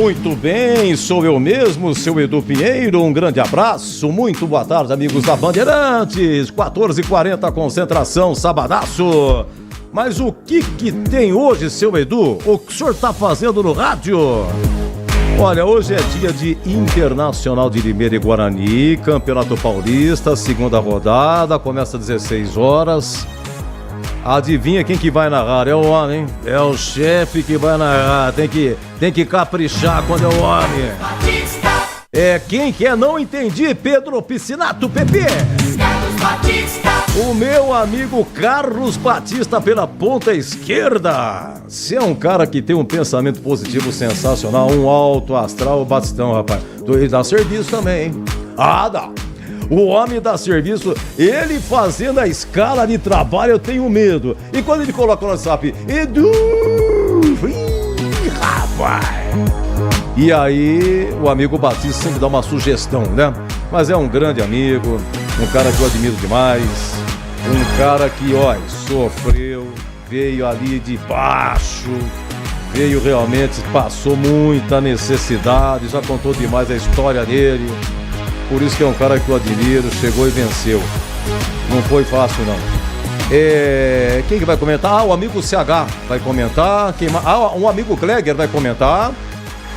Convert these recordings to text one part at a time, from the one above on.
Muito bem, sou eu mesmo, seu Edu Pinheiro, um grande abraço, muito boa tarde, amigos da Bandeirantes, 14h40, concentração, sabadaço. Mas o que tem hoje, seu Edu? O que o senhor tá fazendo no rádio? Olha, hoje é dia de Internacional de Limeira e Guarani, Campeonato Paulista, segunda rodada, começa às 16 horas. Adivinha quem que vai narrar? É o homem, hein? É o chefe que vai narrar. Tem que caprichar quando é o homem. É quem que é? Não entendi. Pedro Piscinato, Pepe. O meu amigo Carlos Batista pela ponta esquerda. Você é um cara que tem um pensamento positivo sensacional, um alto astral, Batistão, rapaz. Tu dá serviço também, hein? Ah, dá. O homem dá serviço, ele fazendo a escala de trabalho, eu tenho medo. E quando ele coloca no WhatsApp, Edu, rapaz. E aí, o amigo Batista sempre dá uma sugestão, né? Mas é um grande amigo, um cara que eu admiro demais. Um cara que, ó, sofreu, veio ali de baixo, veio realmente, passou muita necessidade, já contou demais a história dele. Por isso que é um cara que eu admiro, chegou e venceu. Não foi fácil, não. Quem que vai comentar? O amigo CH vai comentar. Um amigo Kleger vai comentar.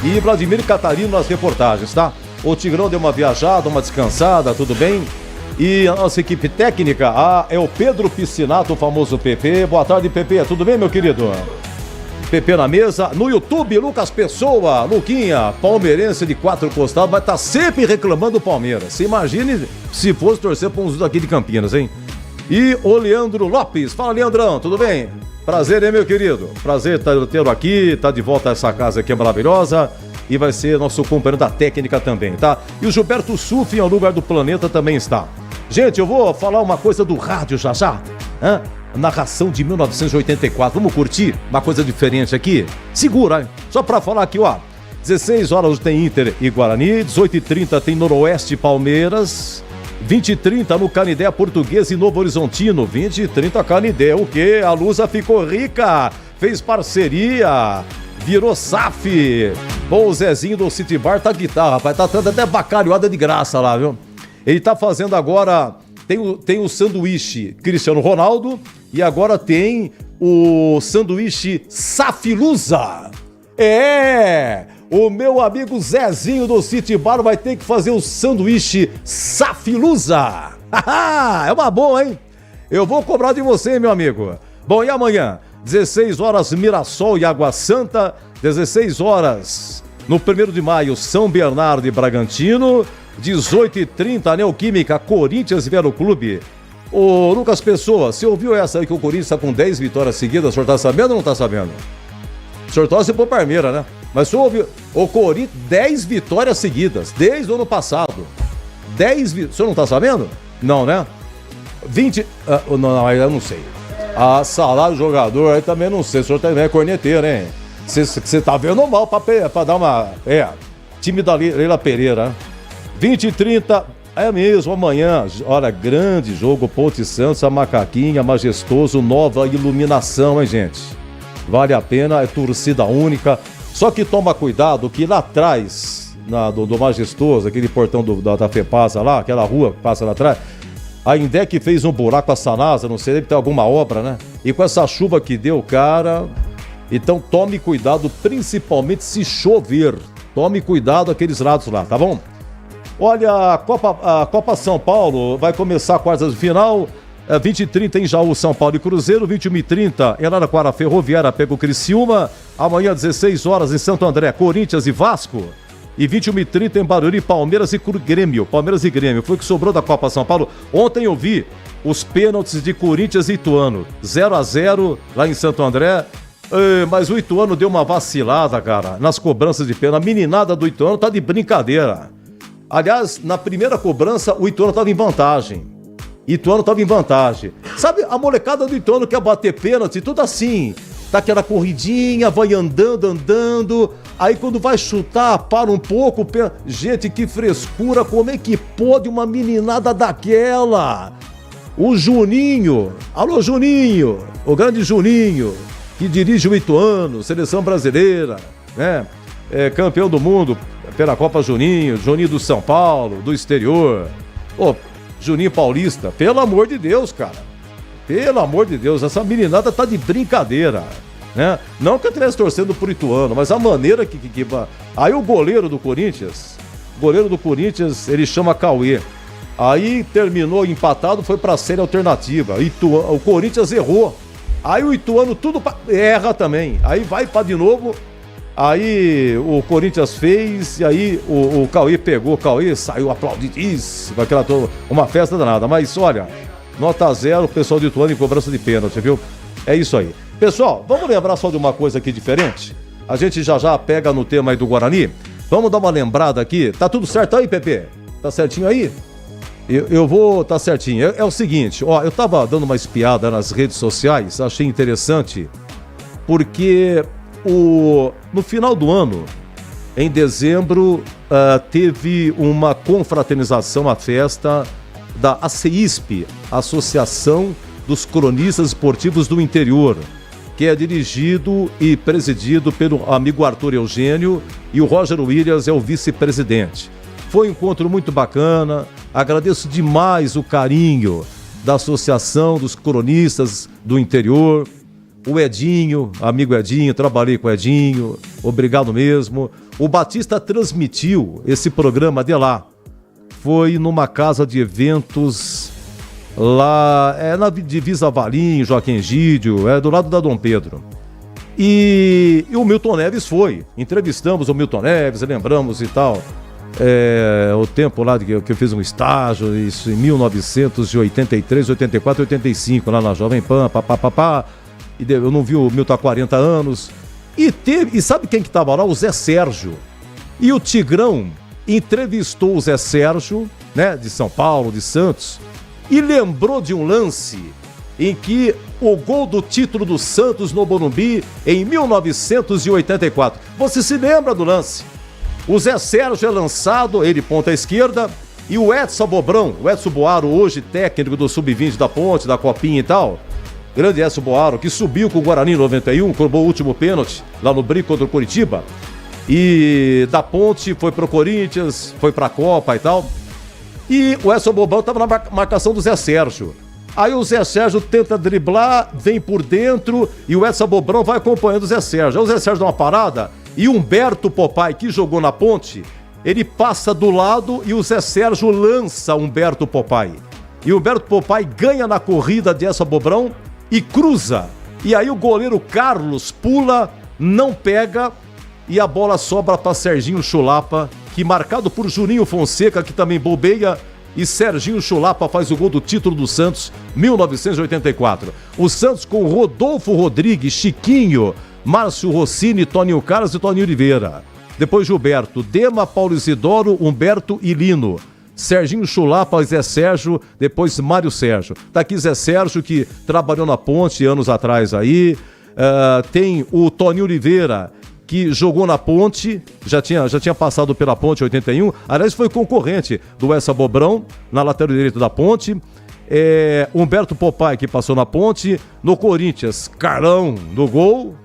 E Vladimir Catarino nas reportagens, tá? O Tigrão deu uma viajada, uma descansada, tudo bem? E a nossa equipe técnica, é o Pedro Piscinato, o famoso PP. Boa tarde, PP. Tudo bem, meu querido? PP na mesa, no YouTube, Lucas Pessoa, Luquinha, palmeirense de 4 costados, vai estar sempre reclamando do Palmeiras. Você imagine se fosse torcer para uns daqui de Campinas, hein? E o Leandro Lopes, fala Leandrão, tudo bem? Prazer, hein, meu querido? Prazer tê-lo aqui, tá de volta a essa casa aqui maravilhosa e vai ser nosso companheiro da técnica também, tá? E o Gilberto Suf, em lugar do planeta, também está. Gente, eu vou falar uma coisa do rádio já, hã? Narração de 1984, vamos curtir uma coisa diferente aqui? Segura, hein? Só pra falar aqui, ó, 16 horas hoje tem Inter e Guarani, 18h30 tem Noroeste e Palmeiras, 20h30 no Canidé Português e Novo Horizontino, 20h30 Canidé, o quê? A Lusa ficou rica, fez parceria, virou SAF. Bom, o Zezinho do City Bar tá guitarra, rapaz, tá tendo até bacalhoada de graça lá, viu? Ele tá fazendo agora... Tem o sanduíche Cristiano Ronaldo e agora tem o sanduíche Safilusa. O meu amigo Zezinho do City Bar vai ter que fazer o sanduíche Safilusa. É uma boa, hein? Eu vou cobrar de você, meu amigo. Bom, e amanhã? 16 horas Mirassol e Água Santa. 16 horas no 1º de maio, São Bernardo e Bragantino. 18h30, Neoquímica, Corinthians e Vero Clube. Ô, Lucas Pessoa, você ouviu essa aí que o Corinthians está com 10 vitórias seguidas? O senhor tá sabendo ou não tá sabendo? O senhor torce pro Palmeiras, né? Mas o senhor ouviu? O Corinthians, 10 vitórias seguidas, desde o ano passado. 10 vitórias. O senhor não tá sabendo? Não, né? 20... não, eu não sei. Salário do jogador, aí também não sei. O senhor também é corneteiro, hein? Você tá vendo mal pra dar uma... time da Leila Pereira, né? 20h30, é mesmo, amanhã, olha, grande jogo, Ponte Santos, a Macaquinha, majestoso, nova iluminação, hein, gente? Vale a pena, é torcida única, só que toma cuidado que lá atrás, do majestoso, aquele portão da FEPASA lá, aquela rua que passa lá atrás, a Indec fez um buraco, a Sanasa, não sei, deve ter alguma obra, né? E com essa chuva que deu, cara, então tome cuidado, principalmente se chover, tome cuidado aqueles lados lá, tá bom? Olha, a Copa São Paulo vai começar quartas de final, 20h30 em Jaú, São Paulo e Cruzeiro, 21h30 em Araraquara, Ferroviária pega o Criciúma, amanhã 16 horas em Santo André, Corinthians e Vasco, e 21h30 em Barueri, Palmeiras e Grêmio, foi o que sobrou da Copa São Paulo. Ontem eu vi os pênaltis de Corinthians e Ituano, 0-0 lá em Santo André, mas o Ituano deu uma vacilada, cara, nas cobranças de pênalti, a meninada do Ituano tá de brincadeira. Aliás, na primeira cobrança, o Ituano estava em vantagem. Sabe, a molecada do Ituano quer bater pênalti, tudo assim. Tá aquela corridinha, vai andando. Aí quando vai chutar, para um pouco. Gente, que frescura, como é que pode uma meninada daquela? O Juninho, alô Juninho, o grande Juninho, que dirige o Ituano, seleção brasileira, né? campeão do mundo pela Copa Juninho do São Paulo, do exterior. Ô, Juninho Paulista, pelo amor de Deus, cara. Pelo amor de Deus, essa meninada tá de brincadeira, né? Não que eu estivesse torcendo pro Ituano, mas a maneira que... Aí o goleiro do Corinthians, ele chama Cauê. Aí terminou empatado, foi pra série alternativa. O Corinthians errou. Aí o Ituano erra também. Aí vai pra de novo. Aí o Corinthians fez, e aí o Cauê pegou, o Cauê saiu aplaudidíssimo, uma festa danada. Mas olha, nota 0, o pessoal de Ituano em cobrança de pênalti, viu? É isso aí. Pessoal, vamos lembrar só de uma coisa aqui diferente? A gente já pega no tema aí do Guarani. Vamos dar uma lembrada aqui. Tá tudo certo aí, Pepe? Tá certinho aí? Eu vou... Tá certinho. É o seguinte, ó, eu tava dando uma espiada nas redes sociais, achei interessante, porque... No final do ano, em dezembro, teve uma confraternização, a festa da ACISP, Associação dos Cronistas Esportivos do Interior, que é dirigido e presidido pelo amigo Arthur Eugênio, e o Roger Williams é o vice-presidente. Foi um encontro muito bacana, agradeço demais o carinho da Associação dos Cronistas do Interior. O Edinho, amigo Edinho, trabalhei com o Edinho, obrigado mesmo. O Batista transmitiu esse programa de lá. Foi numa casa de eventos lá, na divisa Valinho, Joaquim Gídio, do lado da Dom Pedro. E o Milton Neves foi. Entrevistamos o Milton Neves, lembramos e tal. O tempo lá que eu fiz um estágio, isso em 1983, 84, 85, lá na Jovem Pan, papapá. E eu não vi o Milton há 40 anos. E sabe quem que estava lá? O Zé Sérgio. E o Tigrão entrevistou o Zé Sérgio, né, de São Paulo, de Santos, e lembrou de um lance em que o gol do título do Santos no Morumbi em 1984. Você se lembra do lance? O Zé Sérgio é lançado, ele ponta à esquerda, e o Edson Boaro, hoje técnico do Sub-20 da Ponte, da Copinha e tal, grande Edson Boaro, que subiu com o Guarani em 91, cobrou o último pênalti lá no Brico contra o Curitiba. E da Ponte foi pro Corinthians, foi pra Copa e tal. E o Edson Bobão tava na marcação do Zé Sérgio. Aí o Zé Sérgio tenta driblar, vem por dentro e o Edson Bobrão vai acompanhando o Zé Sérgio. Aí o Zé Sérgio dá uma parada e Humberto Popai, que jogou na Ponte, ele passa do lado e o Zé Sérgio lança Humberto Popai. E o Humberto Popai ganha na corrida de Edson Bobrão e cruza. E aí o goleiro Carlos pula, não pega e a bola sobra para Serginho Chulapa, que marcado por Juninho Fonseca, que também bobeia, e Serginho Chulapa faz o gol do título do Santos, 1984. O Santos com Rodolfo Rodrigues, Chiquinho, Márcio Rossini, Toninho Carlos e Toninho Oliveira. Depois Gilberto, Dema, Paulo Isidoro, Humberto e Lino. Serginho Chulapa, Zé Sérgio, depois Mário Sérgio. Tá aqui Zé Sérgio, que trabalhou na Ponte anos atrás aí. Tem o Toninho Oliveira, que jogou na Ponte, já tinha passado pela Ponte em 81. Aliás, foi concorrente do Essa Bobrão, na lateral direita da Ponte. Humberto Popai, que passou na Ponte. No Corinthians, Carlão no gol.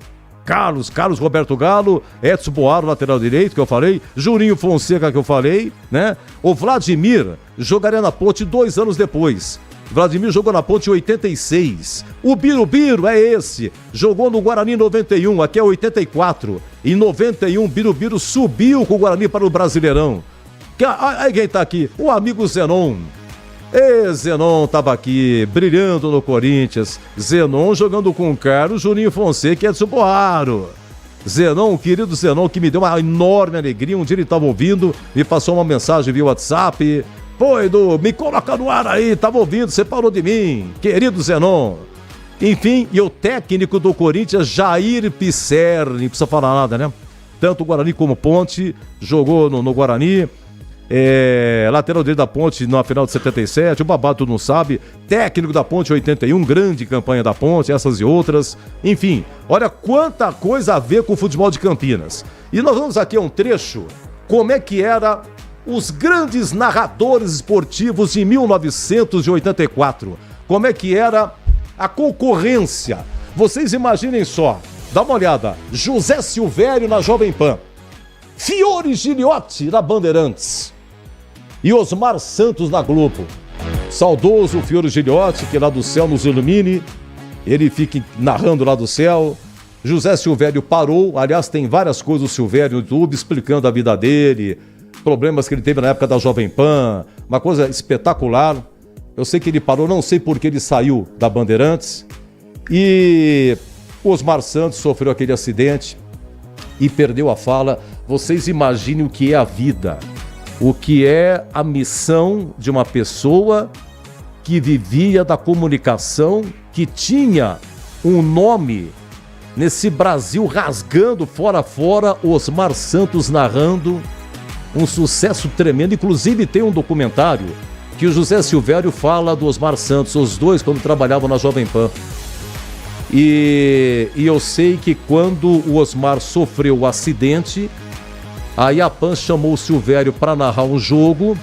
Carlos Roberto Galo, Edson Boaro, lateral direito, que eu falei, Juninho Fonseca, que eu falei, né? O Vladimir jogaria na Ponte 2 anos depois. Vladimir jogou na Ponte em 86. O Birubiru é esse, jogou no Guarani em 91, aqui é 84. Em 91, Birubiru subiu com o Guarani para o Brasileirão. Aí quem tá aqui? O amigo Zenon. Zenon tava aqui, brilhando no Corinthians. Zenon jogando com o Carlos, Juninho Fonseca e Edson Boaro. Zenon, querido Zenon, que me deu uma enorme alegria. Um dia ele tava ouvindo, me passou uma mensagem via WhatsApp. Pô, Edu, me coloca no ar aí, tava ouvindo, você falou de mim. Querido Zenon. Enfim, e o técnico do Corinthians, Jair Pisserni, não precisa falar nada, né? Tanto o Guarani como o Ponte, jogou no Guarani. Lateral direito da Ponte na final de 77, o Babato não sabe, técnico da Ponte 81, grande campanha da Ponte, essas e outras, enfim, olha quanta coisa a ver com o futebol de Campinas. E nós vamos aqui a um trecho, como é que era os grandes narradores esportivos de 1984, como é que era a concorrência. Vocês imaginem só, dá uma olhada, José Silvério na Jovem Pan, Fiore Giliotti na Bandeirantes e Osmar Santos na Globo. Saudoso Fiore Giliotti, que lá do céu nos ilumine, ele fica narrando lá do céu. José Silvério parou, aliás, tem várias coisas do Silvério no YouTube explicando a vida dele, problemas que ele teve na época da Jovem Pan, uma coisa espetacular. Eu sei que ele parou, não sei por que ele saiu da Bandeirantes. E o Osmar Santos sofreu aquele acidente e perdeu a fala. Vocês imaginem o que é a vida, o que é a missão de uma pessoa que vivia da comunicação, que tinha um nome nesse Brasil rasgando fora a fora, Osmar Santos narrando, um sucesso tremendo. Inclusive tem um documentário que o José Silvério fala do Osmar Santos, os dois quando trabalhavam na Jovem Pan. E eu sei que quando o Osmar sofreu o acidente, aí a Pan chamou o Silvério para narrar um jogo.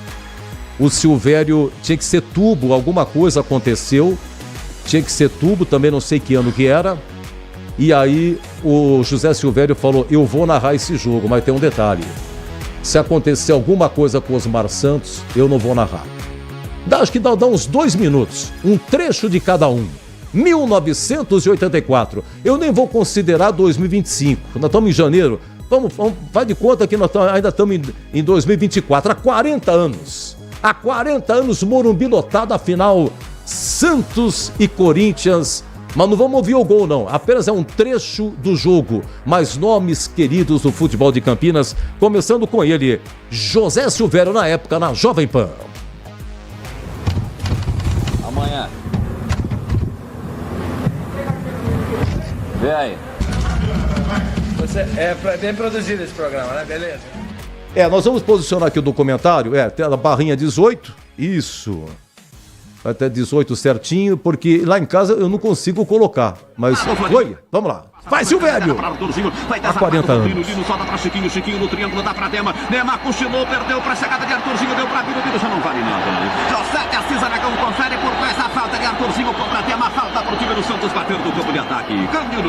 O Silvério tinha que ser tubo, alguma coisa aconteceu, tinha que ser tubo, também não sei que ano que era. E aí o José Silvério falou, eu vou narrar esse jogo, mas tem um detalhe. Se acontecer alguma coisa com o Osmar Santos, eu não vou narrar. Acho que dá uns 2 minutos, um trecho de cada um. 1984, eu nem vou considerar 2025, nós estamos em janeiro, faz de conta que nós ainda estamos em 2024, há 40 anos. Há 40 anos, Morumbi lotado, afinal, Santos e Corinthians. Mas não vamos ouvir o gol não, apenas é um trecho do jogo. Mas nomes queridos do futebol de Campinas, começando com ele, José Silvério, na época na Jovem Pan. Amanhã. Vem aí. É bem produzido esse programa, né? Beleza? Nós vamos posicionar aqui o documentário, tela barrinha 18, isso. Vai até 18 certinho, porque lá em casa eu não consigo colocar. Mas, oi, vamos lá. Vai, Silvério! Há 40 anos. Solta pra Chiquinho no triângulo, dá pra Dema. Dema cochilou, perdeu pra chegada de Arthurzinho, deu pra Biro, já não vale nada. José de Assis Aragão confere por trás a falta de Arthurzinho contra Dema. Falta pro time do Santos batendo no campo de ataque. Cândido.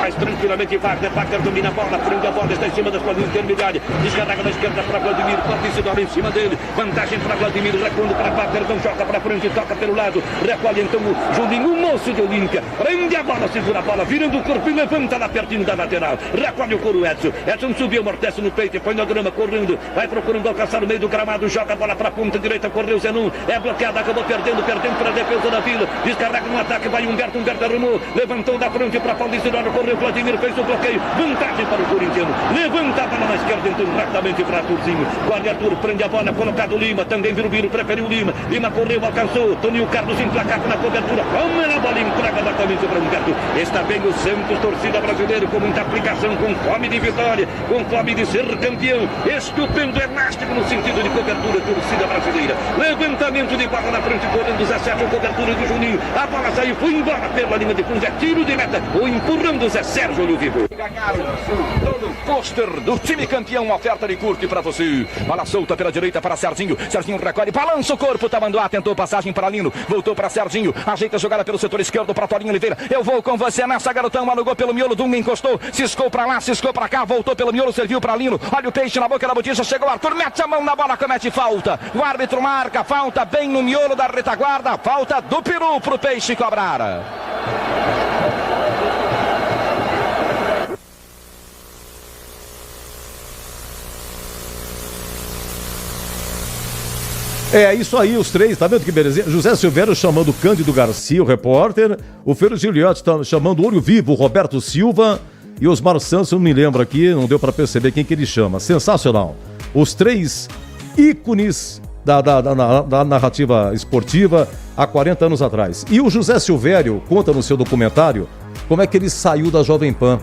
Mais tranquilamente, Wagner domina a bola, prende a bola, está em cima da sua linha intermediária. Descarrega da esquerda para Vladimir, participa em cima dele. Vantagem para Vladimir, recuando para Wagner, não joga para frente, toca pelo lado. Recolhe então o Juninho, o moço de Olímpia. Prende a bola, segura a bola, virando o corpo e levanta lá pertinho da lateral. Recolhe o couro Edson. Edson subiu, amortece no peito e põe na grama, correndo. Vai procurando alcançar o meio do gramado, joga a bola para a ponta direita, correu Zenon. É bloqueada, acabou perdendo para a defesa da Vila. Descarrega no ataque, vai Humberto arrumou. Levantou da frente para Paulo Isidoro, correu Vladimir, fez o bloqueio. Vantagem para o corintiano. Levanta a bola na esquerda, então rapidamente para Arthurzinho. Guarda Arthur, prende a bola, colocado Lima. Também Viro, preferiu Lima. Lima correu, alcançou. Toninho Carlos emplacado na cobertura. Como a bola entrega exatamente para Humberto. Está bem o Santos, torcida brasileira, com muita aplicação, com fome de vitória, com fome de ser campeão. Estupendo, elástico no sentido de cobertura, torcida brasileira. Levantamento de bola na frente, correndo 17, cobertura do Juninho. A bola saiu, foi embora pela linha de fundo. É tiro de meta. O empurrando o Zé Sérgio no vivo. Ganharam todo o pôster do time campeão. Oferta de curte para você. Bola solta pela direita para Serginho. Serginho recolhe, balança o corpo. Tamanduá tentou passagem para Lino. Voltou para Serginho. Ajeita a jogada pelo setor esquerdo para Torinho Oliveira. Eu vou com você nessa, garotão. Alugou pelo miolo. Dunga encostou. Ciscou para lá, ciscou para cá. Voltou pelo miolo, serviu para Lino. Olha o peixe na boca da botija. Chegou Arthur. Mete a mão na bola, comete falta. O árbitro marca falta bem no miolo da retaguarda. Falta do Peru pro peixe cobrar. É isso aí, os três, tá vendo que belezinha? José Silvério chamando Cândido Garcia, o repórter. O Fiore Giliotti tá chamando Olho Vivo, o Roberto Silva. E Osmar Santos, eu não me lembro aqui, não deu pra perceber quem que ele chama. Sensacional. Os três ícones da narrativa esportiva há 40 anos atrás. E o José Silvério conta no seu documentário como é que ele saiu da Jovem Pan.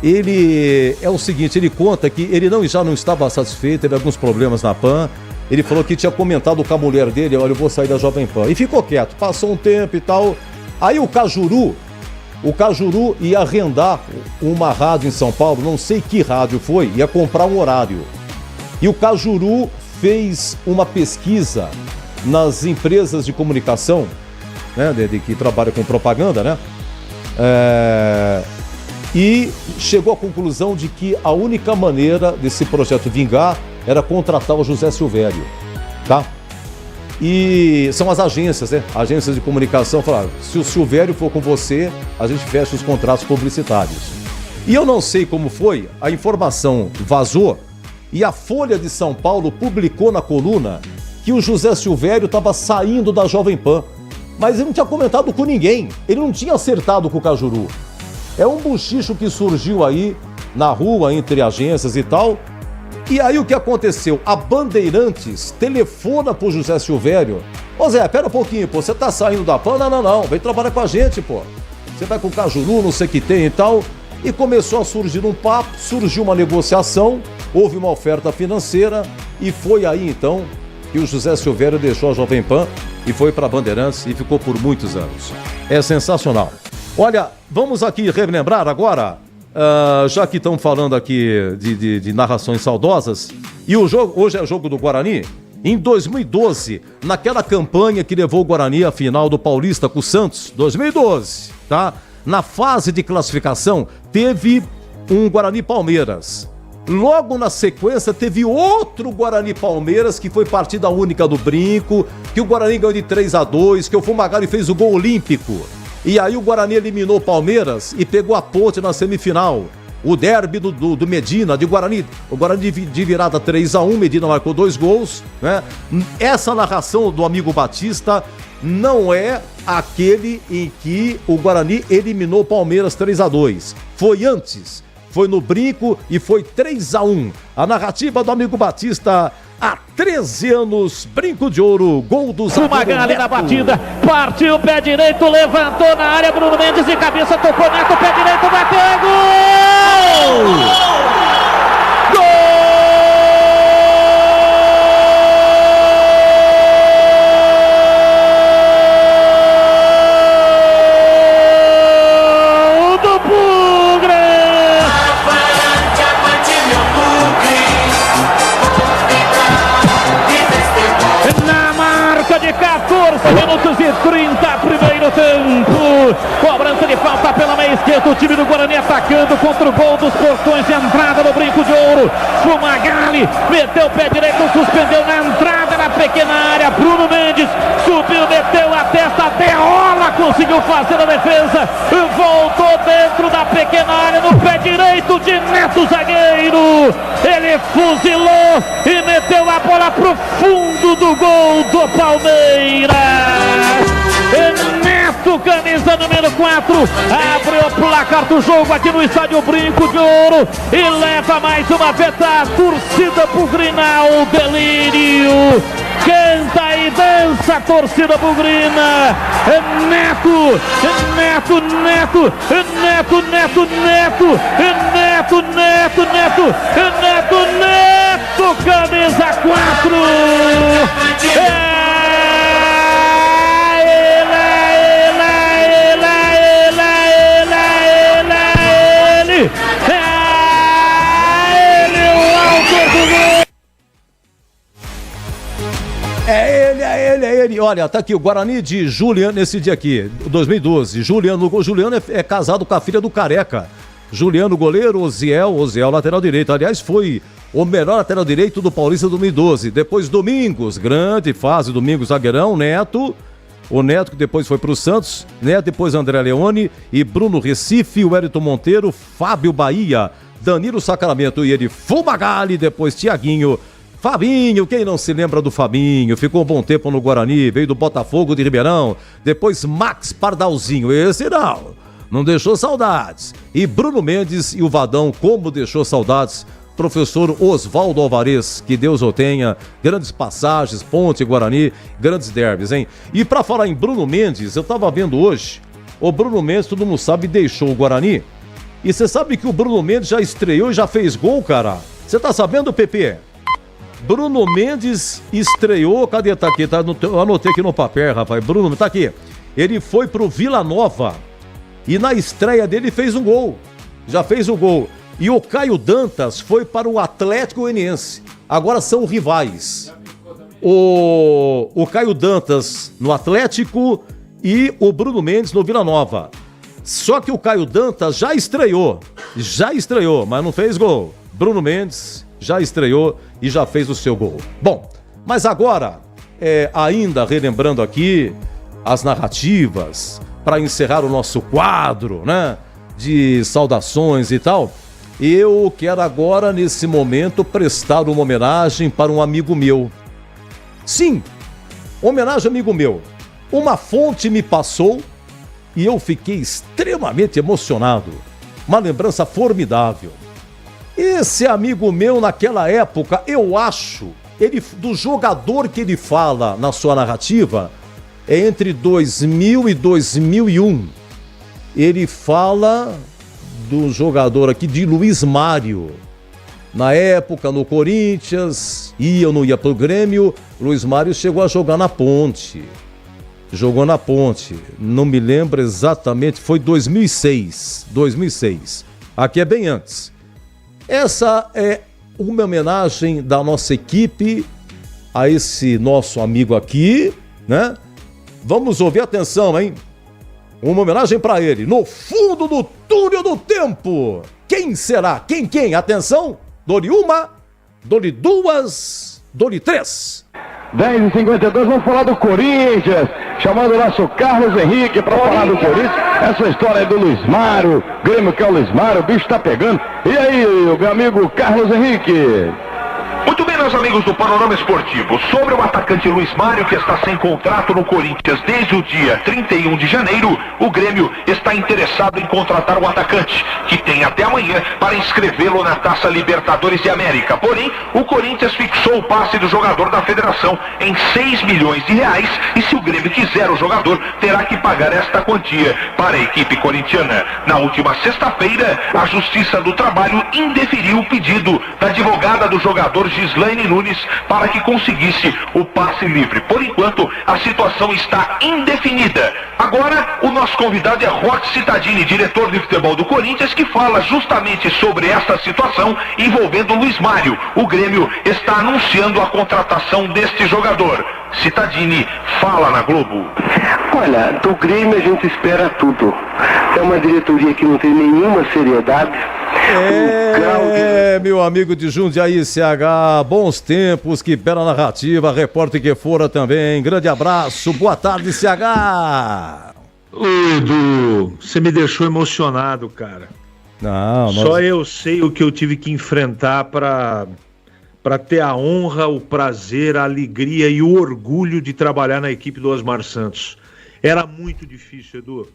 Ele é o seguinte, ele conta que ele já não estava satisfeito, teve alguns problemas na Pan. Ele falou que tinha comentado com a mulher dele, olha, eu vou sair da Jovem Pan. E ficou quieto, passou um tempo e tal. Aí o Cajuru ia arrendar uma rádio em São Paulo, não sei que rádio foi, ia comprar um horário. E o Cajuru fez uma pesquisa nas empresas de comunicação, né, que trabalham com propaganda, né? e chegou à conclusão de que a única maneira desse projeto vingar era contratar o José Silvério, tá? E são as agências, né? Agências de comunicação falaram, se o Silvério for com você, a gente fecha os contratos publicitários. E eu não sei como foi, a informação vazou e a Folha de São Paulo publicou na coluna que o José Silvério estava saindo da Jovem Pan. Mas ele não tinha comentado com ninguém, ele não tinha acertado com o Cajuru. É um buchicho que surgiu aí na rua, entre agências e tal. E aí o que aconteceu? A Bandeirantes telefona pro José Silvério. Ô Zé, pera um pouquinho, pô, você tá saindo da PAN? Não, vem trabalhar com a gente, pô. Você vai com o Cajuru, não sei o que tem e tal. E começou a surgir um papo, surgiu uma negociação, houve uma oferta financeira e foi aí então que o José Silvério deixou a Jovem Pan e foi para Bandeirantes e ficou por muitos anos. É sensacional. Olha, vamos aqui relembrar agora, já que estamos falando aqui de narrações saudosas, e o jogo, hoje é o jogo do Guarani. Em 2012, naquela campanha que levou o Guarani à final do Paulista com o Santos, 2012, tá? Na fase de classificação, teve um Guarani-Palmeiras. Logo na sequência, teve outro Guarani-Palmeiras, que foi partida única do Brinco, que o Guarani ganhou de 3-2, que o Fumagalli fez o gol olímpico. E aí o Guarani eliminou o Palmeiras e pegou a Ponte na semifinal. O derby do Medina, de Guarani, o Guarani de virada 3-1, Medina marcou 2 gols, né? Essa narração do amigo Batista não é aquele em que o Guarani eliminou o Palmeiras 3-2. Foi antes, foi no Brinco e foi 3-1. A narrativa do amigo Batista há 13 anos, Brinco de Ouro, gol do zagueiro Fumagalli na batida, partiu, pé direito, levantou na área, Bruno Mendes de cabeça, tocou Neto, pé direito, bateu, gol! Minutos e 30, primeiro tempo. Cobrança de falta pela meia esquerda. O time do Guarani atacando contra o gol dos portões de entrada no Brinco de Ouro. Fumagalli meteu o pé direito, suspendeu na entrada na pequena área. Bruno Mendes subiu, meteu a testa, Deola conseguiu fazer a defesa. Voltou dentro da pequena área no pé direito de Neto, zagueiro. Ele fuzilou e meteu a bola pro fundo do gol do Palmeiras. Neto, camisa número 4, abre o placar do jogo aqui no estádio Brinco de Ouro e leva mais uma vez a torcida bugrina ao delírio. Canta e dança a torcida bugrina. Neto, Neto, Neto, Neto, Neto, Neto, Neto, Neto, Neto, Neto, Neto, camisa 4. É ele. Olha, tá aqui o Guarani de Juliano nesse dia aqui, 2012. Juliano é casado com a filha do Careca. Juliano, goleiro, Oziel lateral direito. Aliás, foi o melhor lateral direito do Paulista 2012. Depois Domingos, grande fase, Domingos zagueirão, Neto. O Neto que depois foi pro Santos, Neto, depois André Leone e Bruno Recife, Wellington Monteiro, Fábio Bahia, Danilo Sacramento e ele Fumagalli, depois Tiaguinho. Fabinho, quem não se lembra do Fabinho? Ficou um bom tempo no Guarani, veio do Botafogo de Ribeirão. Depois Max Pardalzinho, esse não deixou saudades. E Bruno Mendes e o Vadão, como deixou saudades. Professor Oswaldo Alvarez, que Deus o tenha. Grandes passagens, Ponte, Guarani, grandes derbys, hein? E pra falar em Bruno Mendes, eu tava vendo hoje, o Bruno Mendes, todo mundo sabe, deixou o Guarani. E você sabe que o Bruno Mendes já estreou e já fez gol, cara? Você tá sabendo, Pepe? Bruno Mendes estreou, cadê? Tá aqui, eu anotei aqui no papel, rapaz. Bruno, tá aqui. Ele foi pro Vila Nova e na estreia dele fez um gol. Já fez o gol. E o Caio Dantas foi para o Atlético Goianiense. Agora são rivais. O Caio Dantas no Atlético e o Bruno Mendes no Vila Nova. Só que o Caio Dantas já estreou, mas não fez gol. Bruno Mendes já estreou e já fez o seu gol. Bom, mas agora, ainda relembrando aqui as narrativas, para encerrar o nosso quadro, né, de saudações e tal, eu quero agora, nesse momento, prestar uma homenagem para um amigo meu. Sim, homenagem a amigo meu. Uma fonte me passou e eu fiquei extremamente emocionado. Uma lembrança formidável. Esse amigo meu, naquela época, eu acho, do jogador que ele fala na sua narrativa, é entre 2000 e 2001. Ele fala do jogador aqui, de Luiz Mário. Na época, no Corinthians, ia ou não ia pro Grêmio, Luiz Mário chegou a jogar na Ponte. Jogou na Ponte, não me lembro exatamente, foi 2006. Aqui é bem antes. Essa é uma homenagem da nossa equipe a esse nosso amigo aqui, né? Vamos ouvir, atenção, hein? Uma homenagem para ele, no fundo do túnel do tempo. Quem será? Quem? Atenção, dou-lhe uma, dou-lhe duas, dou-lhe três. 10h52, vamos falar do Corinthians, chamando o nosso Carlos Henrique para falar do Corinthians. Essa história é do Luiz Mário, Grêmio que é o Luiz Mário, o bicho tá pegando. E aí, meu amigo Carlos Henrique? Muito bem, meus amigos do Panorama Esportivo, sobre o atacante Luiz Mário, que está sem contrato no Corinthians desde o dia 31 de janeiro, o Grêmio está interessado em contratar o atacante, que tem até amanhã para inscrevê-lo na Taça Libertadores de América. Porém, o Corinthians fixou o passe do jogador da federação em 6 milhões de reais, e se o Grêmio quiser o jogador, terá que pagar esta quantia para a equipe corintiana. Na última sexta-feira, a Justiça do Trabalho indeferiu o pedido da advogada do jogador Gislaine Nunes para que conseguisse o passe livre. Por enquanto, a situação está indefinida. Agora, o nosso convidado é Roque Cittadini, diretor de futebol do Corinthians, que fala justamente sobre essa situação envolvendo Luiz Mário. O Grêmio está anunciando a contratação deste jogador. Cittadini fala na Globo. Olha, do Grêmio a gente espera tudo. É uma diretoria que não tem nenhuma seriedade. Meu amigo de Jundiaí, CH, bons tempos, que bela narrativa, repórter que fora também, grande abraço, boa tarde, CH. Ô, Edu, você me deixou emocionado, cara. Não, Só eu sei o que eu tive que enfrentar para ter a honra, o prazer, a alegria e o orgulho de trabalhar na equipe do Osmar Santos. Era muito difícil, Edu.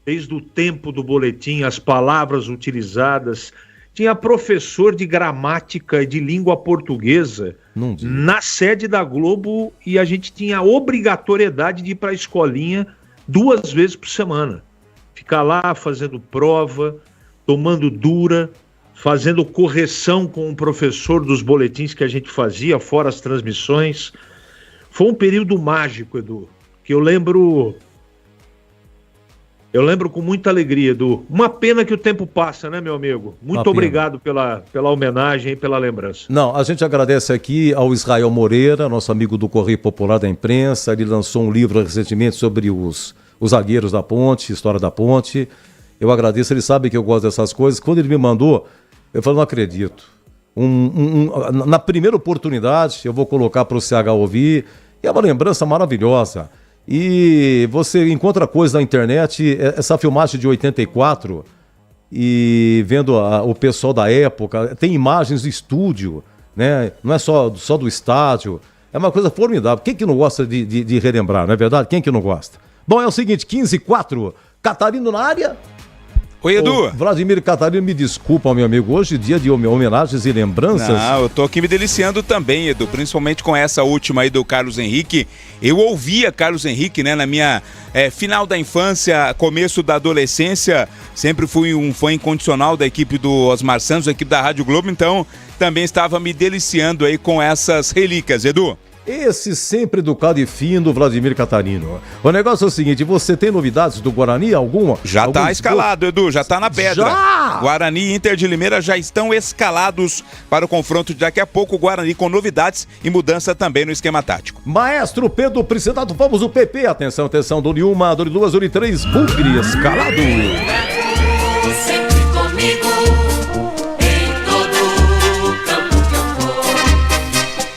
Desde o tempo do boletim, as palavras utilizadas. Tinha professor de gramática e de língua portuguesa na sede da Globo e a gente tinha a obrigatoriedade de ir para a escolinha 2 vezes por semana. Ficar lá fazendo prova, tomando dura, fazendo correção com o professor dos boletins que a gente fazia, fora as transmissões. Foi um período mágico, Edu, que eu lembro com muita alegria, Edu. Uma pena que o tempo passa, né, meu amigo? Muito obrigado pela homenagem e pela lembrança. Não, a gente agradece aqui ao Israel Moreira, nosso amigo do Correio Popular da Imprensa. Ele lançou um livro recentemente sobre os zagueiros da Ponte, história da Ponte. Eu agradeço, ele sabe que eu gosto dessas coisas. Quando ele me mandou, eu falei, não acredito. Na primeira oportunidade, eu vou colocar para o CH ouvir. É uma lembrança maravilhosa. E você encontra coisa na internet, essa filmagem de 84, e vendo o pessoal da época, tem imagens do estúdio, né? Não é só do estádio, é uma coisa formidável. Quem que não gosta de relembrar, não é verdade? Quem que não gosta? Bom, é o seguinte, 15h04, Catarino na área. Oi, Edu. Vladimir Catarino, me desculpa, meu amigo, hoje é dia de homenagens e lembranças. Não, eu tô aqui me deliciando também, Edu, principalmente com essa última aí do Carlos Henrique. Eu ouvia Carlos Henrique, né, na minha final da infância, começo da adolescência, sempre fui um fã incondicional da equipe do Osmar Santos, da equipe da Rádio Globo, então também estava me deliciando aí com essas relíquias, Edu. esse sempre educado e fino Vladimir Catarino. O negócio é o seguinte, você tem novidades do Guarani, alguma? Já tá escalado, Edu, já tá na pedra. Já! Guarani e Inter de Limeira já estão escalados para o confronto de daqui a pouco. O Guarani com novidades e mudança também no esquema tático. Maestro Pedro Priscilado, vamos o PP. Atenção, atenção, Doni 1, Doni 2, Doni 3, Bugre escalado. Sempre comigo, em todo campo que eu for.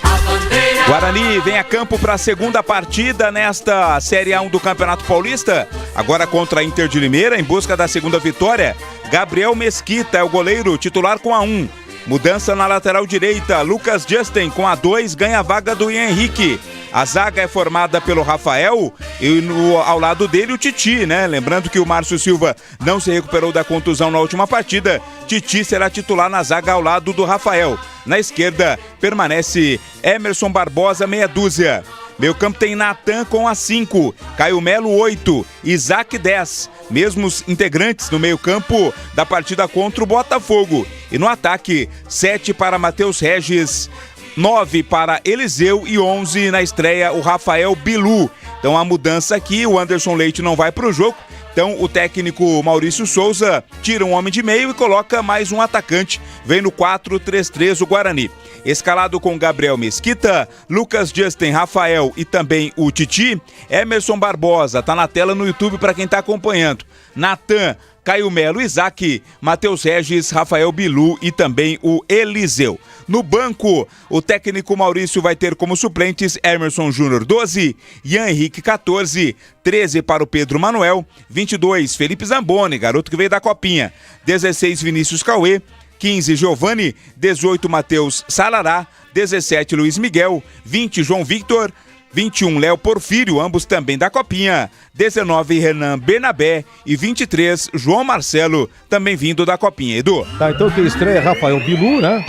A bandeira. Guarani vem a campo para a segunda partida nesta Série A1 do Campeonato Paulista. Agora contra a Inter de Limeira, em busca da segunda vitória. Gabriel Mesquita é o goleiro titular com a 1. Mudança na lateral direita. Lucas Justin com a 2 ganha a vaga do Ian Henrique. A zaga é formada pelo Rafael e ao lado dele o Titi, né? Lembrando que o Márcio Silva não se recuperou da contusão na última partida. Titi será titular na zaga ao lado do Rafael. Na esquerda permanece Emerson Barbosa, meia dúzia. Meio campo tem Natan com a 5, Caio Melo 8, Isaac 10. Mesmos integrantes no meio campo da partida contra o Botafogo. E no ataque, 7 para Matheus Regis, 9 para Eliseu e 11 na estreia o Rafael Bilu. Então a mudança aqui, o Anderson Leite não vai para o jogo. Então o técnico Maurício Souza tira um homem de meio e coloca mais um atacante. Vem no 4-3-3 o Guarani. Escalado com Gabriel Mesquita, Lucas Justin, Rafael e também o Titi. Emerson Barbosa, tá na tela no YouTube para quem tá acompanhando. Natan, Caio Melo, Isaac, Matheus Regis, Rafael Bilu e também o Eliseu. No banco, o técnico Maurício vai ter como suplentes Emerson Júnior 12, Ian Henrique 14, 13 para o Pedro Manuel, 22 Felipe Zamboni, garoto que veio da Copinha, 16 Vinícius Cauê, 15 Giovani, 18 Matheus Salará, 17 Luiz Miguel, 20 João Victor, 21 Léo Porfírio, ambos também da Copinha, 19 Renan Bernabé e 23 João Marcelo, também vindo da Copinha. Edu. Tá, então que estreia Rafael Bilu, né?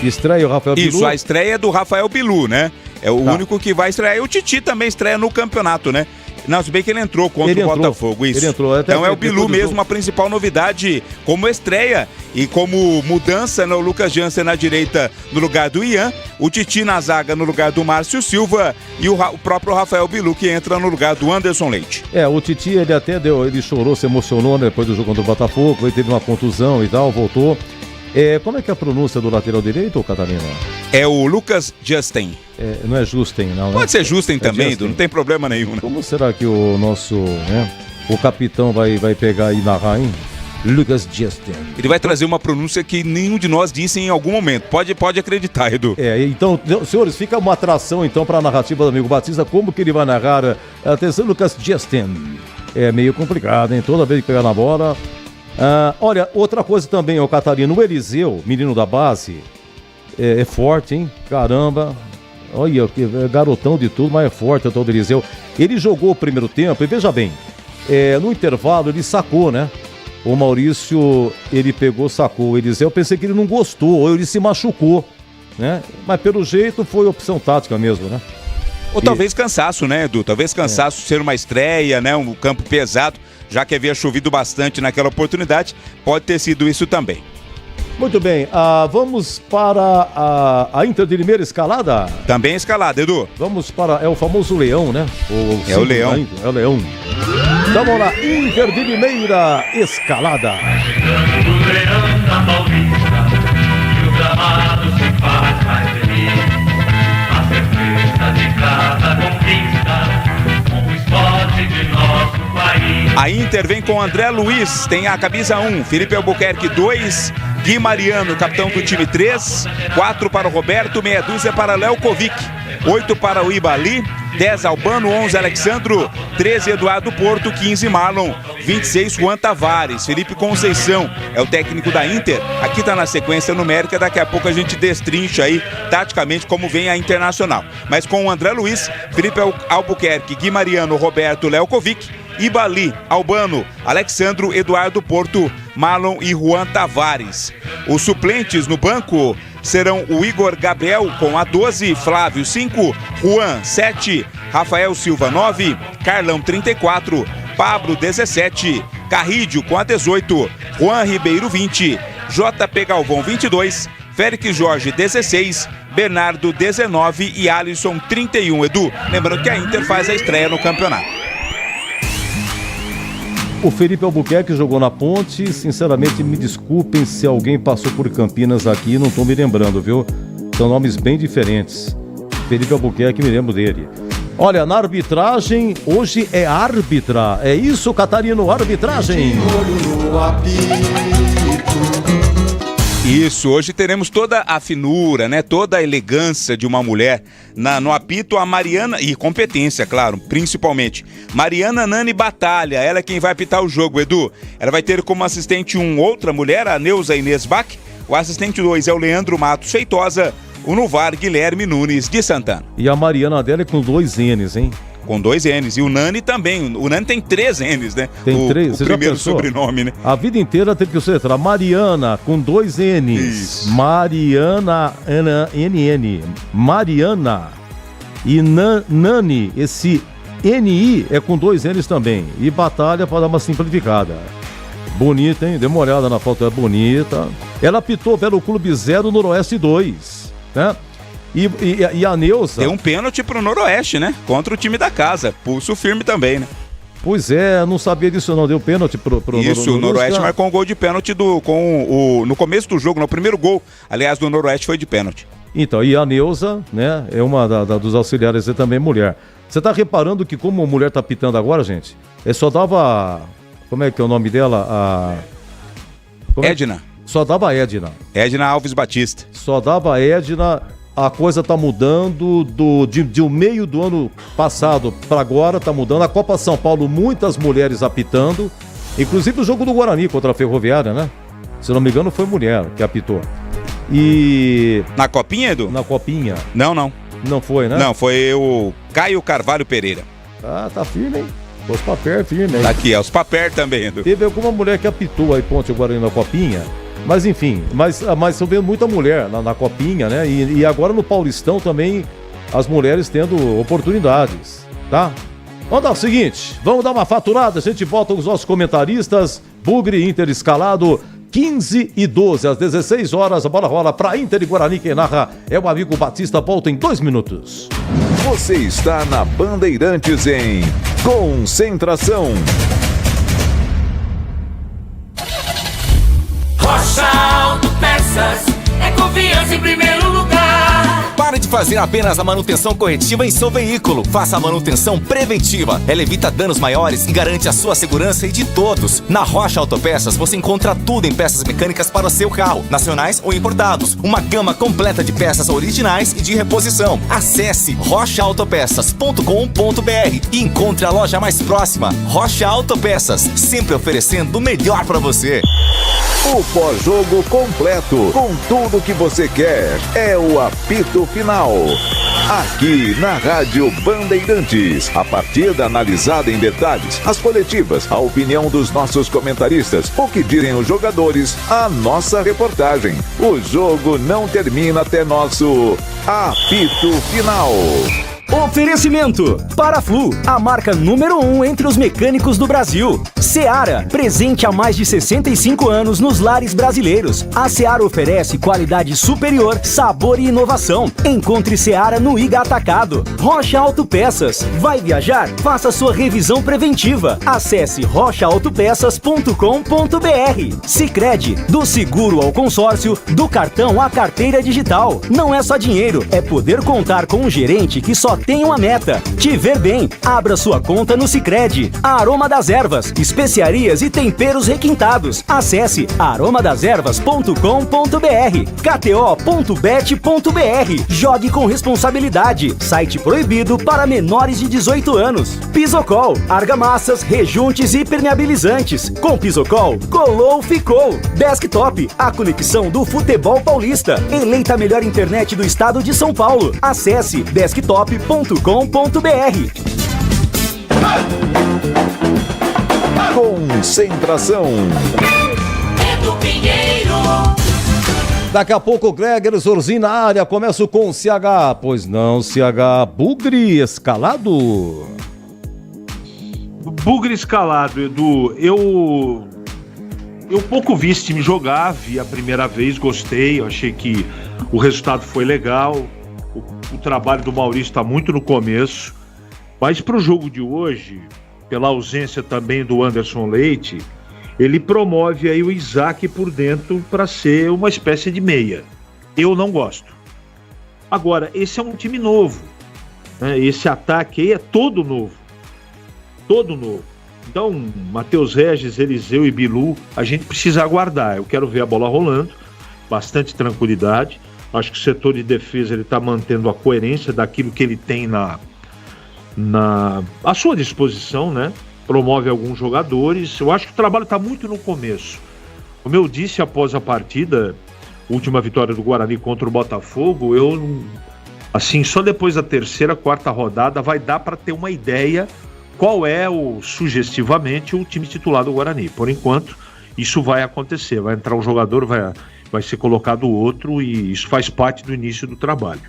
Estreia o Rafael Bilu. Isso, a estreia é do Rafael Bilu, né? É o único que vai estrear. E o Titi também estreia no campeonato, né? Não, se bem que ele entrou contra o Botafogo, isso. Ele entrou. Então é o Bilu mesmo a principal novidade como estreia e como mudança, né? O Lucas Jansen na direita no lugar do Ian, o Titi na zaga no lugar do Márcio Silva e o próprio Rafael Bilu que entra no lugar do Anderson Leite. O Titi ele até ele chorou, se emocionou, né, depois do jogo contra o Botafogo, ele teve uma contusão e tal, voltou. Como é que é a pronúncia do lateral direito, Catarina? É o Lucas Justin. Não é Justin, não, né? Pode ser Justin também, Justin. Não tem problema nenhum. Né? Como será que o nosso, né, o capitão vai pegar e narrar, hein? Lucas Justin. Ele vai trazer uma pronúncia que nenhum de nós disse em algum momento. Pode acreditar, Edu. Então, senhores, fica uma atração então para a narrativa do amigo Batista. Como que ele vai narrar? Atenção, Lucas Justin. É meio complicado, hein? Toda vez que pegar na bola... olha, outra coisa também, o Catarino, o Eliseu, menino da base, é forte, hein? Caramba, olha, é garotão de tudo, mas é forte o tal do Eliseu. Ele jogou o primeiro tempo e veja bem, no intervalo ele sacou, né? O Maurício, ele pegou, sacou o Eliseu, eu pensei que ele não gostou, ou ele se machucou, né? Mas pelo jeito foi opção tática mesmo, né? Ou talvez cansaço, né, Edu? Talvez cansaço ser uma estreia, né? Um campo pesado, já que havia chovido bastante naquela oportunidade, pode ter sido isso também. Muito bem, vamos para a Inter de Limeira escalada? Também escalada, Edu. Vamos para, o famoso Leão, né? É o Leão. É o Leão. Então vamos lá, Inter de Limeira escalada. Chegando o Leão da Paulista, e o gramado se faz mais feliz. A certeza de cada conquista, com o esporte de nosso país. A Inter vem com André Luiz, tem a camisa 1, Felipe Albuquerque 2, Gui Mariano, capitão do time 3, 4 para o Roberto, meia dúzia para Léo Kovic, 8 para o Ibali, 10 Albano, 11 Alexandro, 13 Eduardo Porto, 15 Marlon, 26 Juan Tavares. Felipe Conceição é o técnico da Inter. Aqui está na sequência numérica, daqui a pouco a gente destrincha aí taticamente como vem a Internacional. Mas com o André Luiz, Felipe Albuquerque, Gui Mariano, Roberto, Léo Kovic, Ibali, Albano, Alexandro, Eduardo Porto, Marlon e Juan Tavares. Os suplentes no banco serão o Igor Gabriel com a 12, Flávio 5, Juan 7, Rafael Silva 9, Carlão 34, Pablo 17, Carrídio com a 18, Juan Ribeiro 20, JP Galvão 22, Félix Jorge 16, Bernardo 19 e Alisson 31. Edu, lembrando que a Inter faz a estreia no campeonato. O Felipe Albuquerque jogou na Ponte. Sinceramente, me desculpem se alguém passou por Campinas aqui, não estou me lembrando, viu? São nomes bem diferentes. Felipe Albuquerque, me lembro dele. Olha, na arbitragem, hoje é árbitra. É isso, Catarino, arbitragem. Isso, hoje teremos toda a finura, né? Toda a elegância de uma mulher no apito, a Mariana, e competência, claro, principalmente. Mariana Nani Batalha, ela é quem vai apitar o jogo, Edu. Ela vai ter como assistente outra mulher, a Neuza Inês Bach. O assistente 2 é o Leandro Matos Feitosa. O Nuvar Guilherme Nunes de Santana. E a Mariana dela é com 2 N's, hein? Com 2 N's. E o Nani também. O Nani tem 3 N's, né? Tem 3. O primeiro sobrenome, né? A vida inteira teve que ser Mariana com 2 N's. Isso. Mariana, NN. Mariana. E Nani, esse NI é com 2 N's também. E Batalha para dar uma simplificada. Bonita, hein? Dê uma olhada na foto, é bonita. Ela apitou pelo Clube 0, Noroeste 2. Né? E a Neuza... Deu um pênalti pro Noroeste, né? Contra o time da casa. Pulso firme também, né? Pois é, não sabia disso não. Deu pênalti pro Isso, o Noroeste marcou um gol de pênalti no começo do jogo, no primeiro gol. Aliás, do Noroeste foi de pênalti. Então, e a Neuza, né? É uma dos auxiliares e também mulher. Você tá reparando que como a mulher tá pitando agora, gente? Só dava... Como é que é o nome dela? Edna. Só dava Edna. Edna Alves Batista. Só dava Edna. A coisa tá mudando de meio do ano passado para agora, tá mudando. A Copa São Paulo, muitas mulheres apitando. Inclusive o jogo do Guarani contra a Ferroviária, né? Se não me engano, foi mulher que apitou. E... Na Copinha, Edu? Na Copinha. Não. Não foi, né? Não, foi o Caio Carvalho Pereira. Ah, tá firme, hein? Os papéis firme, hein? Tá aqui, os papéis também, Edu. Teve alguma mulher que apitou aí, Ponte Guarani na Copinha. Mas enfim, mas eu vejo muita mulher na Copinha, né? E agora no Paulistão também as mulheres tendo oportunidades, tá? Vamos dar o seguinte, vamos dar uma faturada, a gente volta com os nossos comentaristas. Bugre, Inter escalado, 15 e 12, às 16 horas, a bola rola para Inter e Guarani. Quem narra é o amigo Batista, volta em 2 minutos. Você está na Bandeirantes em Concentração. Rocha Autopeças é confiança em primeiro lugar. Pare de fazer apenas a manutenção corretiva em seu veículo. Faça a manutenção preventiva. Ela evita danos maiores e garante a sua segurança e de todos. Na Rocha Autopeças você encontra tudo em peças mecânicas para o seu carro, nacionais ou importados. Uma gama completa de peças originais e de reposição. Acesse rochaautopeças.com.br e encontre a loja mais próxima. Rocha Autopeças, sempre oferecendo o melhor para você. O pós-jogo completo, com tudo que você quer, é o apito final. Aqui na Rádio Bandeirantes, a partida analisada em detalhes, as coletivas, a opinião dos nossos comentaristas, o que dizem os jogadores, a nossa reportagem. O jogo não termina até nosso apito final. Oferecimento Paraflu, a marca número 1 entre os mecânicos do Brasil. Seara, presente há mais de 65 anos nos lares brasileiros. A Seara oferece qualidade superior, sabor e inovação. Encontre Seara no Iga Atacado. Rocha Autopeças. Vai viajar? Faça sua revisão preventiva. Acesse rochaautopeças.com.br. Sicredi, do seguro ao consórcio, do cartão à carteira digital. Não é só dinheiro, é poder contar com um gerente que só tem uma meta: te ver bem. Abra sua conta no Sicredi. Aroma das Ervas, especiarias e temperos requintados. Acesse aromadazervas.com.br. kto.bet.br. Jogue com responsabilidade. Site proibido para menores de 18 anos. Pisocol, argamassas, rejuntes e permeabilizantes. Com Pisocol, colou, ficou. Desktop, a conexão do futebol paulista. Eleita a melhor internet do estado de São Paulo. Acesse desktop.com.br. Concentração. Edu Pinheiro. Daqui a pouco o Greger Zorzinho na área. Começo com CH. Pois não, CH. Bugre escalado. Bugre escalado, Edu. Eu Eu pouco vi esse time jogar, vi a primeira vez, gostei, eu achei que o resultado foi legal, o trabalho do Maurício está muito no começo, mas para o jogo de hoje, pela ausência também do Anderson Leite, ele promove aí o Isaac por dentro para ser uma espécie de meia. Eu não gosto. Agora, esse é um time novo, né? Esse ataque aí é todo novo. Todo novo. Então, Matheus Regis, Eliseu e Bilu, a gente precisa aguardar. Eu quero ver a bola rolando, bastante tranquilidade. Acho que o setor de defesa ele está mantendo a coerência daquilo que ele tem à sua disposição, né? Promove alguns jogadores. Eu acho que o trabalho está muito no começo. Como eu disse após a partida, última vitória do Guarani contra o Botafogo, assim, só depois da terceira, quarta rodada vai dar para ter uma ideia qual é sugestivamente o time titular do Guarani. Por enquanto, isso vai acontecer. Vai entrar um jogador, vai ser colocado outro e isso faz parte do início do trabalho.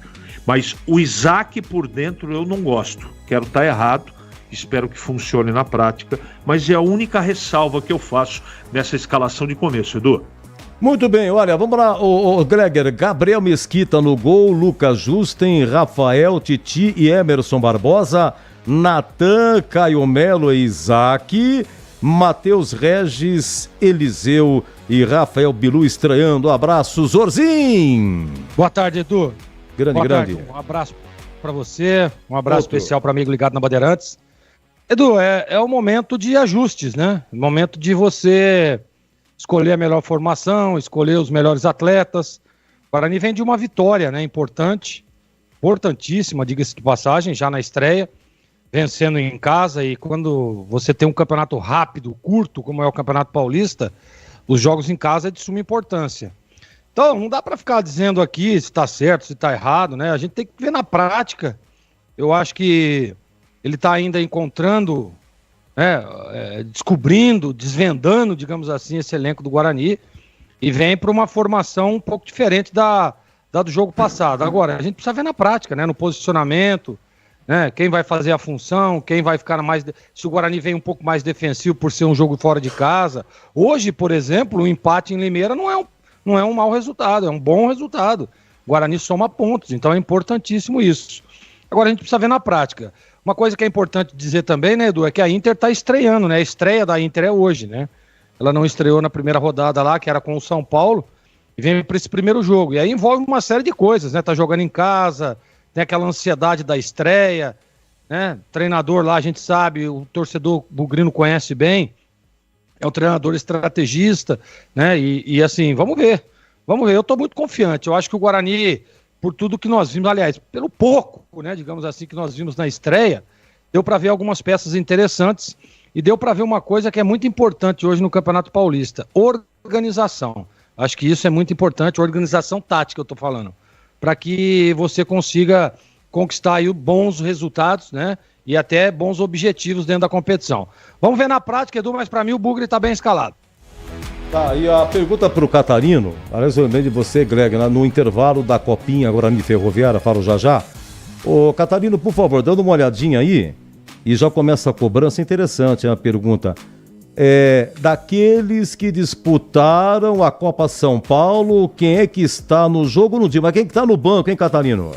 Mas o Isaac por dentro eu não gosto. Quero estar errado, espero que funcione na prática, mas é a única ressalva que eu faço nessa escalação de começo, Edu. Muito bem, olha, vamos lá, o Greger, Gabriel Mesquita no gol, Lucas Justen, Rafael, Titi e Emerson Barbosa, Natan, Caio Melo e Isaac, Matheus Regis, Eliseu e Rafael Bilu estreando. Abraço, Zorzin! Boa tarde, Edu. Grande. Um abraço para você, um abraço especial para amigo ligado na Bandeirantes. Edu, é o momento de ajustes, né? Momento de você escolher a melhor formação, escolher os melhores atletas. O Guarani vem de uma vitória, né? Importantíssima, diga-se de passagem, já na estreia, vencendo em casa, e quando você tem um campeonato rápido, curto, como é o Campeonato Paulista, os jogos em casa é de suma importância. Então, não dá para ficar dizendo aqui se está certo, se está errado, né? A gente tem que ver na prática. Eu acho que ele está ainda encontrando, né, descobrindo, desvendando, digamos assim, esse elenco do Guarani, e vem para uma formação um pouco diferente da do jogo passado. Agora, a gente precisa ver na prática, né, no posicionamento, né, quem vai fazer a função, quem vai ficar mais... Se o Guarani vem um pouco mais defensivo por ser um jogo fora de casa. Hoje, por exemplo, o empate em Limeira não é um mau resultado, é um bom resultado. O Guarani soma pontos, então é importantíssimo isso. Agora, a gente precisa ver na prática. Uma coisa que é importante dizer também, né, Edu, é que a Inter está estreando, né? A estreia da Inter é hoje, né? Ela não estreou na primeira rodada lá, que era com o São Paulo, e vem para esse primeiro jogo. E aí envolve uma série de coisas, né? Tá jogando em casa, tem aquela ansiedade da estreia, né? Treinador lá, a gente sabe, o torcedor bugrino conhece bem, é um treinador estrategista, né? E assim, vamos ver. Eu tô muito confiante. Eu acho que o Guarani, por tudo que nós vimos, aliás, pelo pouco, né, digamos assim, que nós vimos na estreia, deu para ver algumas peças interessantes e deu para ver uma coisa que é muito importante hoje no Campeonato Paulista: organização. Acho que isso é muito importante, organização tática, eu tô falando, para que você consiga conquistar aí bons resultados, né, e até bons objetivos dentro da competição. Vamos ver na prática, Edu, mas para mim o Bugre tá bem escalado. Tá, e a pergunta pro Catarino, aliás, eu lembrei de você, Greg, no intervalo da Copinha Guarani Ferroviária, falo já. Ô, Catarino, por favor, dando uma olhadinha aí, e já começa a cobrança, interessante a pergunta. Daqueles que disputaram a Copa São Paulo, quem é que está no jogo no dia? Mas quem que tá no banco, hein, Catarino?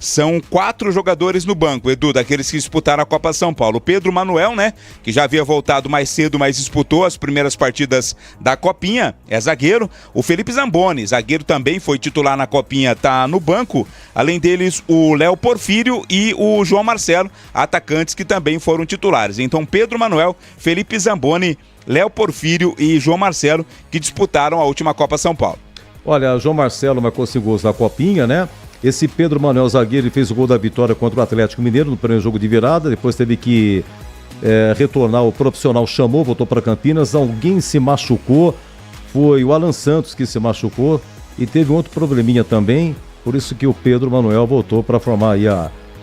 São 4 jogadores no banco, Edu, daqueles que disputaram a Copa São Paulo. O Pedro Manuel, né, que já havia voltado mais cedo, mas disputou as primeiras partidas da Copinha, é zagueiro. O Felipe Zamboni, zagueiro, também foi titular na Copinha, tá no banco. Além deles, o Léo Porfírio e o João Marcelo, atacantes que também foram titulares. Então, Pedro Manuel, Felipe Zamboni, Léo Porfírio e João Marcelo, que disputaram a última Copa São Paulo. Olha, João Marcelo marcou 5 gols na Copinha, né? Esse Pedro Manuel, zagueiro, fez o gol da vitória contra o Atlético Mineiro no primeiro jogo de virada, depois teve que retornar, o profissional chamou, voltou para Campinas, alguém se machucou, foi o Alan Santos que se machucou e teve um outro probleminha também, por isso que o Pedro Manuel voltou para formar aí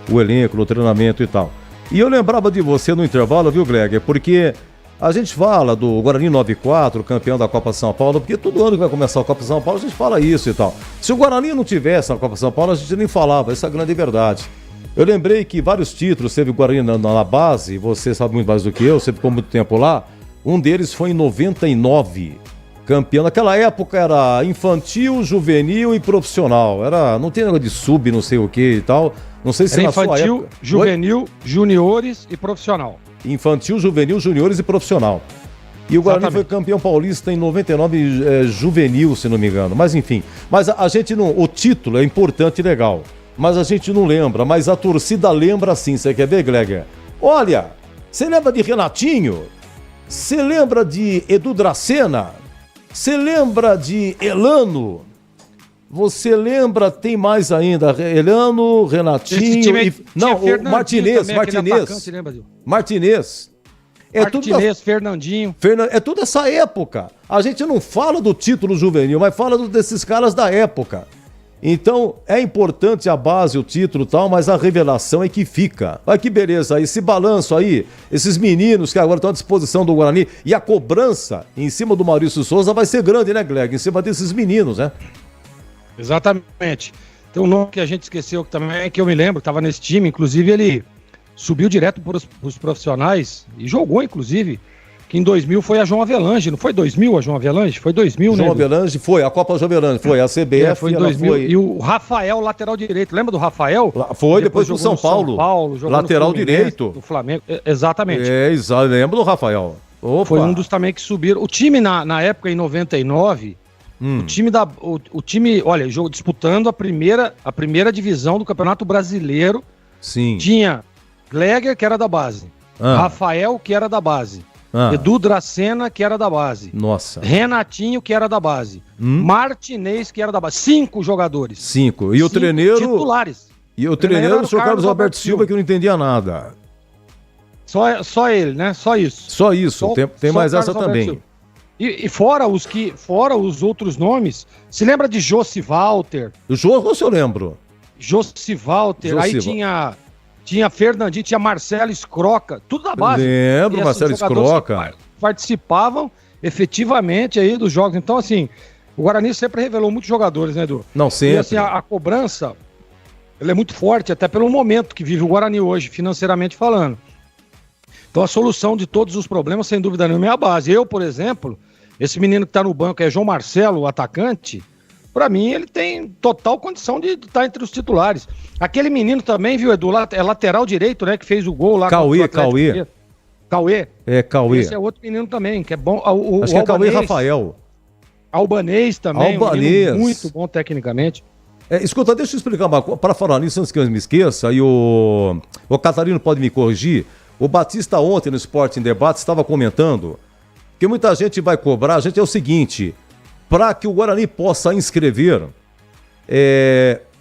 o elenco, o treinamento e tal. E eu lembrava de você no intervalo, viu, Greg, porque a gente fala do Guarani 94, campeão da Copa São Paulo, porque todo ano que vai começar a Copa São Paulo a gente fala isso e tal. Se o Guarani não tivesse na Copa São Paulo, a gente nem falava, essa é a grande verdade. Eu lembrei que vários títulos teve o Guarani na base, você sabe muito mais do que eu, você ficou muito tempo lá, Um deles foi em 99. Campeão. Naquela época era infantil, juvenil e profissional. Não tem negócio de sub, não sei o que e tal. Não sei se era na sua infantil, época... juvenil, juniores e profissional. Infantil, juvenil, juniores e profissional. E o Guarani foi campeão paulista em 99, juvenil, se não me engano. Mas enfim, a gente não... O título é importante e legal, mas a gente não lembra. Mas a torcida lembra sim. Você quer ver, Gleger? Olha, você lembra de Renatinho? Você lembra de Edu Dracena? Você lembra de Elano? Você lembra, tem mais ainda, Elano, Renatinho... o Martinez. Fernandinho. É tudo essa época. A gente não fala do título juvenil, mas fala desses caras da época. Então, é importante a base, o título e tal, mas a revelação é que fica. Olha que beleza, esse balanço aí, esses meninos que agora estão à disposição do Guarani, e a cobrança em cima do Maurício Souza vai ser grande, né, Gleg? Em cima desses meninos, né? Exatamente. Tem um nome que a gente esqueceu também, que eu me lembro, estava nesse time, inclusive ele subiu direto para os profissionais e jogou, inclusive, que em 2000 foi a João Avelange. Não foi 2000 a João Avelange? Foi 2000, né? João Avelange foi, a Copa João Avelange foi, a CBF. Foi em 2000. E o Rafael, lateral direito, lembra do Rafael? Foi, depois pro São Paulo. Lateral direito. Do Flamengo, exatamente. Exato, lembro do Rafael. Opa. Foi um dos também que subiram. O time na época, em 99... O time, olha, disputando a primeira divisão do Campeonato Brasileiro. Sim. Tinha Gleger, que era da base. Rafael, que era da base. Edu Dracena, que era da base. Nossa. Renatinho, que era da base. Martinez, que era da base. 5 jogadores. 5. E o treneiro... titulares. E o treneiro, o senhor Carlos Alberto Silva, que eu não entendia nada. Só ele, né? Só isso. Só isso. Tem mais essa também. E fora os outros nomes, se lembra de Josi Walter? O jogo eu lembro. Josi Walter, aí tinha Fernandinho, tinha Marcelo Scroca, tudo da base. Lembro, Marcelo Scroca. Participavam efetivamente aí dos jogos. Então, assim, o Guarani sempre revelou muitos jogadores, né, Edu? Não, sempre. E assim, a cobrança, ela é muito forte, até pelo momento que vive o Guarani hoje, financeiramente falando. Então, a solução de todos os problemas, sem dúvida nenhuma, é a base. Eu, por exemplo, esse menino que está no banco é João Marcelo, o atacante. Para mim, ele tem total condição de estar entre os titulares. Aquele menino também, viu, Edu? É lateral direito, né? Que fez o gol lá. Cauê. É, Cauê. Esse é outro menino também, que é bom. Acho que é Cauê Rafael. Albanês também. Albanês. Muito bom tecnicamente. Escuta, deixa eu explicar uma coisa. Para falar nisso, antes que eu me esqueça, e o Catarino pode me corrigir. O Batista ontem no Sport em Debate estava comentando que muita gente vai cobrar. A gente é o seguinte, para que o Guarani possa inscrever,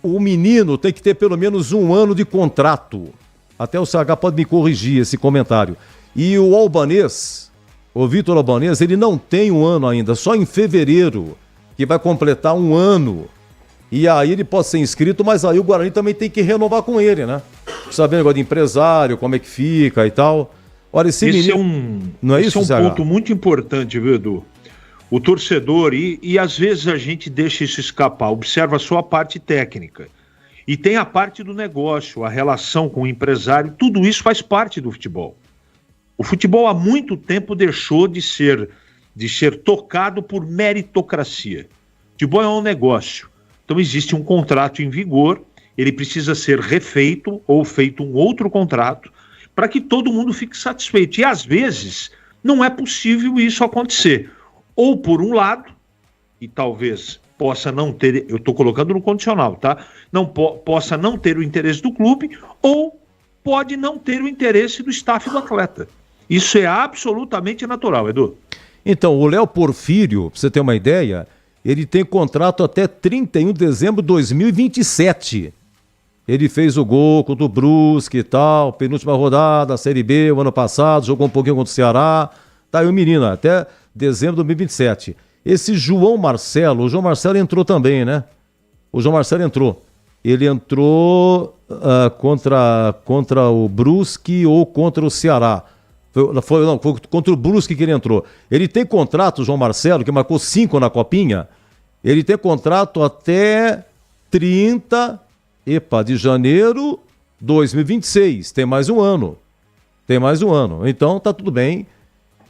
o menino tem que ter pelo menos 1 ano de contrato. Até o CH pode me corrigir esse comentário. E o Albanês, o Vitor Albanês, ele não tem 1 ano ainda, só em fevereiro, que vai completar 1 ano. E aí ele pode ser inscrito, mas aí o Guarani também tem que renovar com ele, né? Saber negócio de empresário, como é que fica e tal. Olha, esse menino... Não é isso, esse é um ponto muito importante, viu, Edu? O torcedor, e às vezes a gente deixa isso escapar, observa só a parte técnica. E tem a parte do negócio, a relação com o empresário, tudo isso faz parte do futebol. O futebol há muito tempo deixou de ser tocado por meritocracia. O futebol é um negócio. Então existe um contrato em vigor, ele precisa ser refeito ou feito um outro contrato para que todo mundo fique satisfeito. E às vezes não é possível isso acontecer. Ou por um lado, e talvez possa não ter, eu estou colocando no condicional, tá? Possa não ter o interesse do clube, ou pode não ter o interesse do staff do atleta. Isso é absolutamente natural, Edu. Então, o Léo Porfírio, pra você ter uma ideia, ele tem contrato até 31 de dezembro de 2027. Ele fez o gol contra o Brusque e tal, penúltima rodada, Série B, o ano passado, jogou um pouquinho contra o Ceará. Tá aí o menino, até dezembro de 2027. Esse João Marcelo, o João Marcelo entrou também, né? O João Marcelo entrou. Ele entrou contra o Brusque ou contra o Ceará. Foi contra o Brusque que ele entrou. Ele tem contrato, o João Marcelo, que marcou 5 na Copinha, ele tem contrato até 30 de janeiro de 2026. Tem mais um ano. Então tá tudo bem.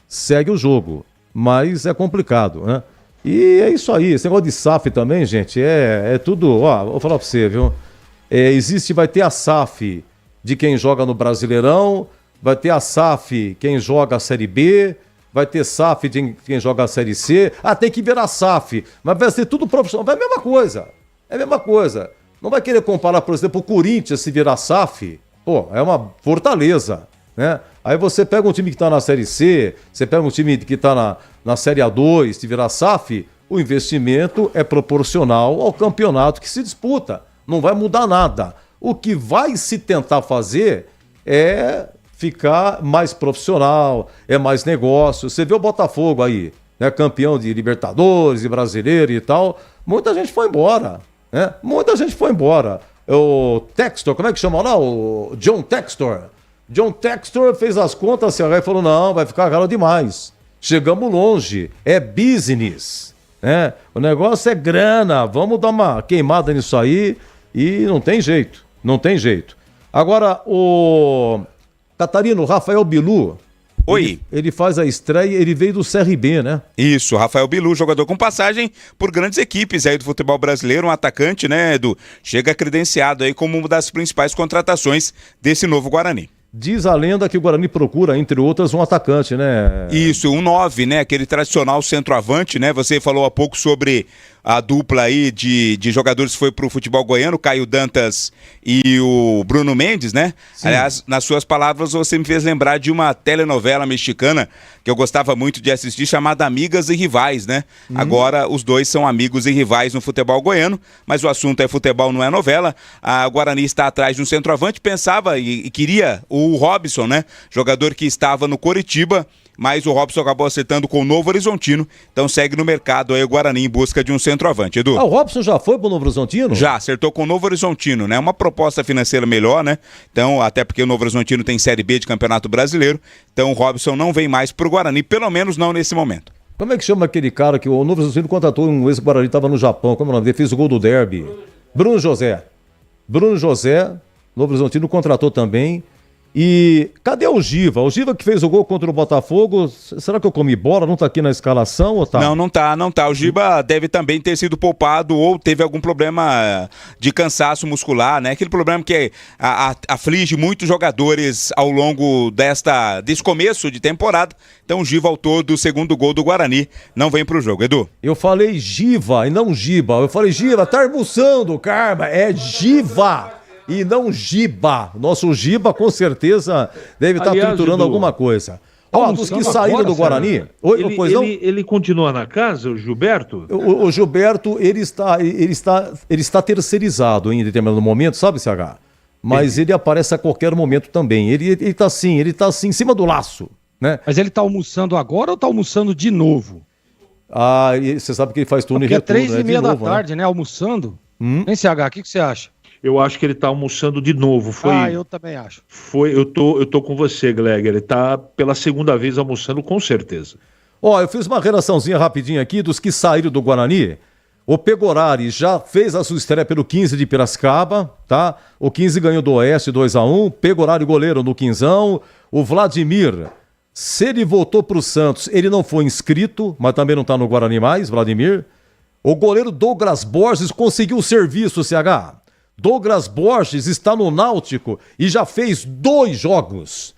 segue o jogo, mas é complicado, né? E é isso aí, esse negócio de SAF também, gente, é tudo, ó, vou falar pra você, viu? Vai ter a SAF de quem joga no Brasileirão, vai ter a SAF quem joga a Série B, vai ter SAF de quem joga a Série C, tem que ver a SAF, mas vai ser tudo profissional, é a mesma coisa, não vai querer comparar, por exemplo, o Corinthians se virar SAF, é uma fortaleza, né? Aí você pega um time que tá na Série C, você pega um time que tá na Série A2, se virar SAF, o investimento é proporcional ao campeonato que se disputa, não vai mudar nada. O que vai se tentar fazer é ficar mais profissional, é mais negócio. Você vê o Botafogo aí, né, campeão de Libertadores e Brasileiro e tal, muita gente foi embora, né? O Textor, como é que chama lá? O John Textor. John Textor fez as contas e falou, não, vai ficar caro demais. Chegamos longe, é business, né? O negócio é grana, vamos dar uma queimada nisso aí e não tem jeito. Agora, o Catarino, Rafael Bilu. Oi. Ele faz a estreia, ele veio do CRB, né? Isso, Rafael Bilu, jogador com passagem por grandes equipes aí do futebol brasileiro, um atacante, né, Edu? Chega credenciado aí como uma das principais contratações desse novo Guarani. Diz a lenda que o Guarani procura, entre outras, um atacante, né? Isso, um 9, né? Aquele tradicional centroavante, né? Você falou há pouco sobre a dupla aí de jogadores que foi pro futebol goiano, Caio Dantas e o Bruno Mendes, né? Sim. Aliás, nas suas palavras, você me fez lembrar de uma telenovela mexicana que eu gostava muito de assistir, chamada Amigas e Rivais, né? Agora, os dois são amigos e rivais no futebol goiano, mas o assunto é futebol, não é novela. A Guarani está atrás de um centroavante, pensava e queria o Robson, né? Jogador que estava no Coritiba, mas o Robson acabou acertando com o Novo Horizontino, então segue no mercado aí o Guarani em busca de um centroavante, Edu. O Robson já foi pro Novo Horizontino? Já, acertou com o Novo Horizontino, né? Uma proposta financeira melhor, né? Então, até porque o Novo Horizontino tem Série B de Campeonato Brasileiro, então o Robson não vem mais pro Guarani, pelo menos não nesse momento. Como é que chama aquele cara que o Novo Horizontino contratou, um ex-Guarani, estava no Japão, como é o nome dele? Fez o gol do derby. Bruno José, Novo Horizontino contratou também. E cadê o Giva? O Giva que fez o gol contra o Botafogo, será que eu comi bola? Não tá aqui na escalação ou tá? Não tá. O Giva deve também ter sido poupado ou teve algum problema de cansaço muscular, né? Aquele problema que aflige muitos jogadores ao longo desse começo de temporada. Então o Giva, autor do segundo gol do Guarani, não vem pro jogo, Edu. Eu falei Giva e não Giba. Eu falei Giva, tá almoçando, Karma. É Giva e não Giba. Nosso Giba com certeza deve estar triturando alguma coisa. Dos que saíram do Guarani. Ele continua na casa, o Gilberto? O Gilberto, ele está terceirizado em determinado momento, sabe, CH? Mas ele aparece a qualquer momento também. Ele tá assim, em cima do laço, né? Mas ele tá almoçando agora ou tá almoçando de novo? Você sabe que ele faz turno e retorno, 3h30 da tarde, né? Almoçando. Hein, CH, o que você acha? Eu acho que ele tá almoçando de novo. Eu também acho. Eu tô com você, Gleger. Ele tá pela segunda vez almoçando, com certeza. Eu fiz uma relaçãozinha rapidinha aqui dos que saíram do Guarani. O Pegorari já fez a sua estreia pelo 15 de Piracicaba, tá? O 15 ganhou do Oeste 2-1. Pegorari goleiro no 15ão. O Vladimir, se ele voltou pro Santos, ele não foi inscrito, mas também não tá no Guarani mais, Vladimir. O goleiro Douglas Borges conseguiu o serviço, CH. Douglas Borges está no Náutico e já fez 2 jogos.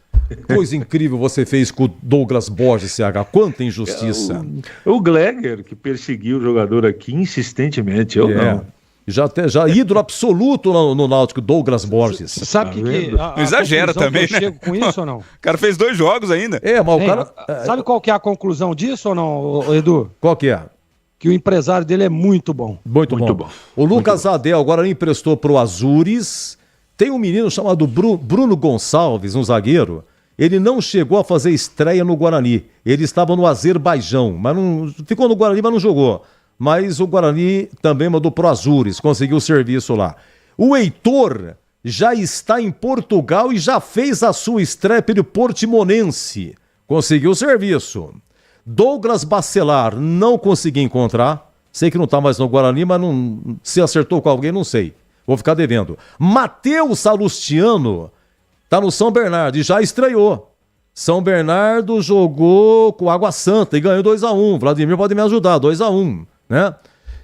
Coisa incrível você fez com o Douglas Borges, CH. Quanta injustiça. O Gleger, que perseguiu o jogador aqui insistentemente, não. Já ídolo absoluto no Náutico, Douglas Borges. Sabe que não exagera também, né? Chego com isso ou não? O cara fez 2 jogos ainda. Mas o cara... Sabe qual que é a conclusão disso ou não, Edu? Qual que é? Que o empresário dele é muito bom. Muito bom. O Lucas Adel agora emprestou pro Azures. Tem um menino chamado Bruno Gonçalves, um zagueiro. Ele não chegou a fazer estreia no Guarani. Ele estava no Azerbaijão, mas não ficou no Guarani, mas não jogou. Mas o Guarani também mandou pro Azures, conseguiu o serviço lá. O Heitor já está em Portugal e já fez a sua estreia pelo Portimonense. Conseguiu o serviço. Douglas Bacelar, não consegui encontrar. Sei que não está mais no Guarani, mas não, se acertou com alguém, não sei. Vou ficar devendo. Matheus Salustiano está no São Bernardo e já estreou. São Bernardo jogou com Água Santa e ganhou 2-1. Vladimir pode me ajudar, 2-1, né?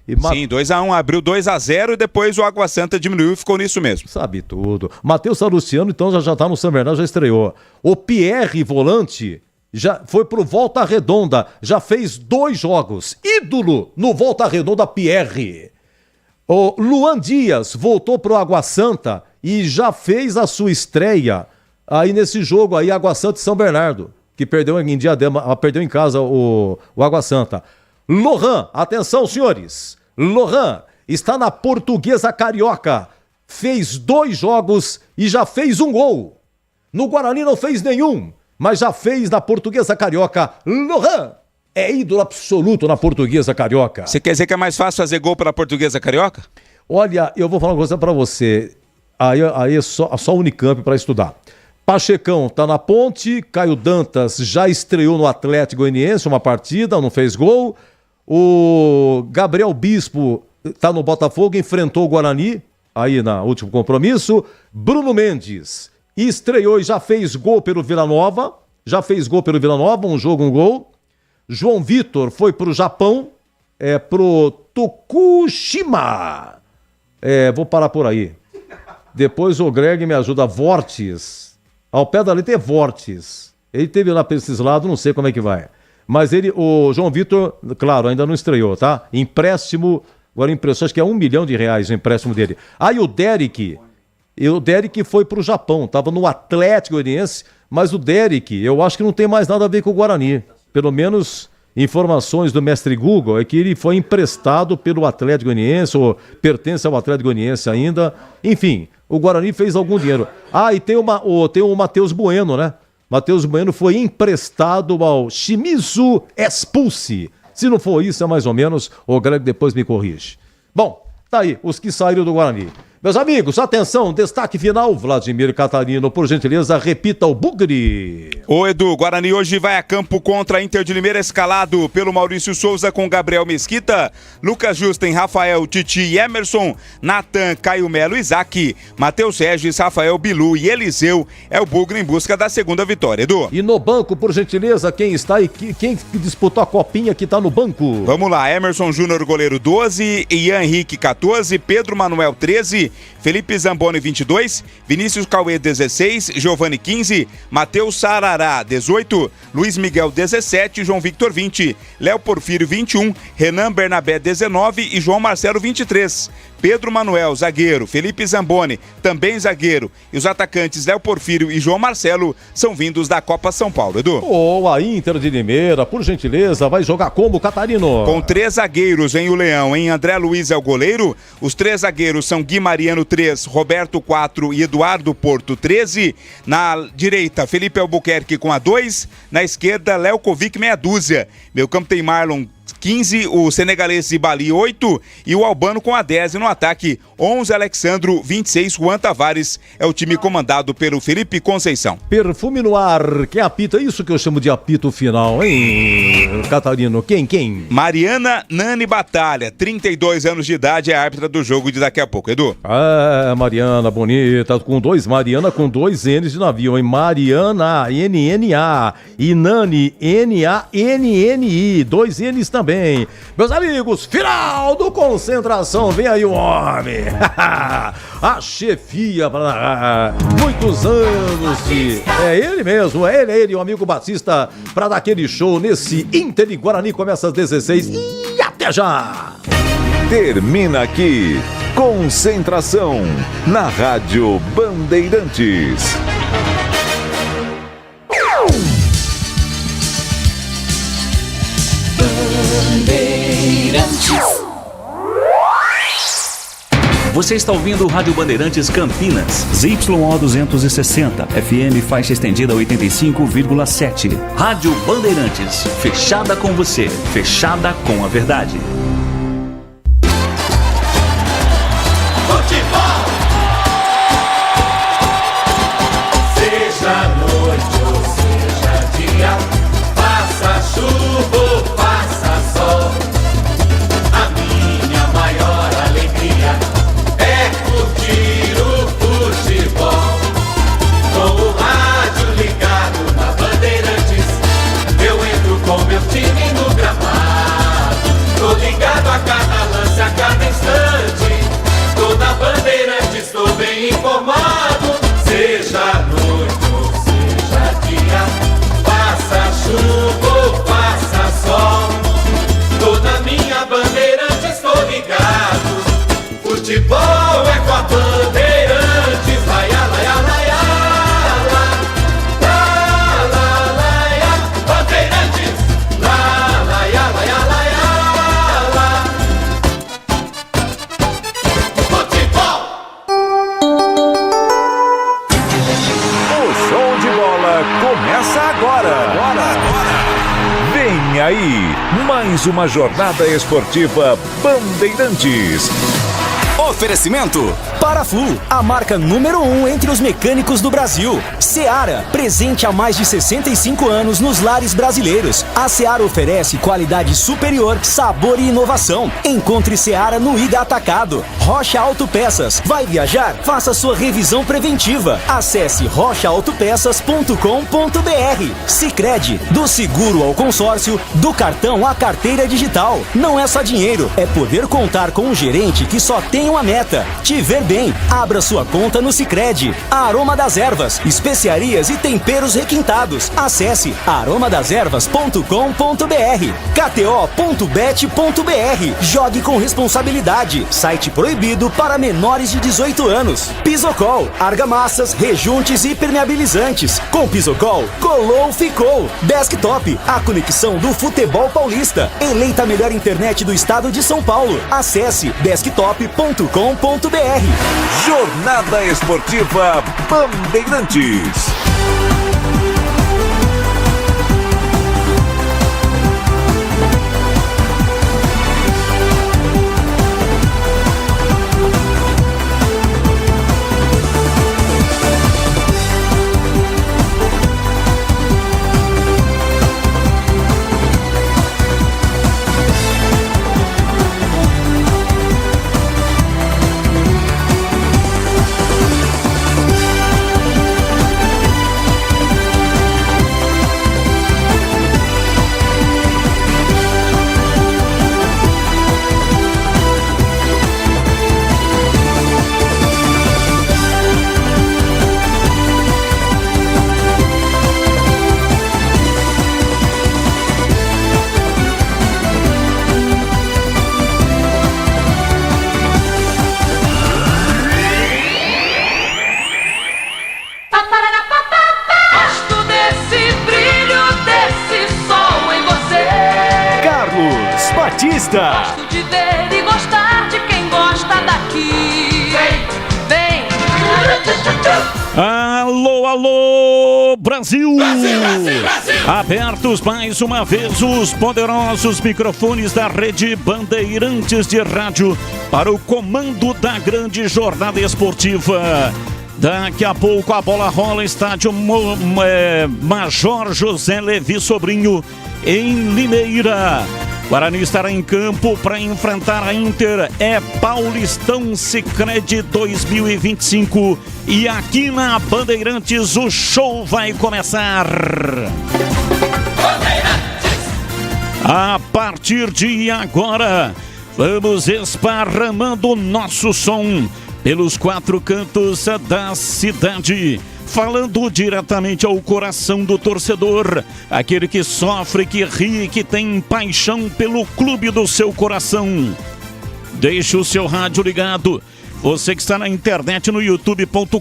Sim, 2-1, abriu 2-0 e depois o Água Santa diminuiu e ficou nisso mesmo. Sabe tudo. Matheus Salustiano, então, já tá no São Bernardo, já estreou. O Pierre, volante, já foi pro Volta Redonda, já fez 2 jogos. Ídolo no Volta Redonda, Pierre. O Luan Dias voltou pro Água Santa e já fez a sua estreia aí nesse jogo aí, Água Santa e São Bernardo, que perdeu em Diadema, perdeu em casa o Água Santa. Lohan, atenção senhores, Lohan está na Portuguesa Carioca, fez 2 jogos e já fez 1 gol. No Guarani não fez nenhum, mas já fez na Portuguesa Carioca. Lohan é ídolo absoluto na Portuguesa Carioca. Você quer dizer que é mais fácil fazer gol pela Portuguesa Carioca? Olha, eu vou falar uma coisa pra você, aí é só Unicamp pra estudar. Pachecão tá na Ponte, Caio Dantas já estreou no Atlético Goianiense uma partida, não fez gol. O Gabriel Bispo tá no Botafogo, enfrentou o Guarani, aí no último compromisso. Bruno Mendes estreou e já fez gol pelo Vila Nova, um jogo, um gol. João Vitor foi pro Japão, pro Tokushima. Vou parar por aí. Depois o Greg me ajuda, Vortis. Ao pé da letra é Vortis. Ele teve lá pra esses lados, não sei como é que vai. Mas o João Vitor, claro, ainda não estreou, tá? Empréstimo, agora impressão, acho que é R$1 milhão o empréstimo dele. Aí o Derek foi pro Japão, tava no Atlético Goianiense, mas o Derek, eu acho que não tem mais nada a ver com o Guarani. Pelo menos informações do mestre Google é que ele foi emprestado pelo Atlético Goianiense, ou pertence ao Atlético Goianiense ainda. Enfim, o Guarani fez algum dinheiro. E tem o Matheus Bueno, né? Matheus Bueno foi emprestado ao Shimizu Expulse. Se não for isso, é mais ou menos. O Greg depois me corrige. Bom, tá aí, os que saíram do Guarani. Meus amigos, atenção, destaque final. Vladimir Catarino, por gentileza, repita o bugre. Ô Edu, Guarani hoje vai a campo contra a Inter de Limeira, escalado pelo Maurício Souza com Gabriel Mesquita, Lucas Justen, Rafael, Titi e Emerson, Natan, Caio Melo, Isaac, Matheus Regis, Rafael Bilu e Eliseu. É o bugre em busca da segunda vitória, Edu. E no banco, por gentileza, quem está aí? Quem disputou a copinha que está no banco? Vamos lá, Emerson Júnior, goleiro 12, Ian Henrique 14, Pedro Manuel 13, Felipe Zamboni 22, Vinícius Cauê 16, Giovanni 15, Matheus Sarará 18, Luiz Miguel 17, João Victor 20, Léo Porfírio 21, Renan Bernabé 19 e João Marcelo 23. Pedro Manuel, zagueiro, Felipe Zamboni, também zagueiro, e os atacantes Léo Porfírio e João Marcelo são vindos da Copa São Paulo, Edu. A Inter de Limeira, por gentileza, vai jogar como, Catarino? Com 3 zagueiros em o Leão, em André Luiz é o goleiro, os 3 zagueiros são Gui Mariano 3, Roberto 4 e Eduardo Porto 13, na direita Felipe Albuquerque com a 2, na esquerda Léo Kovic meia dúzia, meu campo tem Marlon 15, o senegalês Zibali 8 e o albano com a 10 e no ataque 11 Alexandro, 26 Juan Tavares, é o time comandado pelo Felipe Conceição. Perfume no ar, quem apita? Isso que eu chamo de apito final, hein, Catarino? Quem? Mariana Nani Batalha, 32 anos de idade, é a árbitra do jogo de daqui a pouco, Edu. Mariana, bonita, Mariana com 2 N's de navio, hein? Mariana, N-N-A, e Nani, N-A-N-N-I, 2 N's também. Meus amigos, final do Concentração, vem aí o homem, a chefia para muitos anos de... É ele mesmo, é ele, o amigo Batista, para dar aquele show nesse Inter e Guarani, começa às 16 e até já! Termina aqui, Concentração, na Rádio Bandeirantes. Você está ouvindo o Rádio Bandeirantes Campinas, ZYO 260, FM faixa estendida 85,7. Rádio Bandeirantes, fechada com você, fechada com a verdade. Futebol! Seja noite ou seja dia, faça chuva ou faça sol, a minha maior alegria é curtir o futebol. Com o rádio ligado na bandeira. aí, mais uma jornada esportiva Bandeirantes. Oferecimento Paraflu, a marca número 1 entre os mecânicos do Brasil. Seara, presente há mais de 65 anos nos lares brasileiros. A Seara oferece qualidade superior, sabor e inovação. Encontre Seara no Iga Atacado. Rocha Autopeças. Vai viajar? Faça sua revisão preventiva. Acesse rochaautopeças.com.br. Sicredi, do seguro ao consórcio, do cartão à carteira digital. Não é só dinheiro, é poder contar com um gerente que só tem uma meta: te ver bem. Abra sua conta no Sicredi. Aroma das Ervas, especiarias e temperos requintados. Acesse aromadeservas.com.br. KTO.bet.br. Jogue com responsabilidade. Site proibido para menores de 18 anos. Pisocol, argamassas, rejuntes e impermeabilizantes. Com Pisocol, colou, ficou. Desktop, a conexão do futebol paulista. Eleita a melhor internet do estado de São Paulo. Acesse desktop.com.br. Jornada Esportiva Bandeirantes. Batista. Gosto de ver e gostar de quem gosta daqui. Vem, Alô, alô, Brasil! Brasil, Brasil, Brasil! Abertos mais uma vez os poderosos microfones da Rede Bandeirantes de Rádio para o comando da grande jornada esportiva. Daqui a pouco a bola rola, estádio Major José Levi Sobrinho, em Limeira. Guarani estará em campo para enfrentar a Inter. É Paulistão Sicredi 2025. E aqui na Bandeirantes o show vai começar. A partir de agora, vamos esparramando o nosso som pelos quatro cantos da cidade, falando diretamente ao coração do torcedor, aquele que sofre, que ri, que tem paixão pelo clube do seu coração. Deixe o seu rádio ligado. Você que está na internet no youtube.com.br,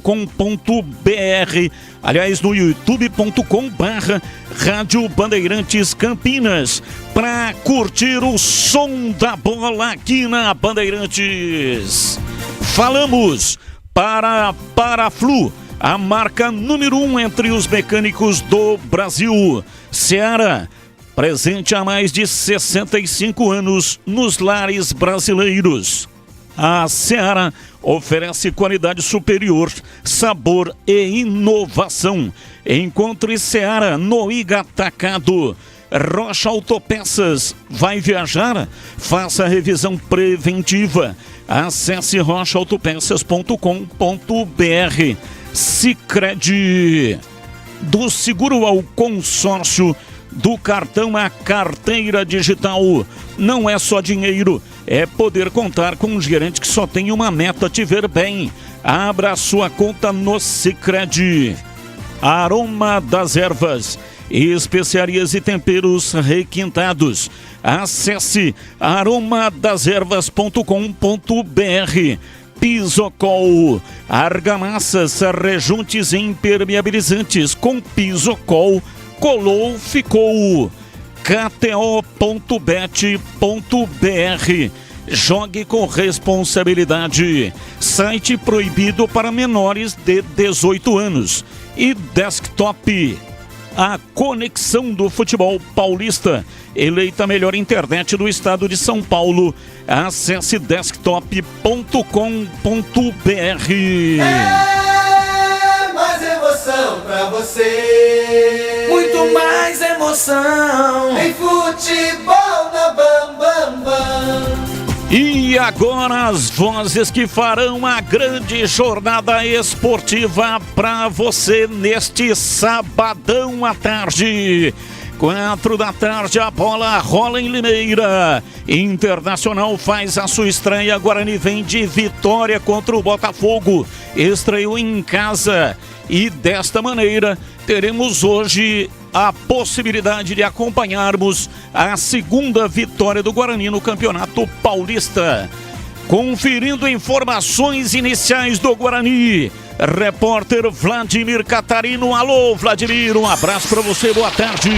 aliás, no youtube.com/Rádio Bandeirantes Campinas, para curtir o som da bola aqui na Bandeirantes. Falamos para Paraflu, a marca número 1 entre os mecânicos do Brasil. Seara, presente há mais de 65 anos nos lares brasileiros. A Seara oferece qualidade superior, sabor e inovação. Encontre Seara no Iga Atacado. Rocha Autopeças. Vai viajar? Faça a revisão preventiva. Acesse rochaautopeças.com.br. Sicredi, do seguro ao consórcio, do cartão à carteira digital. Não é só dinheiro, é poder contar com um gerente que só tem uma meta: te ver bem. Abra a sua conta no Sicredi. Aroma das Ervas, especiarias e temperos requintados. Acesse aromadeservas.com.br. Pisocol, argamassas, rejuntes e impermeabilizantes. Com Pisocol, colou, ficou. KTO.bet.br. Jogue com responsabilidade. Site proibido para menores de 18 anos. E Desktop, a conexão do futebol paulista. Eleita a melhor internet do estado de São Paulo. Acesse desktop.com.br. É mais emoção pra você. Muito mais emoção. Em futebol na Bam Bam Bam. E agora as vozes que farão a grande jornada esportiva para você neste sabadão à tarde. 4 da tarde, a bola rola em Limeira. Internacional faz a sua estreia. Guarani vem de vitória contra o Botafogo. Estreou em casa. E desta maneira, teremos hoje a possibilidade de acompanharmos a segunda vitória do Guarani no Campeonato Paulista. Conferindo informações iniciais do Guarani, repórter Vladimir Catarino. Alô, Vladimir, um abraço para você, boa tarde.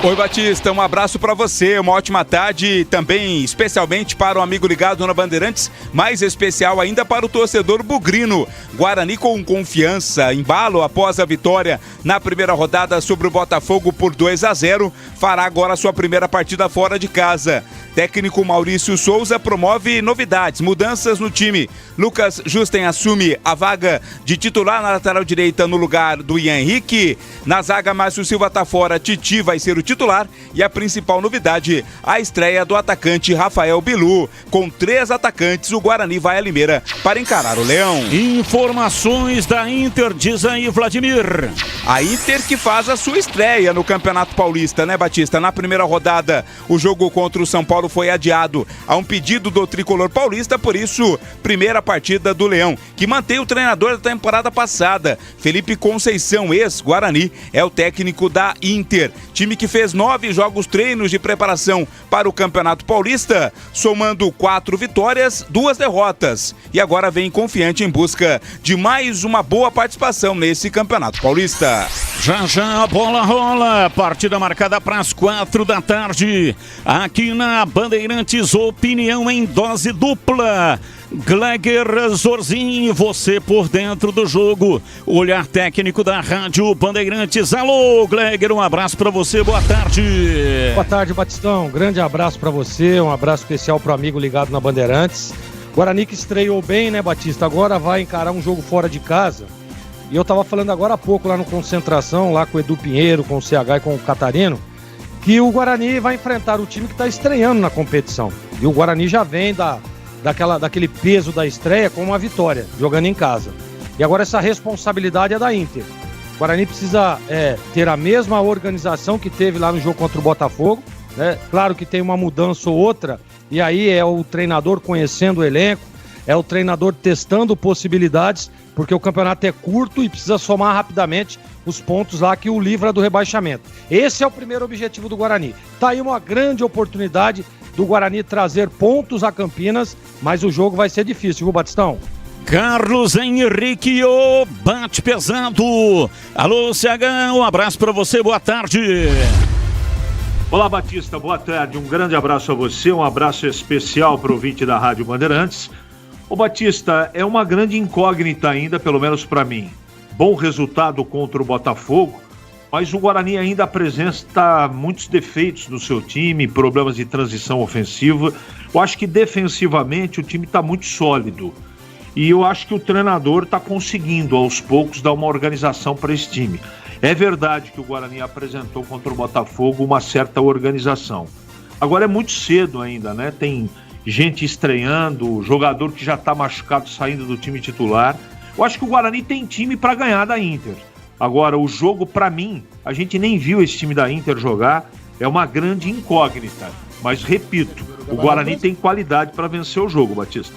Oi, Batista, um abraço para você, uma ótima tarde também, especialmente para o amigo ligado na Bandeirantes, mais especial ainda para o torcedor bugrino. Guarani com confiança, embalo após a vitória na primeira rodada sobre o Botafogo por 2-0, fará agora a sua primeira partida fora de casa. Técnico Maurício Souza promove novidades, mudanças no time. Lucas Justen assume a vaga de titular na lateral direita no lugar do Ian Henrique. Na zaga, Márcio Silva tá fora, Titi vai ser o titular. E a principal novidade, a estreia do atacante Rafael Bilu. Com 3 atacantes, o Guarani vai a Limeira para encarar o Leão. Informações da Inter, diz aí, Vladimir. A Inter que faz a sua estreia no Campeonato Paulista, né, Batista? Na primeira rodada, o jogo contra o São Paulo foi adiado a um pedido do tricolor paulista, por isso, primeira partida do Leão, que mantém o treinador da temporada passada. Felipe Conceição, ex-Guarani, é o técnico da Inter. Time que fez 9 jogos treinos de preparação para o Campeonato Paulista, somando 4 vitórias, 2 derrotas. E agora vem confiante em busca de mais uma boa participação nesse Campeonato Paulista. Já já a bola rola, partida marcada para as 4 da tarde. Aqui na Bandeirantes, opinião em dose dupla. Gleger Zorzin, você por dentro do jogo. Olhar técnico da Rádio Bandeirantes. Alô, Gleger, um abraço para você, boa tarde. Boa tarde, Batistão. Grande abraço para você, um abraço especial pro amigo ligado na Bandeirantes. Guarani que estreou bem, né, Batista? Agora vai encarar um jogo fora de casa. E eu tava falando agora há pouco lá no Concentração, lá com o Edu Pinheiro, com o CH e com o Catarino, que o Guarani vai enfrentar o time que está estreando na competição. E o Guarani já vem daquele peso da estreia com uma vitória, jogando em casa. E agora essa responsabilidade é da Inter. O Guarani precisa ter a mesma organização que teve lá no jogo contra o Botafogo, né? Claro que tem uma mudança ou outra, e aí é o treinador conhecendo o elenco, é o treinador testando possibilidades, porque o campeonato é curto e precisa somar rapidamente os pontos lá que o livra do rebaixamento. Esse é o primeiro objetivo do Guarani. Tá aí uma grande oportunidade do Guarani trazer pontos a Campinas, mas o jogo vai ser difícil, viu, Batistão? Carlos Henrique, o bate pesado. Alô, CH, um abraço para você, boa tarde. Olá, Batista, boa tarde. Um grande abraço a você, um abraço especial para o ouvinte da Rádio Bandeirantes. Ô Batista, é uma grande incógnita ainda, pelo menos para mim. Bom resultado contra o Botafogo, mas o Guarani ainda apresenta muitos defeitos no seu time, problemas de transição ofensiva. Eu acho que defensivamente o time está muito sólido. E eu acho que o treinador está conseguindo, aos poucos, dar uma organização para esse time. É verdade que o Guarani apresentou contra o Botafogo uma certa organização. Agora é muito cedo ainda, né? Tem gente estreando, jogador que já está machucado saindo do time titular. Eu acho que o Guarani tem time para ganhar da Inter. Agora, o jogo, para mim, a gente nem viu esse time da Inter jogar, é uma grande incógnita. Mas, repito, o Guarani tem qualidade para vencer o jogo, Batista.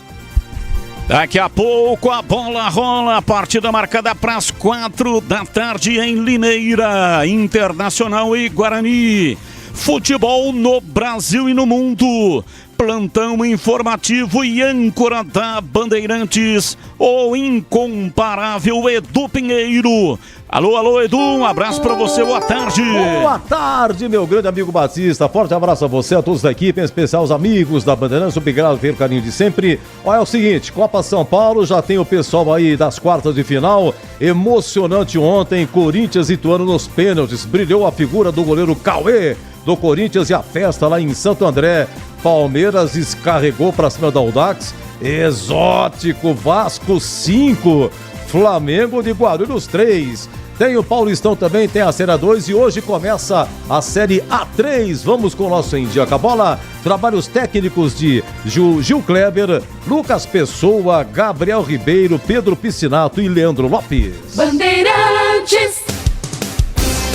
Daqui a pouco a bola rola, partida marcada para as 4 da tarde em Limeira, Internacional e Guarani. Futebol no Brasil e no mundo. Plantão informativo e âncora da Bandeirantes, o incomparável Edu Pinheiro. Alô, Edu, um abraço pra você, boa tarde. Boa tarde, meu grande amigo Batista. Forte abraço a você, a todos da equipe, em especial os amigos da Bandeirantes. Obrigado pelo carinho de sempre. Olha, é o seguinte, Copa São Paulo, já tem o pessoal aí das quartas de final. Emocionante ontem, Corinthians e Ituano nos pênaltis. Brilhou a figura do goleiro Cauê do Corinthians e a festa lá em Santo André. Palmeiras descarregou pra cima da Audax. Exótico, Vasco 5, Flamengo de Guarulhos 3. Tem o Paulistão também, tem a Série A2 e hoje começa a Série A3. Vamos com o nosso Em Dia com a Bola. Trabalhos técnicos de Gil Kleber, Lucas Pessoa, Gabriel Ribeiro, Pedro Piscinato e Leandro Lopes. Bandeirantes.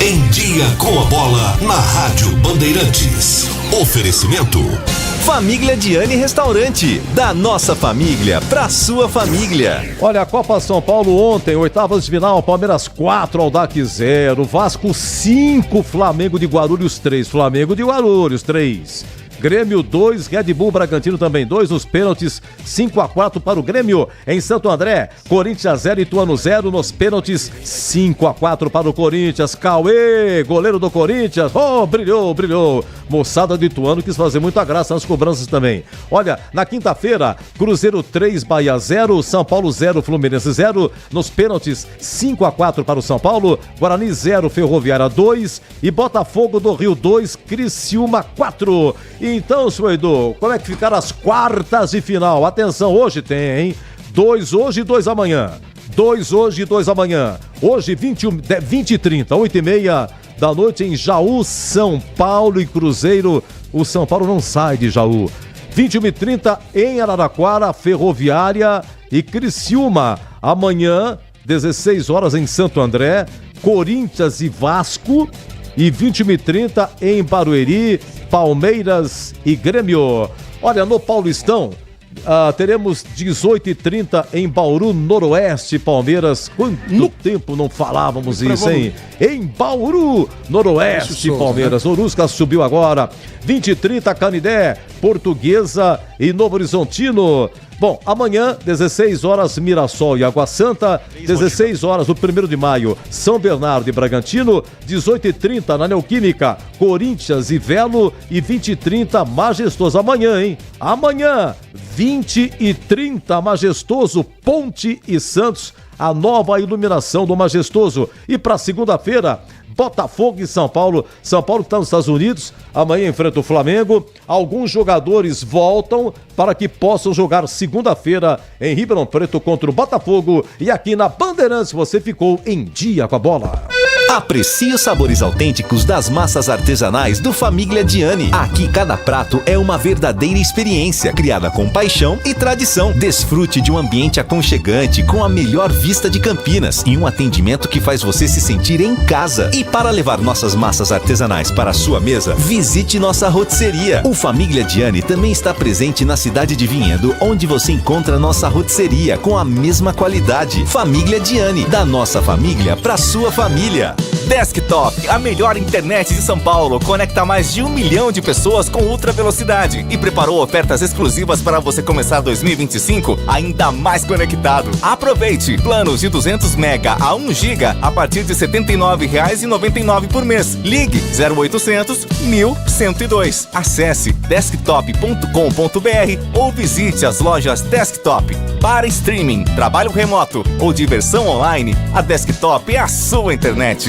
Em Dia com a Bola na Rádio Bandeirantes. Oferecimento Família Diani Restaurante, da nossa família pra sua família. Olha, a Copa São Paulo ontem, oitavas de final, Palmeiras 4, Audax 0, Vasco 5, Flamengo de Guarulhos 3, Flamengo de Guarulhos 3. Grêmio 2, Red Bull Bragantino também 2, nos pênaltis 5-4 para o Grêmio. Em Santo André, Corinthians 0, Ituano 0, nos pênaltis 5-4 para o Corinthians. Cauê, goleiro do Corinthians, brilhou. Moçada de Ituano quis fazer muita graça nas cobranças também. Olha, na quinta-feira, Cruzeiro 3, Bahia 0, São Paulo 0, Fluminense 0, nos pênaltis 5-4 para o São Paulo, Guarani 0, Ferroviária 2 e Botafogo do Rio 2, Criciúma 4. Então, seu Edu, como é que ficaram as quartas de final? Atenção, hoje tem, hein? 2 hoje e 2 amanhã. 2 hoje e 2 amanhã. Hoje, 20 e 30, 8h30 da noite em Jaú, São Paulo e Cruzeiro. O São Paulo não sai de Jaú. 21h30 em Araraquara, Ferroviária e Criciúma. Amanhã, 16 horas em Santo André, Corinthians e Vasco. E 21h30 em Barueri, Palmeiras e Grêmio. Olha, no Paulistão, teremos 18h30 em Bauru, Noroeste, Palmeiras. Quanto tempo não falávamos isso, hein? Em Bauru, Noroeste, Palmeiras. Orusca subiu agora. 20h30, Canidé, Portuguesa e Novo Horizontino. Bom, amanhã, 16 horas, Mirassol e Água Santa. 16 horas, no 1º de maio, São Bernardo e Bragantino. 18h30, na Neoquímica, Corinthians e Velo. E 20h30, Majestoso. Amanhã, hein? Amanhã, 20h30, Majestoso, Ponte e Santos. A nova iluminação do Majestoso. E para segunda-feira, Botafogo e São Paulo. São Paulo que está nos Estados Unidos, amanhã enfrenta o Flamengo. Alguns jogadores voltam para que possam jogar segunda-feira em Ribeirão Preto contra o Botafogo. E aqui na Bandeirantes você ficou em dia com a bola. Aprecie os sabores autênticos das massas artesanais do Família Diani. Aqui cada prato é uma verdadeira experiência, criada com paixão e tradição. Desfrute de um ambiente aconchegante com a melhor vista de Campinas e um atendimento que faz você se sentir em casa. E para levar nossas massas artesanais para a sua mesa, visite nossa rotisseria. O Família Diani também está presente na cidade de Vinhedo, onde você encontra nossa rotisseria com a mesma qualidade. Família Diani, da nossa família para sua família. Desktop, a melhor internet de São Paulo, conecta mais de 1 milhão de pessoas com ultra velocidade e preparou ofertas exclusivas para você começar 2025 ainda mais conectado. Aproveite! Planos de 200 mega a 1 giga a partir de R$ 79,99 por mês. Ligue 0800 1102. Acesse desktop.com.br ou visite as lojas Desktop. Para streaming, trabalho remoto ou diversão online, a Desktop é a sua internet.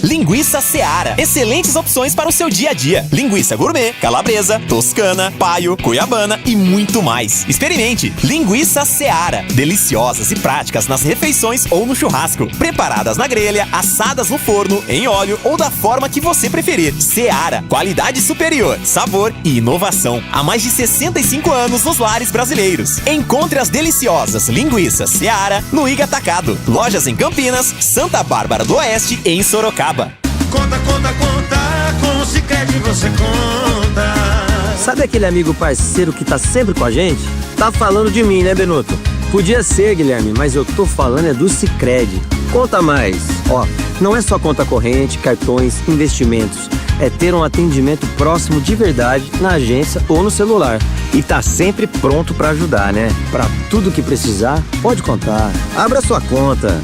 Linguiça Seara. Excelentes opções para o seu dia a dia. Linguiça gourmet, calabresa, toscana, paio, cuiabana e muito mais. Experimente. Linguiça Seara. Deliciosas e práticas nas refeições ou no churrasco. Preparadas na grelha, assadas no forno, em óleo ou da forma que você preferir. Seara. Qualidade superior, sabor e inovação. Há mais de 65 anos nos lares brasileiros. Encontre as deliciosas linguiças Seara no Iga Atacado. Lojas em Campinas, Santa Bárbara do Oeste e em Sorocaba. Conta, com o Sicredi você conta. Sabe aquele amigo parceiro que tá sempre com a gente? Tá falando de mim, né, Benuto? Podia ser, Guilherme, mas eu tô falando é do Sicredi. Conta mais. Ó, não é só conta corrente, cartões, investimentos. É ter um atendimento próximo de verdade na agência ou no celular. E tá sempre pronto pra ajudar, né? Pra tudo que precisar, pode contar. Abra sua conta.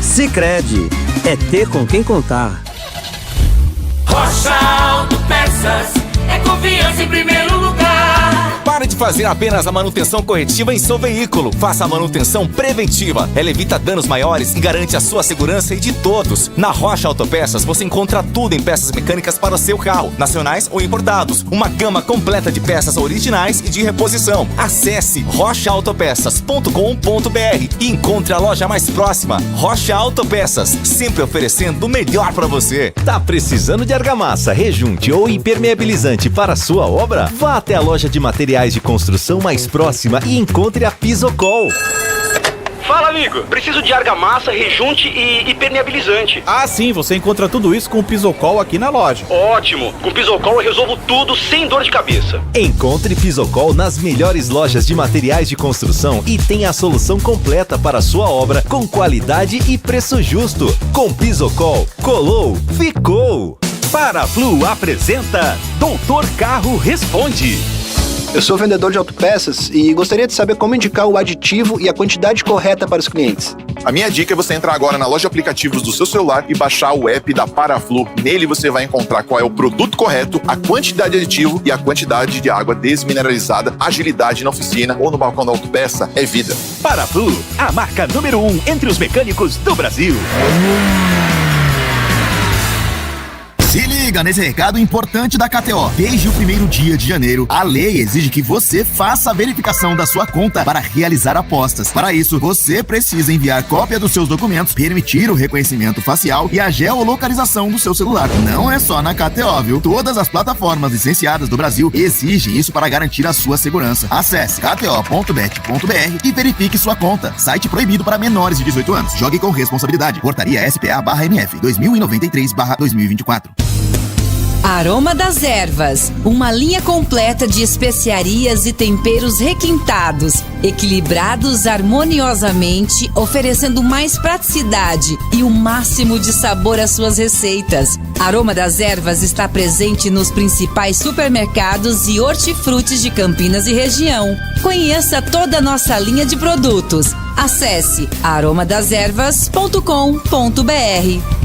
Sicredi. é ter com quem contar. Rocha Autopeças, é confiança em primeiro lugar. Pare de fazer apenas a manutenção corretiva em seu veículo. Faça a manutenção preventiva. Ela evita danos maiores e garante a sua segurança e de todos. Na Rocha Autopeças você encontra tudo em peças mecânicas para o seu carro, nacionais ou importados. Uma gama completa de peças originais e de reposição. Acesse rochaautopeças.com.br e encontre a loja mais próxima. Rocha Autopeças, sempre oferecendo o melhor para você. Tá precisando de argamassa, rejunte ou impermeabilizante para a sua obra? Vá até a loja de materiais de construção mais próxima e encontre a Pisocol. Fala, amigo. Preciso de argamassa, rejunte e impermeabilizante. Ah, sim. Você encontra tudo isso com o Pisocol aqui na loja. Ótimo. Com o Pisocol eu resolvo tudo sem dor de cabeça. Encontre Pisocol nas melhores lojas de materiais de construção e tenha a solução completa para a sua obra com qualidade e preço justo. Com Pisocol, colou, ficou. Paraflu apresenta Doutor Carro Responde. Eu sou vendedor de autopeças e gostaria de saber como indicar o aditivo e a quantidade correta para os clientes. A minha dica é você entrar agora na loja de aplicativos do seu celular e baixar o app da Paraflu. Nele você vai encontrar qual é o produto correto, a quantidade de aditivo e a quantidade de água desmineralizada. Agilidade na oficina ou no balcão da autopeça é vida. Paraflu, a marca número 1 entre os mecânicos do Brasil. Se liga nesse recado importante da KTO. Desde o primeiro dia de janeiro, a lei exige que você faça a verificação da sua conta para realizar apostas. Para isso, você precisa enviar cópia dos seus documentos, permitir o reconhecimento facial e a geolocalização do seu celular. Não é só na KTO, viu? Todas as plataformas licenciadas do Brasil exigem isso para garantir a sua segurança. Acesse kto.bet.br e verifique sua conta. Site proibido para menores de 18 anos. Jogue com responsabilidade. Portaria SPA/MF 2093/2024. Aroma das Ervas, uma linha completa de especiarias e temperos requintados, equilibrados harmoniosamente, oferecendo mais praticidade e o máximo de sabor às suas receitas. Aroma das Ervas está presente nos principais supermercados e hortifrutis de Campinas e região. Conheça toda a nossa linha de produtos. Acesse aromadeservas.com.br.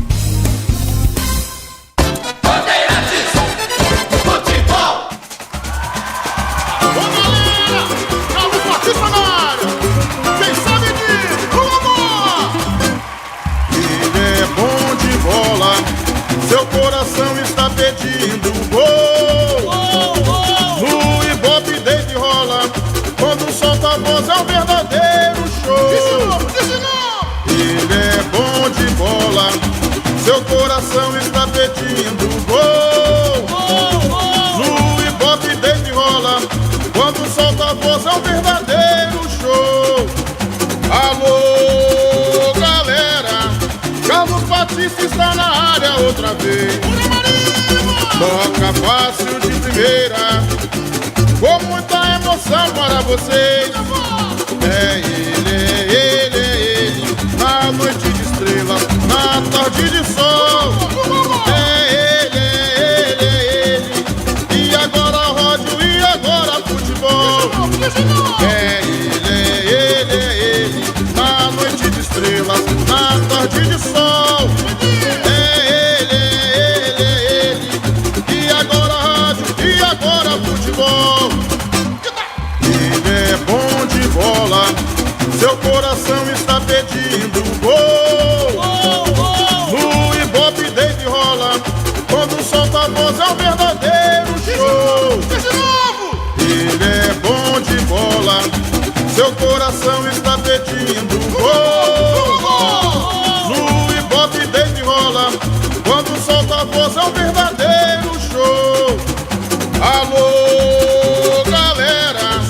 Seu coração está pedindo gol. No Ibope Dave rola. Quando solta a voz é um verdadeiro show. Ele é bom de bola. Seu coração está pedindo gol. No Ibope Dave rola. Quando solta a voz é um verdadeiro show. Alô, galera. Carlos Batista está na área outra vez. Toca fácil de primeira, com muita emoção para vocês. É ele, na noite de estrela, na tarde de sol. É ele, e agora rádio e agora futebol. É ele, na noite de estrelas, na tarde de sol. Futebol. Ele é bom de bola. Seu coração está pedindo gol. No Ibope Dave rola. Quando solta a voz é um verdadeiro show. Ele é bom de bola. Seu coração está pedindo gol. No Ibope Dave rola. Quando solta a voz é um verdadeiro show. Alô, galera.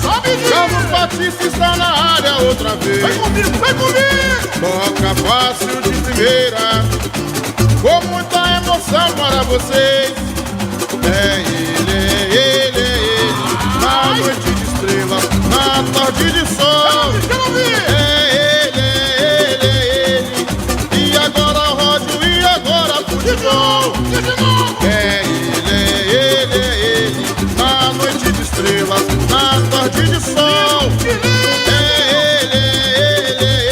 Carlos Batista está na área outra vez. Vem comigo. Toca fácil de primeira, com muita emoção para vocês. É ele, na noite de estrela, na tarde de sol. É ele, e agora rádio e agora futebol. É ele, na noite de estrelas, na tarde de sol. É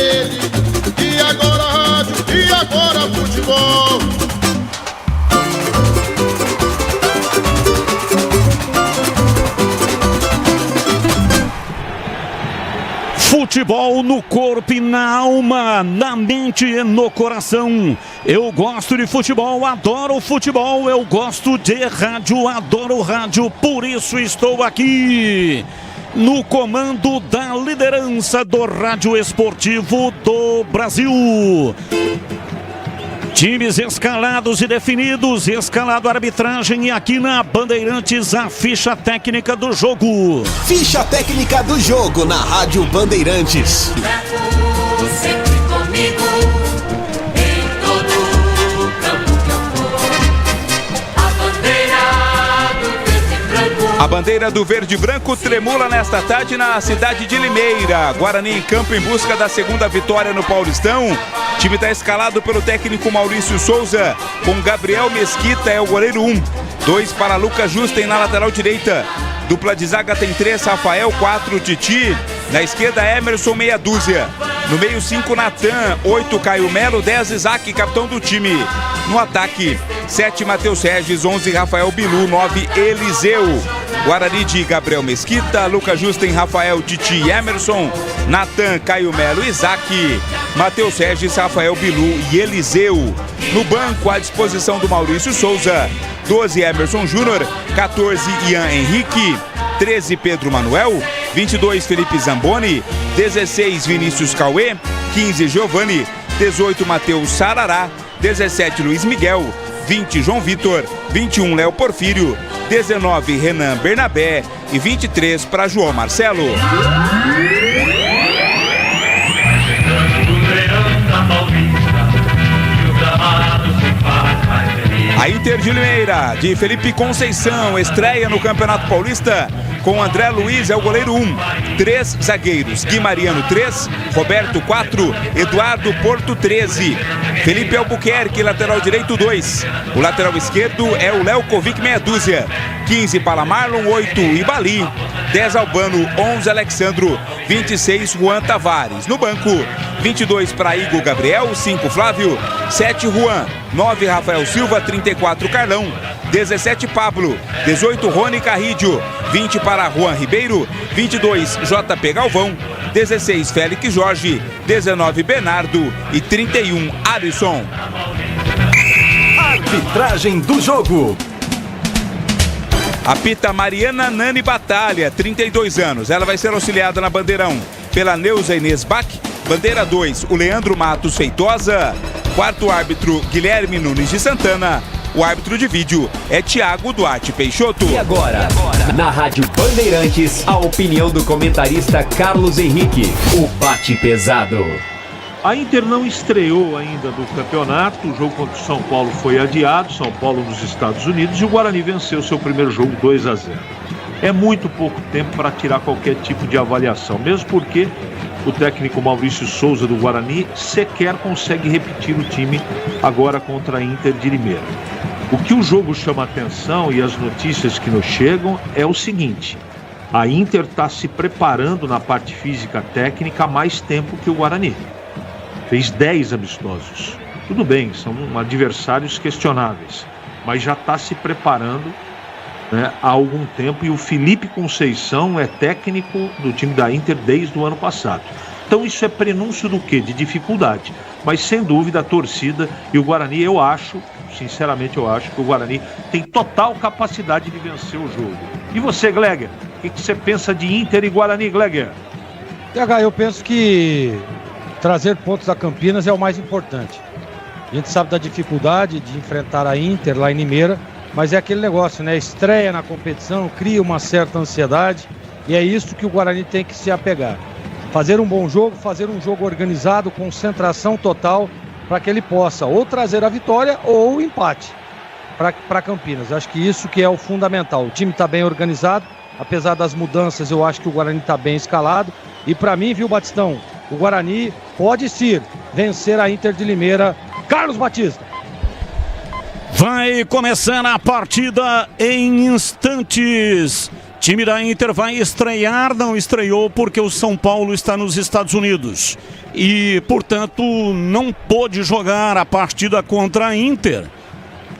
ele, e agora rádio e agora futebol. Futebol no corpo e na alma, na mente e no coração. Eu gosto de futebol, adoro futebol. Eu gosto de rádio, adoro rádio. Por isso estou aqui no comando da liderança do rádio esportivo do Brasil. Times escalados e definidos, escalado a arbitragem e aqui na Bandeirantes a ficha técnica do jogo. Ficha técnica do jogo na Rádio Bandeirantes. Sempre comigo, em todo campo que eu for. A bandeira do verde e branco. A bandeira do verde e branco tremula nesta tarde na cidade de Limeira. Guarani em campo em busca da segunda vitória no Paulistão. O time está escalado pelo técnico Maurício Souza, com Gabriel Mesquita é o goleiro 1. 2 para Lucas Justen na lateral direita. Dupla de zaga tem 3, Rafael, 4, Titi. Na esquerda, Emerson, meia dúzia. No meio, 5, Natan. 8, Caio Melo. 10, Isaac, capitão do time. No ataque, 7, Matheus Regis. 11, Rafael Bilu. 9, Eliseu. Guarani de Gabriel Mesquita, Lucas Justen, Rafael, Titi e Emerson. Natan, Caio Melo, Isaac. Matheus Regis, Rafael Bilu e Eliseu. No banco, à disposição do Maurício Souza. 12, Emerson Júnior. 14, Ian Henrique. 13, Pedro Manuel. 22, Felipe Zamboni. 16, Vinícius Cauê. 15, Giovani. 18, Matheus Sarará. 17, Luiz Miguel. 20, João Vitor. 21, Léo Porfírio. 19, Renan Bernabé. E 23 para João Marcelo. A Inter de Limeira, de Felipe Conceição, estreia no Campeonato Paulista com André Luiz, é o goleiro 1. 3 zagueiros, Gui Mariano 3, Roberto 4, Eduardo Porto 13. Felipe Albuquerque, lateral direito 2. O lateral esquerdo é o Léo Kovic, meia dúzia. 15 para Marlon, 8 Ibali. 10 Albano, 11 Alexandro. 26 Juan Tavares. No banco, 22 para Igor Gabriel, 5 Flávio. 7 Juan, 9 Rafael Silva, 34 Carlão. 17 Pablo, 18 Rony Carrídio. 20 para Juan Ribeiro. 22 JP Galvão. 16 Félix Jorge. 19 Bernardo e 31 Alisson. Arbitragem do jogo. Apita Mariana Nani Batalha, 32 anos. Ela vai ser auxiliada na bandeira 1 pela Neuza Inês Bach. Bandeira 2, o Leandro Matos Feitosa. Quarto árbitro, Guilherme Nunes de Santana. O árbitro de vídeo é Thiago Duarte Peixoto. E agora, na Rádio Bandeirantes, a opinião do comentarista Carlos Henrique. O bate pesado. A Inter não estreou ainda no campeonato, o jogo contra o São Paulo foi adiado, São Paulo nos Estados Unidos, e o Guarani venceu seu primeiro jogo 2-0. É muito pouco tempo para tirar qualquer tipo de avaliação, mesmo porque o técnico Maurício Souza do Guarani sequer consegue repetir o time agora contra a Inter de Limeira. O que o jogo chama a atenção e as notícias que nos chegam é o seguinte: a Inter está se preparando na parte física técnica há mais tempo que o Guarani. Fez 10 amistosos. Tudo bem, são adversários questionáveis, mas já está se preparando, né, há algum tempo, e o Felipe Conceição é técnico do time da Inter desde o ano passado. Então isso é prenúncio do quê? De dificuldade. Mas sem dúvida a torcida e o Guarani, eu acho, sinceramente eu acho que o Guarani tem total capacidade de vencer o jogo. E você, Gleger? O que você pensa de Inter e Guarani, Gleger? TH, eu penso que trazer pontos a Campinas é o mais importante. A gente sabe da dificuldade de enfrentar a Inter lá em Limeira, mas é aquele negócio, né? Estreia na competição, cria uma certa ansiedade, e é isso que o Guarani tem que se apegar. Fazer um bom jogo, fazer um jogo organizado, concentração total, para que ele possa ou trazer a vitória ou o empate para Campinas. Acho que isso que é o fundamental. O time está bem organizado, apesar das mudanças, eu acho que o Guarani está bem escalado. E para mim, viu, Batistão, o Guarani pode sim vencer a Inter de Limeira. Carlos Batista. Vai começar a partida em instantes. Time da Inter vai estrear, não estreou porque o São Paulo está nos Estados Unidos. E, portanto, não pôde jogar a partida contra a Inter.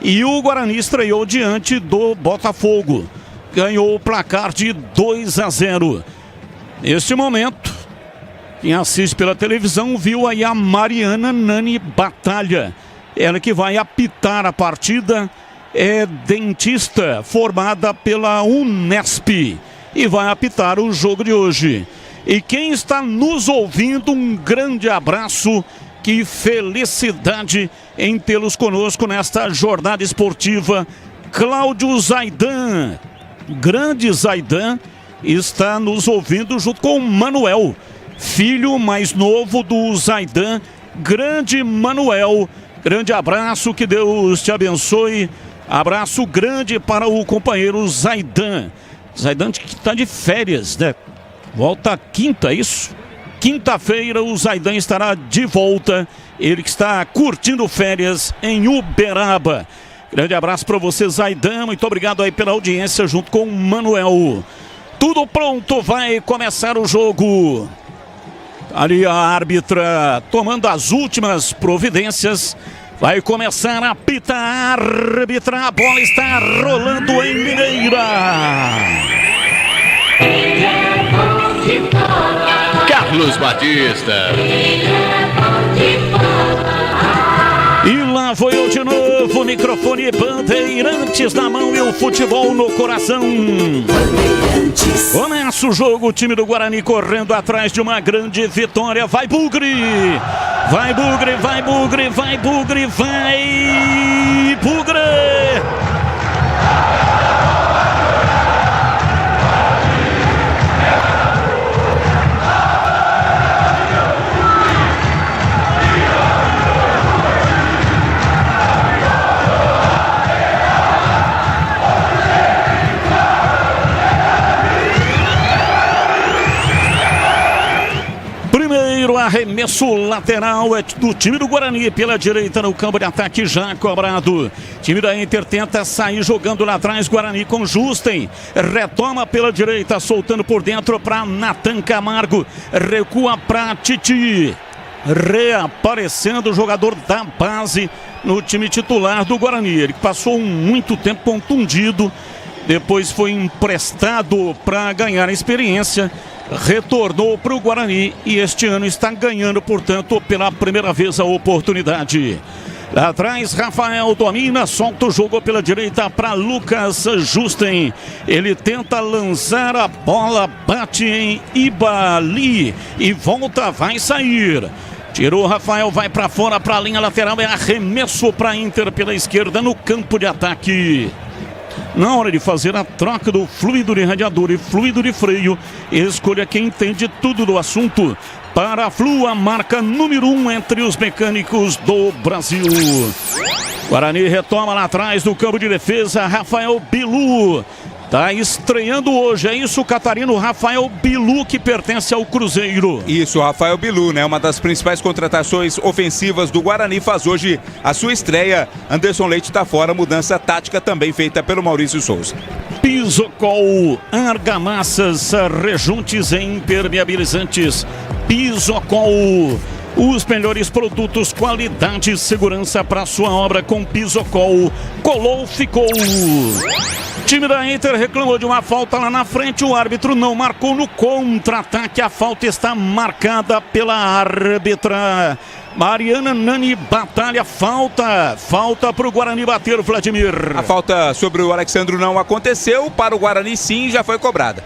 E o Guarani estreou diante do Botafogo. Ganhou o placar de 2-0. Neste momento, Quem assiste pela televisão viu aí a Mariana Nani Batalha. Ela que vai apitar a partida, é dentista formada pela Unesp e vai apitar o jogo de hoje. E quem está nos ouvindo, um grande abraço, que felicidade em tê-los conosco nesta jornada esportiva. Cláudio Zaidan, grande Zaidan, está nos ouvindo junto com o Manuel, filho mais novo do Zaidan, grande Manuel. Grande abraço, que Deus te abençoe. Abraço grande para o companheiro Zaidan. Zaidan que está de férias, né? Volta quinta, é isso? Quinta-feira o Zaidan estará de volta. Ele que está curtindo férias em Uberaba. Grande abraço para você, Zaidan. Muito obrigado aí pela audiência junto com o Manuel. Tudo pronto, vai começar o jogo. Ali a árbitra tomando as últimas providências. Vai começar a apitar a árbitra. A bola está rolando em Mineira. Carlos Batista. E lá foi eu de novo, microfone Bandeirantes na mão e o futebol no coração. Começa o jogo, o time do Guarani correndo atrás de uma grande vitória. Vai Bugre! Vai Bugre, vai Bugre, vai Bugre, vai Bugre! Arremesso lateral é do time do Guarani pela direita no campo de ataque, já cobrado. Time da Inter tenta sair jogando lá atrás. Guarani com Justen, retoma pela direita, soltando por dentro para Natan Camargo, recua para Titi, reaparecendo o jogador da base no time titular do Guarani. Ele passou muito tempo contundido, depois foi emprestado para ganhar experiência, retornou para o Guarani e este ano está ganhando, portanto, pela primeira vez a oportunidade. Lá atrás, Rafael domina, solta o jogo pela direita para Lucas Justen. Ele tenta lançar a bola, bate em Ibali e volta, vai sair. Tirou o Rafael, vai para fora, para a linha lateral, é arremesso para Inter pela esquerda no campo de ataque. Na hora de fazer a troca do fluido de radiador e fluido de freio, escolha quem entende tudo do assunto. Para a Flu, a marca número 1 entre os mecânicos do Brasil. Guarani retoma lá atrás no campo de defesa, Rafael Bilu. Tá estreando hoje, é isso, Catarino? Rafael Bilu, que pertence ao Cruzeiro. Isso, Rafael Bilu, né? Uma das principais contratações ofensivas do Guarani, faz hoje a sua estreia. Anderson Leite tá fora, mudança tática também feita pelo Maurício Souza. Pisocol, argamassas, rejuntes e impermeabilizantes. Pisocol, os melhores produtos, qualidade e segurança para sua obra com Pisocol. Colou, ficou. Time da Inter reclamou de uma falta lá na frente, o árbitro não marcou no contra-ataque. A falta está marcada pela árbitra Mariana Nani Batalha. Falta para o Guarani bater, Vladimir. A falta sobre o Alexandro não aconteceu, para o Guarani sim, já foi cobrada.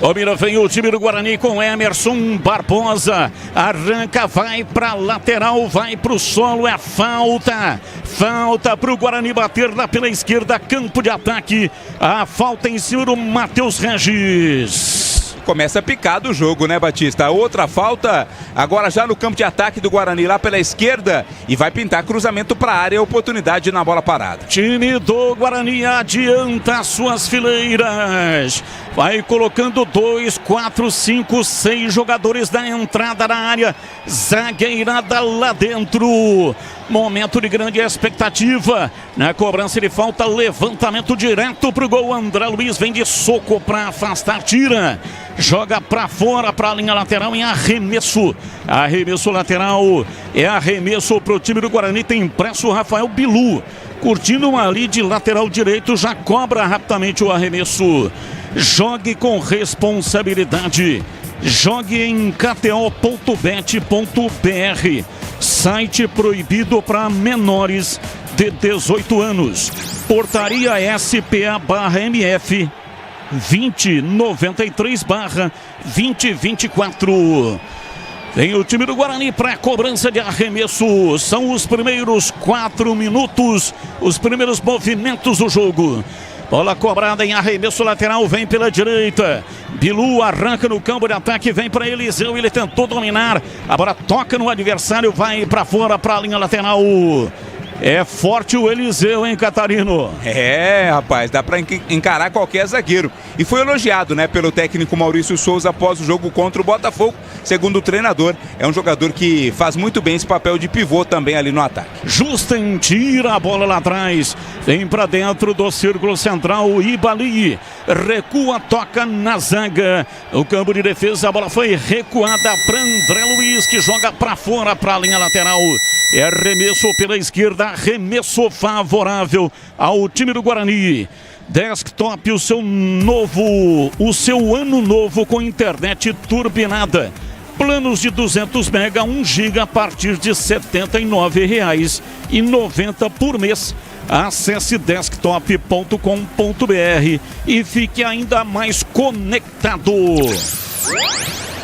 Domina, vem o time do Guarani com Emerson Barbosa. Arranca, vai para lateral, vai para o solo, é falta. Falta para o Guarani bater lá pela esquerda, campo de ataque. A falta em cima do Matheus Regis. Começa picado o jogo, né, Batista? Outra falta, agora já no campo de ataque do Guarani, lá pela esquerda. E vai pintar cruzamento para a área, oportunidade na bola parada. Time do Guarani adianta suas fileiras. Vai colocando 2, 4, 5, 6 jogadores da entrada da área. Zagueirada lá dentro. Momento de grande expectativa. Na cobrança de falta, levantamento direto pro gol. André Luiz vem de soco para afastar, tira. Joga para fora, para a linha lateral em arremesso. Arremesso lateral. É arremesso pro time do Guarani. Tem impresso o Rafael Bilu. Curtindo ali de lateral direito, já cobra rapidamente o arremesso. Jogue com responsabilidade. Jogue em kto.bet.br. Site proibido para menores de 18 anos. Portaria SPA/MF 2093/2024. Vem o time do Guarani para a cobrança de arremesso. São os primeiros 4 minutos, os primeiros movimentos do jogo. Bola cobrada em arremesso lateral, vem pela direita. Bilu arranca no campo de ataque, vem para Eliseu, ele tentou dominar. A bola toca no adversário, vai para fora, para a linha lateral. É forte o Eliseu, hein, Catarino? É, rapaz, dá pra encarar qualquer zagueiro. E foi elogiado, né, pelo técnico Maurício Souza após o jogo contra o Botafogo. Segundo o treinador, é um jogador que faz muito bem esse papel de pivô também ali no ataque. Justin tira a bola lá atrás, vem pra dentro do círculo central, Ibali recua, toca na zaga. O campo de defesa, a bola foi recuada para André Luiz, que joga pra fora, pra linha lateral. É arremesso pela esquerda, arremesso favorável ao time do Guarani. Desktop, o seu ano novo com internet turbinada. Planos de 200 mega, 1 giga a partir de R$ 79,90 por mês. Acesse desktop.com.br e fique ainda mais conectado.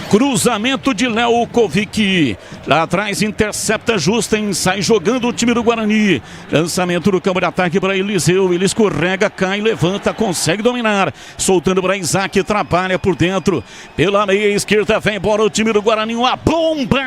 Cruzamento de Léo Kovic. Lá atrás intercepta Justin, sai jogando o time do Guarani. Lançamento do campo de ataque para Eliseu. Ele escorrega, cai, levanta, consegue dominar. Soltando para Isaac, trabalha por dentro. Pela meia esquerda vem embora o time do Guarani. Uma bomba!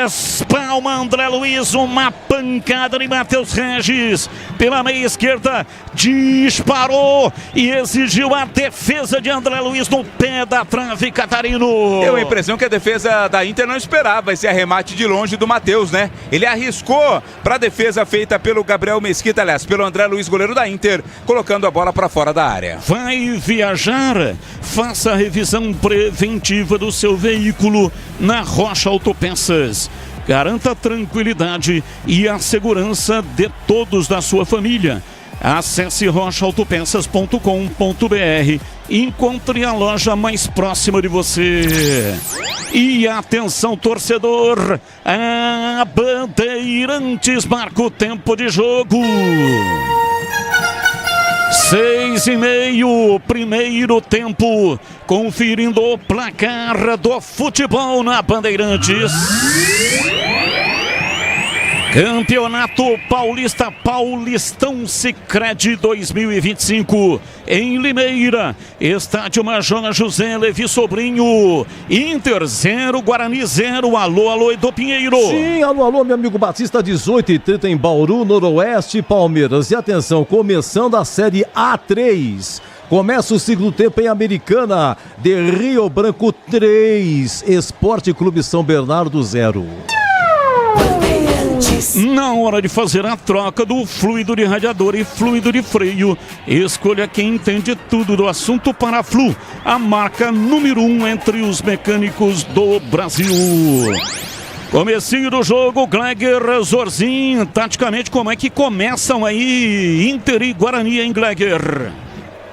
Espalma André Luiz, uma pancada de Matheus Regis pela meia esquerda, disparou e exigiu a defesa de André Luiz no pé da trave, Catarino. Deu a impressão que a defesa da Inter não esperava esse arremate de longe do Matheus, né? Ele arriscou para a defesa feita pelo Gabriel Mesquita, aliás, pelo André Luiz, goleiro da Inter, colocando a bola para fora da área. Vai viajar? Faça a revisão preventiva do seu veículo na Rocha Autopeças. Garanta a tranquilidade e a segurança de todos da sua família. Acesse rochaautopeças.com.br e encontre a loja mais próxima de você. E atenção, torcedor, a Bandeirantes marca o tempo de jogo. 6:30, primeiro tempo, conferindo o placar do futebol na Bandeirantes. Campeonato Paulista, Paulistão Sicredi 2025, em Limeira, estádio Major José Levi Sobrinho. Inter 0, Guarani 0. Alô, Edu Pinheiro. Sim, alô, meu amigo Batista, 18h30 em Bauru, Noroeste, Palmeiras. E atenção, começando a Série A3. Começa o segundo tempo em Americana, de Rio Branco 3, Esporte Clube São Bernardo 0. Na hora de fazer a troca do fluido de radiador e fluido de freio, escolha quem entende tudo do assunto para a Flu, a marca número 1 entre os mecânicos do Brasil. Comecinho do jogo, Gleger, Zorzinho, taticamente como é que começam aí Inter e Guarani em Gleger?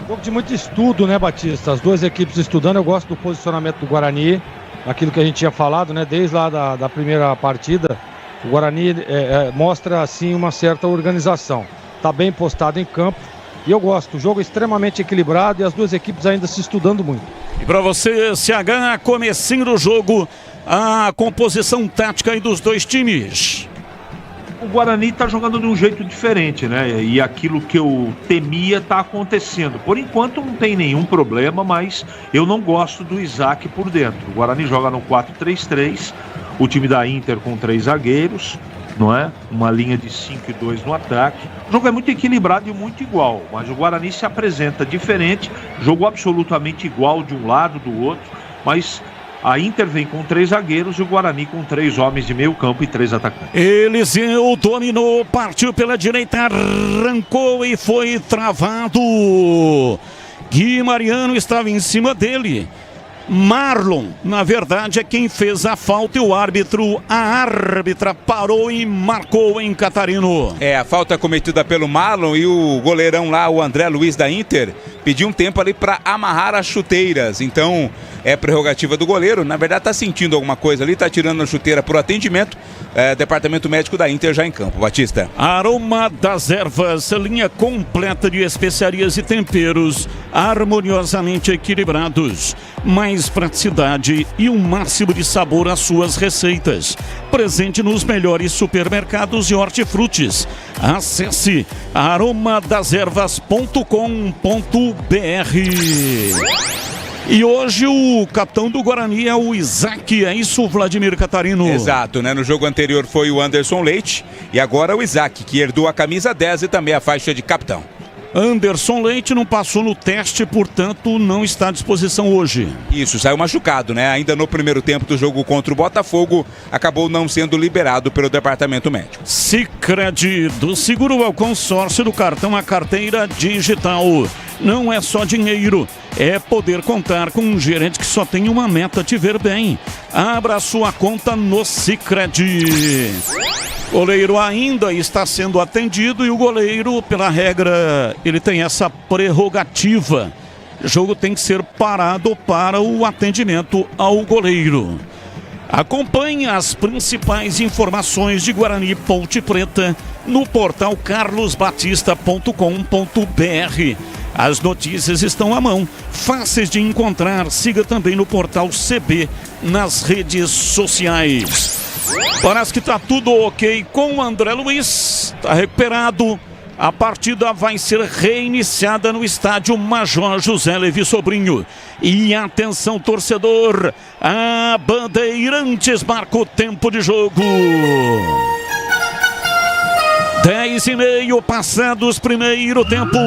Um pouco de muito estudo, né, Batista? As duas equipes estudando. Eu gosto do posicionamento do Guarani, aquilo que a gente tinha falado, né, desde lá da primeira partida. O Guarani mostra, assim, uma certa organização. Está bem postado em campo e eu gosto. O jogo é extremamente equilibrado e as duas equipes ainda se estudando muito. E para você, CH, comecinho do jogo, a composição tática aí dos dois times. O Guarani está jogando de um jeito diferente, né? E aquilo que eu temia está acontecendo. Por enquanto não tem nenhum problema, mas eu não gosto do Isaac por dentro. O Guarani joga no 4-3-3. O time da Inter com 3 zagueiros, não é? Uma linha de 5 e 2 no ataque. O jogo é muito equilibrado e muito igual, mas o Guarani se apresenta diferente, jogo absolutamente igual de um lado, do outro, mas a Inter vem com 3 zagueiros e o Guarani com 3 homens de meio campo e 3 atacantes. Eliseu dominou, partiu pela direita, arrancou e foi travado. Gui Mariano estava em cima dele. Marlon, na verdade, é quem fez a falta e a árbitra parou e marcou em Catarino. É, a falta cometida pelo Marlon e o goleirão lá, o André Luiz da Inter, pedir um tempo ali para amarrar as chuteiras. Então, é prerrogativa do goleiro. Na verdade, tá sentindo alguma coisa ali, tá tirando a chuteira pro atendimento. Departamento médico da Inter já em campo. Batista. Aroma das Ervas, linha completa de especiarias e temperos, harmoniosamente equilibrados. Mais praticidade e um máximo de sabor às suas receitas. Presente nos melhores supermercados e hortifrutis. Acesse aromadeservas.com.br. E hoje o capitão do Guarani é o Isaac, é isso, Vladimir Catarino? Exato, né? No jogo anterior foi o Anderson Leite e agora o Isaac, que herdou a camisa 10 e também a faixa de capitão. Anderson Leite não passou no teste, portanto não está à disposição hoje. Isso, saiu machucado, né? Ainda no primeiro tempo do jogo contra o Botafogo, acabou não sendo liberado pelo departamento médico. Sicredi, do seguro ao consórcio do cartão à carteira digital. Não é só dinheiro, é poder contar com um gerente que só tem uma meta: te ver bem. Abra sua conta no Sicredi. Goleiro ainda está sendo atendido e o goleiro, pela regra, ele tem essa prerrogativa. O jogo tem que ser parado para o atendimento ao goleiro. Acompanhe as principais informações de Guarani e Ponte Preta no portal carlosbatista.com.br. As notícias estão à mão, fáceis de encontrar. Siga também no portal CB nas redes sociais. Parece que está tudo ok com o André Luiz, está recuperado. A partida vai ser reiniciada no estádio Major José Levi Sobrinho. E atenção, torcedor, a Bandeirantes marca o tempo de jogo. 10:30 passados primeiro tempo,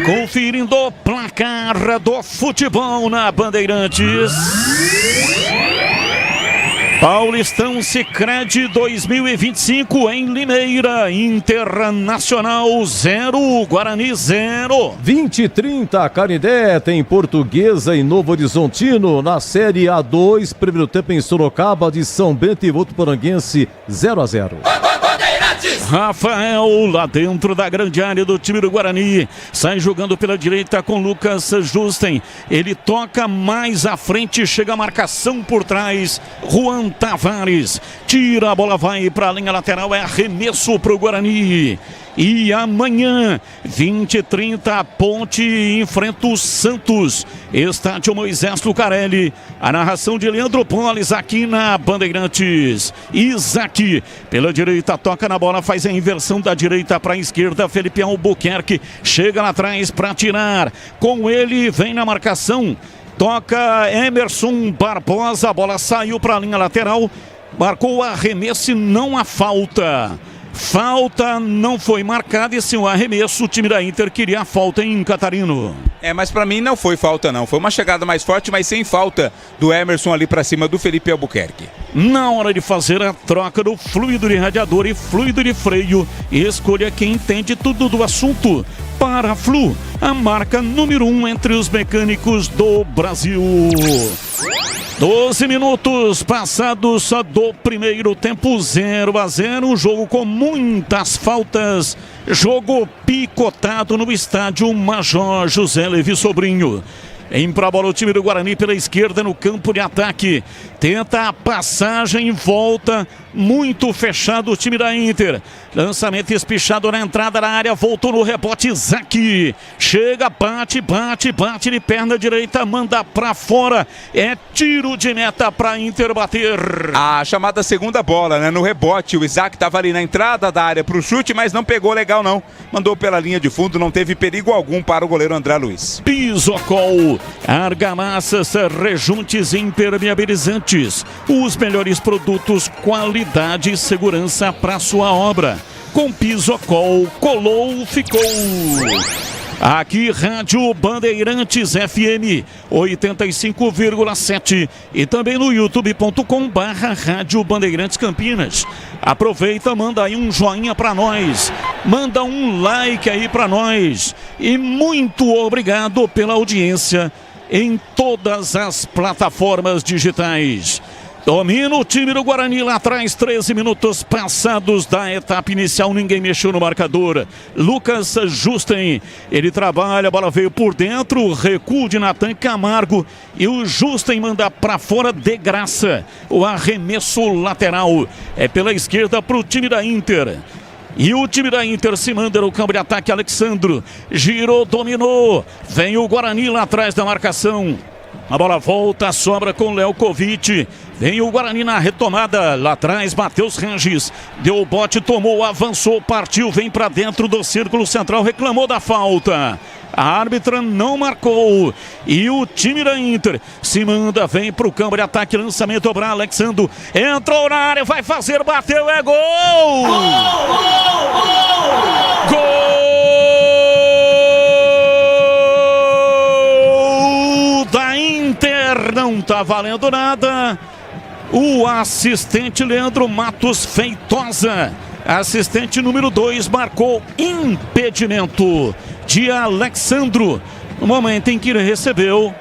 conferindo o placar do futebol na Bandeirantes. Paulistão Sicredi 2025 em Limeira, Internacional 0, Guarani 0. 20:30, Canindé tem Portuguesa e Novo Horizontino na Série A2, primeiro tempo em Sorocaba, de São Bento e Votuporanguense 0-0. Rafael, lá dentro da grande área do time do Guarani, sai jogando pela direita com Lucas Justen. Ele toca mais à frente, chega a marcação por trás. Juan Tavares tira a bola, vai para a linha lateral, é arremesso para o Guarani. E amanhã, 20:30, Ponte enfrenta o Santos, estádio Moisés Lucarelli. A narração de Leandro Polis aqui na Bandeirantes. Isaac, pela direita, toca na bola, faz a inversão da direita para a esquerda. Felipe Albuquerque chega lá atrás para tirar. Com ele, vem na marcação. Toca Emerson Barbosa, a bola saiu para a linha lateral. Marcou o arremesso e não há falta. Falta não foi marcada e sim o arremesso. O time da Inter queria a falta em Catarino. Mas pra mim não foi falta não. Foi uma chegada mais forte, mas sem falta do Emerson ali pra cima do Felipe Albuquerque. Na hora de fazer a troca do fluido de radiador e fluido de freio, escolha quem entende tudo do assunto. Paraflu, a marca número 1 entre os mecânicos do Brasil. 12 minutos passados do primeiro tempo, 0-0, jogo com muitas faltas, jogo picotado no estádio Major José Levi Sobrinho. Em pra bola o time do Guarani pela esquerda no campo de ataque. Tenta a passagem em volta. Muito fechado o time da Inter. Lançamento espichado na entrada da área. Voltou no rebote Isaac. Chega, bate de perna direita. Manda pra fora. É tiro de meta pra Inter bater. A chamada segunda bola, né? No rebote. O Isaac tava ali na entrada da área pro chute, mas não pegou legal não. Mandou pela linha de fundo. Não teve perigo algum para o goleiro André Luiz. Pisocol. Argamassas, rejuntes impermeabilizantes. Os melhores produtos, qualidade e segurança para sua obra. Com Pisocol, colou, ficou. Aqui, Rádio Bandeirantes FM 85,7 e também no youtube.com/Rádio Bandeirantes Campinas. Aproveita, manda aí um joinha pra nós, manda um like aí pra nós e muito obrigado pela audiência em todas as plataformas digitais. Domina o time do Guarani lá atrás, 13 minutos passados da etapa inicial, ninguém mexeu no marcador. Lucas Justen, ele trabalha, a bola veio por dentro, recuo de Natan Camargo e o Justen manda para fora de graça. O arremesso lateral é pela esquerda para o time da Inter. E o time da Inter se manda no campo de ataque, Alexandro girou, dominou, vem o Guarani lá atrás da marcação. A bola volta, sobra com Lelkovic. Vem o Guarani na retomada. Lá atrás, Matheus Regis. Deu o bote, tomou, avançou, partiu. Vem para dentro do círculo central. Reclamou da falta. A árbitra não marcou. E o time da Inter se manda, vem para o campo de ataque. Lançamento para Alexandro. Entrou na área, vai fazer, bateu, é gol! Gol! Não tá valendo nada. O assistente Leandro Matos Feitosa, assistente número 2, marcou impedimento de Alexandro no momento em que ele recebeu.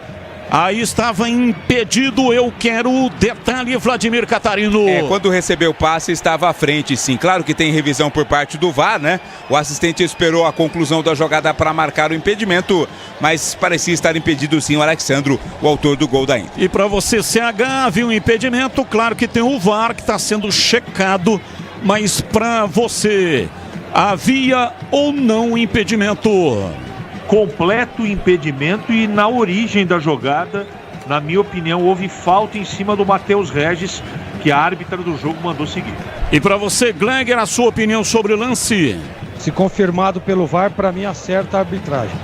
Aí estava impedido, eu quero o detalhe, Vladimir Catarino. Quando recebeu o passe estava à frente, sim. Claro que tem revisão por parte do VAR, né? O assistente esperou a conclusão da jogada para marcar o impedimento, mas parecia estar impedido sim o Alexandro, o autor do gol da Inter. E para você, CH, viu um impedimento? Claro que tem o VAR que está sendo checado, mas para você, havia ou não impedimento? Completo impedimento, e na origem da jogada, na minha opinião, houve falta em cima do Matheus Regis, que a árbitra do jogo mandou seguir. E para você, Gleger, a sua opinião sobre o lance? Se confirmado pelo VAR, para mim acerta a arbitragem.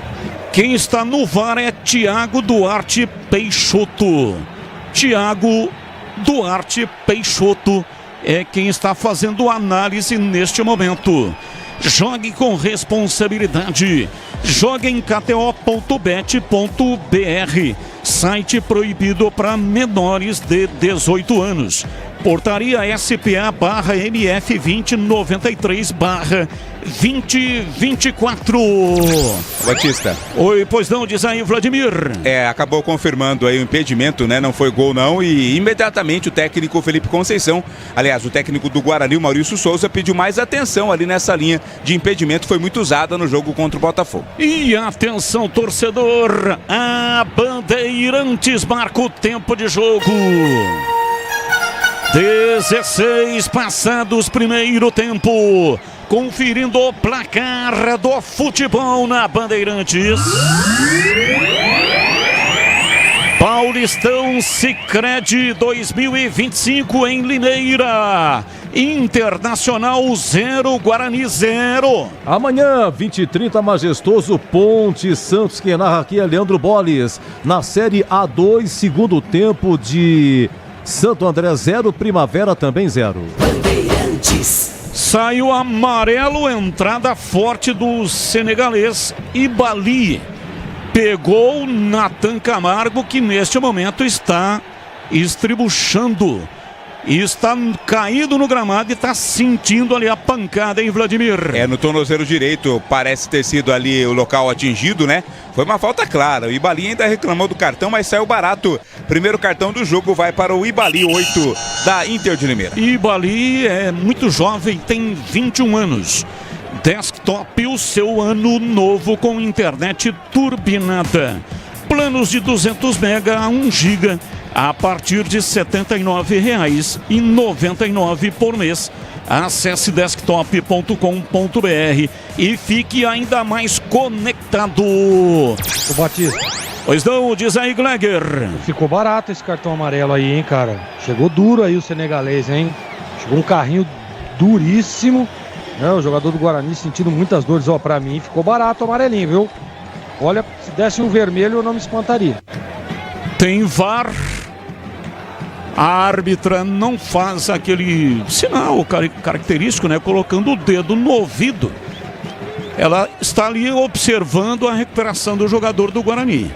Quem está no VAR é Thiago Duarte Peixoto. Thiago Duarte Peixoto é quem está fazendo análise neste momento. Jogue com responsabilidade. Jogue em kto.bet.br. Site proibido para menores de 18 anos. Portaria SPA/MF 2093/2024. Batista. Oi, pois não, diz aí, Vladimir. Acabou confirmando aí o impedimento, né? Não foi gol não, e imediatamente o técnico Felipe Conceição, aliás, o técnico do Guarani, o Maurício Souza, pediu mais atenção ali nessa linha de impedimento, foi muito usada no jogo contra o Botafogo. E atenção, torcedor, a Bandeirantes marca o tempo de jogo. 16 passados, primeiro tempo. Conferindo o placar do futebol na Bandeirantes. Paulistão Sicredi 2025 em Limeira. Internacional 0, Guarani 0. Amanhã, 20h30, majestoso Ponte Santos. Quem narra aqui é Leandro Boles. Na Série A2, segundo tempo de Santo André 0, Primavera também 0. Bandeirantes. Saiu amarelo, entrada forte do senegalês Ibali. Pegou Natan Camargo, que neste momento está estribuchando. Está caído no gramado e está sentindo ali a pancada, hein, Vladimir? No tornozelo direito, parece ter sido ali o local atingido, né? Foi uma falta clara. O Ibali ainda reclamou do cartão, mas saiu barato. Primeiro cartão do jogo vai para o Ibali, 8 da Inter de Limeira. Ibali é muito jovem, tem 21 anos. Desktop, o seu ano novo com internet turbinada. Planos de 200 mega a 1 giga a partir de R$ 79,99 por mês. Acesse desktop.com.br e fique ainda mais conectado. O Batista. Pois não, diz aí, Gleger. Ficou barato esse cartão amarelo aí, hein, cara? Chegou duro aí o senegalês, hein? Chegou um carrinho duríssimo. O jogador do Guarani sentindo muitas dores. Pra mim ficou barato o amarelinho, viu? Olha, se desse um vermelho eu não me espantaria. Tem VAR. A árbitra não faz aquele sinal característico, né? Colocando o dedo no ouvido. Ela está ali observando a recuperação do jogador do Guarani.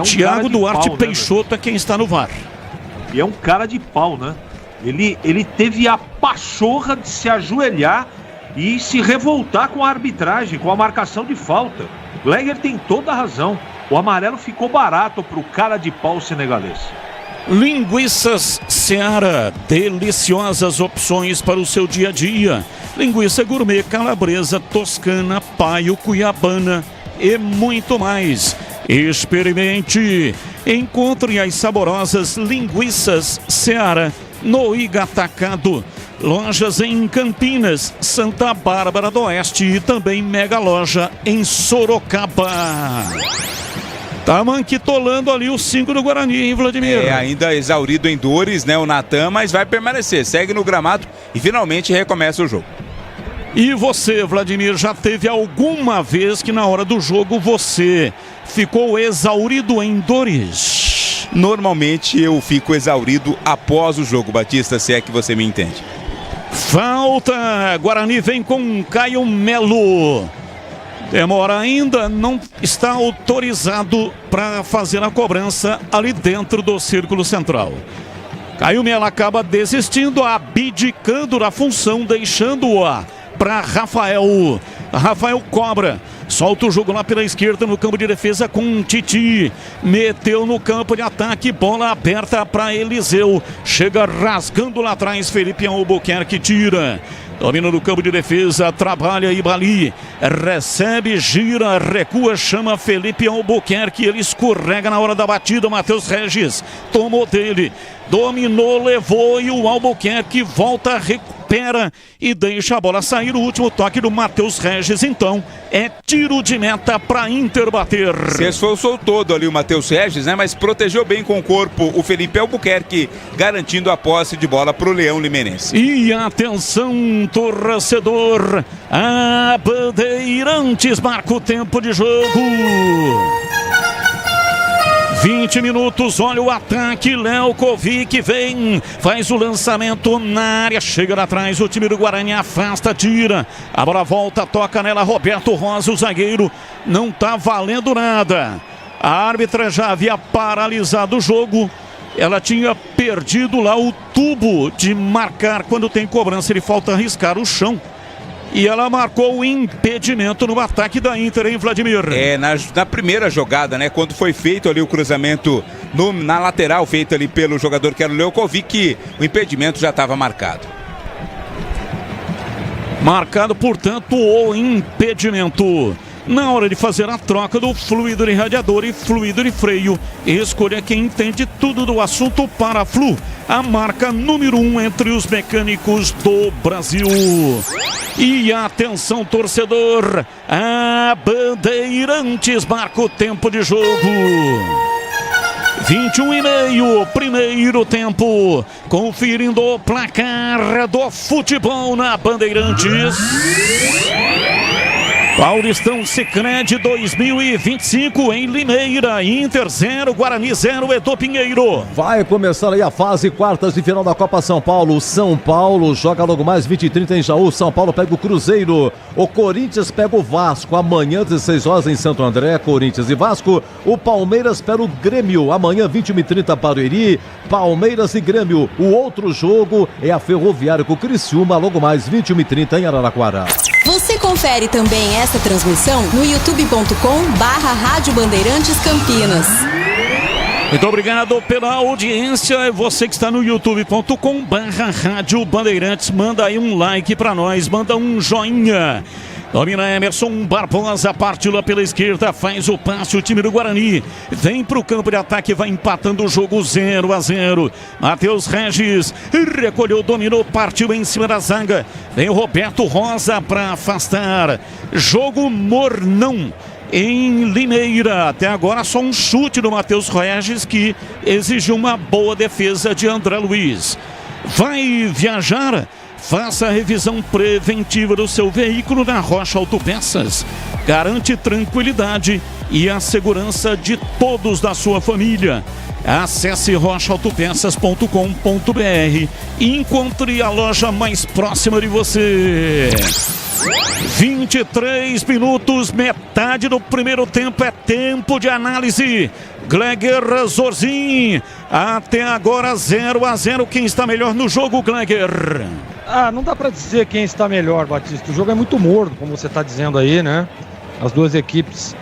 Thiago Duarte Peixoto é quem está no VAR. E é um cara de pau, né? Ele teve a pachorra de se ajoelhar e se revoltar com a arbitragem, com a marcação de falta. Gleger tem toda a razão. O amarelo ficou barato pro cara de pau senegalês. Linguiças Seara, deliciosas opções para o seu dia a dia. Linguiça gourmet, calabresa, toscana, paio, cuiabana e muito mais. Experimente! Encontre as saborosas linguiças Seara no Igatacado. Lojas em Campinas, Santa Bárbara do Oeste e também mega loja em Sorocaba. Tá manquitolando ali o 5 do Guarani, hein, Vladimir? Ainda exaurido em dores, né, o Natan, mas vai permanecer. Segue no gramado e finalmente recomeça o jogo. E você, Vladimir, já teve alguma vez que na hora do jogo você ficou exaurido em dores? Normalmente eu fico exaurido após o jogo, Batista, se é que você me entende. Falta, Guarani vem com Caio Melo. Demora ainda, não está autorizado para fazer a cobrança ali dentro do círculo central. Caio Melo acaba desistindo, abdicando da função, deixando-a para Rafael. Rafael cobra. Solta o jogo lá pela esquerda no campo de defesa com Titi. Meteu no campo de ataque, bola aberta para Eliseu. Chega rasgando lá atrás, Felipe Albuquerque tira. Domina no campo de defesa, trabalha Ibali. Recebe, gira, recua, chama Felipe Albuquerque. Ele escorrega na hora da batida, Matheus Regis tomou dele. Dominou, levou e o Albuquerque volta, recupera e deixa a bola sair. O último toque do Matheus Regis, então, é tiro de meta para Inter bater. Se esforçou todo ali o Matheus Regis, né? Mas protegeu bem com o corpo o Felipe Albuquerque, garantindo a posse de bola para o Leão Limenense. E atenção, torcedor, a Bandeirantes marca o tempo de jogo. 20 minutos, olha o ataque, Léo Kovic vem, faz o lançamento na área, chega lá atrás, o time do Guarani afasta, tira, a bola volta, toca nela, Roberto Rosa, o zagueiro, não tá valendo nada. A árbitra já havia paralisado o jogo, ela tinha perdido lá o tubo de marcar quando tem cobrança, ele falta arriscar o chão. E ela marcou o impedimento no ataque da Inter, hein, Vladimir? Na primeira jogada, né? Quando foi feito ali o cruzamento na lateral, feito ali pelo jogador que era o Leukovic, o impedimento já estava marcado. Marcado, portanto, o impedimento. Na hora de fazer a troca do fluido de radiador e fluido de freio, escolha quem entende tudo do assunto para a Flu, a marca número 1 entre os mecânicos do Brasil. E atenção, torcedor, a Bandeirantes marca o tempo de jogo. 21:30, primeiro tempo, conferindo o placar do futebol na Bandeirantes. Paulistão Sicredi 2025 em Limeira, Inter 0, Guarani 0, Edu Pinheiro. Vai começar aí a fase quartas de final da Copa São Paulo. São Paulo joga logo mais 20h30 em Jaú. São Paulo pega o Cruzeiro. O Corinthians pega o Vasco. Amanhã, 16 horas em Santo André, Corinthians e Vasco. O Palmeiras pega o Grêmio. Amanhã, 21h30, Barueri. Palmeiras e Grêmio. O outro jogo é a Ferroviária com o Criciúma. Logo mais 21h30 em Araraquara. Você confere também essa transmissão no youtube.com/Rádio Bandeirantes Campinas. Muito obrigado pela audiência. Você que está no youtube.com/Rádio Bandeirantes, manda aí um like para nós, manda um joinha. Domina Emerson Barbosa, partiu lá pela esquerda, faz o passe, o time do Guarani vem para o campo de ataque, vai empatando o jogo 0-0. Matheus Regis recolheu, dominou, partiu em cima da zaga. Vem o Roberto Rosa para afastar. Jogo mornão em Limeira. Até agora só um chute do Matheus Regis, que exigiu uma boa defesa de André Luiz. Vai viajar? Faça a revisão preventiva do seu veículo na Rocha Autopeças. Garante tranquilidade e a segurança de todos da sua família. Acesse rochaautopeças.com.br e encontre a loja mais próxima de você. 23 minutos, metade do primeiro tempo é tempo de análise. Gleger Zorzin, até agora 0-0. Quem está melhor no jogo, Gleger? Não dá para dizer quem está melhor, Batista. O jogo é muito morno, como você está dizendo aí, né? As duas equipes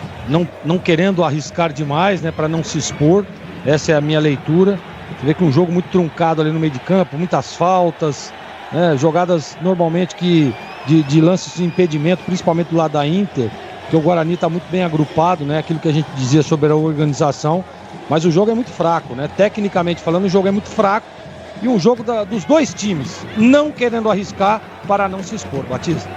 não querendo arriscar demais, né? Para não se expor. Essa é a minha leitura. Você vê que um jogo muito truncado ali no meio de campo, muitas faltas, né? Jogadas normalmente de lances de impedimento, principalmente do lado da Inter, que o Guarani está muito bem agrupado, né? Aquilo que a gente dizia sobre a organização, mas o jogo é muito fraco, né? Tecnicamente falando, o jogo é muito fraco e um jogo dos dois times não querendo arriscar para não se expor. Batista.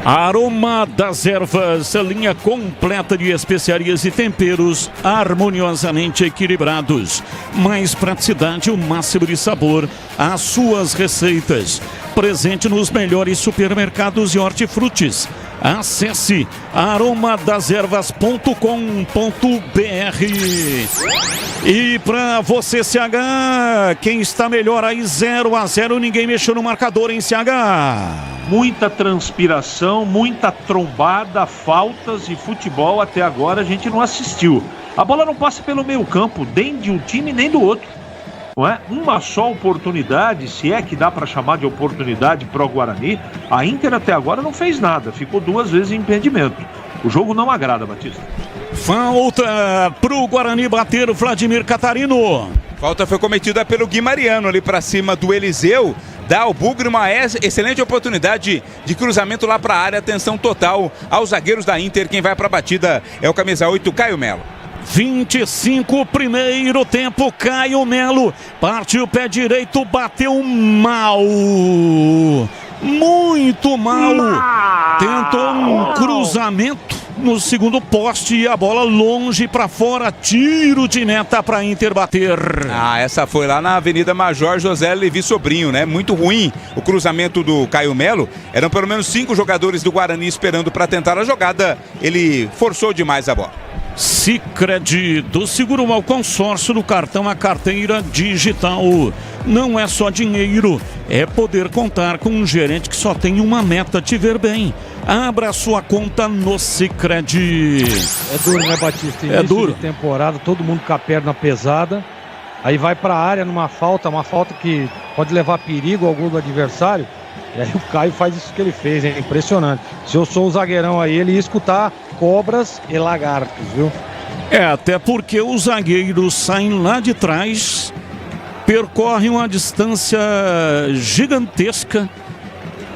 Aroma das Ervas, linha completa de especiarias e temperos harmoniosamente equilibrados. Mais praticidade, o máximo de sabor às suas receitas. Presente nos melhores supermercados e hortifrutis. Acesse aromadeservas.com.br. E para você, CH, quem está melhor aí, 0-0, ninguém mexeu no marcador, hein, CH? Muita transpiração, muita trombada, faltas e futebol até agora a gente não assistiu. A bola não passa pelo meio campo, nem de um time nem do outro. Não é? Uma só oportunidade, se é que dá para chamar de oportunidade para o Guarani, a Inter até agora não fez nada, ficou 2 vezes em impedimento. O jogo não agrada, Batista. Falta pro Guarani bater o Vladimir Catarino. Falta foi cometida pelo Gui Mariano ali para cima do Eliseu. Dá ao Bugre uma excelente oportunidade de cruzamento lá para a área. Atenção total aos zagueiros da Inter. Quem vai para a batida é o camisa 8, Caio Melo. 25, primeiro tempo, Caio Melo partiu o pé direito, bateu mal, muito mal, tentou um cruzamento no segundo poste e a bola longe para fora, tiro de meta para Inter bater. Essa foi lá na Avenida Major José Levi Sobrinho, né? Muito ruim o cruzamento do Caio Melo, eram pelo menos 5 jogadores do Guarani esperando para tentar a jogada, ele forçou demais a bola. Sicredi, do seguro ao consórcio do cartão à carteira digital. Não é só dinheiro, é poder contar com um gerente que só tem uma meta: te ver bem. Abra sua conta no Sicredi. É duro, né, Batista? É duro. De temporada, todo mundo com a perna pesada. Aí vai para a área numa falta, uma falta que pode levar perigo ao gol do adversário. E aí o Caio faz isso que ele fez, é impressionante. Se eu sou o zagueirão aí, ele ia escutar cobras e lagartos, viu? Até porque os zagueiros saem lá de trás, percorrem uma distância gigantesca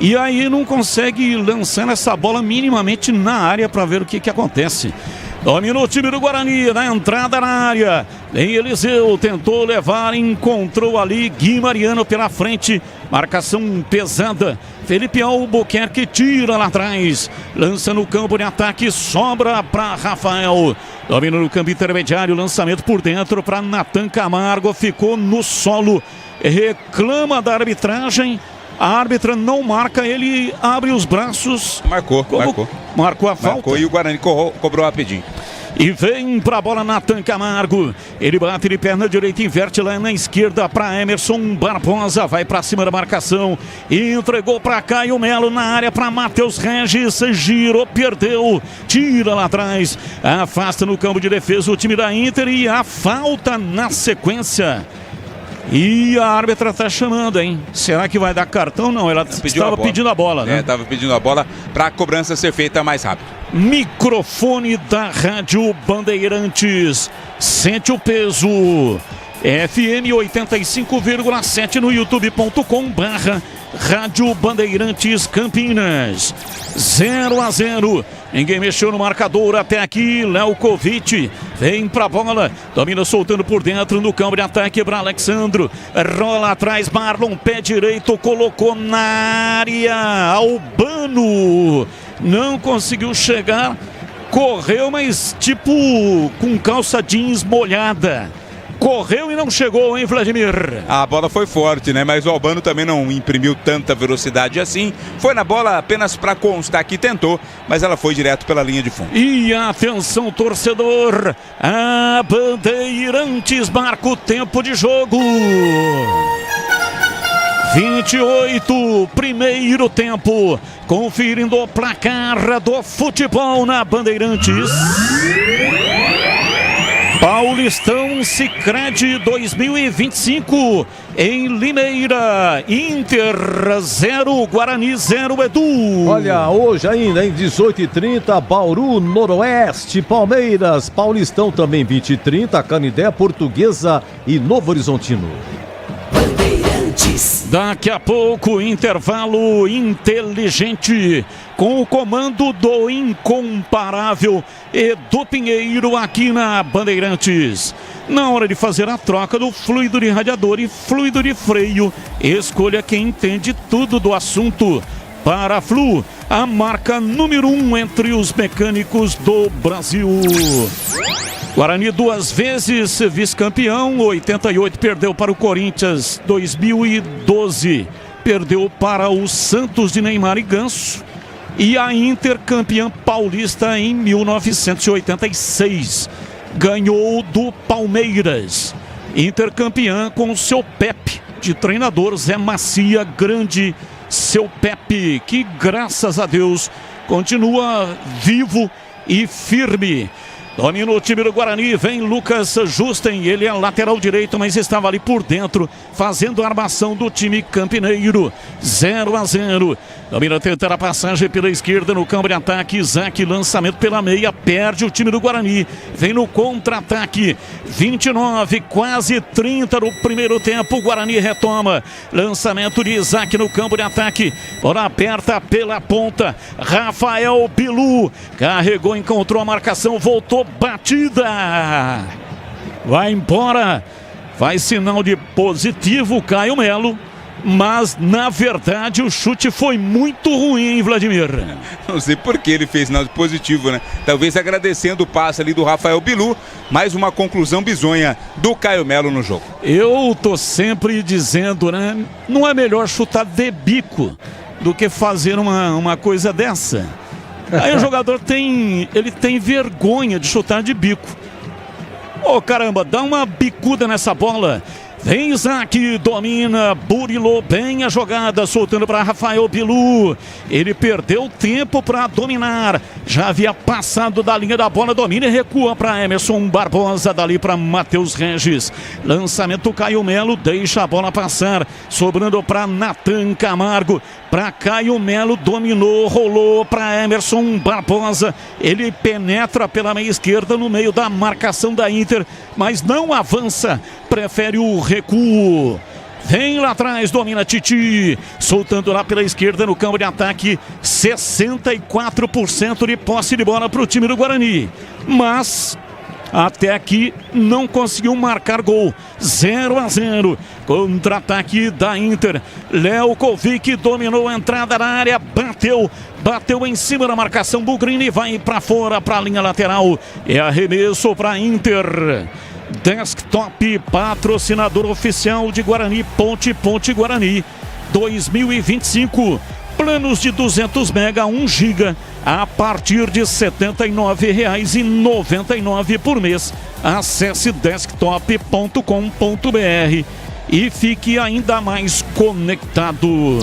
e aí não consegue lançar essa bola minimamente na área para ver o que acontece. Domina o time do Guarani, na entrada na área. Em Eliseu, tentou levar, encontrou ali Gui Mariano pela frente. Marcação pesada. Felipe Albuquerque tira lá atrás. Lança no campo de ataque, sobra para Rafael. Domina no campo intermediário, lançamento por dentro para Natan Camargo. Ficou no solo. Reclama da arbitragem. A árbitra não marca, ele abre os braços. Marcou a falta. Marcou e o Guarani cobrou rapidinho. E vem pra bola Natan Camargo. Ele bate de perna direita, inverte lá na esquerda para Emerson Barbosa. Vai pra cima da marcação. Entregou pra Caio Melo na área para Matheus Regis. Girou, perdeu. Tira lá atrás. Afasta no campo de defesa o time da Inter. E a falta na sequência. E a árbitra tá chamando, hein? Será que vai dar cartão? Não, ela estava pedindo a bola, né? Estava pedindo a bola para a cobrança ser feita mais rápido. Microfone da Rádio Bandeirantes. Sente o peso. FM 85,7 no youtube.com/Rádio Bandeirantes Campinas. 0-0. Ninguém mexeu no marcador até aqui. Lelkovic vem pra bola. Domina soltando por dentro no campo de ataque para Alexandro. Rola atrás, Marlon, pé direito, colocou na área. Albano não conseguiu chegar. Correu, mas tipo com calça jeans molhada. Correu e não chegou, hein, Vladimir? A bola foi forte, né? Mas o Albano também não imprimiu tanta velocidade assim. Foi na bola apenas para constar que tentou, mas ela foi direto pela linha de fundo. E atenção, torcedor. A Bandeirantes marca o tempo de jogo. 28, primeiro tempo. Conferindo o placar do futebol na Bandeirantes. Paulistão Sicredi 2025 em Limeira, Inter 0, Guarani 0, Edu. Olha, hoje ainda em 18h30, Bauru, Noroeste, Palmeiras, Paulistão também 20h30, Canindé, Portuguesa e Novo Horizontino. Daqui a pouco, intervalo inteligente com o comando do incomparável Edu Pinheiro aqui na Bandeirantes. Na hora de fazer a troca do fluido de radiador e fluido de freio, escolha quem entende tudo do assunto. Paraflu, a marca número 1 entre os mecânicos do Brasil. Guarani 2 vezes vice-campeão, 88 perdeu para o Corinthians, 2012 perdeu para o Santos de Neymar e Ganso, e a Inter campeã paulista em 1986, ganhou do Palmeiras. Inter campeã com o seu Pepe, de treinador Zé Macia, grande seu Pepe, que graças a Deus continua vivo e firme. Domina o time do Guarani, vem Lucas Justen, ele é lateral direito, mas estava ali por dentro, fazendo a armação do time campineiro. 0-0. Domina, tentando a passagem pela esquerda no campo de ataque. Isaac, lançamento pela meia, perde o time do Guarani. Vem no contra-ataque. 29, quase 30 no primeiro tempo. O Guarani retoma. Lançamento de Isaac no campo de ataque. Bola aberta pela ponta. Rafael Bilu carregou, encontrou a marcação, voltou, batida. Vai embora. Faz sinal de positivo Caio Melo. Mas, na verdade, o chute foi muito ruim, hein, Vladimir? Não sei por que ele fez sinal de positivo, né? Talvez agradecendo o passe ali do Rafael Bilu. Mais uma conclusão bizonha do Caio Melo no jogo. Eu tô sempre dizendo, né? Não é melhor chutar de bico do que fazer uma coisa dessa. Aí o jogador tem vergonha de chutar de bico. Ô, caramba, dá uma bicuda nessa bola. Vem Isaac, domina, burilou bem a jogada, soltando para Rafael Bilu. Ele perdeu tempo para dominar. Já havia passado da linha da bola, domina e recua para Emerson Barbosa, dali para Matheus Regis. Lançamento Caio Melo, deixa a bola passar, sobrando para Natan Camargo. Para Caio Melo, dominou, rolou para Emerson Barbosa. Ele penetra pela meia esquerda no meio da marcação da Inter, mas não avança, prefere o recuo. Vem lá atrás, domina Titi, soltando lá pela esquerda no campo de ataque. 64% de posse de bola para o time do Guarani, mas até aqui não conseguiu marcar gol. 0-0. Contra-ataque da Inter. Léo Kovic dominou a entrada da área, bateu em cima da marcação. Bugrini vai para fora, para a linha lateral. É arremesso para a Inter. Desktop, patrocinador oficial de Guarani, Ponte Guarani 2025. Planos de 200 mega, 1 giga a partir de R$ 79,99 por mês. Acesse desktop.com.br e fique ainda mais conectado.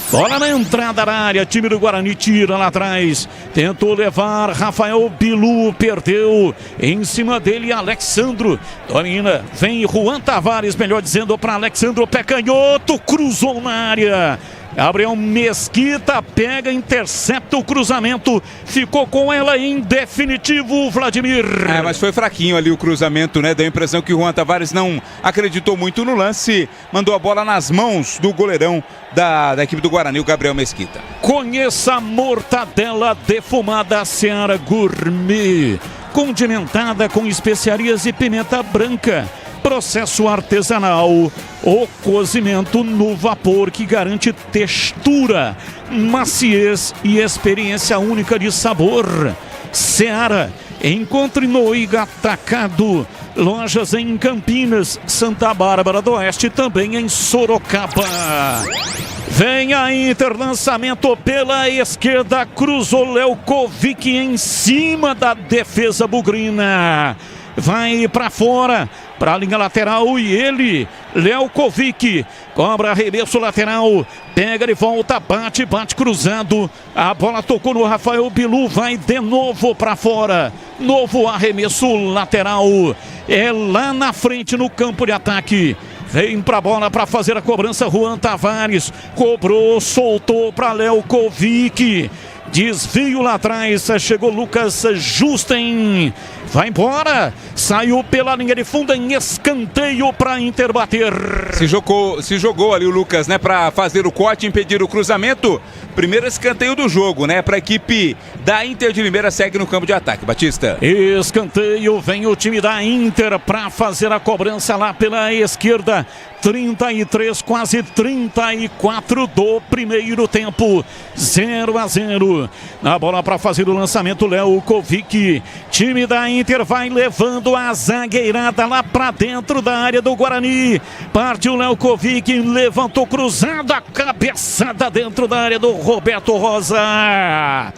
Bola na entrada da área, time do Guarani tira lá atrás, tentou levar Rafael Bilu, perdeu, em cima dele Alexandro, domina, vem Juan Tavares, melhor dizendo, para Alexandro, pé canhoto, cruzou na área. Gabriel Mesquita pega, intercepta o cruzamento, ficou com ela em definitivo, Vladimir. Mas foi fraquinho ali o cruzamento, né? Deu a impressão que o Juan Tavares não acreditou muito no lance, mandou a bola nas mãos do goleirão da equipe do Guarani, o Gabriel Mesquita. Conheça a mortadela defumada Seara Gourmet, condimentada com especiarias e pimenta branca. Processo artesanal, o cozimento no vapor que garante textura, maciez e experiência única de sabor. Seara, encontre no Atacado, lojas em Campinas, Santa Bárbara do Oeste, também em Sorocaba. Vem a Inter, lançamento pela esquerda, cruzou Léo Kovic em cima da defesa bugrina. vai pra fora, pra linha lateral e ele, Lelkovic, cobra arremesso lateral, pega de volta, bate cruzado, a bola tocou no Rafael Bilu, vai de novo pra fora, novo arremesso lateral, é lá na frente no campo de ataque. Vem pra bola para fazer a cobrança Juan Tavares. Cobrou, soltou para Lelkovic. Desvio lá atrás, chegou Lucas Justen. Vai embora, saiu pela linha de fundo em escanteio para Inter bater. Se jogou ali o Lucas, né, para fazer o corte, impedir o cruzamento. Primeiro escanteio do jogo, né, para a equipe da Inter de Limeira, segue no campo de ataque, Batista. Escanteio, vem o time da Inter para fazer a cobrança lá pela esquerda. 33, quase 34 do primeiro tempo, 0-0. Na bola para fazer o lançamento, Lelkovic. Time da Inter vai levando a zagueirada lá para dentro da área do Guarani. Partiu Lelkovic, levantou cruzada, cabeçada dentro da área do Roberto Rosa.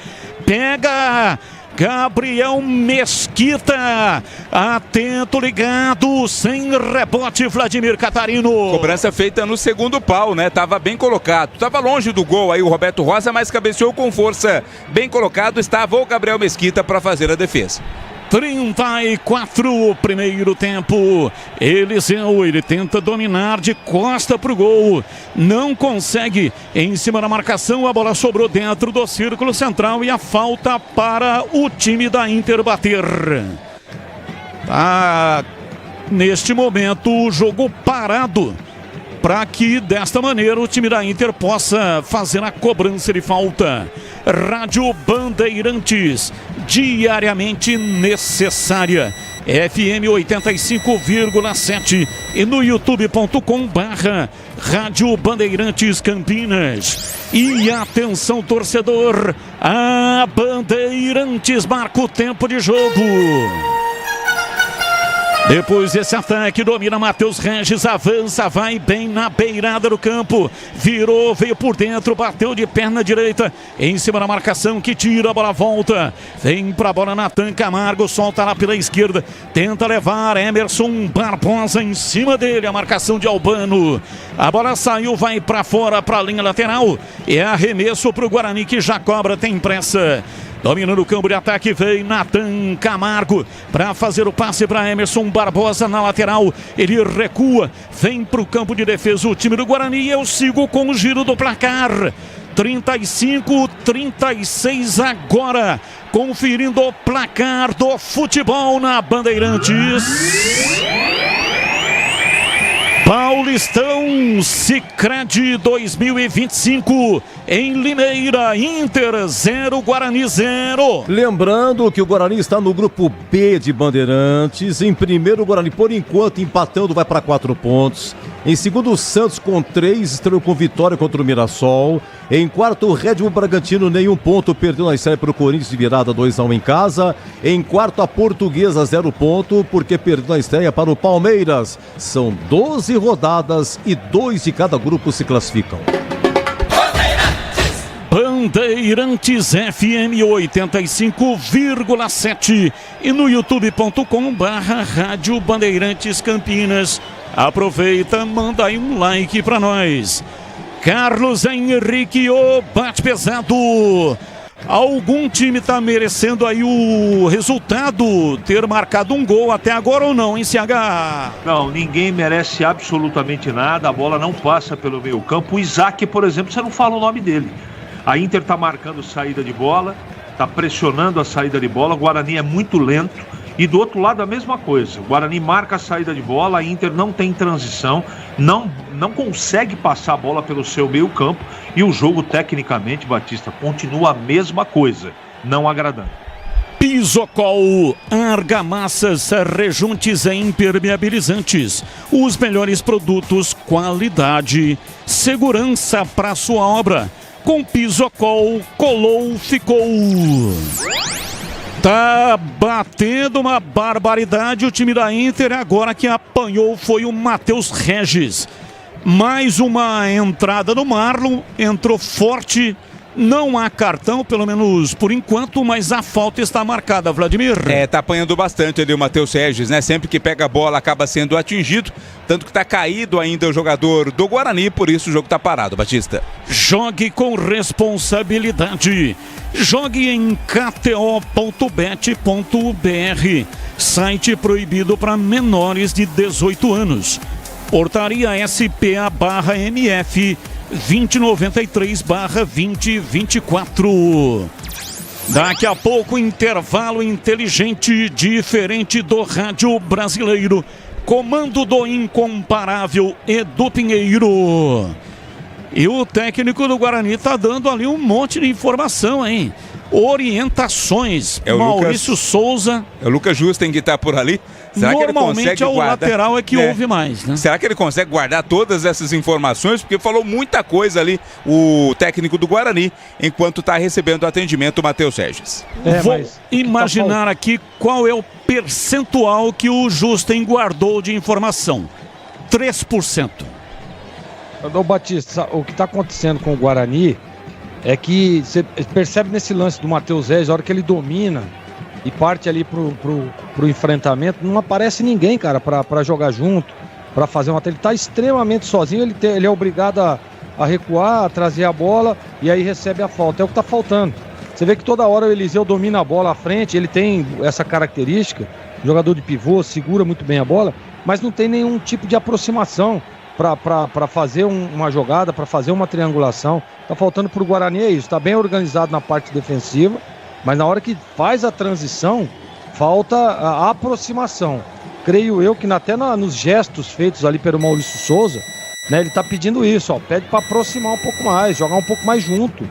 Pega Gabriel Mesquita, atento, ligado, sem rebote, Vladimir Catarino. Cobrança feita no segundo pau, né? Tava bem colocado, tava longe do gol aí o Roberto Rosa, mas cabeceou com força. Bem colocado estava o Gabriel Mesquita para fazer a defesa. 34, primeiro tempo. Eliseu, ele tenta dominar de costa pro gol. Não consegue. Em cima da marcação, a bola sobrou dentro do círculo central e a falta para o time da Inter bater. Neste momento, o jogo parado, para que desta maneira o time da Inter possa fazer a cobrança de falta. Rádio Bandeirantes, diariamente necessária. FM 85,7 e no youtube.com/, Rádio Bandeirantes Campinas. E atenção, torcedor, a Bandeirantes marca o tempo de jogo. Depois desse ataque, domina Matheus Regis, avança, vai bem na beirada do campo, virou, veio por dentro, bateu de perna direita, em cima da marcação que tira, a bola volta, vem pra bola Natan Camargo, solta lá pela esquerda, tenta levar Emerson Barbosa em cima dele, a marcação de Albano, a bola saiu, vai pra fora, pra linha lateral, é arremesso pro Guarani que já cobra, tem pressa. Dominando o campo de ataque, vem Natan Camargo para fazer o passe para Emerson Barbosa na lateral. Ele recua, vem para o campo de defesa o time do Guarani. Eu sigo com o giro do placar. 35-36 agora. Conferindo o placar do futebol na Bandeirantes. Paulistão Sicredi 2025 em Limeira, Inter 0, Guarani 0. Lembrando que o Guarani está no grupo B de Bandeirantes. Em primeiro, o Guarani, por enquanto, empatando, vai para 4 pontos. Em segundo, o Santos com 3, estreou com vitória contra o Mirassol. Em quarto, o Red Bull Bragantino, nenhum ponto, perdeu na estreia para o Corinthians de virada 2-1 em casa. Em quarto, a Portuguesa, 0 ponto, porque perdeu na estreia para o Palmeiras. São 12 rodadas e 2 de cada grupo se classificam. Bandeirantes FM 85,7 e no youtube.com/Rádio Bandeirantes Campinas. Aproveita, manda aí um like pra nós. Carlos Henrique, o bate pesado. Algum time tá merecendo aí o resultado, ter marcado um gol até agora ou não, hein, CH? Não, ninguém merece absolutamente nada, a bola não passa pelo meio campo. O Isaac, por exemplo, você não fala o nome dele. A Inter tá marcando saída de bola, tá pressionando a saída de bola, o Guarani é muito lento. E do outro lado a mesma coisa, o Guarani marca a saída de bola, a Inter não tem transição, não consegue passar a bola pelo seu meio campo e o jogo tecnicamente, Batista, continua a mesma coisa, não agradando. Pisocol, argamassas, rejuntes e impermeabilizantes, os melhores produtos, qualidade, segurança para sua obra. Com Pisocol, colou, ficou. Tá batendo uma barbaridade o time da Inter, agora que apanhou foi o Matheus Regis. Mais uma entrada do Marlon, entrou forte, Não há cartão, pelo menos por enquanto, mas a falta está marcada, Vladimir. Tá apanhando bastante ali o Matheus Regis, né? Sempre que pega a bola acaba sendo atingido, tanto que tá caído ainda o jogador do Guarani, por isso o jogo tá parado, Batista. Jogue com responsabilidade. Jogue em kto.bet.br. Site proibido para menores de 18 anos. Portaria SPA/MF 2093/2024. Daqui a pouco, intervalo inteligente, diferente do rádio brasileiro. Comando do incomparável Edu Pinheiro. E o técnico do Guarani tá dando ali um monte de informação, hein? Orientações. Maurício Souza. É o Lucas Justen que tá por ali. Será que ele consegue o lateral é que ouve mais, né? Será que ele consegue guardar todas essas informações? Porque falou muita coisa ali o técnico do Guarani, enquanto está recebendo atendimento o Matheus Regis. Vou imaginar aqui qual é o percentual que o Justen guardou de informação. 3%. Ô Batista, o que está acontecendo com o Guarani é que você percebe nesse lance do Matheus Regis, a hora que ele domina e parte ali pro enfrentamento, não aparece ninguém, cara, pra jogar junto, pra fazer uma... Ele tá extremamente sozinho, ele é obrigado a recuar, a trazer a bola e aí recebe a falta. É o que tá faltando. Você vê que toda hora o Eliseu domina a bola à frente, ele tem essa característica, jogador de pivô, segura muito bem a bola, mas não tem nenhum tipo de aproximação para fazer uma jogada, para fazer uma triangulação. Tá faltando pro Guarani é isso, tá bem organizado na parte defensiva, mas na hora que faz a transição, falta a aproximação. Creio eu que até nos gestos feitos ali pelo Maurício Souza, né, ele tá pedindo isso, ó, pede para aproximar um pouco mais, jogar um pouco mais junto.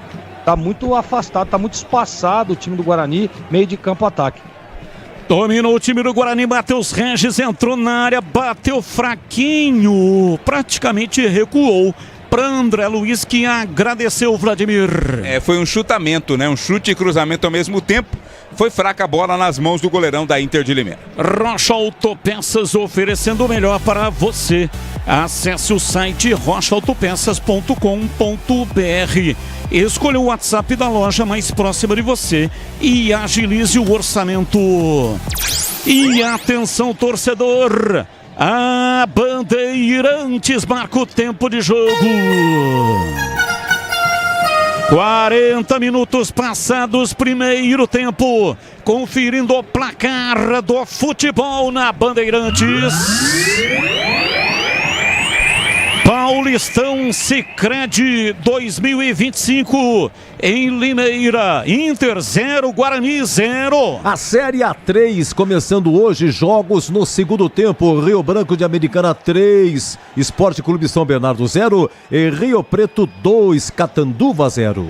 Tá muito afastado, tá muito espaçado o time do Guarani, meio de campo ataque. Dominou o time do Guarani, Matheus Regis entrou na área, bateu fraquinho, praticamente recuou para André Luiz, que agradeceu o Vladimir. Foi um chutamento, né? Um chute e cruzamento ao mesmo tempo. Foi fraca a bola nas mãos do goleirão da Inter de Limeira. Rocha Autopeças, oferecendo o melhor para você. Acesse o site rochaautopeças.com.br. Escolha o WhatsApp da loja mais próxima de você e agilize o orçamento. E atenção, torcedor! A Bandeirantes marca o tempo de jogo. 40 minutos passados, primeiro tempo. Conferindo o placar do futebol na Bandeirantes. Paulistão Sicredi 2025 em Limeira. Inter 0, Guarani 0. A Série A3 começando hoje, jogos no segundo tempo. Rio Branco de Americana 3, Esporte Clube São Bernardo 0 e Rio Preto 2, Catanduva 0.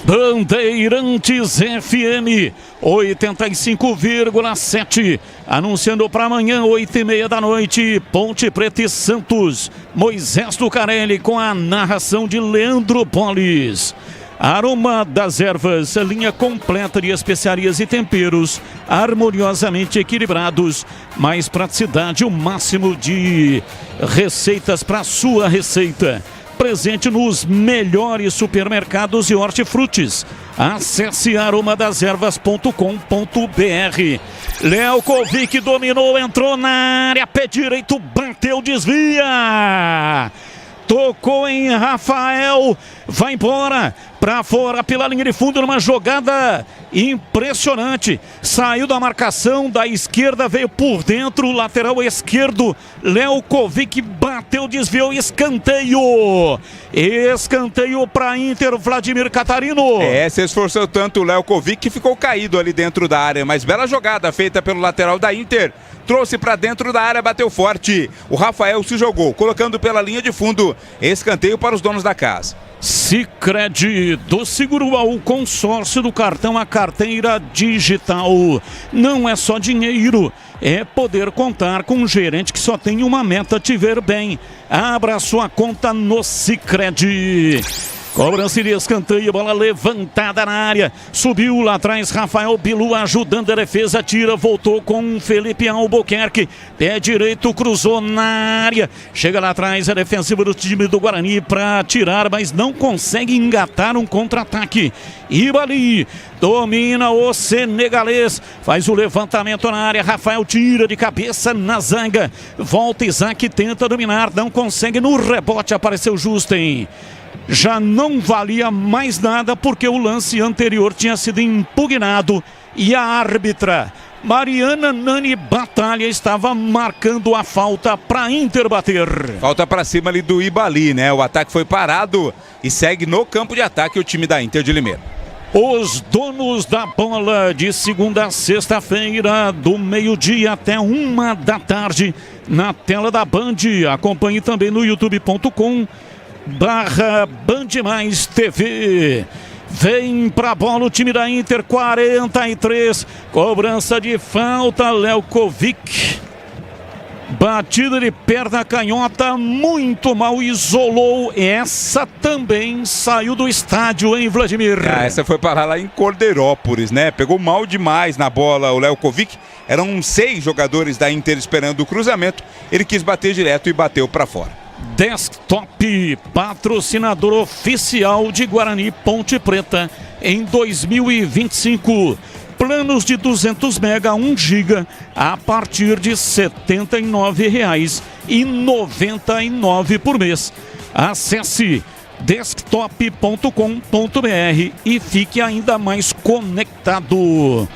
Bandeirantes FM 85,7, anunciando para amanhã 8h30 da noite, Ponte Preta e Santos. Moisés Lucarelli com a narração de Leandro Polis. Aroma das Ervas, linha completa de especiarias e temperos, harmoniosamente equilibrados, mais praticidade, o máximo de receitas para sua receita. Presente nos melhores supermercados e hortifrutis. Acesse aromadeservas.com.br. Léo Kovic dominou, entrou na área, pé direito, bateu, desvia. Tocou em Rafael, vai embora, pra fora pela linha de fundo numa jogada impressionante. Saiu da marcação da esquerda, veio por dentro, lateral esquerdo. Léo Kovic bateu, desviou, escanteio. Escanteio para Inter, Vladimir Catarino. Se esforçou tanto o Léo Kovic que ficou caído ali dentro da área, mas bela jogada feita pelo lateral da Inter. Trouxe para dentro da área, bateu forte. O Rafael se jogou, colocando pela linha de fundo. Escanteio para os donos da casa. Sicredi, do seguro ao consórcio do cartão, a carteira digital. Não é só dinheiro, é poder contar com um gerente que só tem uma meta: te ver bem. Abra sua conta no Sicredi. Cobrança de escanteio, bola levantada na área. Subiu lá atrás, Rafael Bilu ajudando a defesa. Tira, voltou com Felipe Albuquerque. Pé direito, cruzou na área. Chega lá atrás, a defensiva do time do Guarani para tirar, mas não consegue engatar um contra-ataque. Ibali domina o senegalês. Faz o levantamento na área. Rafael tira de cabeça na zaga. Volta Isaac, tenta dominar. Não consegue no rebote. Apareceu Justen. Já não valia mais nada porque o lance anterior tinha sido impugnado e a árbitra Mariana Nani Batalha estava marcando a falta para Inter bater. Falta para cima ali do Ibali, né? O ataque foi parado e segue no campo de ataque o time da Inter de Limeira. Os donos da bola de segunda a sexta-feira, do meio-dia até 1 da tarde, na tela da Band. Acompanhe também no youtube.com/Band Mais TV. Vem pra bola o time da Inter, 43. Cobrança de falta, Lelkovic. Batida de perna canhota, muito mal, isolou. Essa também saiu do estádio, hein, Vladimir? Essa foi parar lá em Cordeirópolis, né? Pegou mal demais na bola o Lelkovic. Eram 6 jogadores da Inter esperando o cruzamento. Ele quis bater direto e bateu pra fora. Desktop, patrocinador oficial de Guarani Ponte Preta em 2025. Planos de 200 mega, 1 giga a partir de R$ 79,99 por mês. Acesse desktop.com.br e fique ainda mais conectado.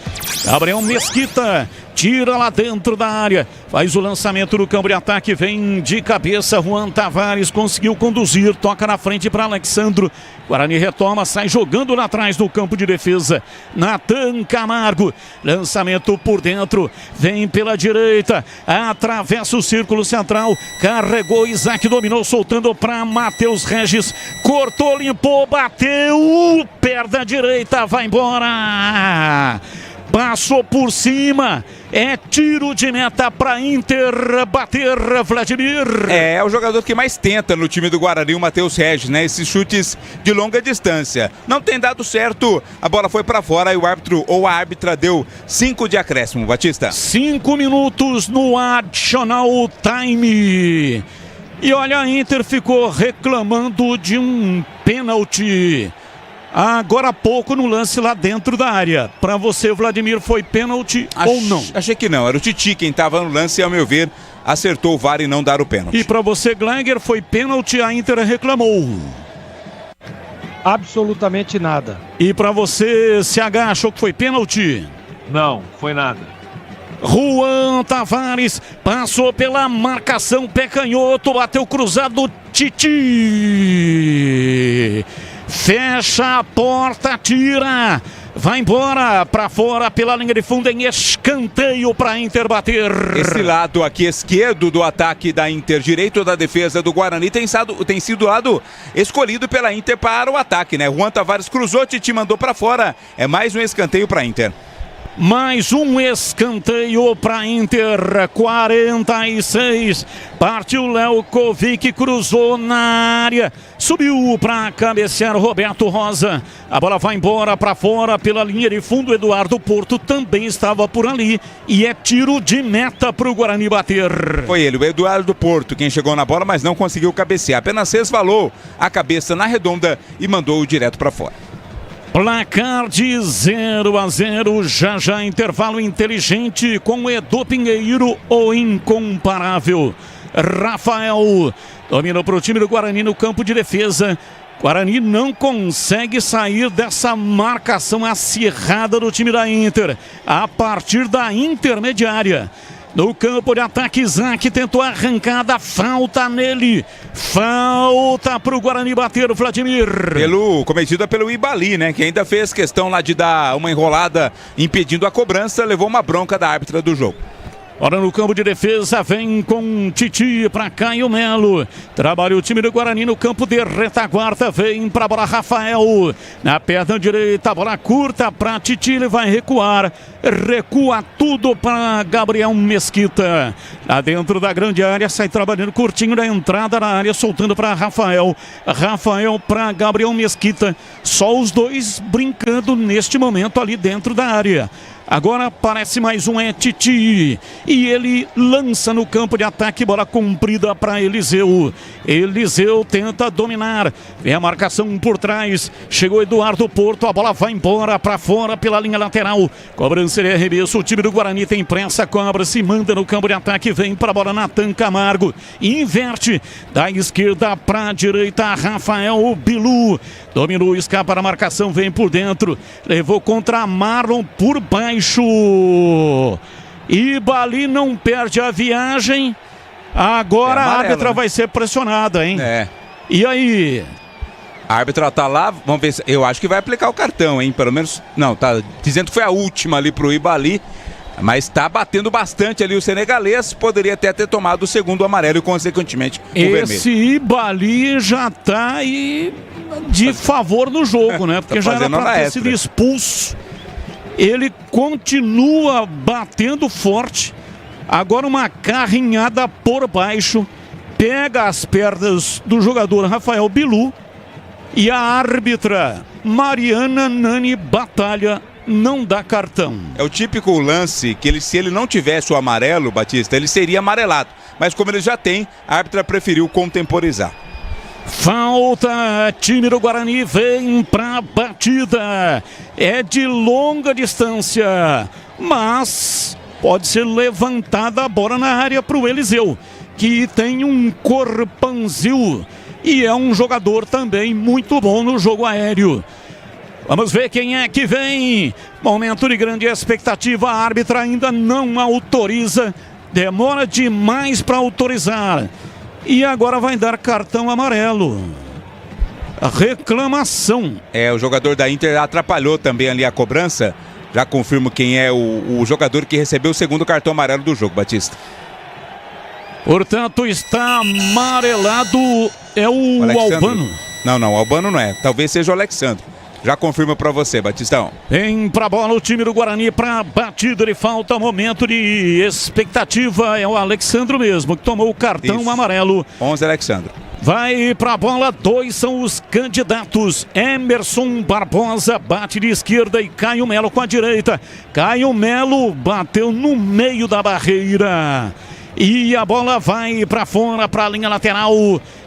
Gabriel Mesquita tira lá dentro da área, faz o lançamento no campo de ataque, vem de cabeça, Juan Tavares conseguiu conduzir, toca na frente para Alexandro. Guarani retoma, sai jogando lá atrás no campo de defesa. Natan Camargo, lançamento por dentro, vem pela direita, atravessa o círculo central, carregou, Isaac dominou, soltando para Matheus Regis, cortou, limpou, bateu, perna direita, vai embora. Passou por cima, é tiro de meta para Inter bater, Vladimir. É o jogador que mais tenta no time do Guarani, o Matheus Regis, né? Esses chutes de longa distância. Não tem dado certo, a bola foi para fora e o árbitro ou a árbitra deu 5 de acréscimo, Batista. 5 minutos no additional time. E olha, a Inter ficou reclamando de um pênalti agora há pouco no lance lá dentro da área. Para você, Vladimir, foi pênalti ou não? Achei que não, era o Titi quem estava no lance e, ao meu ver, acertou o VAR e não dar o pênalti. E para você, Gleiger, foi pênalti, a Inter reclamou. Absolutamente nada. E para você, CH, achou que foi pênalti? Não, foi nada. Juan Tavares passou pela marcação, pé canhoto, bateu cruzado, Titi. Fecha a porta, tira, vai embora para fora pela linha de fundo em escanteio para Inter bater. Esse lado aqui esquerdo do ataque da Inter, direito da defesa do Guarani, tem sido o lado escolhido pela Inter para o ataque, né? Juan Tavares cruzou, Titi mandou para fora. É mais um escanteio para Inter. Mais um escanteio para Inter, 46. Partiu Lelkovic, cruzou na área, subiu para cabecear Roberto Rosa. A bola vai embora para fora pela linha de fundo. Eduardo Porto também estava por ali e é tiro de meta para o Guarani bater. Foi ele, o Eduardo Porto, quem chegou na bola, mas não conseguiu cabecear. Apenas resvalou a cabeça na redonda e mandou direto para fora. Placar de 0-0, já intervalo inteligente com Edu Pinheiro, o incomparável Rafael. Dominou para o time do Guarani no campo de defesa. Guarani não consegue sair dessa marcação acirrada do time da Inter a partir da intermediária. No campo de ataque, Isaac tentou a arrancada, falta nele. Falta para o Guarani bater, o Vladimir. Cometida pelo Ibali, né? Que ainda fez questão lá de dar uma enrolada impedindo a cobrança, levou uma bronca da árbitra do jogo. Ora, no campo de defesa, vem com Titi para Caio Melo. Trabalha o time do Guarani no campo de retaguarda. Vem para a bola Rafael. Na perna direita, bola curta para Titi. Ele vai recuar. Recua tudo para Gabriel Mesquita. Lá dentro da grande área, sai trabalhando curtinho da entrada na área, soltando para Rafael. Rafael para Gabriel Mesquita. Só os dois brincando neste momento ali dentro da área. Agora parece mais um Titi. E ele lança no campo de ataque, bola comprida para Eliseu. Eliseu tenta dominar. Vem a marcação por trás. Chegou Eduardo Porto, a bola vai embora para fora pela linha lateral. Cobrança de arremesso, o time do Guarani tem pressa, cobra, se manda no campo de ataque, vem para a bola Natan Camargo. Inverte da esquerda para a direita, Rafael Bilu. Dominou, escapa da marcação, vem por dentro. Levou contra Marlon por baixo. Ibali não perde a viagem. Agora a árbitra vai ser pressionada, hein? E aí? A árbitra tá lá, vamos ver. Eu acho que vai aplicar o cartão, hein? Pelo menos, não, tá dizendo que foi a última ali pro Ibali. Mas tá batendo bastante ali o senegalês. Poderia até ter tomado o segundo amarelo e, consequentemente, o vermelho. Esse Ibali já tá aí de favor no jogo, né? Porque já era pra ter sido expulso. Ele continua batendo forte. Agora uma carrinhada por baixo. Pega as pernas do jogador Rafael Bilu. E a árbitra Mariana Nani Batalha não dá cartão. É o típico lance que se ele não tivesse o amarelo, Batista, ele seria amarelado. Mas como ele já tem, a árbitra preferiu contemporizar. Falta, time do Guarani vem pra batida. É de longa distância, mas pode ser levantada a bola na área pro Eliseu, que tem um corpãozinho e é um jogador também muito bom no jogo aéreo. Vamos ver quem é que vem. Momento de grande expectativa, a árbitra ainda não autoriza. Demora demais para autorizar. E agora vai dar cartão amarelo. Reclamação. O jogador da Inter atrapalhou também ali a cobrança. Já confirmo quem é o jogador que recebeu o segundo cartão amarelo do jogo, Batista. Portanto, está amarelado. É o Albano. Não, Albano não é. Talvez seja o Alexandre. Já confirma pra você, Batistão. Vem pra bola o time do Guarani pra batida. Ele falta momento de expectativa. É o Alexandre mesmo que tomou o cartão amarelo. 11 Alexandre. Vai pra bola, dois são os candidatos. Emerson Barbosa bate de esquerda e Caio Melo com a direita. Caio Melo bateu no meio da barreira. E a bola vai para fora, para a linha lateral.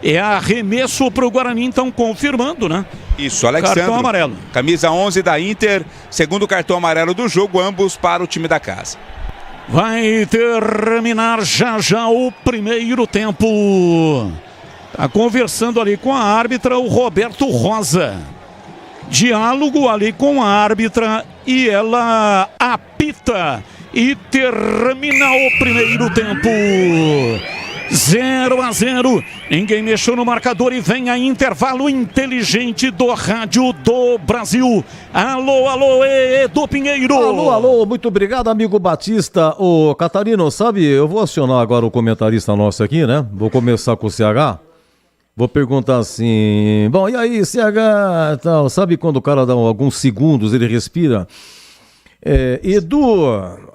É arremesso para o Guarani, então confirmando, né? Isso, Alexandre. Cartão amarelo. Camisa 11 da Inter, segundo cartão amarelo do jogo, ambos para o time da casa. Vai terminar já o primeiro tempo. Tá conversando ali com a árbitra o Roberto Rosa. Diálogo ali com a árbitra e ela apita. E termina o primeiro tempo. 0-0. Ninguém mexeu no marcador e vem a intervalo inteligente do Rádio do Brasil. Alô, Edu Pinheiro. Alô, muito obrigado, amigo Batista. Ô, Catarino, sabe, eu vou acionar agora o comentarista nosso aqui, né? Vou começar com o CH. Vou perguntar assim, bom, e aí, CH, tal, sabe quando o cara dá alguns segundos, ele respira? Edu,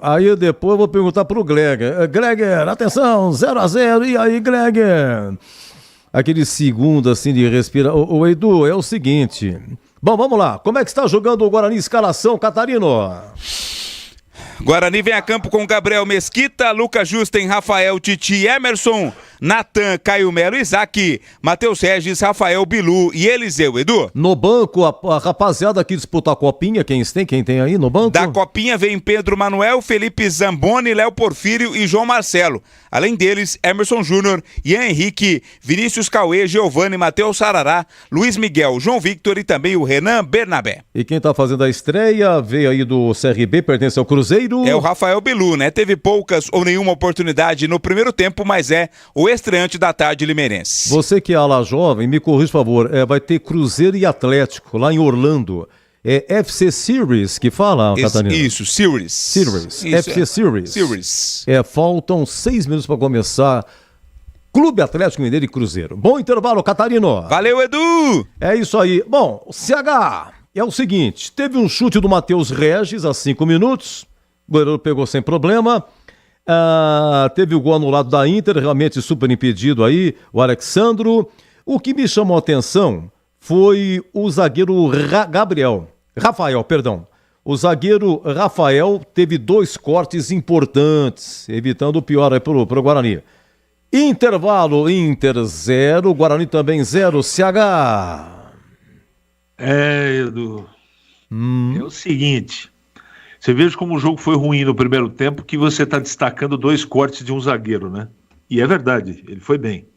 aí depois eu vou perguntar pro Gleger. Gleger, atenção, 0-0, e aí, Gleger? Aquele segundo assim de respirar. Ô, Edu, é o seguinte. Bom, vamos lá. Como é que está jogando o Guarani escalação, Catarino? Guarani vem a campo com Gabriel Mesquita, Lucas Justen, Rafael, Titi, Emerson, Natan, Caio Melo, Isaac, Matheus Regis, Rafael, Bilu e Eliseu. Edu? No banco, a rapaziada que disputa a Copinha, quem tem aí no banco? Da Copinha vem Pedro Manuel, Felipe Zamboni, Léo Porfírio e João Marcelo. Além deles, Emerson Júnior, Ian Henrique, Vinícius Cauê, Giovanni, Matheus Sarará, Luiz Miguel, João Victor e também o Renan Bernabé. E quem tá fazendo a estreia, veio aí do CRB, pertence ao Cruzeiro. É o Rafael Bilu, né? Teve poucas ou nenhuma oportunidade no primeiro tempo, mas é o estreante da tarde limeirense. Você que é ala jovem, me corrija, por favor, vai ter Cruzeiro e Atlético lá em Orlando. É FC Series que fala, Catarina? Isso, Series. Series. Isso, FC Series. Series. Faltam 6 minutos para começar. Clube Atlético Mineiro e Cruzeiro. Bom intervalo, Catarino. Valeu, Edu. É isso aí. Bom, CH, é o seguinte, teve um chute do Matheus Regis há 5 minutos, o goleiro pegou sem problema. Teve o gol anulado da Inter, realmente super impedido aí, o Alexandro. O que me chamou a atenção foi o zagueiro Rafael. O zagueiro Rafael teve 2 cortes importantes, evitando o pior aí pro Guarani. Intervalo, Inter 0, Guarani também 0, CH. Edu. É o seguinte, você veja como o jogo foi ruim no primeiro tempo, que você está destacando 2 cortes de um zagueiro, né? E é verdade, ele foi bem.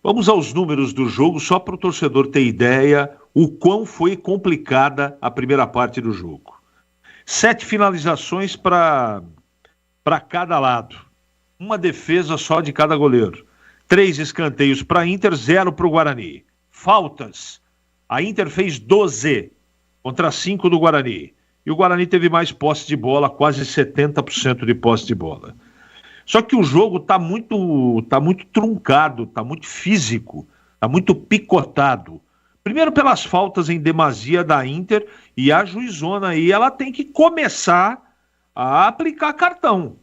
Vamos aos números do jogo, só para o torcedor ter ideia o quão foi complicada a primeira parte do jogo. 7 finalizações para cada lado. Uma defesa só de cada goleiro. 3 escanteios para a Inter, 0 para o Guarani. Faltas. A Inter fez 12 contra 5 do Guarani. E o Guarani teve mais posse de bola, quase 70% de posse de bola. Só que o jogo tá muito truncado, tá muito físico, tá muito picotado. Primeiro pelas faltas em demasia da Inter, e a juizona aí, ela tem que começar a aplicar cartão.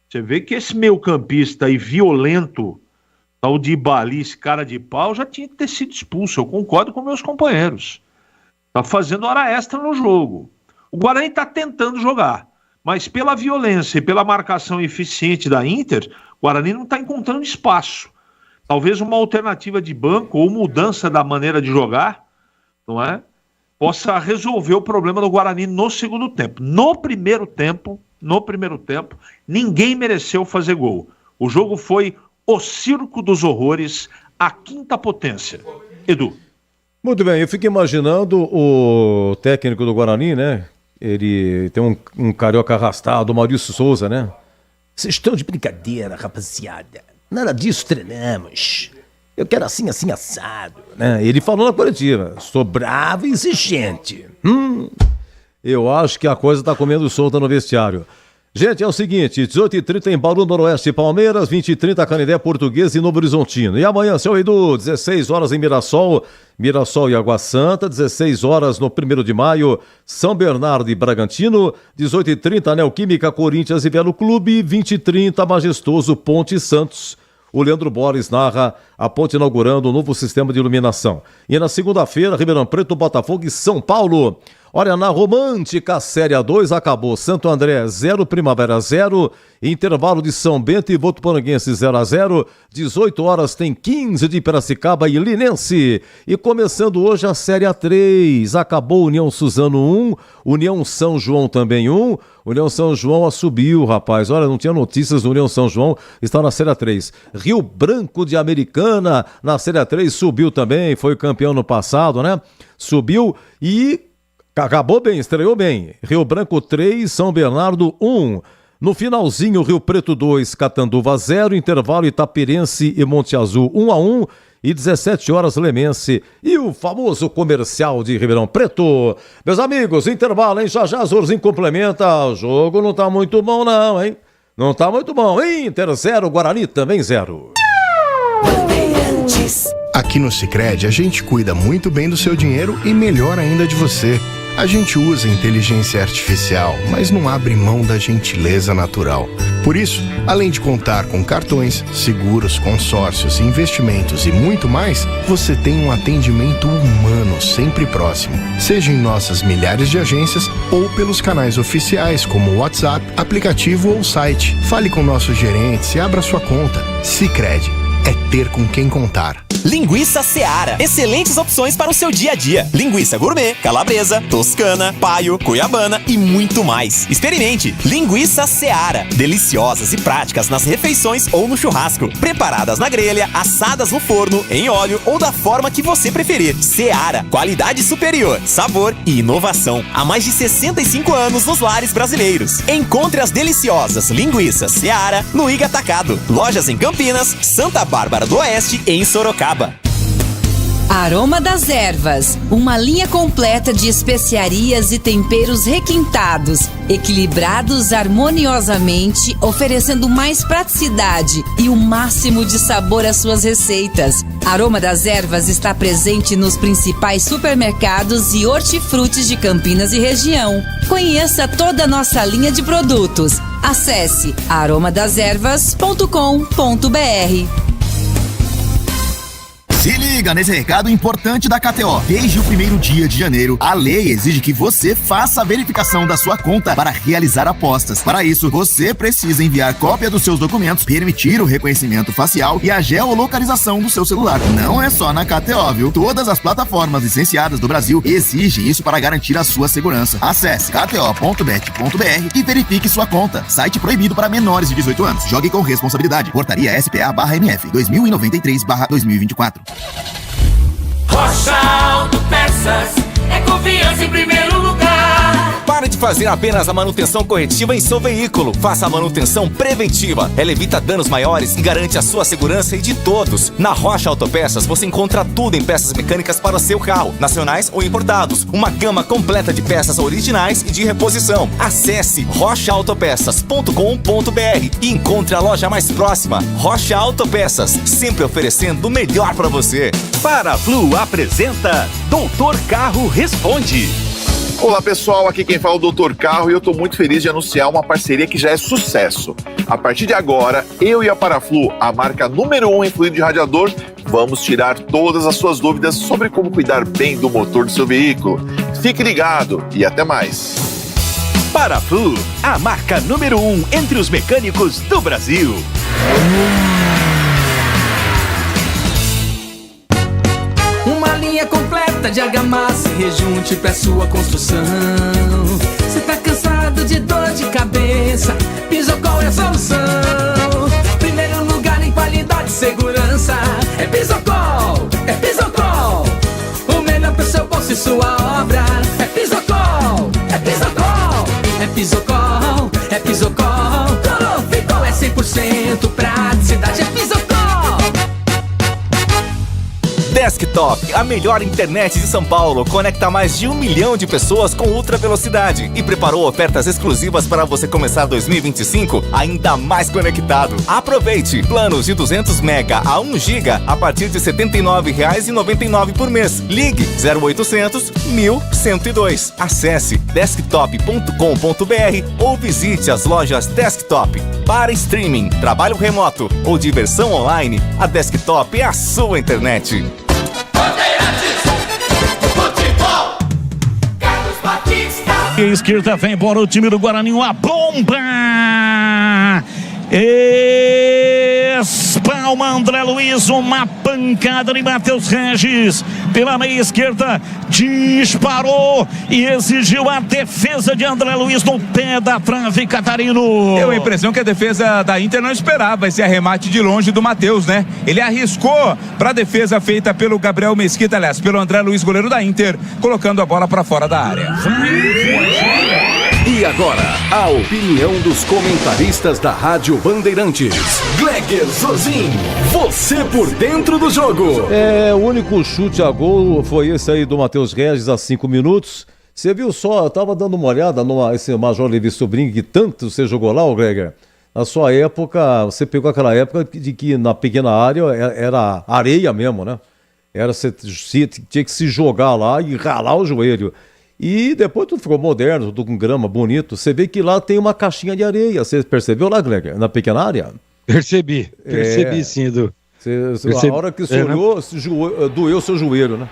Você vê que esse meio-campista aí violento, tal de Ibali, esse cara de pau, já tinha que ter sido expulso. Eu concordo com meus companheiros. Tá fazendo hora extra no jogo. O Guarani tá tentando jogar, mas pela violência e pela marcação eficiente da Inter, o Guarani não está encontrando espaço. Talvez uma alternativa de banco ou mudança da maneira de jogar, não é? Possa resolver o problema do Guarani no segundo tempo. No primeiro tempo, ninguém mereceu fazer gol. O jogo foi o circo dos horrores, a quinta potência. Edu. Muito bem, eu fico imaginando o técnico do Guarani, né? Ele tem um carioca arrastado, o Maurício Souza, né? Vocês estão de brincadeira, rapaziada. Nada disso treinamos. Eu quero assim, assado, né? Ele falou na coletiva, sou bravo e exigente. Eu acho que a coisa tá comendo solta no vestiário. Gente, é o seguinte, 18h30 em Bauru, Noroeste, Palmeiras, 20h30 Canindé, Portuguesa e Novo Horizontino. E amanhã, seu Edu, 16 horas em Mirassol e Água Santa, 16 horas no 1º de maio, São Bernardo e Bragantino, 18h30 Neoquímica, Corinthians e Velo Clube, 20h30 Majestoso, Ponte Santos. O Leandro Borges narra a Ponte inaugurando um novo sistema de iluminação. E na segunda-feira, Ribeirão Preto, Botafogo e São Paulo. Olha, na romântica Série A2 acabou Santo André 0, Primavera 0, intervalo de São Bento e Votuporanguense 0-0, 18 horas tem 15 de Piracicaba e Linense. E começando hoje a Série A3, acabou União Suzano 1, União São João também 1, União São João subiu, rapaz, olha, não tinha notícias do União São João, está na Série A3. Rio Branco de Americana na Série A3 subiu também, foi campeão no passado, né? Subiu e acabou bem, estreou bem. Rio Branco 3, São Bernardo 1. No finalzinho, Rio Preto 2, Catanduva 0, intervalo Itapirense e Monte Azul 1-1 e 17 horas Lemense e o famoso comercial de Ribeirão Preto. Meus amigos, intervalo, hein? Já Zorzinho complementa. O jogo não tá muito bom não, hein? Não tá muito bom. Inter 0, Guarani também 0. Aqui no Sicredi a gente cuida muito bem do seu dinheiro e melhor ainda de você. A gente usa inteligência artificial, mas não abre mão da gentileza natural. Por isso, além de contar com cartões, seguros, consórcios, investimentos e muito mais, você tem um atendimento humano sempre próximo. Seja em nossas milhares de agências ou pelos canais oficiais como WhatsApp, aplicativo ou site. Fale com nossos gerentes e abra sua conta. Sicredi é ter com quem contar. Linguiça Seara. Excelentes opções para o seu dia a dia. Linguiça gourmet, calabresa, toscana, paio, cuiabana e muito mais. Experimente. Linguiça Seara. Deliciosas e práticas nas refeições ou no churrasco. Preparadas na grelha, assadas no forno, em óleo ou da forma que você preferir. Seara. Qualidade superior, sabor e inovação. Há mais de 65 anos nos lares brasileiros. Encontre as deliciosas linguiças Seara no Iga Atacado. Lojas em Campinas, Santa Bárbara do Oeste e em Sorocaba. Aroma das Ervas, uma linha completa de especiarias e temperos requintados, equilibrados harmoniosamente, oferecendo mais praticidade e o máximo de sabor às suas receitas. Aroma das Ervas está presente nos principais supermercados e hortifrutis de Campinas e região. Conheça toda a nossa linha de produtos. Acesse aromadeservas.com.br. Se liga nesse recado importante da KTO. Desde o primeiro dia de janeiro, a lei exige que você faça a verificação da sua conta para realizar apostas. Para isso, você precisa enviar cópia dos seus documentos, permitir o reconhecimento facial e a geolocalização do seu celular. Não é só na KTO, viu? Todas as plataformas licenciadas do Brasil exigem isso para garantir a sua segurança. Acesse kto.bet.br e verifique sua conta. Site proibido para menores de 18 anos. Jogue com responsabilidade. Portaria SPA/MF 2093/2024. Rocha Autopeças é confiança em primeiro lugar. Pare de fazer apenas a manutenção corretiva em seu veículo. Faça a manutenção preventiva. Ela evita danos maiores e garante a sua segurança e de todos. Na Rocha Autopeças você encontra tudo em peças mecânicas para o seu carro, nacionais ou importados. Uma gama completa de peças originais e de reposição. Acesse rochaautopeças.com.br e encontre a loja mais próxima. Rocha Autopeças, sempre oferecendo o melhor para você. Paraflu apresenta Doutor Carro Responde. Olá pessoal, aqui quem fala é o Dr. Carro e eu estou muito feliz de anunciar uma parceria que já é sucesso. A partir de agora, eu e a Paraflu, a marca número 1 em fluido de radiador, vamos tirar todas as suas dúvidas sobre como cuidar bem do motor do seu veículo. Fique ligado e até mais. Paraflu, a marca número 1 entre os mecânicos do Brasil. Uma linha completa de argamassa e rejunte pra sua construção. Cê tá cansado de dor de cabeça? Pisocol é a solução. Primeiro lugar em qualidade e segurança. É Pisocol, é Pisocol. O melhor pro seu bolso e sua obra. É Pisocol, é Pisocol. É Pisocol, é Pisocol. Ficol é 100% praticidade. É Pisocol. Desktop, a melhor internet de São Paulo, conecta mais de 1 milhão de pessoas com ultra velocidade e preparou ofertas exclusivas para você começar 2025 ainda mais conectado. Aproveite! Planos de 200 mega a 1 giga a partir de R$ 79,99 por mês. Ligue 0800 1102. Acesse desktop.com.br ou visite as lojas Desktop. Para streaming, trabalho remoto ou diversão online, a Desktop é a sua internet. E a esquerda vem embora o time do Guarani, uma bomba! Espalma André Luiz, uma pancada de Matheus Regis pela meia esquerda, disparou e exigiu a defesa de André Luiz no pé da trave, Catarino. Deu a impressão que a defesa da Inter não esperava esse arremate de longe do Matheus, né? Ele arriscou para a defesa feita pelo Gabriel Mesquita, aliás, pelo André Luiz, goleiro da Inter, colocando a bola para fora da área. E agora, a opinião dos comentaristas da Rádio Bandeirantes. Gleger Zorzin, você por dentro do jogo. O único chute a gol foi esse aí do Matheus Regis há 5 minutos. Você viu só, eu tava dando uma olhada esse Major Levi Sobrinho que tanto você jogou lá, Gleger. Na sua época, você pegou aquela época de que na pequena área era areia mesmo, né? Você tinha que se jogar lá e ralar o joelho. E depois tudo ficou moderno, tudo com grama, bonito. Você vê que lá tem uma caixinha de areia. Você percebeu lá, Gleger, na pequena área? Percebi sim, Edu. A hora que você olhou, doeu seu joelho, né?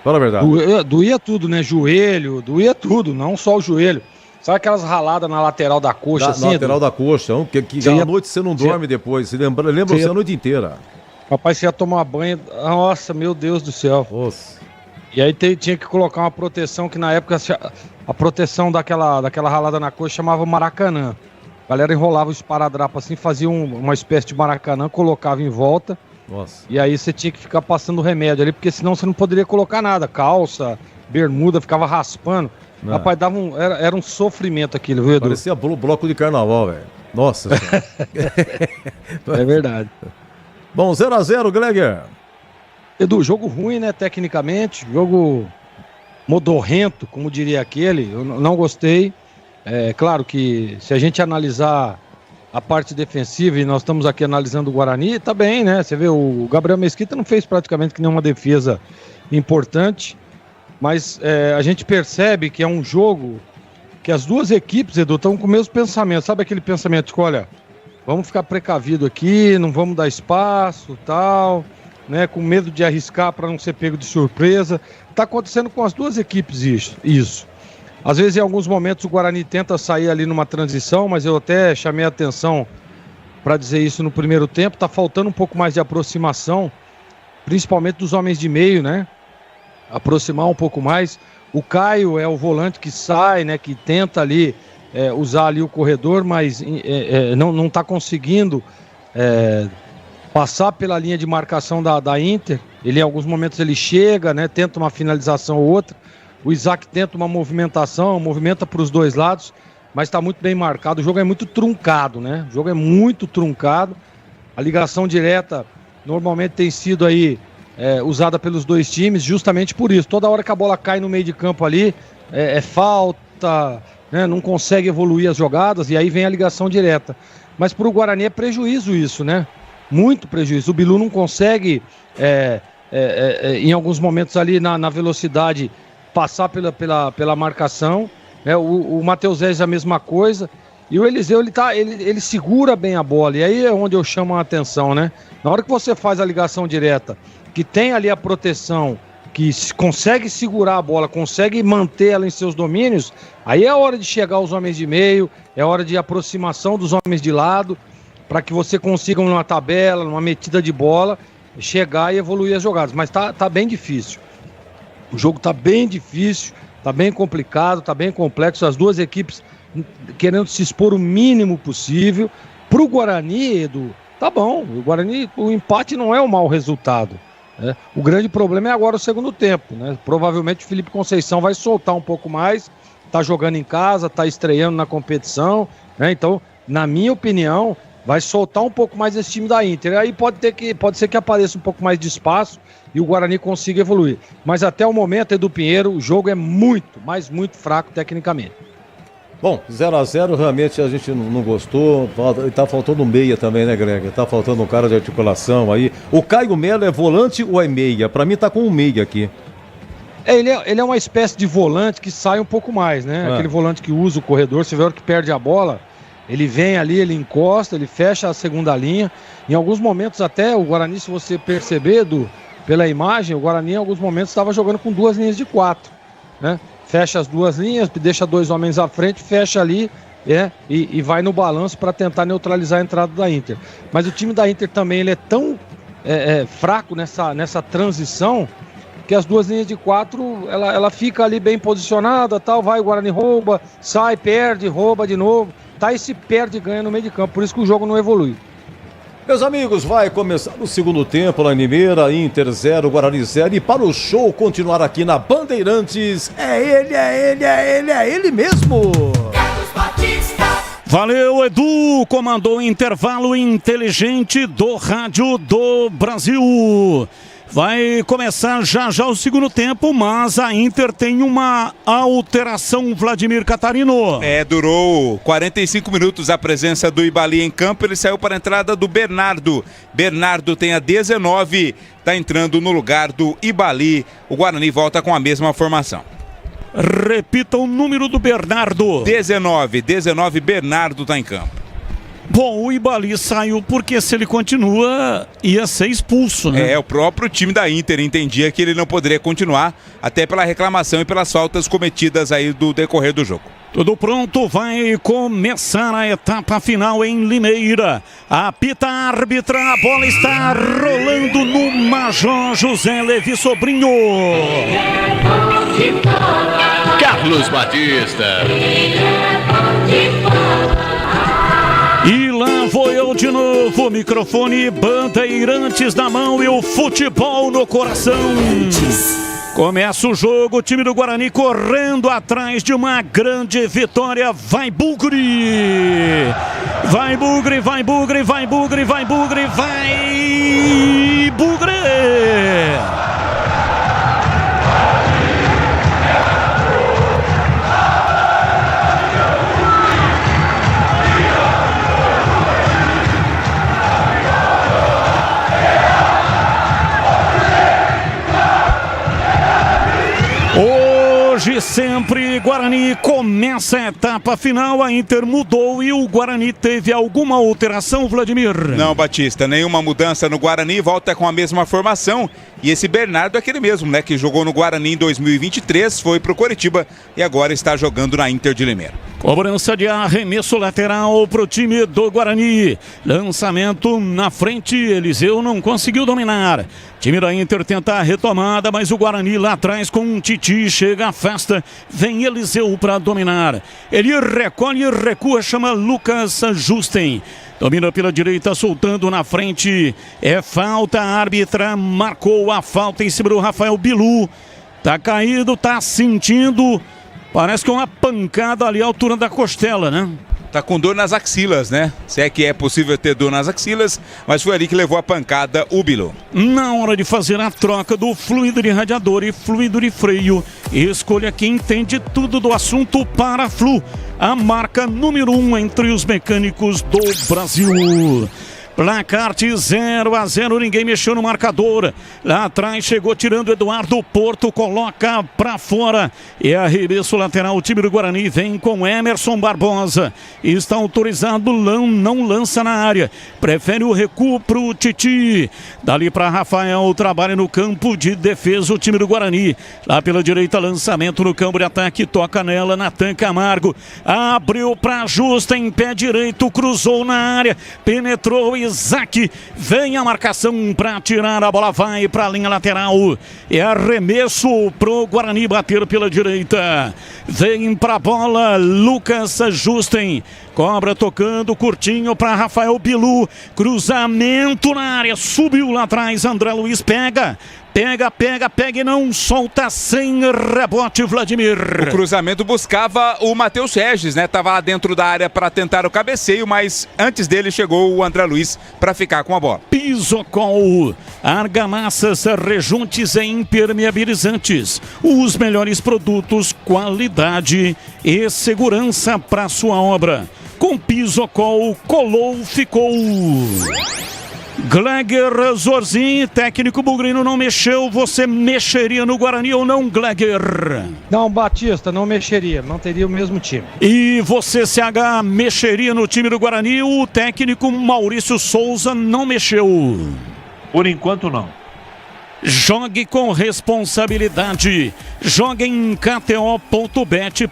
Fala a verdade. Doía tudo, né? Joelho, doía tudo, não só o joelho. Sabe aquelas raladas na lateral da coxa, assim? Na lateral da coxa, que à noite você não dorme depois. Você lembra você a noite inteira. Rapaz, você ia tomar banho. Nossa, meu Deus do céu. Nossa. E aí tinha que colocar uma proteção que na época a proteção daquela ralada na coxa chamava Maracanã. A galera enrolava o esparadrapo assim, fazia uma espécie de Maracanã, colocava em volta. Nossa. E aí você tinha que ficar passando remédio ali, porque senão você não poderia colocar nada. Calça, bermuda, ficava raspando. Não. Rapaz, era um sofrimento aquilo, viu, Edu? Parecia bloco de carnaval, velho. Nossa senhora. É verdade. Bom, 0-0, Gleger. Edu, jogo ruim, né, tecnicamente, jogo modorrento, como diria aquele, eu não gostei. É claro que se a gente analisar a parte defensiva, e nós estamos aqui analisando o Guarani, tá bem, né? Você vê, o Gabriel Mesquita não fez praticamente nenhuma defesa importante, mas a gente percebe que é um jogo que as duas equipes, Edu, estão com o mesmo pensamento. Sabe aquele pensamento que, olha, vamos ficar precavido aqui, não vamos dar espaço, tal, né? Com medo de arriscar para não ser pego de surpresa. Tá acontecendo com as duas equipes isso. Às vezes, em alguns momentos, o Guarani tenta sair ali numa transição, mas eu até chamei a atenção para dizer isso no primeiro tempo. Tá faltando um pouco mais de aproximação, principalmente dos homens de meio, né? Aproximar um pouco mais. O Caio é o volante que sai, né? Que tenta ali usar ali o corredor, mas não tá conseguindo passar pela linha de marcação da Inter. Ele, em alguns momentos, ele chega, né? Tenta uma finalização ou outra. O Isaac tenta uma movimentação, movimenta para os dois lados, mas está muito bem marcado. O jogo é muito truncado, né? O jogo é muito truncado. A ligação direta normalmente tem sido aí usada pelos dois times justamente por isso. Toda hora que a bola cai no meio de campo ali, é falta, né? Não consegue evoluir as jogadas e aí vem a ligação direta. Mas para o Guarani é prejuízo isso, né? Muito prejuízo. O Bilu não consegue, em alguns momentos ali na velocidade, passar pela marcação, né? O Matheus Reis a mesma coisa, e o Eliseu ele segura bem a bola, e aí é onde eu chamo a atenção, né? Na hora que você faz a ligação direta, que tem ali a proteção, que consegue segurar a bola, consegue manter ela em seus domínios, aí é hora de chegar aos homens de meio, é hora de aproximação dos homens de lado, para que você consiga numa tabela, numa metida de bola, chegar e evoluir as jogadas, mas tá bem difícil. O jogo tá bem difícil, tá bem complicado, tá bem complexo. As duas equipes querendo se expor o mínimo possível. Pro Guarani, Edu, tá bom. O Guarani, o empate não é um mau resultado, né? O grande problema é agora o segundo tempo, né? Provavelmente o Felipe Conceição vai soltar um pouco mais. Tá jogando em casa, tá estreando na competição, né? Então, na minha opinião, vai soltar um pouco mais esse time da Inter. Aí pode ser que apareça um pouco mais de espaço e o Guarani consiga evoluir. Mas até o momento, Edu Pinheiro, o jogo é muito, mas muito fraco tecnicamente. Bom, 0-0 realmente a gente não gostou. Tá faltando um meia também, né, Greg? Tá faltando um cara de articulação aí. O Caio Melo é volante ou é meia? Pra mim tá com um meia aqui. Ele é uma espécie de volante que sai um pouco mais, né? Aquele volante que usa o corredor, você vê a hora que perde a bola, ele vem ali, ele encosta, ele fecha a segunda linha. Em alguns momentos até o Guarani, se você perceber, pela imagem, o Guarani em alguns momentos estava jogando com 2 linhas de 4, né? Fecha as 2 linhas, deixa 2 homens à frente, fecha ali e vai no balanço para tentar neutralizar a entrada da Inter. Mas o time da Inter também ele é tão fraco nessa transição que as 2 linhas de 4 ela fica ali bem posicionada, tal, vai, o Guarani rouba, sai, perde, rouba de novo, tá, e se perde e ganha no meio de campo, por isso que o jogo não evolui. Meus amigos, vai começar o segundo tempo lá em Limeira, Inter 0, Guarani 0, e para o show continuar aqui na Bandeirantes, é ele mesmo! Valeu, Edu, comandou o intervalo inteligente do Rádio do Brasil. Vai começar já o segundo tempo, mas a Inter tem uma alteração, Vladimir Catarino. Durou 45 minutos a presença do Ibali em campo, ele saiu para a entrada do Bernardo. Bernardo tem a 19, está entrando no lugar do Ibali. O Guarani volta com a mesma formação. Repita o número do Bernardo. 19, Bernardo está em campo. Bom, o Ibali saiu porque se ele continua, ia ser expulso, né? O próprio time da Inter entendia que ele não poderia continuar, até pela reclamação e pelas faltas cometidas aí do decorrer do jogo. Tudo pronto, vai começar a etapa final em Limeira. Apita a árbitra, a bola está rolando no Major José Levi Sobrinho. Carlos Batista. E lá vou eu de novo, microfone Bandeirantes na mão e o futebol no coração. Começa o jogo, o time do Guarani correndo atrás de uma grande vitória. Vai Bugre! Vai Bugre, vai Bugre, vai Bugre, vai Bugre, vai Bugre! Hoje sempre Guarani começa a etapa final, a Inter mudou e o Guarani teve alguma alteração, Vladimir? Não, Batista, nenhuma mudança no Guarani, volta com a mesma formação. E esse Bernardo é aquele mesmo, né, que jogou no Guarani em 2023, foi pro Coritiba e agora está jogando na Inter de Limeira. Cobrança de arremesso lateral pro time do Guarani. Lançamento na frente, Eliseu não conseguiu dominar. Time da Inter tenta a retomada, mas o Guarani lá atrás com um Titi, chega, afasta, vem Eliseu para dominar. Ele recolhe e recua, chama Lucas Justen. Domina pela direita, soltando na frente. É falta, a árbitra marcou a falta em cima do Rafael Bilu. Tá caído, tá sentindo. Parece que é uma pancada ali à altura da costela, né? Tá com dor nas axilas, né? Se é que é possível ter dor nas axilas, mas foi ali que levou a pancada o Bilu. Na hora de fazer a troca do fluido de radiador e fluido de freio, escolha quem entende tudo do assunto para Flu, a marca número 1 entre os mecânicos do Brasil. Placar de 0-0, ninguém mexeu no marcador. Lá atrás chegou tirando Eduardo Porto, coloca pra fora. É arremesso lateral, o time do Guarani vem com Emerson Barbosa. Está autorizado, não lança na área. Prefere o recuo pro Titi. Dali pra Rafael, trabalha no campo de defesa o time do Guarani. Lá pela direita, lançamento no campo de ataque, toca nela, Natan Camargo. Abriu pra Justa em pé direito, cruzou na área, penetrou e Isaac, vem a marcação para tirar, a bola vai para a linha lateral, é arremesso pro Guarani bater pela direita, vem para a bola Lucas Justen, cobra tocando curtinho para Rafael Bilu, cruzamento na área, subiu lá atrás, André Luiz pega e não solta, sem rebote, Vladimir. O cruzamento buscava o Matheus Regis, né? Tava lá dentro da área para tentar o cabeceio, mas antes dele chegou o André Luiz para ficar com a bola. Pisocol, argamassas, rejuntes e impermeabilizantes. Os melhores produtos, qualidade e segurança para sua obra. Com Pisocol, colou, ficou. Gleger Zorzin, técnico bugrino, não mexeu. Você mexeria no Guarani ou não, Gleger? Não, Batista, não mexeria. Manteria o mesmo time. E você, CH, mexeria no time do Guarani? O técnico Maurício Souza não mexeu. Por enquanto, não. Jogue com responsabilidade. Jogue em kto.bet.br.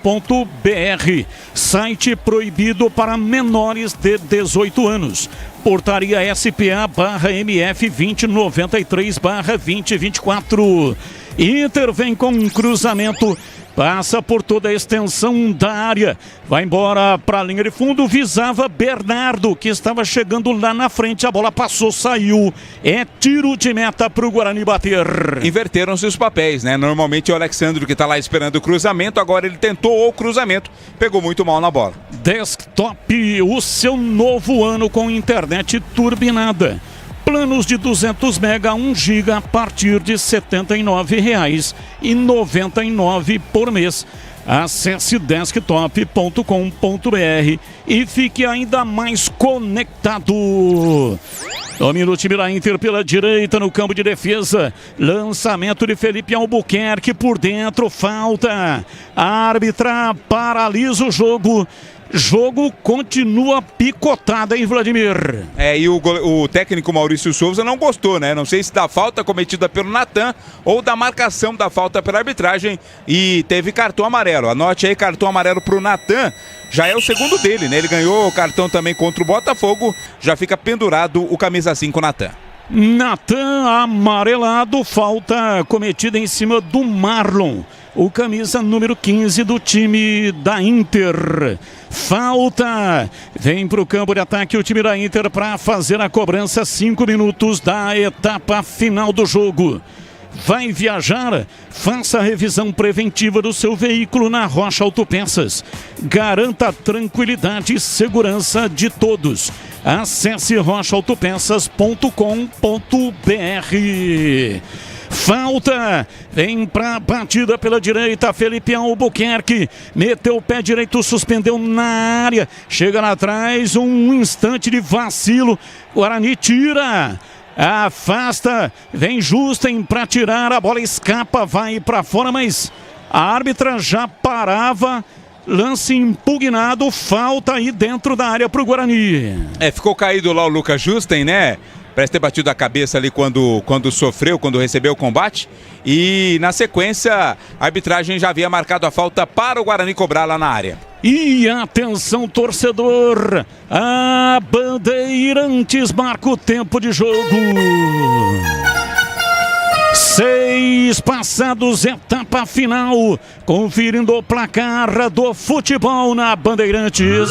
Site proibido para menores de 18 anos. Portaria SPA/MF 2093/2024. Inter vem com um cruzamento. Passa por toda a extensão da área. Vai embora para a linha de fundo. Visava Bernardo, que estava chegando lá na frente. A bola passou, saiu. É tiro de meta para o Guarani bater. Inverteram-se os papéis, né? Normalmente é o Alexandre que está lá esperando o cruzamento. Agora ele tentou o cruzamento. Pegou muito mal na bola. Desktop, o seu novo ano com internet turbinada. Planos de 200 mega, 1 giga a partir de R$ 79,99 por mês. Acesse desktop.com.br e fique ainda mais conectado. Domina o time da Inter pela direita no campo de defesa. Lançamento de Felipe Albuquerque por dentro, falta. A árbitra paralisa o jogo. Jogo continua picotado, hein, Vladimir? E o técnico Maurício Souza não gostou, né? Não sei se da falta cometida pelo Natan ou da marcação da falta pela arbitragem, e teve cartão amarelo. Anote aí, cartão amarelo pro Natan. Já é o segundo dele, né? Ele ganhou o cartão também contra o Botafogo. Já fica pendurado o camisa 5, Natan. Natan amarelado, falta cometida em cima do Marlon, o camisa número 15 do time da Inter. Falta, vem para o campo de ataque o time da Inter para fazer a cobrança. 5 minutos da etapa final do jogo. Vai viajar? Faça a revisão preventiva do seu veículo na Rocha Autopeças. Garanta a tranquilidade e segurança de todos. Acesse rochaautopeças.com.br. Falta, vem pra batida pela direita, Felipe Albuquerque, meteu o pé direito, suspendeu na área, chega lá atrás, um instante de vacilo, Guarani tira, afasta, vem Justen pra tirar, a bola escapa, vai pra fora, mas A árbitra já parava, lance impugnado, falta aí dentro da área pro Guarani. Ficou caído lá o Lucas Justen, né? Parece ter batido a cabeça ali quando recebeu o combate. E na sequência, a arbitragem já havia marcado a falta para o Guarani cobrar lá na área. E atenção, torcedor, a Bandeirantes marca o tempo de jogo. 6 passados, etapa final, conferindo o placar do futebol na Bandeirantes.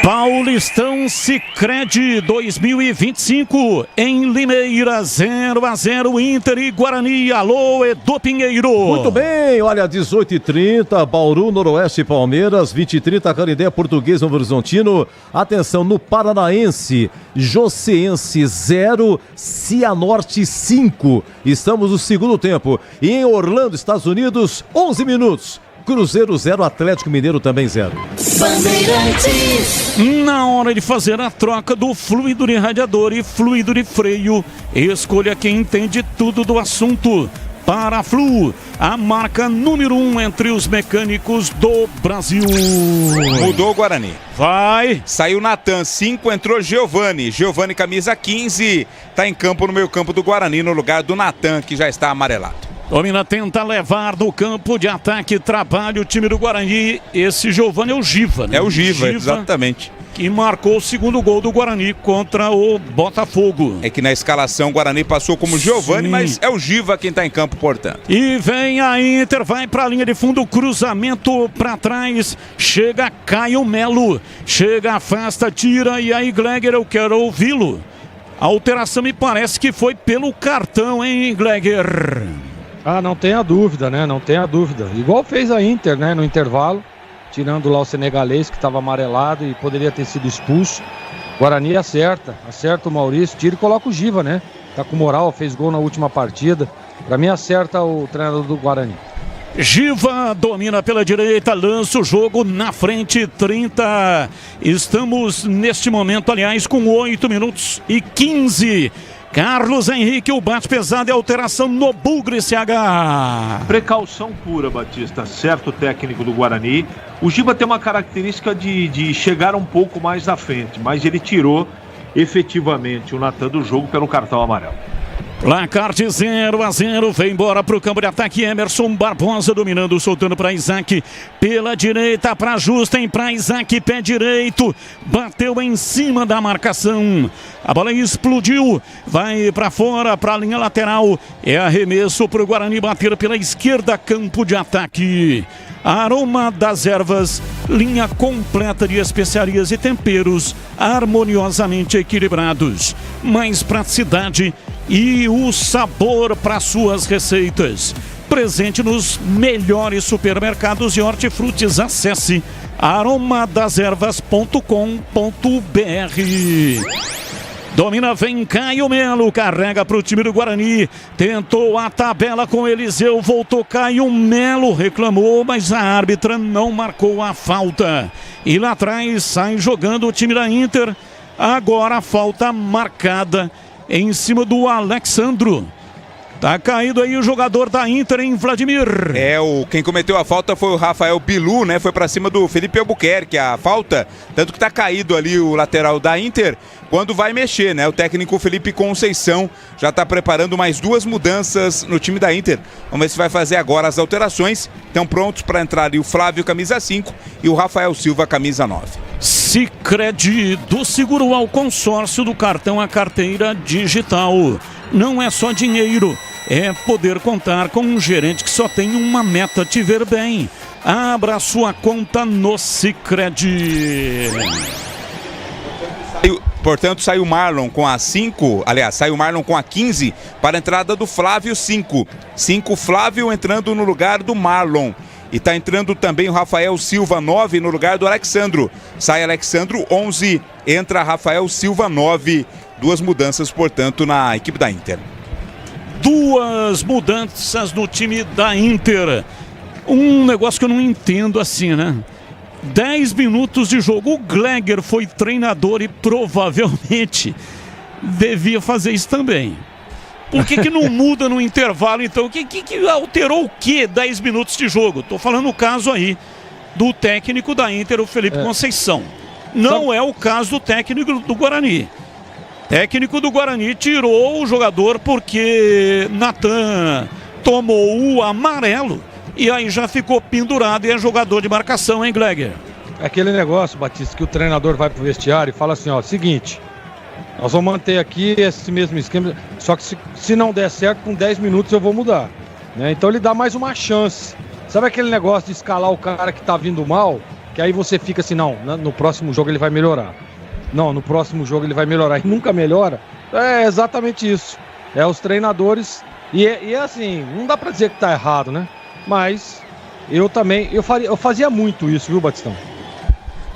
Paulistão Sicredi 2025 em Limeira, 0-0 Inter e Guarani. Alô, Edu Pinheiro. Muito bem, olha, 18h30, Bauru, Noroeste, Palmeiras, 20h30, Canindé, Português, Novo Horizontino. Atenção, no Paranaense, Joseense 0, Cianorte 5. Estamos no segundo tempo. E em Orlando, Estados Unidos, 11 minutos. Cruzeiro 0, Atlético Mineiro também 0. Bandeirantes. Na hora de fazer a troca do fluido de radiador e fluido de freio, escolha quem entende tudo do assunto. Paraflu, a marca número 1 entre os mecânicos do Brasil. Mudou o Guarani. Vai. Saiu Natan, 5, entrou Giovani. Giovani, camisa 15, tá em campo no meio campo do Guarani, no lugar do Natan, que já está amarelado. Domina, tenta levar do campo de ataque, trabalha o time do Guarani. Esse Giovani é o Giva, né? É o Giva, exatamente. Que marcou o segundo gol do Guarani contra o Botafogo. É que na escalação o Guarani passou como Giovani, mas é o Giva quem tá em campo, portanto. E vem a Inter, vai pra linha de fundo, cruzamento pra trás. Chega Caio Melo, chega, afasta, tira, e aí Gleger, eu quero ouvi-lo. A alteração me parece que foi pelo cartão, hein, Gleger? Ah, não tenha dúvida, né? Não tenha dúvida. Igual fez a Inter, né? No intervalo, tirando lá o senegalês que estava amarelado e poderia ter sido expulso. Guarani acerta o Maurício, tira e coloca o Giva, né? Tá com moral, fez gol na última partida. Pra mim acerta o treinador do Guarani. Giva domina pela direita, lança o jogo na frente, 30. Estamos neste momento, aliás, com 8 minutos e 15. Carlos Henrique, o bate pesado e alteração no Bugre, CH. Precaução pura, Batista. Certo, técnico do Guarani. O Giba tem uma característica de chegar um pouco mais na frente, mas ele tirou efetivamente o Natan do jogo pelo cartão amarelo. Placar de 0-0, vem embora para o campo de ataque, Emerson Barbosa dominando, soltando para Isaac, pela direita para Justen, para Isaac, pé direito, bateu em cima da marcação, a bola explodiu, vai para fora, para a linha lateral, é arremesso para o Guarani bater pela esquerda, campo de ataque. Aroma das Ervas, linha completa de especiarias e temperos harmoniosamente equilibrados, mais praticidade e o sabor para suas receitas. Presente nos melhores supermercados e hortifrutis. Acesse aromadeservas.com.br. Domina, vem Caio Melo, carrega para o time do Guarani, tentou a tabela com Eliseu, voltou Caio Melo, reclamou, mas a árbitra não marcou a falta. E lá atrás sai jogando o time da Inter, agora a falta marcada em cima do Alexandro. Tá caído aí o jogador da Inter, em Vladimir. Quem cometeu a falta foi o Rafael Bilu, né? Foi pra cima do Felipe Albuquerque, a falta. Tanto que tá caído ali o lateral da Inter. Quando vai mexer, né? O técnico Felipe Conceição já tá preparando mais 2 mudanças no time da Inter. Vamos ver se vai fazer agora as alterações. Estão prontos para entrar ali o Flávio, camisa 5, e o Rafael Silva, camisa 9. Sicredi, do seguro ao consórcio, do cartão à carteira digital. Não é só dinheiro, é poder contar com um gerente que só tem uma meta: te ver bem. Abra sua conta no Sicredi. Portanto, sai o Marlon com a 5, aliás, sai o Marlon com a 15 para a entrada do Flávio 5. 5 Flávio entrando no lugar do Marlon. E está entrando também o Rafael Silva, 9, no lugar do Alexandro. Sai Alexandro, 11, entra Rafael Silva, 9. 2 mudanças, portanto, na equipe da Inter. 2 mudanças no time da Inter. Um negócio que eu não entendo assim, né? 10 minutos de jogo. O Gleger foi treinador e provavelmente devia fazer isso também. Por que não muda no intervalo, então? Que alterou o quê? 10 minutos de jogo. Tô falando o caso aí do técnico da Inter, o Felipe Conceição. Não é o caso do técnico do Guarani. Técnico do Guarani tirou o jogador porque Natan tomou o amarelo e aí já ficou pendurado e é jogador de marcação, hein, Gleger? É aquele negócio, Batista, que o treinador vai pro vestiário e fala assim, ó, seguinte, nós vamos manter aqui esse mesmo esquema, só que se não der certo, com 10 minutos eu vou mudar. Né? Então ele dá mais uma chance. Sabe aquele negócio de escalar o cara que tá vindo mal? Que aí você fica assim, não, no próximo jogo ele vai melhorar. Não, no próximo jogo ele vai melhorar. E nunca melhora. É exatamente isso. É os treinadores. E é assim, não dá pra dizer que tá errado, né? Mas eu também, eu fazia muito isso, viu, Batistão?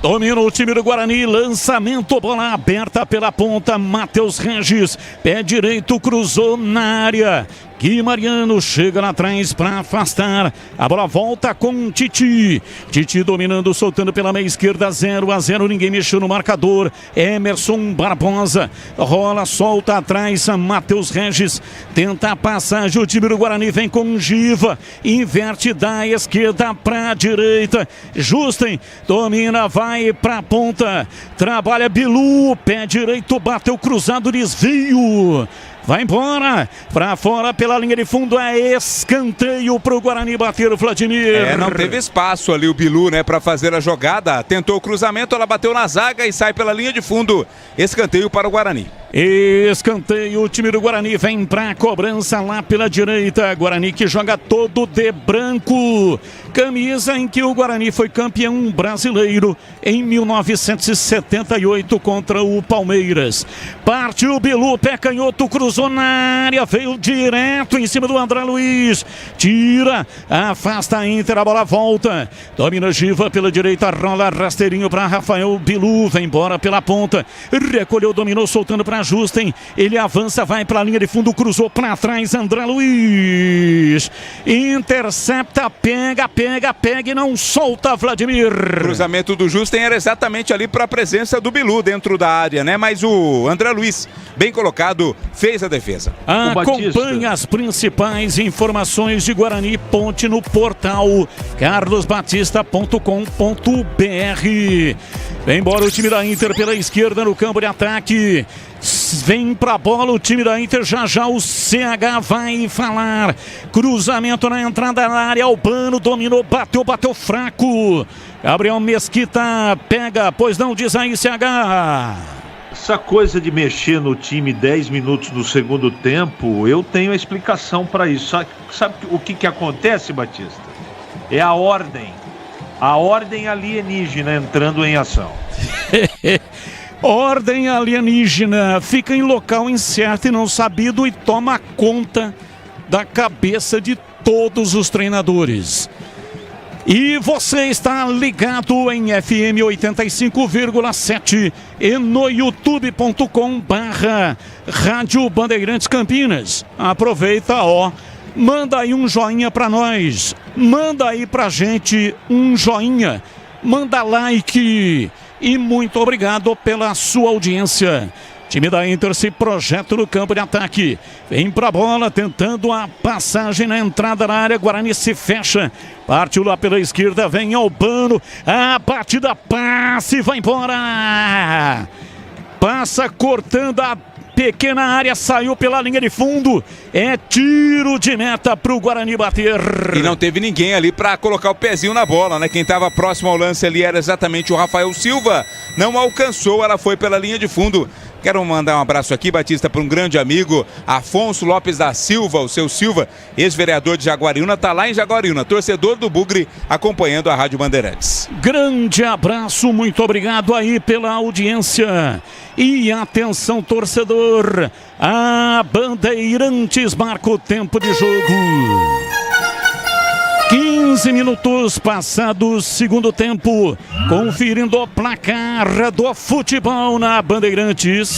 Domina o time do Guarani, lançamento, bola aberta pela ponta, Matheus Regis, pé direito, cruzou na área. Gui Mariano chega lá atrás para afastar. A bola volta com Titi. Titi dominando, soltando pela meia esquerda, 0-0. Ninguém mexeu no marcador. Emerson Barbosa rola, solta atrás. Matheus Regis tenta a passagem. O time do Guarani vem com Giva. Inverte da esquerda para a direita. Justen domina, vai para a ponta. Trabalha Bilu. Pé direito, bateu cruzado, desvio. Vai embora, pra fora pela linha de fundo, é escanteio pro Guarani bater o Vladimir. Não teve espaço ali o Bilu, né, pra fazer a jogada. Tentou o cruzamento, ela bateu na zaga e sai pela linha de fundo. Escanteio para o Guarani. Escanteio, o time do Guarani vem pra cobrança lá pela direita. Guarani que joga todo de branco. Camisa em que o Guarani foi campeão brasileiro em 1978 contra o Palmeiras. Partiu o Bilu, pé canhoto, cruzou na área, veio direto em cima do André Luiz. Tira, afasta a Inter, a bola volta. Domina Giva pela direita, rola rasteirinho para Rafael Bilu. Vem embora pela ponta, recolheu, dominou, soltando para Justen. Ele avança, vai para a linha de fundo, cruzou para trás, André Luiz. Intercepta, pega e não solta, Vladimir. O cruzamento do Justen era exatamente ali para a presença do Bilu dentro da área, né? Mas o André Luiz, bem colocado, fez a defesa. Acompanhe as principais informações de Guarani Ponte no portal carlosbatista.com.br. Vem embora o time da Inter pela esquerda no campo de ataque. Vem pra bola o time da Inter, já o CH vai falar. Cruzamento na entrada da área, Albano dominou, bateu fraco. Gabriel Mesquita pega, pois não, diz aí CH. Essa coisa de mexer no time 10 minutos do segundo tempo, eu tenho a explicação para isso. Sabe o que acontece, Batista? É a ordem alienígena entrando em ação. Ordem alienígena fica em local incerto e não sabido e toma conta da cabeça de todos os treinadores. E você está ligado em FM 85,7 e no youtube.com/Rádio Bandeirantes Campinas. Aproveita, manda aí um joinha pra nós. Manda aí pra gente um joinha. Manda like. E muito obrigado pela sua audiência. Time da Inter se projeta no campo de ataque. Vem pra bola, tentando a passagem na entrada da área. Guarani se fecha. Partiu lá pela esquerda, vem Albano. A batida, passe, vai embora. Passa cortando a pequena área, saiu pela linha de fundo. É tiro de meta pro Guarani bater. E não teve ninguém ali para colocar o pezinho na bola, né? Quem estava próximo ao lance ali era exatamente o Rafael Silva. Não alcançou, ela foi pela linha de fundo. Quero mandar um abraço aqui, Batista, para um grande amigo, Afonso Lopes da Silva, o seu Silva, ex-vereador de Jaguariúna, tá lá em Jaguariúna, torcedor do Bugre, acompanhando a Rádio Bandeirantes. Grande abraço, muito obrigado aí pela audiência. E atenção, torcedor, a Bandeirantes marca o tempo de jogo. 15 minutos passados, segundo tempo, conferindo o placar do futebol na Bandeirantes.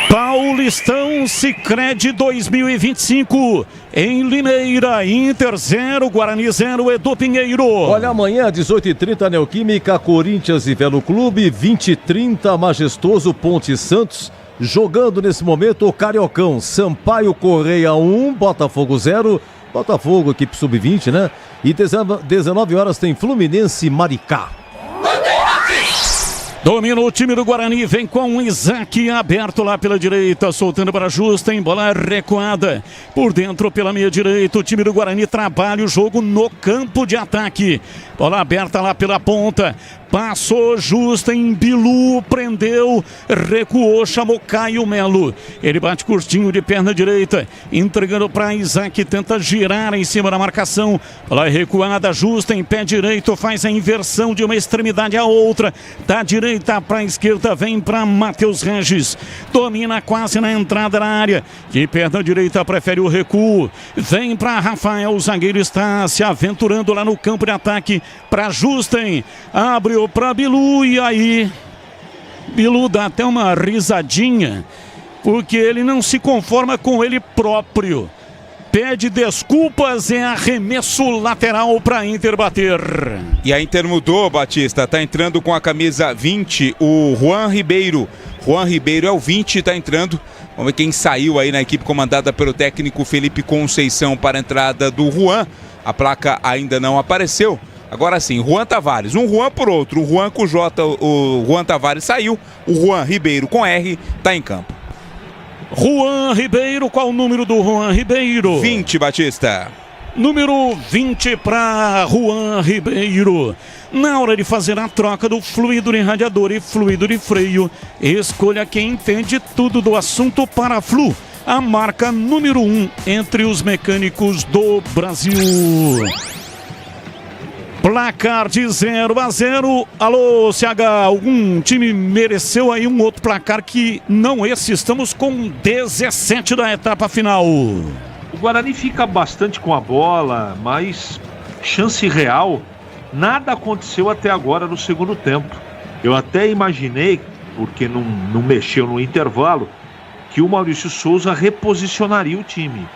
Paulistão Sicredi 2025, em Limeira, Inter 0, Guarani 0, Edu Pinheiro. Olha, amanhã, 18h30, Neoquímica, Corinthians e Velo Clube, 20h30, Majestoso, Ponte Santos, jogando nesse momento o Cariocão. Sampaio Correia 1, Botafogo 0. Botafogo, equipe sub-20, né? E 19 horas tem Fluminense e Maricá. Domina o time do Guarani, vem com o Isaac aberto lá pela direita, soltando para Justa, em bola recuada. Por dentro, pela meia direita, o time do Guarani trabalha o jogo no campo de ataque. Bola aberta lá pela ponta. Passou Justa em Bilu, prendeu, recuou, chamou Caio Melo. Ele bate curtinho de perna direita, entregando para Isaac, tenta girar em cima da marcação. Bola recuada, Justa em pé direito, faz a inversão de uma extremidade à outra. Da direita para a esquerda, vem para Matheus Regis. Domina quase na entrada da área. De perna direita, prefere o recuo. Vem para Rafael, o zagueiro está se aventurando lá no campo de ataque para Justen. Abriu para Bilu e aí Bilu dá até uma risadinha, porque ele não se conforma com ele próprio. Pede desculpas, é arremesso lateral para Inter bater. E a Inter mudou, Batista, tá entrando com a camisa 20, o Juan Ribeiro. Juan Ribeiro é o 20, tá entrando. Vamos ver quem saiu aí na equipe comandada pelo técnico Felipe Conceição para a entrada do Juan. A placa ainda não apareceu. Agora sim, Juan Tavares, um Juan por outro, o Juan com J, o Juan Tavares saiu, o Juan Ribeiro com R tá em campo. Juan Ribeiro, qual o número do Juan Ribeiro? 20, Batista. Número 20 para Juan Ribeiro. Na hora de fazer a troca do fluido de radiador e fluido de freio, escolha quem entende tudo do assunto para a Flu, a marca número 1 entre os mecânicos do Brasil. Placar de 0-0. Alô, CH, algum time mereceu aí um outro placar que não esse? Estamos com 17 da etapa final. O Guarani fica bastante com a bola, mas chance real, nada aconteceu até agora no segundo tempo. Eu até imaginei, porque não mexeu no intervalo, que o Maurício Souza reposicionaria o time.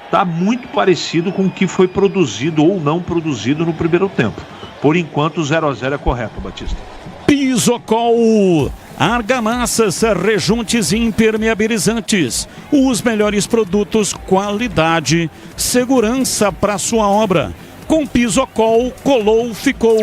Está muito parecido com o que foi produzido ou não produzido no primeiro tempo. Por enquanto, o 0-0 é correto, Batista. Pisocol, argamassas, rejuntes e impermeabilizantes. Os melhores produtos, qualidade, segurança para sua obra. Com Pisocol, colou, ficou.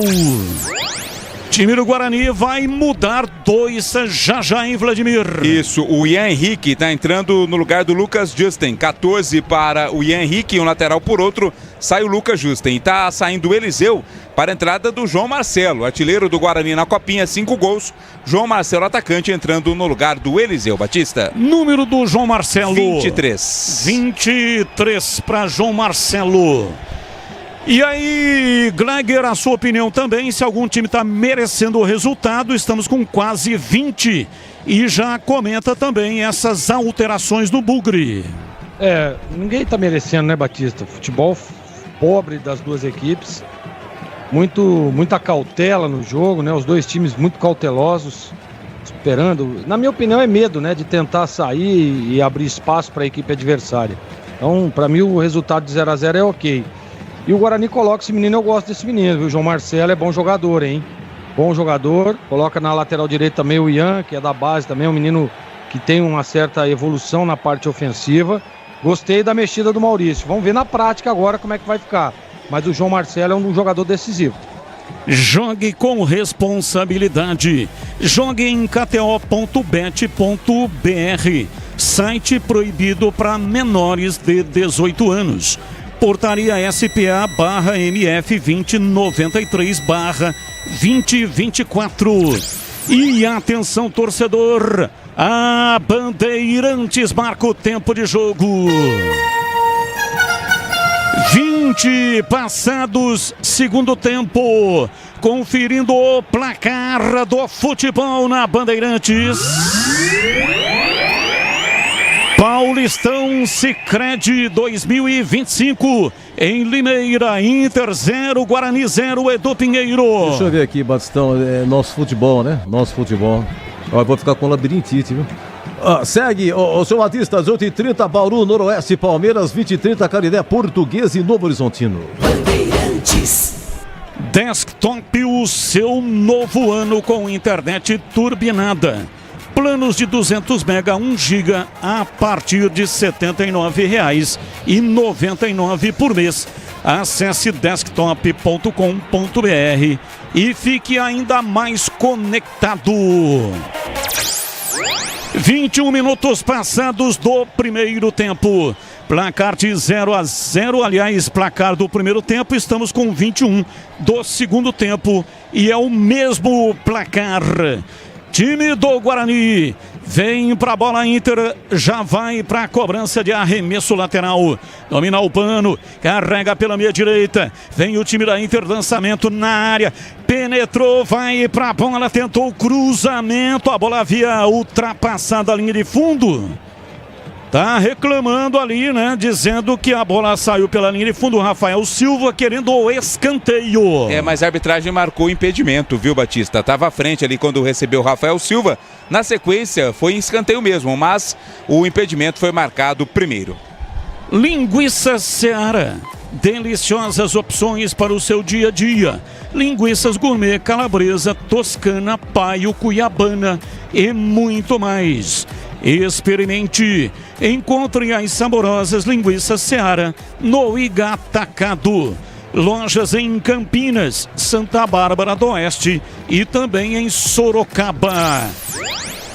Time do Guarani vai mudar 2 já, hein, Vladimir? Isso, o Ian Henrique está entrando no lugar do Lucas Justen. 14 para o Ian Henrique, um lateral por outro, sai o Lucas Justen. Está saindo o Eliseu para a entrada do João Marcelo, artilheiro do Guarani na Copinha, 5 gols. João Marcelo, atacante, entrando no lugar do Eliseu, Batista. Número do João Marcelo? 23. 23 para João Marcelo. E aí, Gleiger, a sua opinião também, se algum time está merecendo o resultado, estamos com quase 20. E já comenta também essas alterações no Bugre. Ninguém está merecendo, né, Batista? Futebol pobre das duas equipes, muita cautela no jogo, né? Os dois times muito cautelosos, esperando. Na minha opinião, é medo, né, de tentar sair e abrir espaço para a equipe adversária. Então, para mim, o resultado de 0-0 é ok. E o Guarani coloca esse menino, eu gosto desse menino, viu? O João Marcelo é bom jogador, hein? Bom jogador. Coloca na lateral direita também o Ian, que é da base também, um menino que tem uma certa evolução na parte ofensiva. Gostei da mexida do Maurício. Vamos ver na prática agora como é que vai ficar. Mas o João Marcelo é um jogador decisivo. Jogue com responsabilidade. Jogue em kto.bet.br. Site proibido para menores de 18 anos. Portaria SPA/MF 2093/2024. E atenção, torcedor, a Bandeirantes marca o tempo de jogo. 20 passados, segundo tempo. Conferindo o placar do futebol na Bandeirantes. Paulistão Sicredi 2025 em Limeira, Inter 0, Guarani 0, Edu Pinheiro. Deixa eu ver aqui, Batistão, nosso futebol, né? Nosso futebol. Eu vou ficar com labirintite, viu? Segue, o seu Batista, 18h30, Bauru, Noroeste, Palmeiras, 20h30, Canindé, Português e Novo Horizontino. Bandeirantes. Desktop, o seu novo ano com internet turbinada. Planos de 200 mega, 1 giga a partir de R$ 79,99 por mês. Acesse desktop.com.br e fique ainda mais conectado. 21 minutos passados do primeiro tempo. Placar de 0-0, aliás, placar do primeiro tempo, estamos com 21 do segundo tempo e é o mesmo placar. Time do Guarani vem para a bola, Inter já vai para a cobrança de arremesso lateral. Domina o Pano, carrega pela meia direita. Vem o time da Inter, lançamento na área. Penetrou, vai para a bola, tentou o cruzamento. A bola havia ultrapassado a linha de fundo. Tá reclamando ali, né? Dizendo que a bola saiu pela linha de fundo. Rafael Silva querendo o escanteio. Mas a arbitragem marcou impedimento, viu, Batista? Tava à frente ali quando recebeu o Rafael Silva. Na sequência, foi em escanteio mesmo, mas o impedimento foi marcado primeiro. Linguiça Seara. Deliciosas opções para o seu dia a dia. Linguiças gourmet, calabresa, toscana, paio, cuiabana e muito mais. Experimente. Encontre as saborosas linguiças Seara no Igatacado. Lojas em Campinas, Santa Bárbara do Oeste e também em Sorocaba.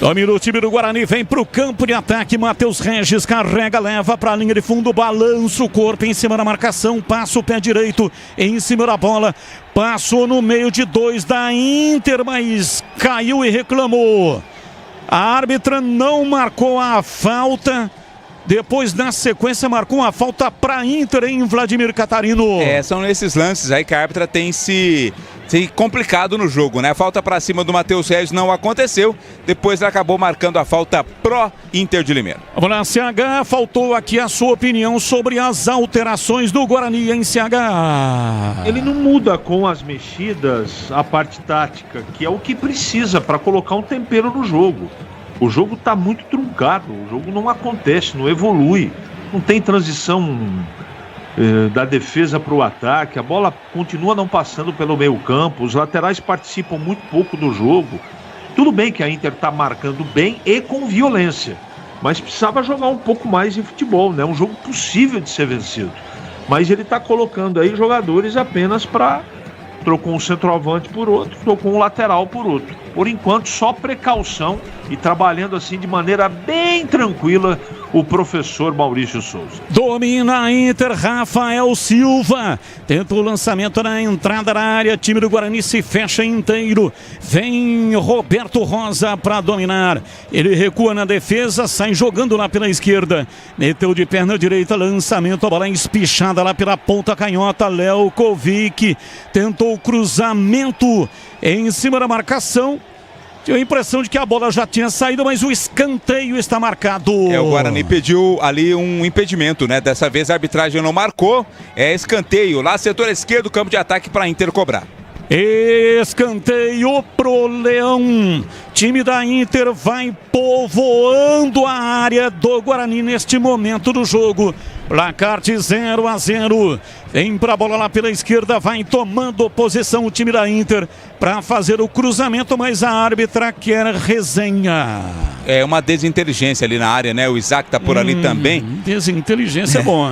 Domina o time do Guarani, vem para o campo de ataque. Matheus Regis carrega, leva para a linha de fundo, balança o corpo em cima da marcação, passa o pé direito em cima da bola, passou no meio de 2 da Inter, mas caiu e reclamou. A árbitra não marcou a falta. Depois, na sequência, marcou uma falta para a Inter em Vladimir Catarino. São esses lances aí que a árbitra tem se complicado no jogo, né? A falta para cima do Matheus Regis não aconteceu. Depois acabou marcando a falta pró Inter de Limeira. Vamos lá, CH, faltou aqui a sua opinião sobre as alterações do Guarani em CH. Ele não muda com as mexidas a parte tática, que é o que precisa para colocar um tempero no jogo. O jogo está muito truncado, o jogo não acontece, não evolui, não tem transição da defesa para o ataque, a bola continua não passando pelo meio campo, os laterais participam muito pouco do jogo. Tudo bem que a Inter está marcando bem e com violência, mas precisava jogar um pouco mais de futebol, né? Um jogo possível de ser vencido. Mas ele está colocando aí jogadores apenas para... Trocou um centroavante por outro, trocou um lateral por outro. Por enquanto, só precaução e trabalhando assim de maneira bem tranquila o professor Maurício Souza. Domina a Inter, Rafael Silva. Tenta o lançamento na entrada da área. Time do Guarani se fecha inteiro. Vem Roberto Rosa para dominar. Ele recua na defesa, sai jogando lá pela esquerda. Meteu de perna direita, lançamento, a bola espichada lá pela ponta canhota. Léo Kovic tentou o cruzamento em cima da marcação. Tive a impressão de que a bola já tinha saído, mas o escanteio está marcado. O Guarani pediu ali um impedimento, né? Dessa vez a arbitragem não marcou. É escanteio lá, setor esquerdo, campo de ataque para a Inter cobrar. Escanteio pro Leão. Time da Inter vai povoando a área do Guarani neste momento do jogo. Placar de 0-0. Vem pra bola lá pela esquerda, vai tomando posição o time da Inter para fazer o cruzamento, mas a árbitra quer resenha. É uma desinteligência ali na área, né? O Isaac tá por ali também. Desinteligência é bom.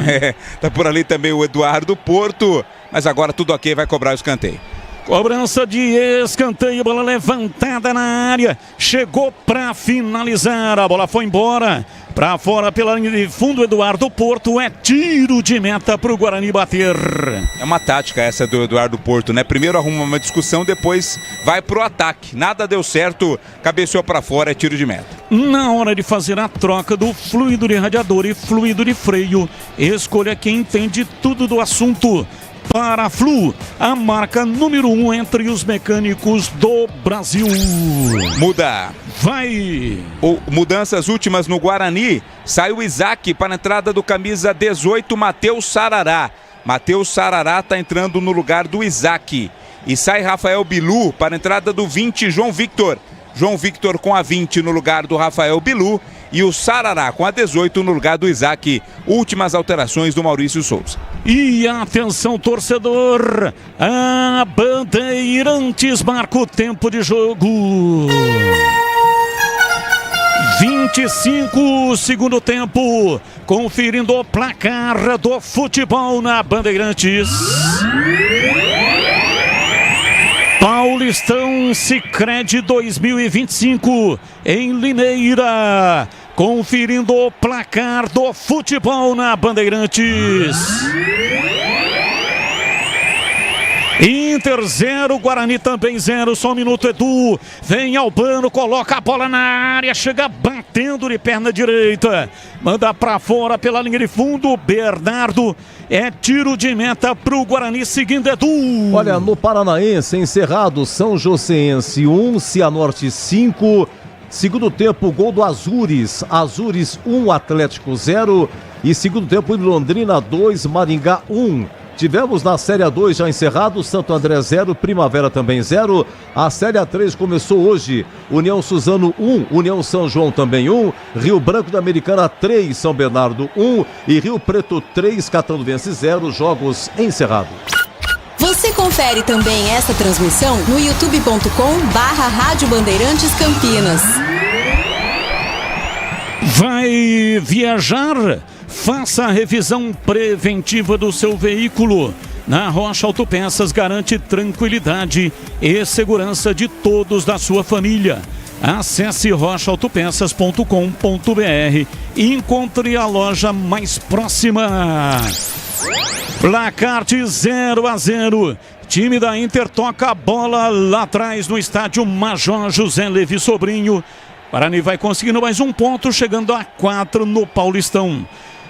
Tá por ali também o Eduardo Porto, mas agora tudo ok, vai cobrar o escanteio. Cobrança de escanteio, bola levantada na área, chegou para finalizar, a bola foi embora, para fora pela linha de fundo, Eduardo Porto, é tiro de meta para o Guarani bater. É uma tática essa do Eduardo Porto, né? Primeiro arruma uma discussão, depois vai pro ataque, nada deu certo, cabeceou para fora, é tiro de meta. Na hora de fazer a troca do fluido de radiador e fluido de freio, escolha quem entende tudo do assunto. Paraflu, a marca número 1 entre os mecânicos do Brasil. Muda. Vai. Mudanças últimas no Guarani. Sai o Isaac para a entrada do camisa 18, Matheus Sarará. Matheus Sarará está entrando no lugar do Isaac. E sai Rafael Bilu para a entrada do 20, João Victor. João Victor com a 20 no lugar do Rafael Bilu. E o Sarará com a 18 no lugar do Isaac. Últimas alterações do Maurício Souza. E atenção, torcedor, a Bandeirantes marca o tempo de jogo. 7:05, segundo tempo. Conferindo o placar do futebol na Bandeirantes. Paulistão Sicredi 2025 em Limeira. Conferindo o placar do futebol na Bandeirantes. Inter 0, Guarani também 0, só um minuto, Edu, vem Albano, coloca a bola na área, chega batendo de perna direita, manda pra fora pela linha de fundo, Bernardo, é tiro de meta pro Guarani, seguindo Edu. Olha, no Paranaense, encerrado, São Joséense 1, Cianorte 5, segundo tempo, gol do Azures, Azures 1, Atlético 0, e segundo tempo, Londrina 2, Maringá 1. Tivemos na Série A2 já encerrado, Santo André 0, Primavera também 0. A Série A3 começou hoje, União Suzano 1, União São João também 1, Rio Branco da Americana 3, São Bernardo 1 e Rio Preto 3, Catanduvense 0, jogos encerrados. Você confere também essa transmissão no youtube.com/Rádio Bandeirantes Campinas. Vai viajar? Faça a revisão preventiva do seu veículo. Na Rocha Autopeças garante tranquilidade e segurança de todos da sua família. Acesse rochaautopeças.com.br e encontre a loja mais próxima. Placar de 0-0. Time da Inter toca a bola lá atrás no estádio Major José Levi Sobrinho. Guarani vai conseguindo mais um ponto, chegando a 4 no Paulistão.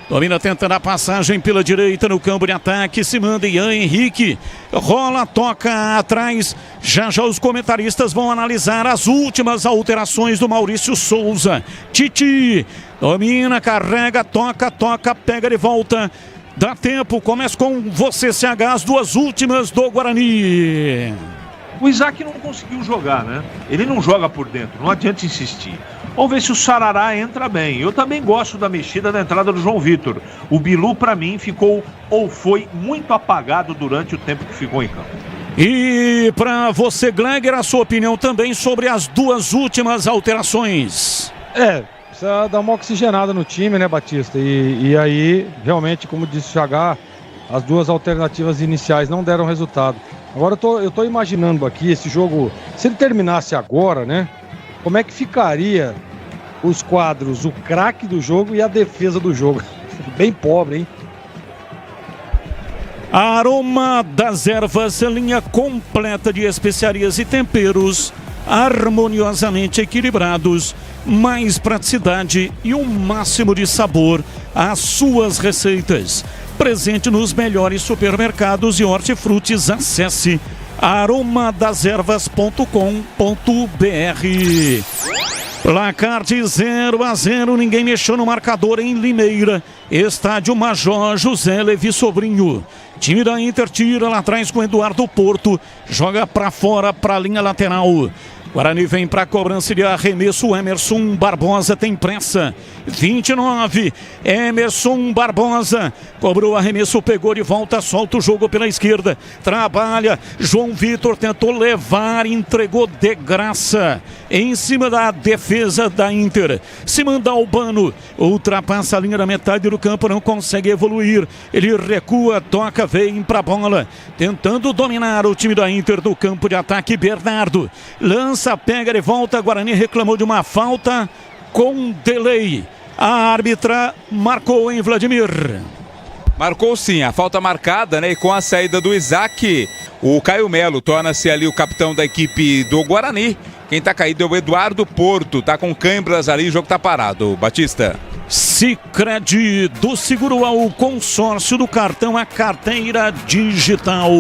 Domina tentando a passagem pela direita no campo de ataque, se manda Ian Henrique, rola, toca atrás, já os comentaristas vão analisar as últimas alterações do Maurício Souza. Titi, domina, carrega, toca, pega de volta, dá tempo, começa com você, CH, as duas últimas do Guarani. O Isaac não conseguiu jogar, né? Ele não joga por dentro, não adianta insistir. Vamos ver se o Sarará entra bem. Eu também gosto da mexida da entrada do João Vitor. O Bilu, para mim, ficou ou foi muito apagado durante o tempo que ficou em campo. E para você, Gleger, a sua opinião também sobre as duas últimas alterações. Precisa dar uma oxigenada no time, né, Batista? E aí, realmente, como disse o Chagá, as duas alternativas iniciais não deram resultado. Agora eu tô imaginando aqui esse jogo, se ele terminasse agora, né? Como é que ficaria os quadros, o craque do jogo e a defesa do jogo? Bem pobre, hein? Aroma das Ervas, linha completa de especiarias e temperos, harmoniosamente equilibrados, mais praticidade e um máximo de sabor às suas receitas. Presente nos melhores supermercados e hortifrutis. Acesse aromadeservas.com.br. Placar de 0-0, ninguém mexeu no marcador em Limeira. Estádio Major José Levi Sobrinho. Time da Inter tira lá atrás com Eduardo Porto. Joga pra fora, pra linha lateral. Guarani vem para a cobrança de arremesso. Emerson Barbosa tem pressa. 29. Emerson Barbosa cobrou o arremesso, pegou de volta, solta o jogo pela esquerda. Trabalha. João Vitor tentou levar, entregou de graça em cima da defesa da Inter. Se manda Albano, ultrapassa a linha da metade do campo, não consegue evoluir. Ele recua, toca, vem para a bola, tentando dominar o time da Inter do campo de ataque. Bernardo lança, pega de volta. Guarani reclamou de uma falta com delay. A árbitra marcou em Vladimir. Marcou sim, a falta marcada, né? E com a saída do Isaac, o Caio Melo torna-se ali o capitão da equipe do Guarani. Quem tá caído é o Eduardo Porto, tá com câimbras ali, o jogo tá parado. Batista. Sicredi, do seguro ao consórcio do cartão, a carteira digital.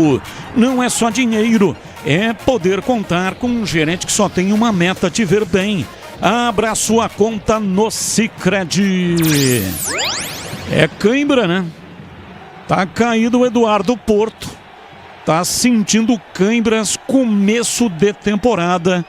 Não é só dinheiro, é poder contar com um gerente que só tem uma meta: te ver bem. Abra sua conta no Sicredi. É cãibra, né? Tá caído o Eduardo Porto. Tá sentindo cãibras, começo de temporada.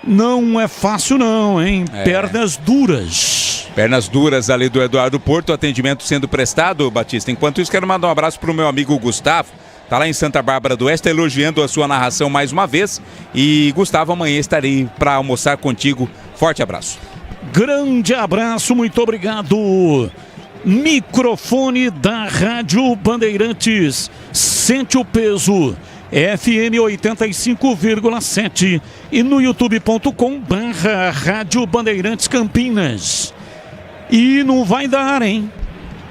Não é fácil não, hein? Pernas duras. Pernas duras ali do Eduardo Porto, atendimento sendo prestado, Batista. Enquanto isso, quero mandar um abraço pro meu amigo Gustavo. Tá lá em Santa Bárbara do Oeste, elogiando a sua narração mais uma vez. E Gustavo, amanhã estarei para almoçar contigo. Forte abraço. Grande abraço, muito obrigado. Microfone da Rádio Bandeirantes. Sente o peso. FM 85,7 e no youtube.com/Rádio Bandeirantes Campinas. E não vai dar, hein?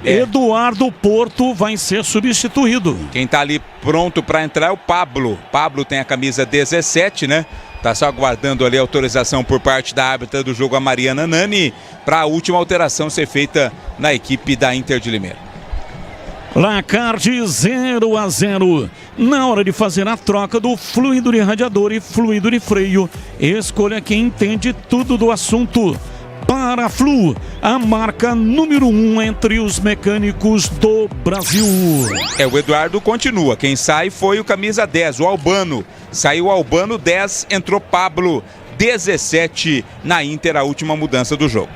Eduardo Porto vai ser substituído. Quem tá ali pronto para entrar é o Pablo. Pablo tem a camisa 17, né? Tá só aguardando ali a autorização por parte da árbitra do jogo, a Mariana Nani, para a última alteração ser feita na equipe da Inter de Limeira. Placar de 0-0. Na hora de fazer a troca do fluido de radiador e fluido de freio, escolha quem entende tudo do assunto. Paraflu, a marca número 1 entre os mecânicos do Brasil. O Eduardo continua. Quem sai foi o camisa 10, o Albano. Saiu o Albano, 10, entrou Pablo, 17 na Inter, a última mudança do jogo.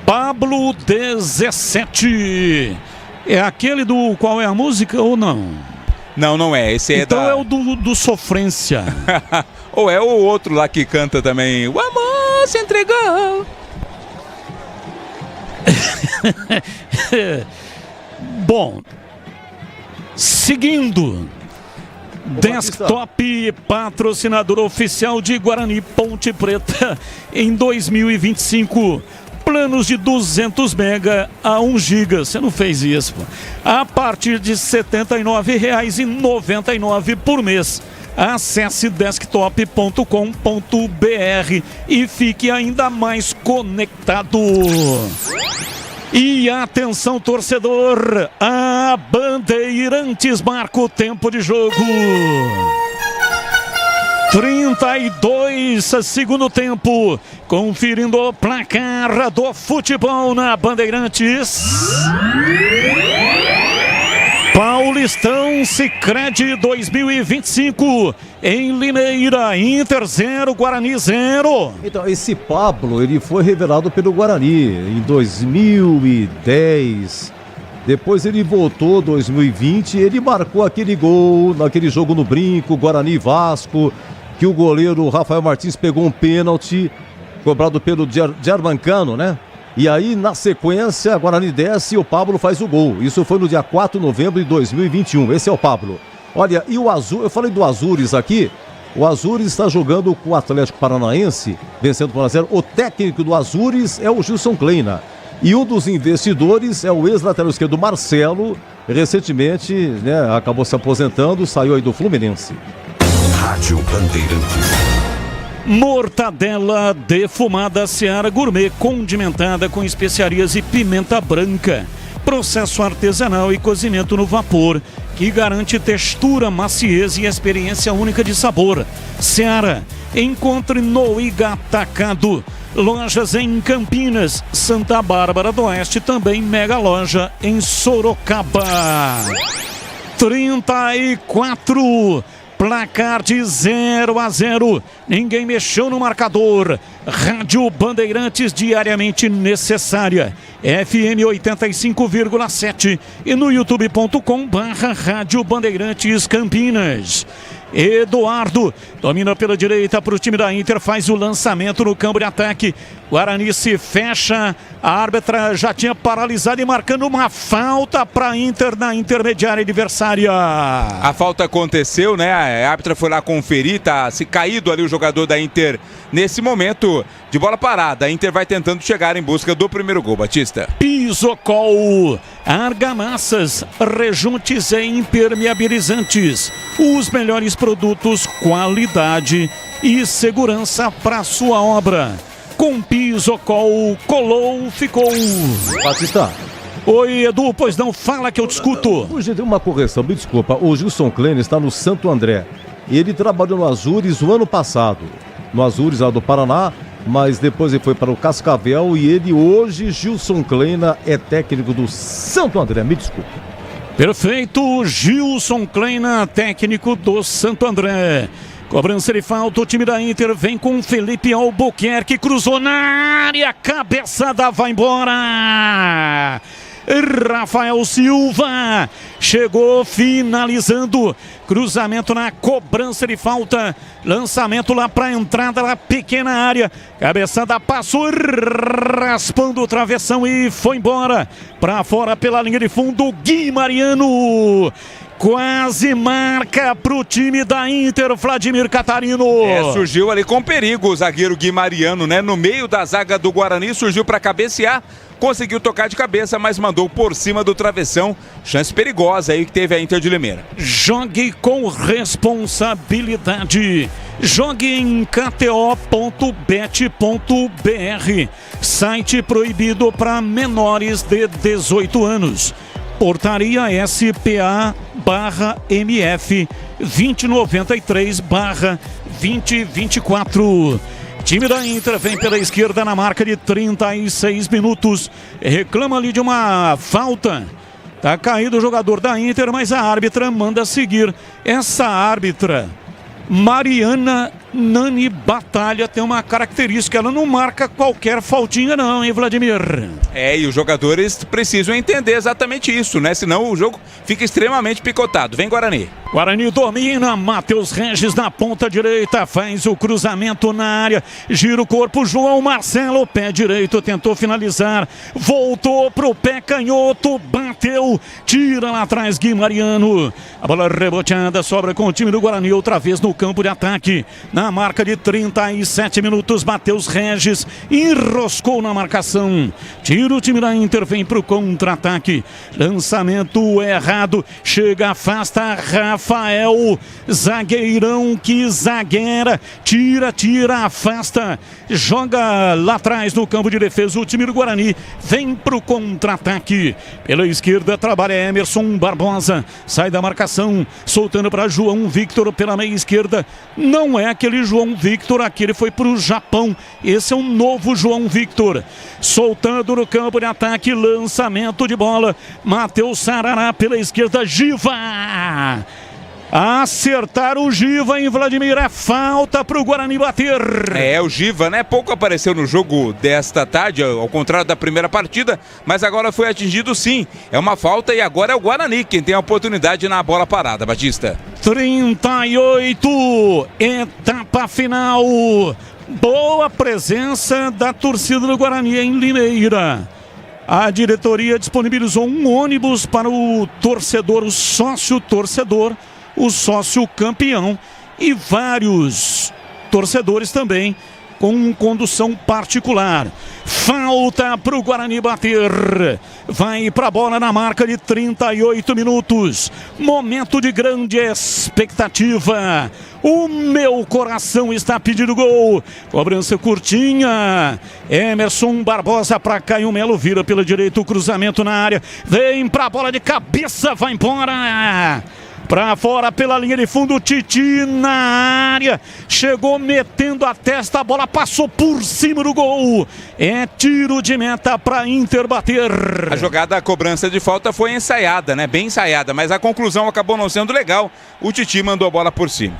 Pablo, 17. É aquele do qual é a música ou não? Não, não é. Esse então é o do Sofrência. Ou é o outro lá que canta também. O amor se entregou. Bom, seguindo. Desktop, patrocinador oficial de Guarani Ponte Preta em 2025. Planos de 200 mega a 1 giga. Você não fez isso, pô. A partir de R$ 79,99 por mês. Acesse desktop.com.br e fique ainda mais conectado. E atenção, torcedor, a Bandeirantes marca o tempo de jogo. 32 segundo tempo, conferindo o placar do futebol na Bandeirantes. Paulistão Sicredi 2025 em Limeira, Inter 0, Guarani 0. Então, esse Pablo, ele foi revelado pelo Guarani em 2010. Depois ele voltou em 2020, ele marcou aquele gol naquele jogo no Brinco, Guarani Vasco, que o goleiro Rafael Martins pegou um pênalti cobrado pelo Germancano, né? E aí, na sequência, Guarani desce e o Pablo faz o gol. Isso foi no dia 4 de novembro de 2021. Esse é o Pablo. Olha, e o Azul, eu falei do Azures aqui. O Azures está jogando com o Atlético Paranaense, vencendo por 1-0. O técnico do Azures é o Gilson Kleina. E um dos investidores é o ex-lateral esquerdo Marcelo. Recentemente, né, acabou se aposentando, saiu aí do Fluminense. Rádio Bandeirantes. Mortadela defumada Seara Gourmet, condimentada com especiarias e pimenta branca. Processo artesanal e cozimento no vapor, que garante textura, maciez e experiência única de sabor. Seara, encontre no Igatacado. Lojas em Campinas, Santa Bárbara do Oeste, também mega loja em Sorocaba. 34. Placar de 0-0. Ninguém mexeu no marcador. Rádio Bandeirantes diariamente necessária. FM 85,7 e no youtube.com/Rádio Bandeirantes Campinas. Eduardo domina pela direita para o time da Inter, faz o lançamento no campo de ataque. Guarani se fecha, a árbitra já tinha paralisado e marcando uma falta para a Inter na intermediária adversária. A falta aconteceu, né? A árbitra foi lá conferir, tá se caído ali o jogador da Inter nesse momento de bola parada. A Inter vai tentando chegar em busca do primeiro gol, Batista. Pisocol, argamassas, rejuntes e impermeabilizantes. Os melhores produtos, qualidade e segurança para sua obra. Com Pisocol, colou, ficou. Batista. Oi, Edu, pois não, fala que eu te escuto. Hoje deu uma correção, me desculpa. O Gilson Kleina está no Santo André. Ele trabalhou no Azures o ano passado. No Azures, lá do Paraná. Mas depois ele foi para o Cascavel e ele hoje, Gilson Kleina, é técnico do Santo André. Me desculpe. Perfeito, Gilson Kleina, técnico do Santo André. Cobrança de falta, o time da Inter vem com Felipe Albuquerque, cruzou na área, cabeçada, vai embora. Rafael Silva chegou finalizando. Cruzamento na cobrança de falta. Lançamento lá para a entrada da pequena área. Cabeçada passou raspando o travessão e foi embora. Para fora pela linha de fundo. Gui Mariano. Quase marca pro time da Inter, Vladimir Catarino. Surgiu ali com perigo o zagueiro Gui Mariano, né? No meio da zaga do Guarani, surgiu para cabecear. Conseguiu tocar de cabeça, mas mandou por cima do travessão. Chance perigosa aí que teve a Inter de Limeira. Jogue com responsabilidade. Jogue em kto.bet.br. Site proibido para menores de 18 anos. Portaria SPA/MF 2093/2024. Time da Inter vem pela esquerda na marca de 36 minutos. Reclama ali de uma falta. Tá caído o jogador da Inter, mas a árbitra manda seguir. Essa árbitra, Mariana Nani Batalha, tem uma característica, ela não marca qualquer faltinha não, hein, Vladimir? E os jogadores precisam entender exatamente isso, né? Senão o jogo fica extremamente picotado. Vem Guarani. Guarani domina, Matheus Regis na ponta direita, faz o cruzamento na área, gira o corpo, João Marcelo, pé direito, tentou finalizar, voltou pro pé canhoto, bateu, tira lá atrás Gui Mariano, a bola reboteada, sobra com o time do Guarani, outra vez no campo de ataque, na marca de 37 minutos, Matheus Regis enroscou na marcação, tira o time da Inter, vem pro contra-ataque, lançamento errado, chega, afasta, Rafael, zagueirão que zagueira, tira, afasta, joga lá atrás no campo de defesa, o time do Guarani vem pro contra-ataque, pela esquerda trabalha Emerson Barbosa, sai da marcação, soltando para João Victor pela meia esquerda, não é aquele João Victor, aquele foi pro Japão, esse é um novo João Victor, soltando no campo de ataque, lançamento de bola, Matheus Sarará pela esquerda, Giva, acertar o Giva em Vladimir, é falta pro Guarani bater. O Giva, né? Pouco apareceu no jogo desta tarde, ao contrário da primeira partida, mas agora foi atingido sim. É uma falta e agora é o Guarani quem tem a oportunidade na bola parada, Batista. 38, etapa final. Boa presença da torcida do Guarani em Limeira. A diretoria disponibilizou um ônibus para o torcedor, o sócio-torcedor, o sócio campeão e vários torcedores também com condução particular. Falta para o Guarani bater. Vai para a bola na marca de 38 minutos. Momento de grande expectativa. O meu coração está pedindo gol. Cobrança curtinha. Emerson Barbosa para Caio Melo. Vira pela direita o cruzamento na área. Vem para a bola de cabeça. Vai embora. Pra fora pela linha de fundo, Titi na área, chegou metendo a testa, a bola passou por cima do gol, é tiro de meta pra Inter bater. A jogada, a cobrança de falta foi ensaiada, né? Bem ensaiada, mas a conclusão acabou não sendo legal, o Titi mandou a bola por cima.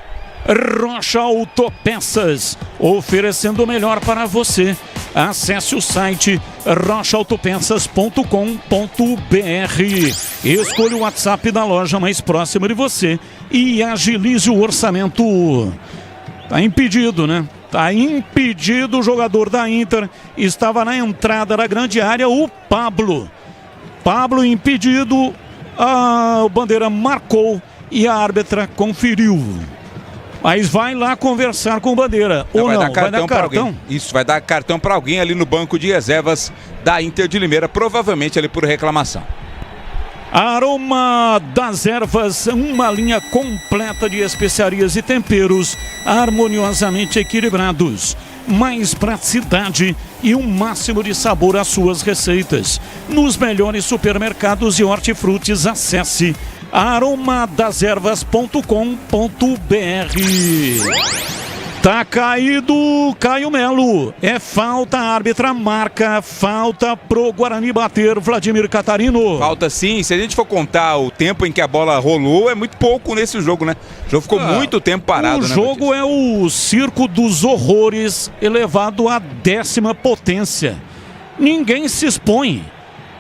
Rocha Autopeças, oferecendo o melhor para você. Acesse o site rochaautopeças.com.br. Escolha o WhatsApp da loja mais próxima de você e agilize o orçamento. Tá impedido, né? Tá impedido o jogador da Inter. Estava na entrada da grande área o Pablo. Pablo impedido. O Bandeira marcou e a árbitra conferiu. Mas vai lá conversar com o Bandeira. Ou não, vai dar cartão? Isso, vai dar cartão para alguém ali no banco de reservas da Inter de Limeira, provavelmente ali por reclamação. Aroma das Ervas, uma linha completa de especiarias e temperos harmoniosamente equilibrados. Mais praticidade e um máximo de sabor às suas receitas. Nos melhores supermercados e hortifrutis, acesse aromadeservas.com.br. Tá caído Caio Melo. É falta, a árbitra marca, falta pro Guarani bater, Vladimir Catarino. Falta sim, se a gente for contar o tempo em que a bola rolou, é muito pouco nesse jogo, né? O jogo ficou muito tempo parado, né? O Batista? jogo é o circo dos horrores elevado à 10ª potência. Ninguém se expõe.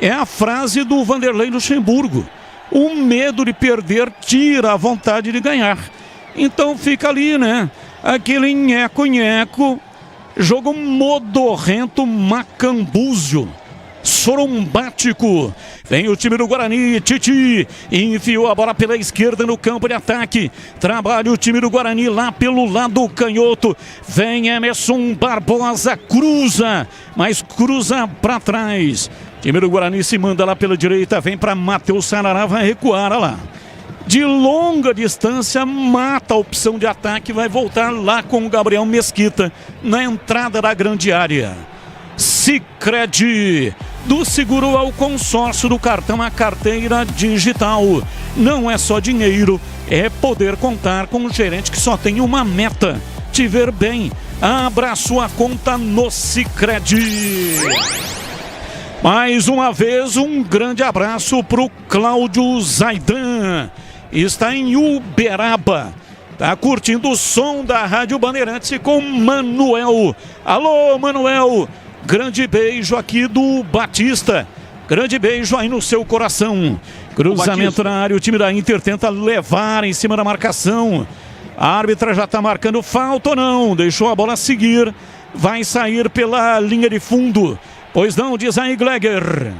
É a frase do Vanderlei Luxemburgo. O medo de perder tira a vontade de ganhar. Então fica ali, né? Aquele nheco-nheco, jogo modorrento, macambúzio, sorumbático. Vem o time do Guarani, Titi enfiou a bola pela esquerda no campo de ataque. Trabalha o time do Guarani lá pelo lado canhoto. Vem Emerson Barbosa, cruza, mas cruza para trás. O time do Guarani se manda lá pela direita, vem para Matheus Sarará, vai recuar, olha lá. De longa distância, mata a opção de ataque, vai voltar lá com o Gabriel Mesquita na entrada da grande área. Sicredi, do seguro ao consórcio do cartão à carteira digital. Não é só dinheiro, é poder contar com um gerente que só tem uma meta: te ver bem. Abra sua conta no Sicredi. Mais uma vez, um grande abraço pro Cláudio Zaidan. Está em Uberaba. Tá curtindo o som da Rádio Bandeirantes com Manuel. Alô, Manuel. Grande beijo aqui do Batista. Grande beijo aí no seu coração. Cruzamento na área. O time da Inter tenta levar em cima da marcação. A árbitra já está marcando falta ou não? Deixou a bola seguir. Vai sair pela linha de fundo. Pois não, diz aí, Gleger.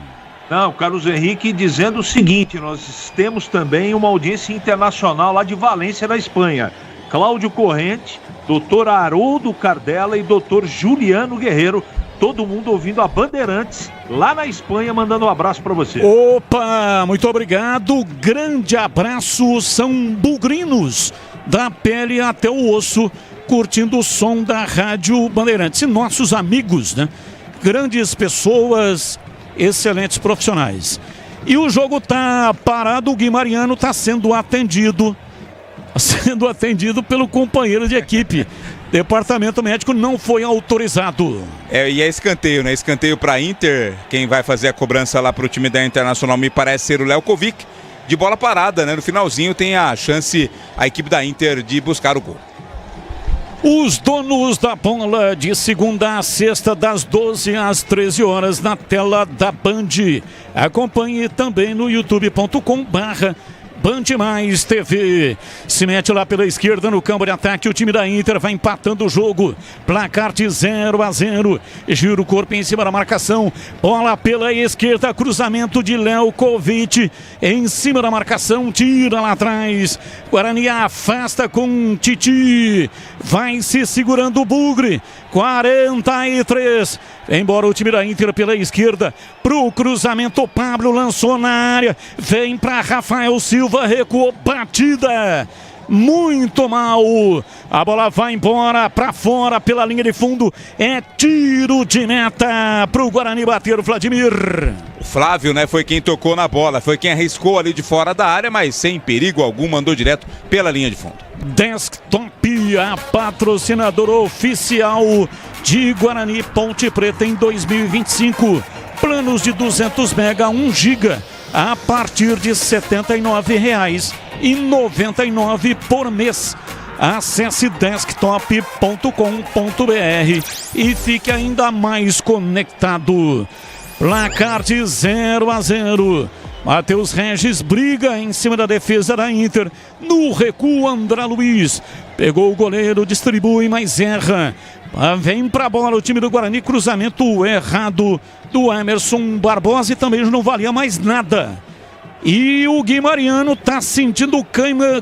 Não, Carlos Henrique dizendo o seguinte: nós temos também uma audiência internacional lá de Valência, na Espanha. Cláudio Corrente, doutor Haroldo Cardella e doutor Juliano Guerreiro. Todo mundo ouvindo a Bandeirantes lá na Espanha, mandando um abraço para você. Opa, muito obrigado. Grande abraço, são bugrinos da pele até o osso, curtindo o som da Rádio Bandeirantes. E nossos amigos, né? Grandes pessoas, excelentes profissionais. E o jogo tá parado, o Guimariano tá sendo atendido pelo companheiro de equipe. Departamento médico não foi autorizado. E é escanteio, né? Escanteio para Inter. Quem vai fazer a cobrança lá para o time da Internacional me parece ser o Léo Kovic. De bola parada, né? No finalzinho tem a chance a equipe da Inter de buscar o gol. Os donos da bola, de segunda a sexta, das 12 às 13 horas, na tela da Band. Acompanhe também no youtube.com/Band Mais TV. Se mete lá pela esquerda no campo de ataque. O time da Inter vai empatando o jogo. Placar de 0-0. Gira o corpo em cima da marcação. Bola pela esquerda. Cruzamento de Léo Kovic. Em cima da marcação. Tira lá atrás. Guarani afasta com Titi. Vai se segurando o Bugre. 43. Embora o time da Inter pela esquerda. Pro cruzamento. Pablo lançou na área. Vem para Rafael Silva. Recuou. Batida. Muito mal. A bola vai embora para fora pela linha de fundo. É tiro de meta pro Guarani bater o Vladimir. O Flávio, né, foi quem tocou na bola. Foi quem arriscou ali de fora da área, mas sem perigo algum, mandou direto pela linha de fundo. Desktop, a patrocinadora oficial de Guarani Ponte Preta em 2025. Planos de 200 mega, 1 giga, a partir de R$ 79,99 por mês. Acesse desktop.com.br e fique ainda mais conectado. Placar de 0-0. Matheus Regis briga em cima da defesa da Inter. No recuo, André Luiz pegou o goleiro, distribui, mas erra. Vem pra bola o time do Guarani. Cruzamento errado do Emerson Barbosa e também não valia mais nada. E o Guimariano tá sentindo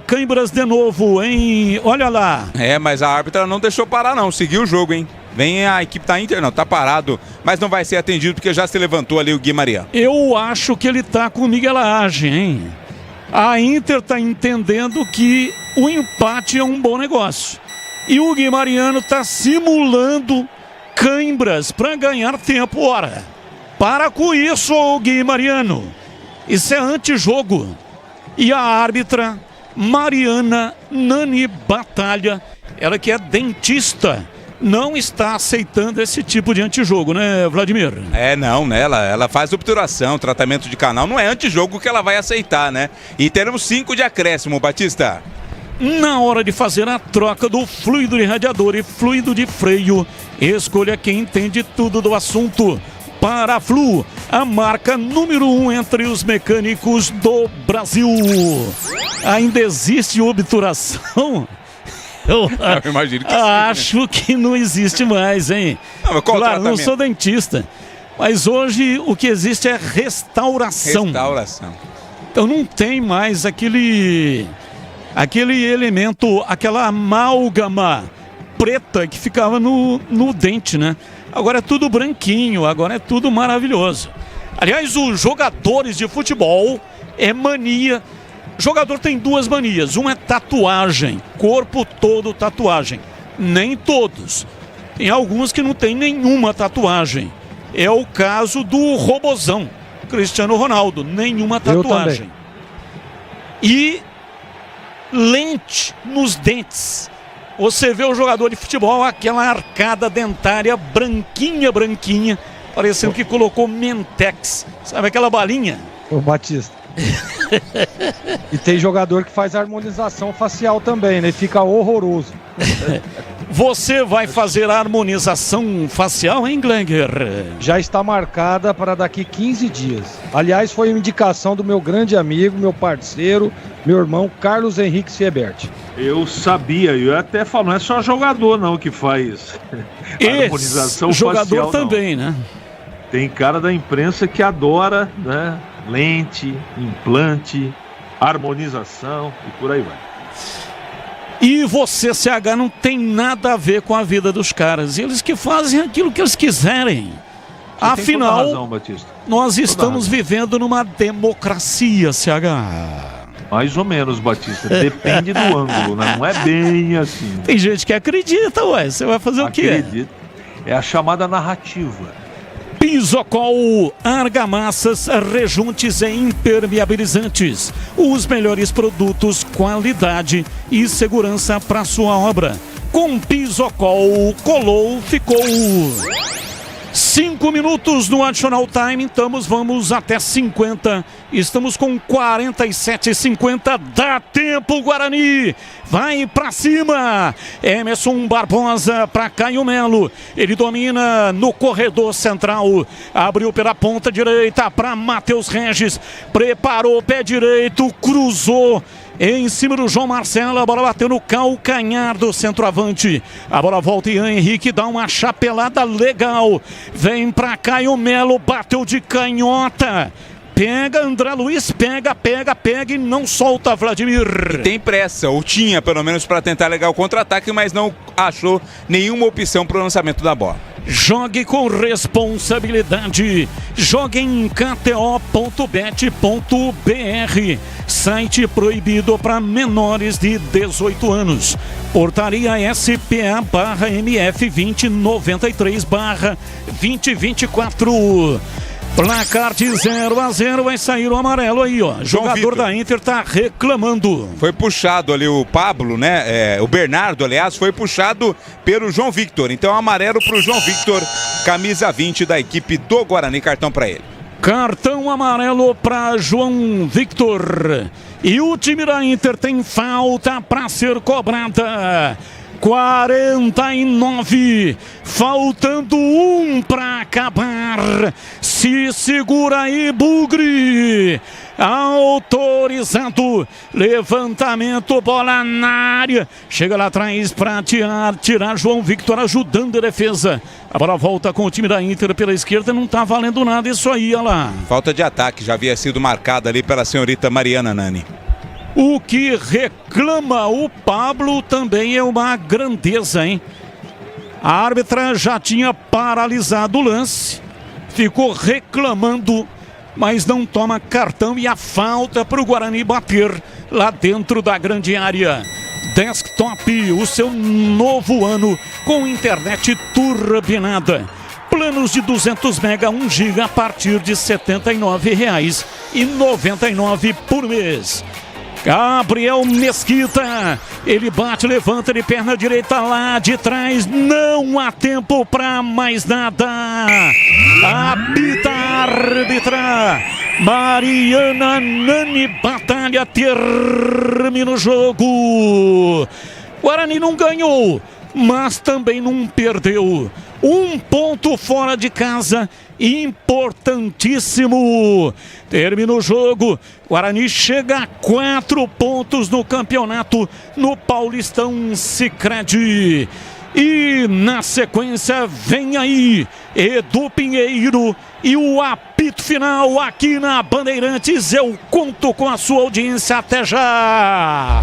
câimbras de novo, hein? Olha lá. Mas a árbitra não deixou parar não, seguiu o jogo, hein? Vem a equipe da Inter, não, tá parado, mas não vai ser atendido porque já se levantou ali o Guimariano. Eu acho que ele tá com miguelagem, hein? A Inter tá entendendo que o empate é um bom negócio. E o Guimariano tá simulando câimbras para ganhar tempo. Ora, para com isso, Guimariano. Isso é antijogo. E a árbitra Mariana Nani Batalha, ela que é dentista, não está aceitando esse tipo de antijogo, né, Vladimir? Não, né? Ela faz obturação, tratamento de canal. Não é antijogo que ela vai aceitar, né? E teremos 5 de acréscimo, Batista. Na hora de fazer a troca do fluido de radiador e fluido de freio, escolha quem entende tudo do assunto. Paraflu, a marca número 1 entre os mecânicos do Brasil. Ainda existe obturação? Eu imagino que acho que não existe mais, hein? Claro, não sou dentista. Mas hoje o que existe é restauração. Então não tem mais aquele elemento, aquela amálgama preta que ficava no dente, né? Agora é tudo branquinho, agora é tudo maravilhoso. Aliás, os jogadores de futebol é mania. O jogador tem duas manias. Uma é tatuagem, corpo todo tatuagem. Nem todos. Tem alguns que não tem nenhuma tatuagem. É o caso do Robozão, Cristiano Ronaldo, nenhuma tatuagem. E lente nos dentes. Você vê o jogador de futebol, aquela arcada dentária branquinha, parecendo que colocou Mentex. Sabe aquela balinha? Ô Batista. E tem jogador que faz harmonização facial também, né? Fica horroroso. Você vai fazer a harmonização facial, hein, Glenger? Já está marcada para daqui 15 dias. Aliás, foi uma indicação do meu grande amigo, meu parceiro, meu irmão Carlos Henrique Siebert. Eu sabia, eu até falo, não é só jogador não que faz harmonização jogador facial, também, não. Né? Tem cara da imprensa que adora, né? Lente, implante, harmonização e por aí vai. E você, CH, não tem nada a ver com a vida dos caras. Eles que fazem aquilo que eles quiserem. Afinal, toda razão, Batista. Nós estamos vivendo numa democracia, CH. Mais ou menos, Batista. Depende do ângulo, né? Não é bem assim. Tem gente que acredita, ué. Você vai fazer o quê? Acredita. É a chamada narrativa. Pisocol, argamassas, rejuntes e impermeabilizantes. Os melhores produtos, qualidade e segurança para sua obra. Com Pisocol, colou, ficou. 5 minutos no Additional Time, então vamos até 50. Estamos com 47,50. Dá tempo, Guarani. Vai pra cima. Emerson Barbosa para Caio Melo. Ele domina no corredor central. Abriu pela ponta direita para Matheus Regis. Preparou o pé direito, cruzou. Em cima do João Marcelo, a bola bateu no calcanhar do centroavante. A bola volta e Ian Henrique dá uma chapelada legal. Vem pra Caio Melo, bateu de canhota. Pega, André Luiz, pega e não solta Vladimir. E tem pressa, ou tinha pelo menos para tentar legal o contra-ataque, mas não achou nenhuma opção para o lançamento da bola. Jogue com responsabilidade. Jogue em kto.bet.br. Site proibido para menores de 18 anos. Portaria SPA/MF 2093/2024. Placar de 0-0, vai sair o amarelo aí, ó. Jogador da Inter tá reclamando. Foi puxado ali o Pablo, né? O Bernardo, aliás, foi puxado pelo João Victor. Então amarelo pro João Victor, camisa 20 da equipe do Guarani, cartão para ele. Cartão amarelo para João Victor. E o time da Inter tem falta para ser cobrada. 49, faltando 1 para acabar. Se segura aí, Bugre. Autorizado. Levantamento, bola na área. Chega lá atrás para tirar João Victor, ajudando a defesa. A bola volta com o time da Inter pela esquerda. Não tá valendo nada isso aí, olha lá. Falta de ataque, já havia sido marcada ali pela senhorita Mariana Nani. O que reclama o Pablo também é uma grandeza, hein? A árbitra já tinha paralisado o lance, ficou reclamando, mas não toma cartão e a falta para o Guarani bater lá dentro da grande área. Desktop, o seu novo ano com internet turbinada. Planos de 200 mega, 1 giga a partir de R$ 79,99 por mês. Gabriel Mesquita, ele bate, levanta de perna direita lá de trás, não há tempo para mais nada. Apita a árbitra, Mariana Nani, batalha, termina o jogo. Guarani não ganhou, mas também não perdeu. 1 ponto fora de casa importantíssimo. Termina o jogo, Guarani chega a 4 pontos no campeonato no Paulistão Sicredi. E na sequência vem aí Edu Pinheiro e o apito final aqui na Bandeirantes. Eu conto com a sua audiência. Até já!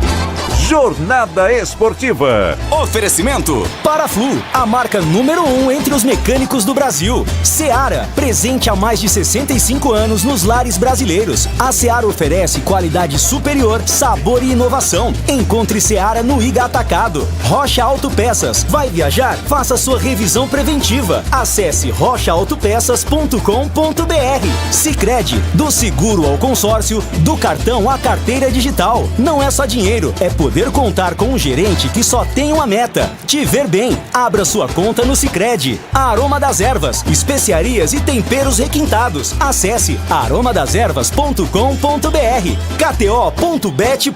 Jornada Esportiva. Oferecimento Paraflu, a marca número 1 entre os mecânicos do Brasil. Seara, presente há mais de 65 anos nos lares brasileiros. A Seara oferece qualidade superior, sabor e inovação. Encontre Seara no Iga Atacado. Rocha Autopeças. Vai viajar? Faça sua revisão preventiva. Acesse rochaautopeças.com.br. Sicredi, do seguro ao consórcio, do cartão à carteira digital. Não é só dinheiro, é poder contar com um gerente que só tem uma meta: te ver bem. Abra sua conta no Sicredi. A Aroma das Ervas, especiarias e temperos requintados. Acesse aromadeservas.com.br. KTO.bet.br.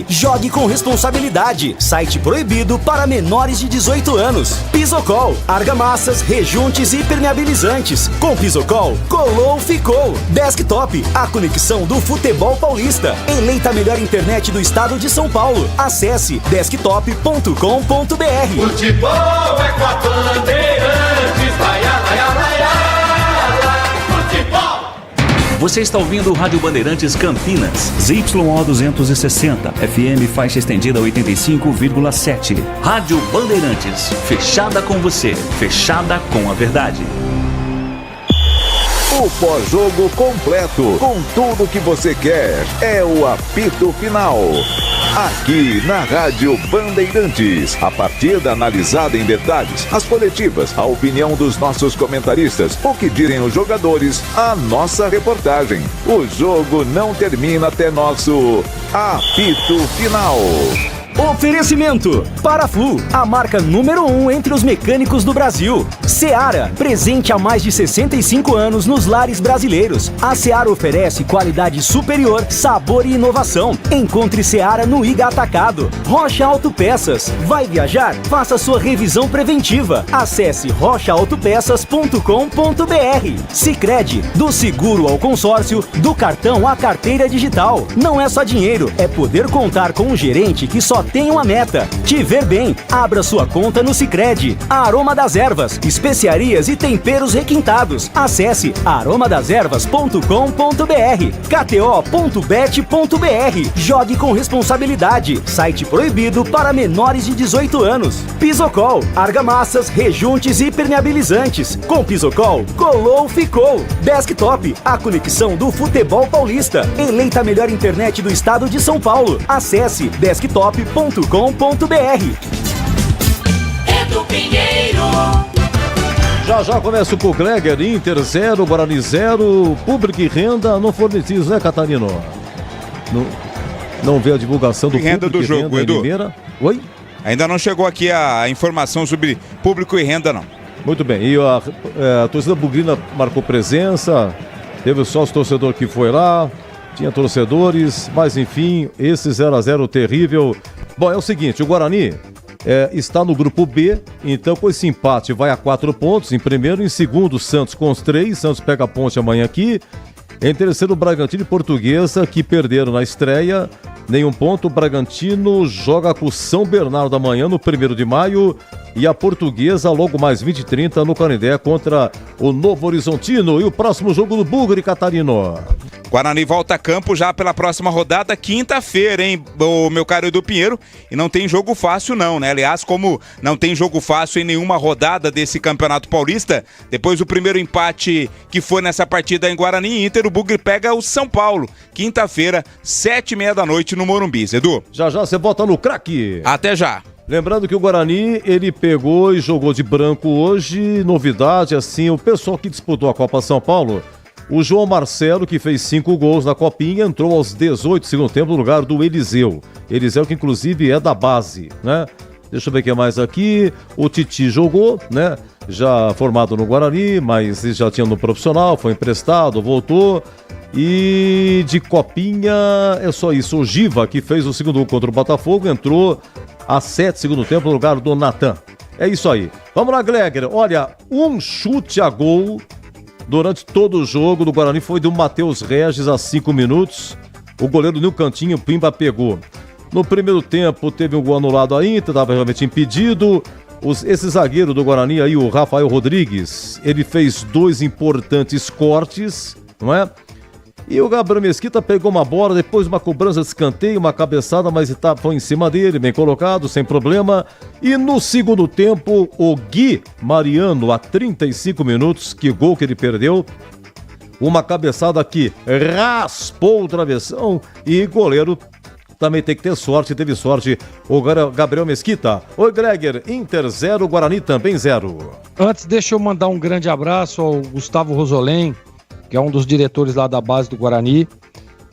Jogue com responsabilidade. Site proibido para menores de 18 anos. Pisocol, argamassas, rejuntes e impermeabilizantes. Com Pisocol, colou, ficou. Desktop, a conexão do futebol paulista. Eleita a melhor internet do estado de São Paulo. Acesse desktop.com.br. Futebol é com a Bandeirantes, vai, futebol! Você está ouvindo o Rádio Bandeirantes Campinas, ZYO 260, FM faixa estendida 85,7. Rádio Bandeirantes, fechada com você, fechada com a verdade. O pós-jogo completo, com tudo que você quer, é o apito final. Aqui na Rádio Bandeirantes, a partida analisada em detalhes, as coletivas, a opinião dos nossos comentaristas, o que direm os jogadores, a nossa reportagem. O jogo não termina até nosso apito final. Oferecimento Paraflu, a marca número 1 entre os mecânicos do Brasil. Seara, presente há mais de 65 anos nos lares brasileiros. A Seara oferece qualidade superior, sabor e inovação. Encontre Seara no Iga Atacado. Rocha Autopeças. Vai viajar? Faça sua revisão preventiva. Acesse rochaautopeças.com.br. Sicredi, do seguro ao consórcio, do cartão à carteira digital. Não é só dinheiro, é poder contar com um gerente que só tem uma meta: te ver bem. Abra sua conta no Sicredi. A Aroma das Ervas, especiarias e temperos requintados. Acesse aromadeservas.com.br. KTO.bet.br. Jogue com responsabilidade. Site proibido para menores de 18 anos. Pisocol, argamassas, rejuntes e impermeabilizantes. Com Pisocol, colou, ficou. Desktop, a conexão do futebol paulista. Eleita a melhor internet do estado de São Paulo. Acesse desktop.com.br. Edu Pinheiro. Já começa com o Gleger. Inter 0, Guarani 0, Público e Renda não fornecidos, né, Catarino? Não vê a divulgação do renda Público do jogo, Renda, Edu. Oi? Ainda não chegou aqui a informação sobre Público e Renda, não. Muito bem, e a torcida bugrina marcou presença, teve o sócio torcedor que foi lá, tinha torcedores, mas enfim, esse 0-0 terrível. Bom, é o seguinte, o Guarani está no grupo B, então com esse empate vai a 4 pontos, em primeiro, em segundo Santos com os 3, Santos pega a Ponte amanhã aqui, em terceiro Bragantino e Portuguesa, que perderam na estreia, nenhum ponto. O Bragantino joga com o São Bernardo amanhã no 1º de maio e a Portuguesa logo mais 20h30 no Canindé contra o Novo Horizontino. E o próximo jogo do Bugre, Catarino? Guarani volta a campo já pela próxima rodada, quinta-feira, hein, o meu caro Edu Pinheiro, e não tem jogo fácil não, né? Aliás, como não tem jogo fácil em nenhuma rodada desse Campeonato Paulista, depois do primeiro empate que foi nessa partida em Guarani e Inter, o Bugre pega o São Paulo, quinta-feira, 7h30 da noite no Morumbi, Edu. Já você bota no craque. Até já. Lembrando que o Guarani, ele pegou e jogou de branco hoje, novidade, assim, o pessoal que disputou a Copa São Paulo, o João Marcelo, que fez 5 gols na Copinha, entrou aos 18 do segundo tempo no lugar do Eliseu. Eliseu, que inclusive é da base, né? Deixa eu ver o que mais aqui. O Titi jogou, né? Já formado no Guarani, mas já tinha no profissional, foi emprestado, voltou. E de Copinha é só isso. O Giva, que fez o segundo gol contra o Botafogo, entrou a 7 do segundo tempo no lugar do Natan. É isso aí. Vamos lá, Gleger. Olha, um chute a gol durante todo o jogo do Guarani foi do Matheus Regis a 5 minutos. O goleiro Nil Cantinho, Pimba pegou. No primeiro tempo teve um gol anulado a Inter, estava realmente impedido. Esse zagueiro do Guarani aí, o Rafael Rodrigues, ele fez 2 importantes cortes, não é? E o Gabriel Mesquita pegou uma bola, depois uma cobrança de escanteio, uma cabeçada, mas foi em cima dele, bem colocado, sem problema. E no segundo tempo, o Gui Mariano, a 35 minutos, que gol que ele perdeu. Uma cabeçada que raspou o travessão e goleiro também tem que ter sorte, teve sorte o Gabriel Mesquita. Oi, Gregor, Inter 0, Guarani também 0. Antes, deixa eu mandar um grande abraço ao Gustavo Rosolém, que é um dos diretores lá da base do Guarani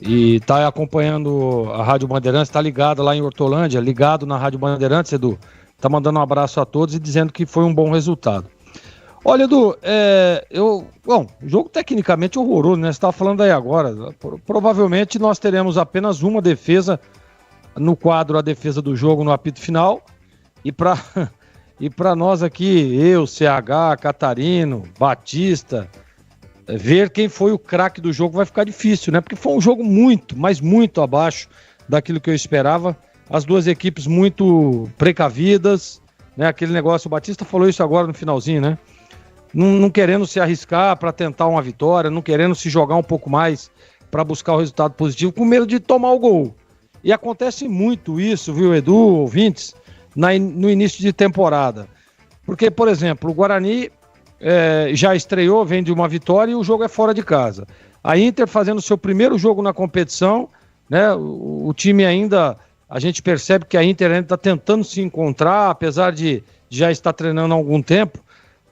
e tá acompanhando a Rádio Bandeirantes, tá ligado lá em Hortolândia, ligado na Rádio Bandeirantes, Edu. Tá mandando um abraço a todos e dizendo que foi um bom resultado. Olha, Edu, o jogo tecnicamente horroroso, né? Você estava falando aí agora. Provavelmente nós teremos apenas uma defesa no quadro, a defesa do jogo no apito final. E para nós aqui, eu, CH, Catarino, Batista, ver quem foi o craque do jogo vai ficar difícil, né? Porque foi um jogo muito, mas muito abaixo daquilo que eu esperava. As duas equipes muito precavidas, né? Aquele negócio, o Batista falou isso agora no finalzinho, né? Não querendo se arriscar para tentar uma vitória, não querendo se jogar um pouco mais para buscar o resultado positivo, com medo de tomar o gol. E acontece muito isso, viu, Edu, ouvintes, no início de temporada. Porque, por exemplo, o Guarani já estreou, vem de uma vitória e o jogo é fora de casa. A Inter fazendo seu primeiro jogo na competição, né? O time ainda, a gente percebe que a Inter ainda está tentando se encontrar, apesar de já estar treinando há algum tempo.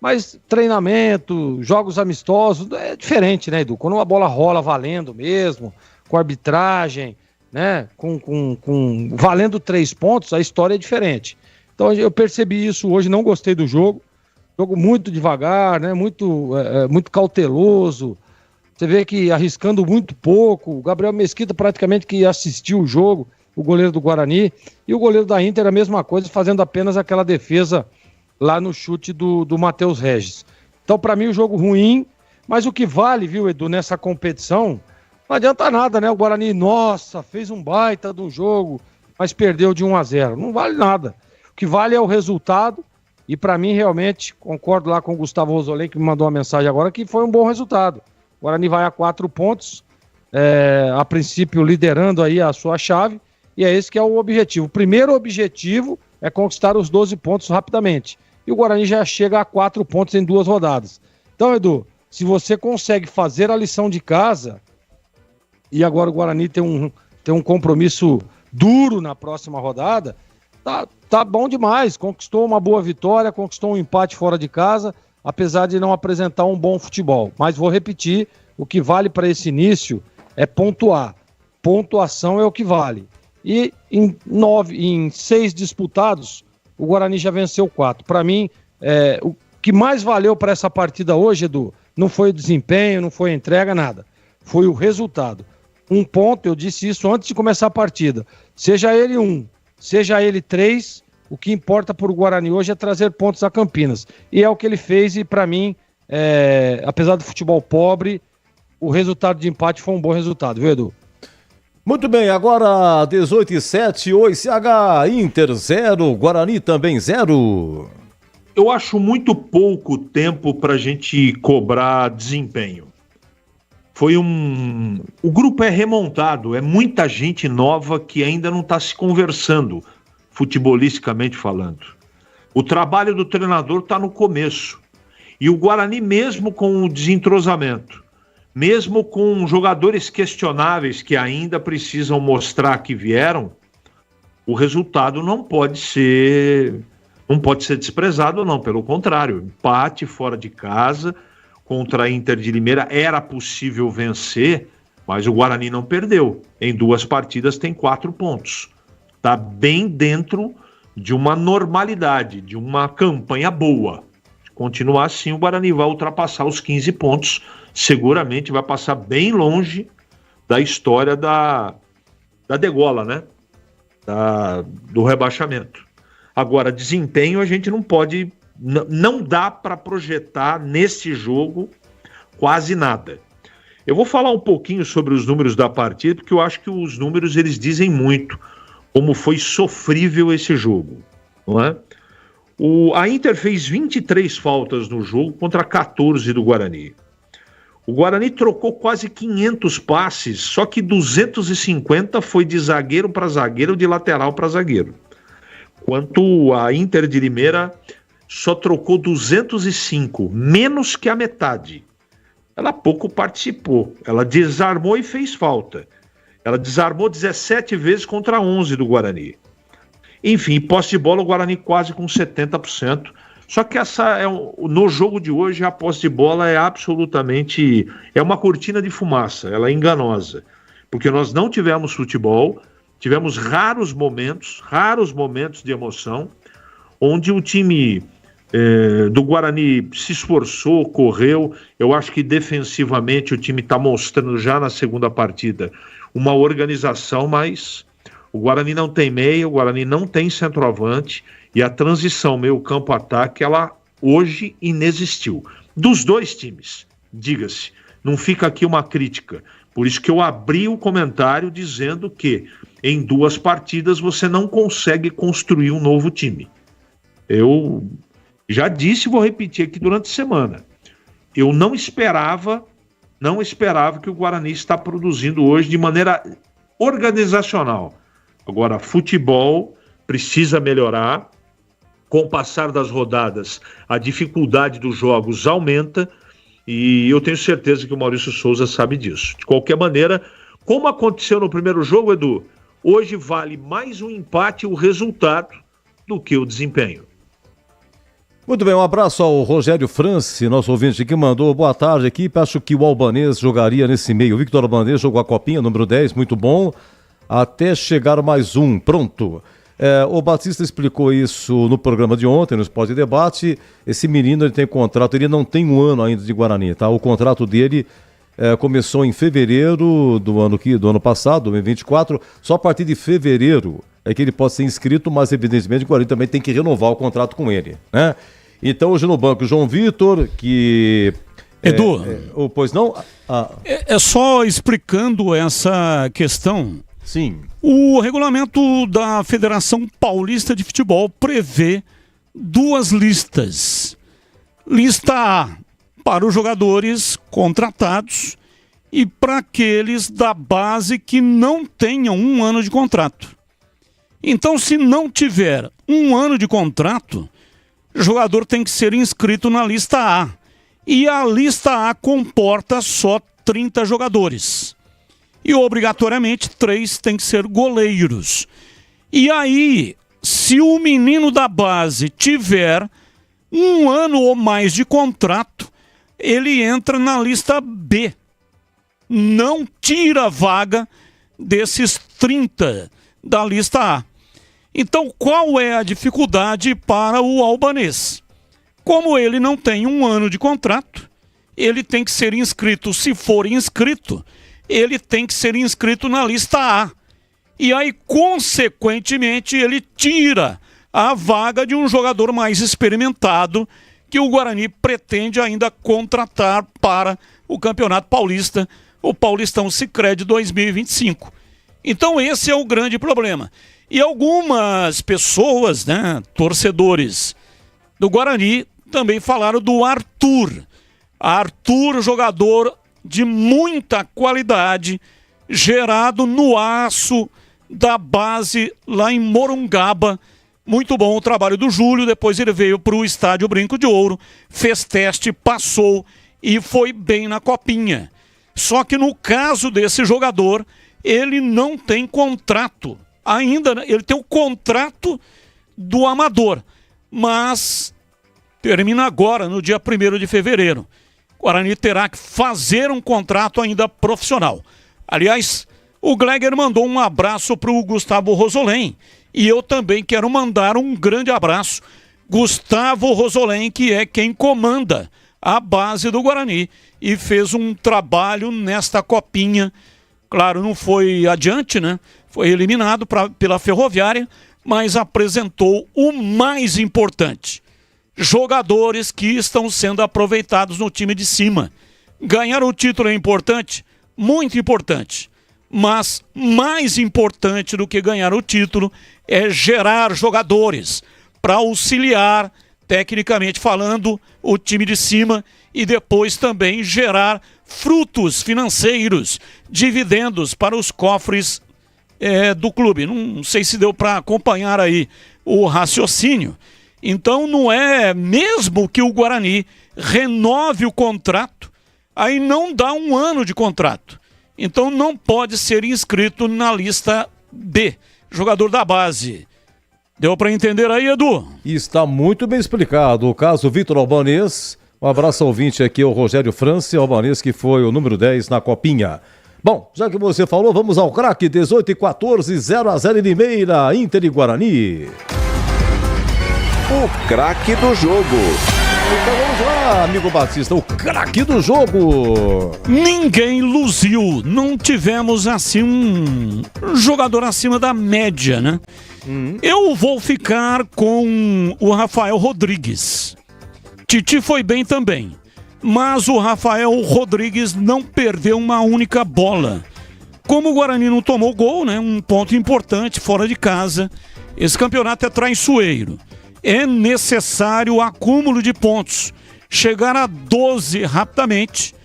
Mas treinamento, jogos amistosos, é diferente, né, Edu? Quando uma bola rola valendo mesmo, com arbitragem, né, com valendo 3 pontos, a história é diferente. Então eu percebi isso hoje, não gostei do jogo. Jogo muito devagar, né, muito cauteloso. Você vê que arriscando muito pouco. O Gabriel Mesquita praticamente que assistiu o jogo, o goleiro do Guarani. E o goleiro da Inter a mesma coisa, fazendo apenas aquela defesa lá no chute do Matheus Regis. Então, para mim, o jogo ruim, mas o que vale, viu, Edu, nessa competição, não adianta nada, né? O Guarani, nossa, fez um baita do jogo, mas perdeu de 1-0. Não vale nada. O que vale é o resultado, e para mim, realmente, concordo lá com o Gustavo Rosolém, que me mandou uma mensagem agora, que foi um bom resultado. O Guarani vai a 4 pontos, a princípio liderando aí a sua chave, e é esse que é o objetivo. O primeiro objetivo é conquistar os 12 pontos rapidamente. E o Guarani já chega a 4 pontos em 2 rodadas. Então, Edu, se você consegue fazer a lição de casa, e agora o Guarani tem um compromisso duro na próxima rodada, tá bom demais. Conquistou uma boa vitória, conquistou um empate fora de casa, apesar de não apresentar um bom futebol. Mas vou repetir, o que vale para esse início é pontuar. Pontuação é o que vale. E em 6 disputados, o Guarani já venceu 4. Para mim, o que mais valeu para essa partida hoje, Edu, não foi o desempenho, não foi a entrega, nada. Foi o resultado. 1 ponto, eu disse isso antes de começar a partida. Seja ele 1, seja ele 3, o que importa para o Guarani hoje é trazer pontos a Campinas. E é o que ele fez e, para mim, apesar do futebol pobre, o resultado de empate foi um bom resultado, viu, Edu? Muito bem, agora 18h07, oi CH, Inter 0, Guarani também 0. Eu acho muito pouco tempo para a gente cobrar desempenho. O grupo é remontado, é muita gente nova que ainda não está se conversando, futebolisticamente falando. O trabalho do treinador está no começo. E o Guarani, mesmo com o desentrosamento, mesmo com jogadores questionáveis que ainda precisam mostrar que vieram, o resultado não pode ser desprezado, não. Pelo contrário, empate fora de casa contra a Inter de Limeira era possível vencer, mas o Guarani não perdeu. Em 2 partidas tem 4 pontos. Está bem dentro de uma normalidade, de uma campanha boa. Se continuar assim, o Guarani vai ultrapassar os 15 pontos. Seguramente vai passar bem longe da história da degola, né? Do rebaixamento. Agora, desempenho a gente não pode, não dá para projetar nesse jogo quase nada. Eu vou falar um pouquinho sobre os números da partida, porque eu acho que os números eles dizem muito como foi sofrível esse jogo, não é? A Inter fez 23 faltas no jogo contra 14 do Guarani. O Guarani trocou quase 500 passes, só que 250 foi de zagueiro para zagueiro, de lateral para zagueiro. Quanto a Inter de Limeira só trocou 205, menos que a metade. Ela pouco participou, ela desarmou e fez falta. Ela desarmou 17 vezes contra 11 do Guarani. Enfim, posse de bola, o Guarani quase com 70%. Só que no jogo de hoje, a posse de bola é absolutamente... É uma cortina de fumaça, ela é enganosa. Porque nós não tivemos futebol, tivemos raros momentos de emoção, onde o time do Guarani se esforçou, correu. Eu acho que defensivamente o time está mostrando já na segunda partida uma organização, mas o Guarani não tem meia, o Guarani não tem centroavante, e a transição meio campo-ataque, ela hoje inexistiu. Dos dois times, diga-se, não fica aqui uma crítica. Por isso que eu abri o comentário dizendo que em 2 partidas você não consegue construir um novo time. Eu já disse e vou repetir aqui durante a semana. Eu não esperava que o Guarani está produzindo hoje de maneira organizacional. Agora, futebol precisa melhorar. Com o passar das rodadas, a dificuldade dos jogos aumenta e eu tenho certeza que o Maurício Souza sabe disso. De qualquer maneira, como aconteceu no primeiro jogo, Edu, hoje vale mais um empate o resultado do que o desempenho. Muito bem, um abraço ao Rogério France, nosso ouvinte que mandou boa tarde aqui. Acho que o Albanês jogaria nesse meio. O Victor Albanês jogou a copinha, número 10, muito bom. Até chegar mais um, pronto. O Batista explicou isso no programa de ontem, no Esporte Debate. Esse menino ele tem contrato, ele não tem 1 ano ainda de Guarani, tá? O contrato dele começou em fevereiro do ano passado, 2024. Só a partir de fevereiro é que ele pode ser inscrito, mas evidentemente o Guarani também tem que renovar o contrato com ele, né? Então hoje no banco, João Vitor, que... Edu, pois não? É só explicando essa questão. Sim. O regulamento da Federação Paulista de Futebol prevê 2 listas. Lista A, para os jogadores contratados e para aqueles da base que não tenham 1 ano de contrato. Então, se não tiver 1 ano de contrato, o jogador tem que ser inscrito na lista A. E a lista A comporta só 30 jogadores. E obrigatoriamente 3 têm que ser goleiros. E aí, se o menino da base tiver 1 ano ou mais de contrato, ele entra na lista B. Não tira a vaga desses 30 da lista A. Então, qual é a dificuldade para o albanês? Como ele não tem 1 ano de contrato, ele tem que ser inscrito, se for inscrito, ele tem que ser inscrito na lista A. E aí, consequentemente, ele tira a vaga de um jogador mais experimentado que o Guarani pretende ainda contratar para o Campeonato Paulista, o Paulistão Sicredi 2025. Então esse é o grande problema. E algumas pessoas, torcedores do Guarani, também falaram do Arthur. Arthur, jogador de muita qualidade, gerado no aço da base lá em Morungaba. Muito bom o trabalho do Júlio, depois ele veio para o Estádio Brinco de Ouro, fez teste, passou e foi bem na copinha. Só que no caso desse jogador, ele não tem contrato ainda, ele tem o contrato do amador, mas termina agora, no dia 1º de fevereiro. O Guarani terá que fazer um contrato ainda profissional. Aliás, o Gleger mandou um abraço para o Gustavo Rosolém. E eu também quero mandar um grande abraço. Gustavo Rosolém, que é quem comanda a base do Guarani e fez um trabalho nesta copinha. Claro, não foi adiante, Foi eliminado pela Ferroviária, mas apresentou o mais importante. Jogadores que estão sendo aproveitados no time de cima. Ganhar o título é importante, muito importante. Mas mais importante do que ganhar o título é gerar jogadores para auxiliar, tecnicamente falando, o time de cima e depois também gerar frutos financeiros, dividendos para os cofres do clube. Não sei se deu para acompanhar aí o raciocínio. Então não é, mesmo que o Guarani renove o contrato, aí não dá 1 ano de contrato. Então não pode ser inscrito na lista B, jogador da base. Deu para entender aí, Edu? Está muito bem explicado. O caso Vitor Albanês. Um abraço ao ouvinte aqui, o Rogério França Albanês, que foi o número 10 na Copinha. Bom, já que você falou, vamos ao craque. 18-14, 0-0 em Limeira, Inter e Guarani. O craque do jogo. Então vamos lá, amigo Batista, o craque do jogo. Ninguém luziu, não tivemos assim um jogador acima da média, né? Eu vou ficar com o Rafael Rodrigues. Titi foi bem também, mas o Rafael Rodrigues não perdeu uma única bola. Como o Guarani não tomou gol, né? Um ponto importante fora de casa. Esse campeonato é traiçoeiro. É necessário o acúmulo de pontos. Chegar a 12 rapidamente.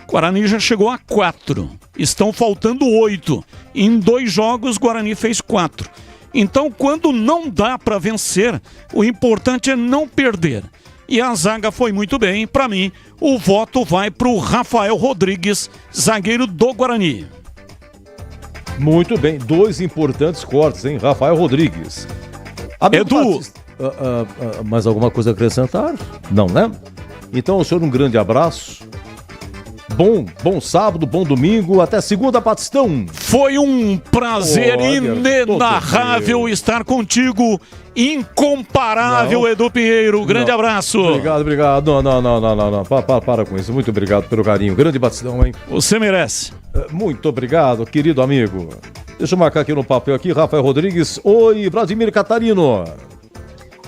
O Guarani já chegou a 4. Estão faltando 8. Em 2 jogos, o Guarani fez 4. Então, quando não dá para vencer, o importante é não perder. E a zaga foi muito bem. Para mim, o voto vai para o Rafael Rodrigues, zagueiro do Guarani. Muito bem. 2 importantes cortes, hein? Rafael Rodrigues. Edu... mais alguma coisa a acrescentar? Não, né? Então, ao senhor um grande abraço. Bom sábado, bom domingo. Até segunda, Batistão. Foi um prazer inenarrável estar contigo. Incomparável, Edu Pinheiro. Grande abraço. Obrigado. Não. Para com isso. Muito obrigado pelo carinho. Grande Batistão, hein? Você merece. Muito obrigado, querido amigo. Deixa eu marcar aqui no papel aqui, Rafael Rodrigues. Oi, Vladimir Catarino.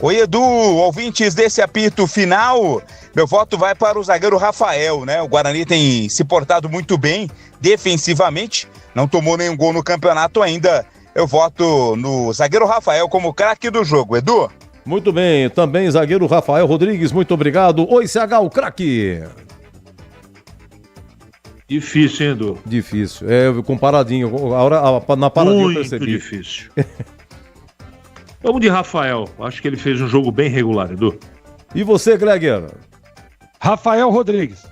Oi, Edu, ouvintes desse apito final, meu voto vai para o zagueiro Rafael, né? O Guarani tem se portado muito bem defensivamente, não tomou nenhum gol no campeonato ainda. Eu voto no zagueiro Rafael como craque do jogo, Edu. Muito bem, também zagueiro Rafael Rodrigues, muito obrigado. Oi, CH, o craque. Difícil, hein, Edu? Difícil, comparadinho, na paradinha eu percebi. Muito difícil. Vamos de Rafael. Acho que ele fez um jogo bem regular, Edu. E você, Gleger? Rafael Rodrigues.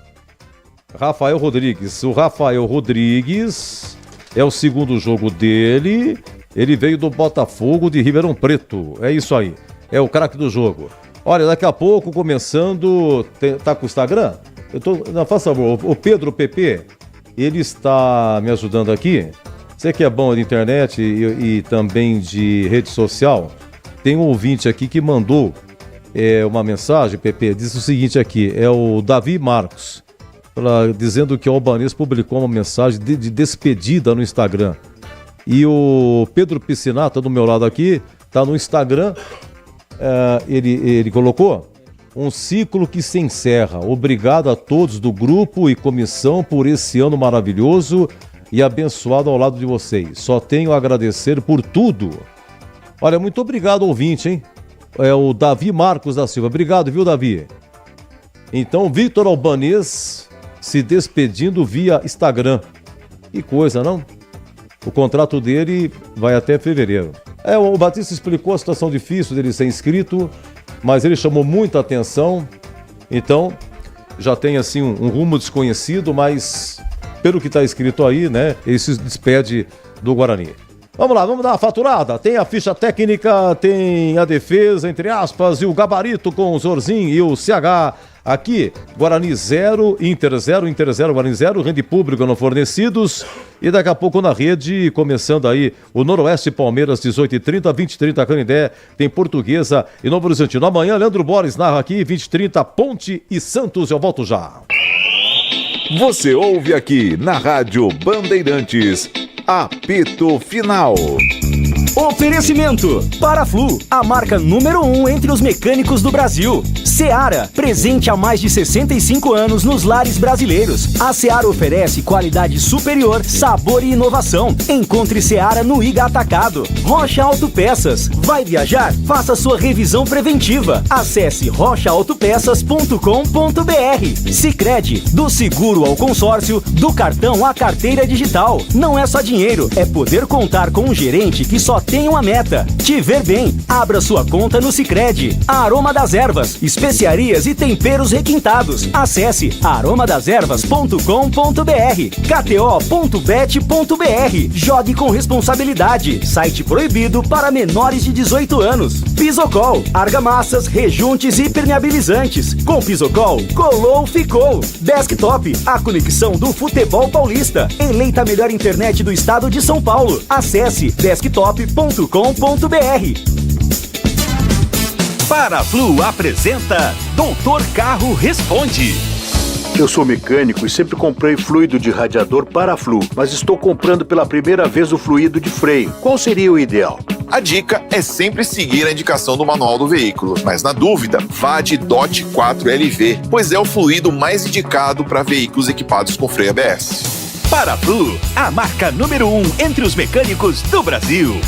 Rafael Rodrigues. O Rafael Rodrigues é o segundo jogo dele. Ele veio do Botafogo de Ribeirão Preto. É isso aí. É o craque do jogo. Olha, daqui a pouco, começando... Tá com o Instagram? Não, faça favor. O Pedro PP, ele está me ajudando aqui. Você que é bom de internet e também de rede social, tem um ouvinte aqui que mandou uma mensagem, PP, diz o seguinte aqui, é o Davi Marcos, dizendo que o Albanês publicou uma mensagem de despedida no Instagram. E o Pedro Piscinato, do meu lado aqui, tá no Instagram, ele colocou um ciclo que se encerra. Obrigado a todos do grupo e comissão por esse ano maravilhoso e abençoado ao lado de vocês. Só tenho a agradecer por tudo. Olha, muito obrigado, ouvinte, hein? É o Davi Marcos da Silva. Obrigado, viu, Davi? Então, Vitor Albanês se despedindo via Instagram. Que coisa, não? O contrato dele vai até fevereiro. O Batista explicou a situação difícil dele ser inscrito, mas ele chamou muita atenção. Então, já tem assim um rumo desconhecido, mas... pelo que está escrito aí, né? Ele se despede do Guarani. Vamos lá, vamos dar uma faturada. Tem a ficha técnica, tem a defesa, entre aspas, e o gabarito com o Zorzinho e o CH. Aqui, Guarani 0, Inter 0, Guarani 0, rende público não fornecidos. E daqui a pouco na rede, começando aí, o Noroeste Palmeiras 18h30, 20h30 Canindé, tem Portuguesa e Novo Horizontino. Amanhã, Leandro Borges narra aqui, 20h30, Ponte e Santos. Eu volto já. Você ouve aqui na Rádio Bandeirantes, apito final. Oferecimento Paraflu, a marca número 1 entre os mecânicos do Brasil. Seara, presente há mais de 65 anos nos lares brasileiros. A Seara oferece qualidade superior, sabor e inovação. Encontre Seara no Iga Atacado. Rocha Autopeças. Vai viajar? Faça sua revisão preventiva. Acesse rochaautopeças.com.br. Sicredi, do seguro ao consórcio, do cartão à carteira digital. Não é só dinheiro, é poder contar com um gerente que só tem uma meta: te ver bem. Abra sua conta no Sicredi. Aroma das Ervas, especiarias e temperos requintados. Acesse aromadeservas.com.br. kto.bet.br. Jogue com responsabilidade. Site proibido para menores de 18 anos. Pisocol, argamassas, rejuntes e permeabilizantes. Com Pisocol, colou, ficou. Desktop, a conexão do futebol paulista. Eleita a melhor internet do estado de São Paulo. Acesse desktop.com.br. Paraflu apresenta Doutor Carro Responde. Eu sou mecânico e sempre comprei fluido de radiador Paraflu, mas estou comprando pela primeira vez o fluido de freio. Qual seria o ideal? A dica é sempre seguir a indicação do manual do veículo, mas na dúvida, vá de DOT 4LV, pois é o fluido mais indicado para veículos equipados com freio ABS. Paraflu, a marca número 1 entre os mecânicos do Brasil.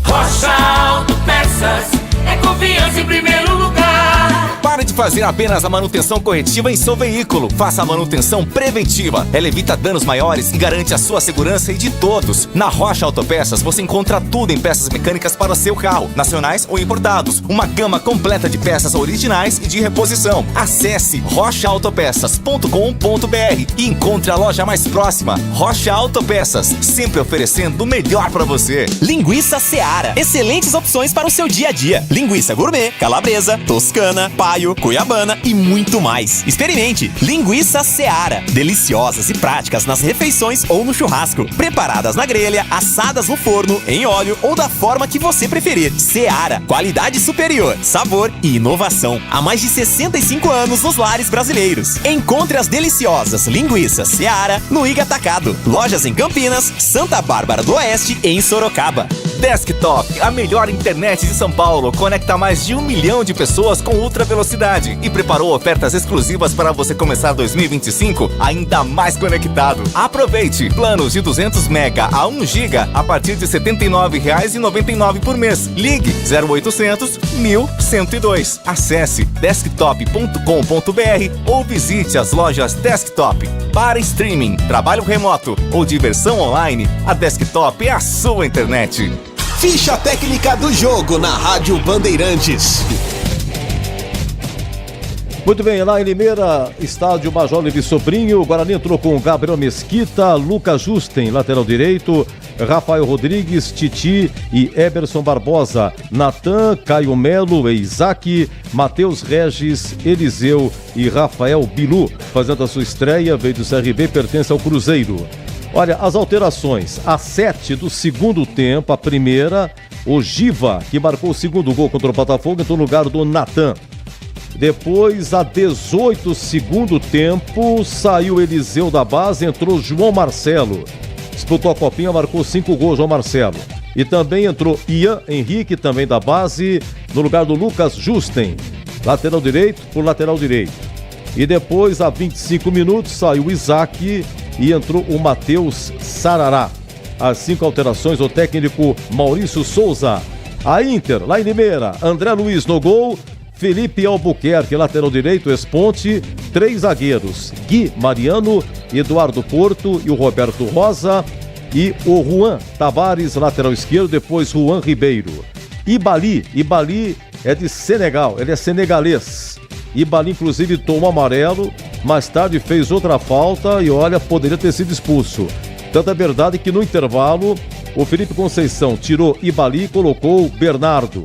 Rocha Autopeças é confiança em primeiro lugar. Pare de fazer apenas a manutenção corretiva em seu veículo. Faça a manutenção preventiva. Ela evita danos maiores e garante a sua segurança e de todos. Na Rocha Autopeças você encontra tudo em peças mecânicas para o seu carro, nacionais ou importados. Uma gama completa de peças originais e de reposição. Acesse rochaautopeças.com.br e encontre a loja mais próxima. Rocha Autopeças, sempre oferecendo o melhor para você. Linguiça Seara, excelentes opções para o seu dia a dia. Linguiça gourmet, calabresa, toscana, paio, cuiabana e muito mais. Experimente Linguiça Seara, deliciosas e práticas nas refeições ou no churrasco, preparadas na grelha, assadas no forno, em óleo ou da forma que você preferir. Seara, qualidade superior, sabor e inovação. Há mais de 65 anos nos lares brasileiros. Encontre as deliciosas linguiças Seara no Iga Atacado. Lojas em Campinas, Santa Bárbara do Oeste e em Sorocaba. Desktop, a melhor internet de São Paulo, conecta mais de 1 milhão de pessoas com ultra velocidade e preparou ofertas exclusivas para você começar 2025 ainda mais conectado. Aproveite planos de 200 mega a 1 giga a partir de R$ 79,99 por mês. Ligue 0800 1102. Acesse desktop.com.br ou visite as lojas Desktop. Para streaming, trabalho remoto ou diversão online, a Desktop é a sua internet. Ficha técnica do jogo na Rádio Bandeirantes. Muito bem, lá em Limeira, estádio Major Levi Sobrinho, o Guarani entrou com Gabriel Mesquita, Lucas Justen, lateral direito, Rafael Rodrigues, Titi e Eberson Barbosa, Natan, Caio Melo, Isaac, Matheus Regis, Eliseu e Rafael Bilu. Fazendo a sua estreia, veio do CRB, pertence ao Cruzeiro. Olha, as alterações, a 7 do segundo tempo, a primeira, o Giva, que marcou o segundo gol contra o Botafogo, entrou no lugar do Natan. Depois, a 18 segundo tempo, saiu Eliseu da base, entrou João Marcelo. Disputou a copinha, marcou 5 gols, João Marcelo. E também entrou Ian Henrique, também da base, no lugar do Lucas Justen. Lateral direito por lateral direito. E depois, a 25 minutos, saiu o Isaac e entrou o Matheus Sarará. As 5 alterações, o técnico Maurício Souza. A Inter, lá em Limeira, André Luiz no gol, Felipe Albuquerque, lateral direito, Esponte, 3 zagueiros, Gui Mariano, Eduardo Porto e o Roberto Rosa, e o Juan Tavares, lateral esquerdo, depois Juan Ribeiro. Ibali é de Senegal, ele é senegalês. Ibali, inclusive, tomou amarelo, mais tarde fez outra falta e, olha, poderia ter sido expulso. Tanto é verdade que no intervalo, o Felipe Conceição tirou Ibali e colocou Bernardo.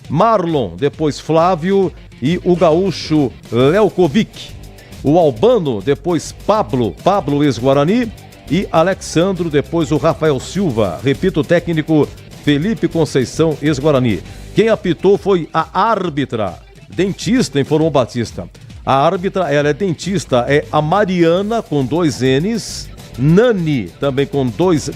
Marlon, depois Flávio e o gaúcho Lelkovic. O Albano, depois Pablo ex-Guarani e Alexandro, depois o Rafael Silva. Repito, o técnico Felipe Conceição, ex-Guarani. Quem apitou foi a árbitra, dentista, informou Batista. A árbitra, ela é dentista, é a Mariana, com 2 N's, Nani, também com 3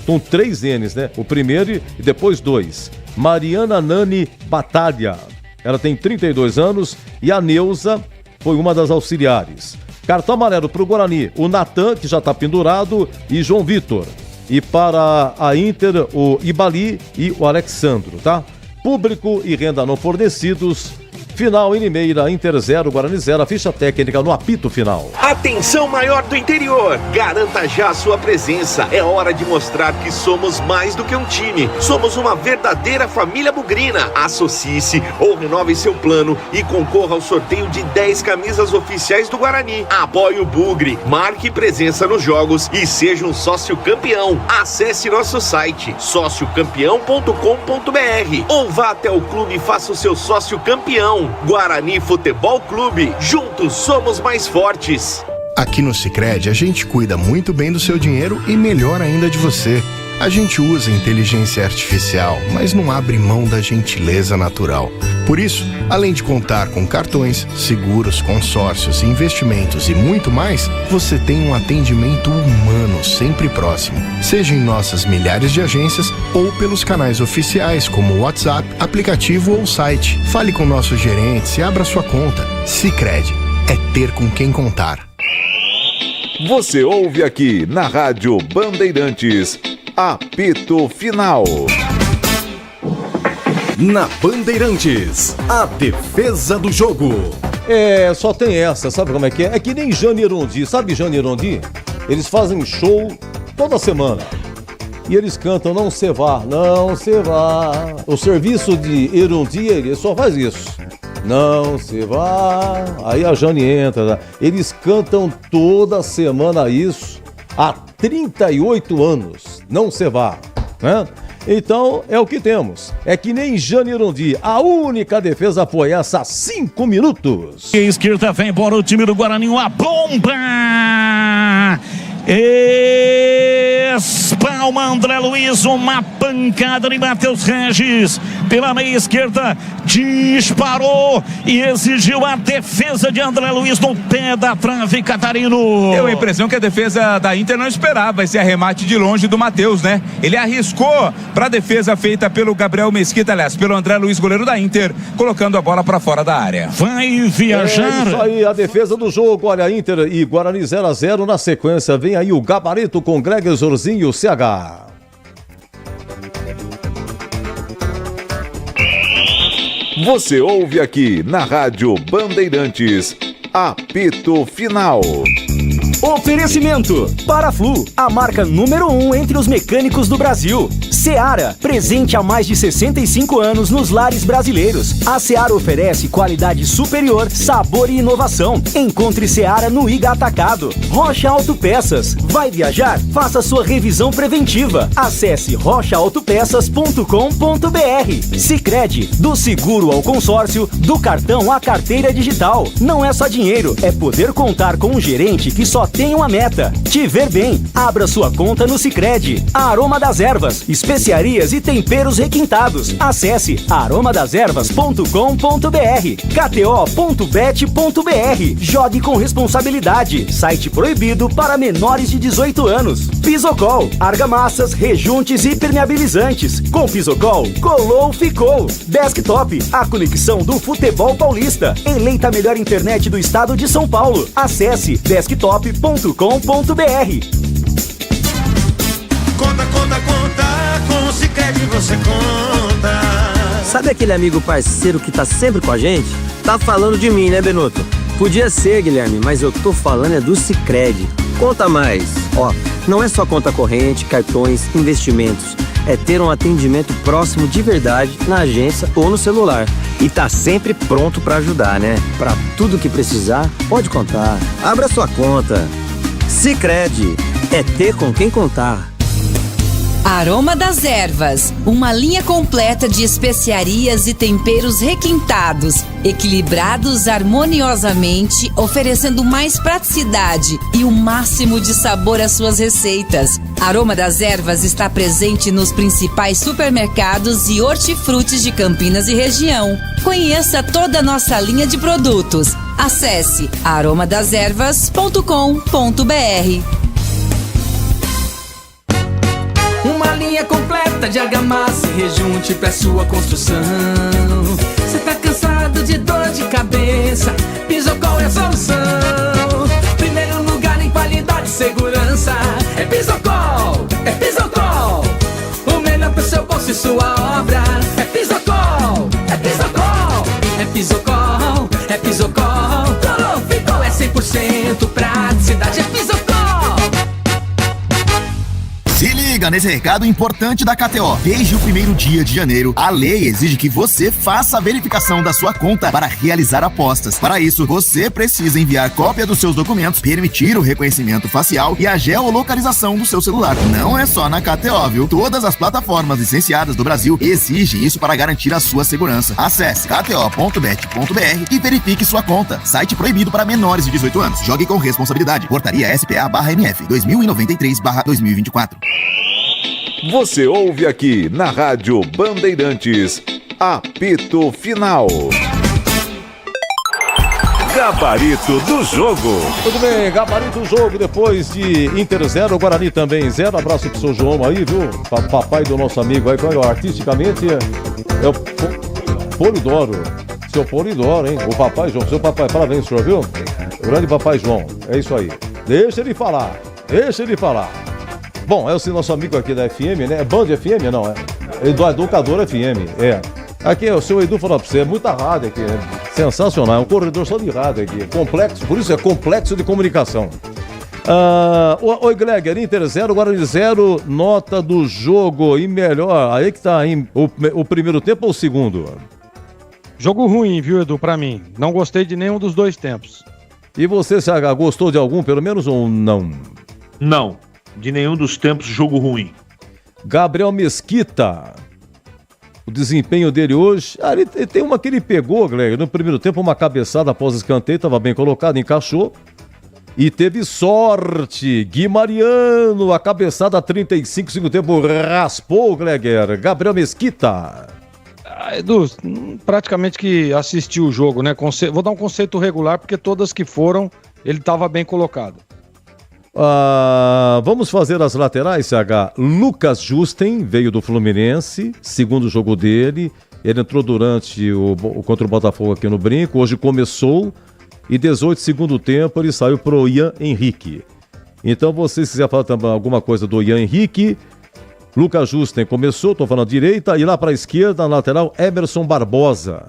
N's, né? O primeiro e depois 2. Mariana Nani Batalha. Ela tem 32 anos e a Neuza foi uma das auxiliares. Cartão amarelo para o Guarani, o Natan, que já está pendurado, e João Vitor. E para a Inter, o Ibali e o Alexandro, tá? Público e renda não fornecidos. Final em Limeira, Inter 0, Guarani 0, a ficha técnica no apito final. Atenção maior do interior, garanta já a sua presença. É hora de mostrar que somos mais do que um time. Somos uma verdadeira família bugrina. Associe-se ou renove seu plano e concorra ao sorteio de 10 camisas oficiais do Guarani. Apoie o Bugre, marque presença nos jogos e seja um sócio campeão. Acesse nosso site sociocampeão.com.br ou vá até o clube e faça o seu sócio campeão. Guarani Futebol Clube, juntos somos mais fortes. Aqui no Sicredi a gente cuida muito bem do seu dinheiro e melhor ainda de você. A gente usa inteligência artificial, mas não abre mão da gentileza natural. Por isso, além de contar com cartões, seguros, consórcios, investimentos e muito mais, você tem um atendimento humano sempre próximo. Seja em nossas milhares de agências ou pelos canais oficiais como WhatsApp, aplicativo ou site. Fale com nossos gerentes e abra sua conta. Sicredi é ter com quem contar. Você ouve aqui na Rádio Bandeirantes, apito final. Na Bandeirantes, a defesa do jogo. Só tem essa, sabe como é que é? É que nem Jane Irondi, sabe Jane Irondi? Eles fazem show toda semana. E eles cantam Não Se Vá, Não Se Vá. O serviço de Irondi, ele só faz isso. Não se vá. Aí a Jane entra. Eles cantam toda semana isso há 38 anos. Não se vá, né? Então é o que temos. É que nem Jane Irondi. A única defesa foi essa há 5 minutos. E a esquerda vem embora o time do Guarani. Uma bomba! Espalma André Luiz, uma pancada de Matheus Regis pela meia esquerda, disparou e exigiu a defesa de André Luiz no pé da trave, Catarino. Deu a impressão que a defesa da Inter não esperava esse arremate de longe do Matheus, né? Ele arriscou para a defesa feita pelo Gabriel Mesquita, aliás, pelo André Luiz, goleiro da Inter, colocando a bola para fora da área. Vai viajar. É isso aí, a defesa do jogo. Olha, Inter e Guarani 0-0 na sequência. Vem aí o gabarito com Greg Zorzinho e o CH. Você ouve aqui na Rádio Bandeirantes, apito final. Oferecimento Paraflu, a marca número 1 entre os mecânicos do Brasil. Seara, presente há mais de 65 anos nos lares brasileiros. A Seara oferece qualidade superior, sabor e inovação. Encontre Seara no Iga Atacado. Rocha Autopeças, vai viajar? Faça sua revisão preventiva. Acesse rochaautopeças.com.br. Sicredi, do seguro ao consórcio, do cartão à carteira digital. Não é só dinheiro, é poder contar com um gerente que só tem uma meta: te ver bem. Abra sua conta no Sicredi. Aroma das Ervas, especiarias e temperos requintados. Acesse aromadeservas.com.br. kto.bet.br. Jogue com responsabilidade. Site proibido para menores de 18 anos. Pisocol, argamassas, rejuntes e permeabilizantes. Com Pisocol, colou, ficou. Desktop, a conexão do futebol paulista. Eleita a melhor internet do estado de São Paulo. Acesse desktop.com.br. Conta, conta, conta, com o Sicredi você conta. Sabe aquele amigo parceiro que tá sempre com a gente? Tá falando de mim, né, Benuto? Podia ser, Guilherme, mas eu tô falando é do Sicredi. Conta mais. Ó, não é só conta corrente, cartões, investimentos. É ter um atendimento próximo de verdade na agência ou no celular. E tá sempre pronto pra ajudar, né? Pra tudo que precisar, pode contar. Abra sua conta. Sicredi, é ter com quem contar. Aroma das Ervas, uma linha completa de especiarias e temperos requintados, equilibrados harmoniosamente, oferecendo mais praticidade e o máximo de sabor às suas receitas. Aroma das Ervas está presente nos principais supermercados e hortifrutis de Campinas e região. Conheça toda a nossa linha de produtos. Acesse aromadeservas.com.br. Uma Uma linha completa de argamassa e rejunte pra sua construção. Você tá cansado de dor de cabeça? Pisocol é a solução. Primeiro lugar em qualidade e segurança. É Pisocol, é Pisocol. O melhor pro seu bolso e sua obra. É Pisocol, é Pisocol. É Pisocol, é Pisocol. Colou, ficou, é 100% praticidade. É Pisocol. Se liga nesse recado importante da KTO. Desde o primeiro dia de janeiro, a lei exige que você faça a verificação da sua conta para realizar apostas. Para isso, você precisa enviar cópia dos seus documentos, permitir o reconhecimento facial e a geolocalização do seu celular. Não é só na KTO, viu? Todas as plataformas licenciadas do Brasil exigem isso para garantir a sua segurança. Acesse kto.bet.br e verifique sua conta. Site proibido para menores de 18 anos. Jogue com responsabilidade. Portaria SPA/MF 2093/2024. Você ouve aqui na Rádio Bandeirantes, apito final. Gabarito do jogo. Tudo bem, gabarito do jogo depois de Inter 0, Guarani também 0. Abraço pro seu João aí, viu? Papai do nosso amigo aí, artisticamente é o Polidoro. Seu Polidoro, hein? O papai João, seu papai, parabéns, senhor, viu? O grande papai João, é isso aí. Deixa ele falar. Bom, é o nosso amigo aqui da FM, né? É Band FM? Não, é Educador FM, é. Aqui o seu Edu falou pra você, é muita rádio aqui, né? Sensacional, é um corredor só de rádio aqui, complexo, por isso é complexo de comunicação. Oi, Gleger, Inter 0, Guarani 0, nota do jogo e melhor, aí que tá, hein? O primeiro tempo ou o segundo? Jogo ruim, viu, Edu, pra mim. Não gostei de nenhum dos dois tempos. E você, CH, gostou de algum, pelo menos, ou não? Não, de nenhum dos tempos, jogo ruim. Gabriel Mesquita, o desempenho dele hoje, ele tem uma que ele pegou, Gleger, no primeiro tempo, uma cabeçada após escanteio, estava bem colocado, encaixou. E teve sorte, Gui Mariano, a cabeçada 35, segundo tempo, raspou, Gleger. Gabriel Mesquita. Edu, praticamente que assistiu o jogo, né? Vou dar um conceito regular, porque todas que foram, ele estava bem colocado. Vamos fazer as laterais, CH. Lucas Justen veio do Fluminense, segundo jogo dele. Ele entrou durante contra o Botafogo aqui no Brinco, hoje começou. E 18 segundo tempo ele saiu pro Ian Henrique. Então, se quiser falar também alguma coisa do Ian Henrique, Lucas Justen começou, tô falando direita, e lá para a esquerda, na lateral, Emerson Barbosa,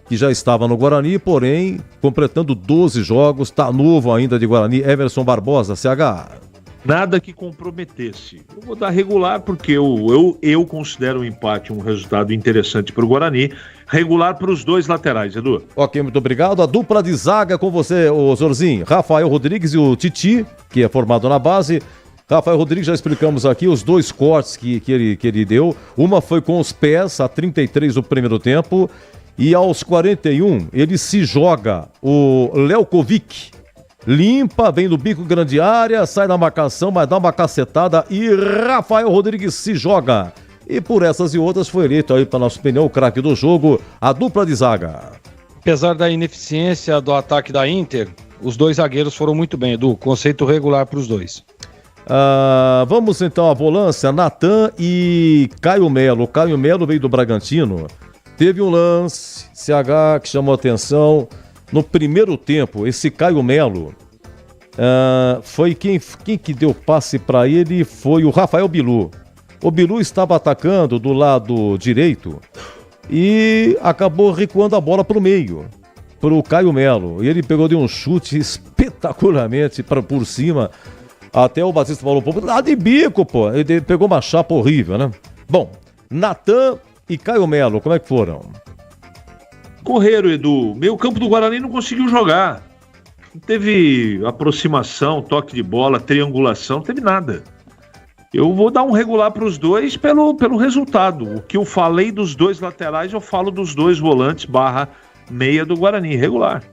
que já estava no Guarani, porém, completando 12 jogos, tá novo ainda de Guarani, Emerson Barbosa, CH. Nada que comprometesse. Eu vou dar regular porque eu considero o empate um resultado interessante para o Guarani. Regular para os dois laterais, Edu. Ok, muito obrigado. A dupla de zaga com você, ô Zorzinho. Rafael Rodrigues e o Titi, que é formado na base. Rafael Rodrigues, já explicamos aqui os dois cortes que ele deu. Uma foi com os pés, a 33 do primeiro tempo. E aos 41, ele se joga. O Lelkovic limpa, vem no bico grande área, sai da marcação, mas dá uma cacetada e Rafael Rodrigues se joga. E por essas e outras foi eleito aí, para nossa opinião, o craque do jogo, a dupla de zaga. Apesar da ineficiência do ataque da Inter, os dois zagueiros foram muito bem, Edu. Conceito regular para os dois. Vamos então à volância, Natan e Caio Melo. Caio Melo veio do Bragantino. Teve um lance, CH, que chamou a atenção. No primeiro tempo, esse Caio Melo, foi quem que deu passe para ele foi o Rafael Bilu. O Bilu estava atacando do lado direito e acabou recuando a bola para o meio, para o Caio Melo. E ele pegou de um chute espetacularmente por cima. Até o Batista falou, pô, lá de bico, pô. Ele pegou uma chapa horrível, né? Bom, Natan e Caio Melo, como é que foram? Correram, Edu. Meio campo do Guarani não conseguiu jogar. Não teve aproximação, toque de bola, triangulação, não teve nada. Eu vou dar um regular para os dois pelo resultado. O que eu falei dos dois laterais, eu falo dos dois volantes / meia do Guarani, regular.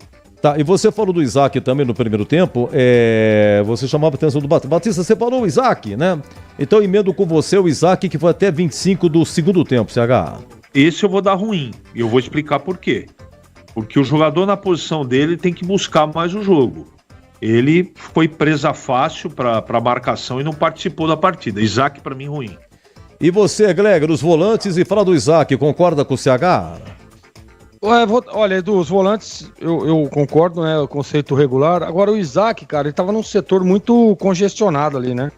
Tá, e você falou do Isaac também no primeiro tempo, você chamava a atenção do Batista. Batista, você falou o Isaac, né? Então emendo com você o Isaac, que foi até 25 do segundo tempo, CH. Esse eu vou dar ruim, e eu vou explicar por quê. Porque o jogador na posição dele tem que buscar mais o jogo. Ele foi presa fácil para a marcação e não participou da partida. Isaac, para mim, ruim. E você, Gleger, os volantes e fala do Isaac, concorda com o CH? Olha, Edu, os volantes, eu concordo, né? O conceito regular. Agora, o Isaac, cara, ele tava num setor muito congestionado ali, né?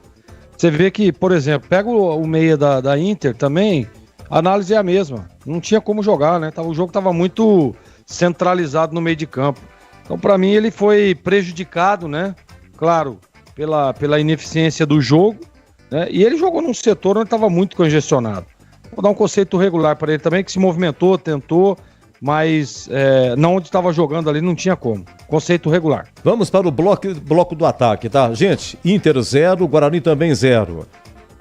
Você vê que, por exemplo, pega o meia da Inter também, a análise é a mesma. Não tinha como jogar, né? O jogo tava muito centralizado no meio de campo. Então, pra mim, ele foi prejudicado, né? Claro, pela ineficiência do jogo, né? E ele jogou num setor onde estava muito congestionado. Vou dar um conceito regular para ele também, que se movimentou, tentou, mas não onde estava jogando ali não tinha como. Conceito regular. Vamos para o bloco do ataque, tá? Gente, Inter 0, Guarani também 0.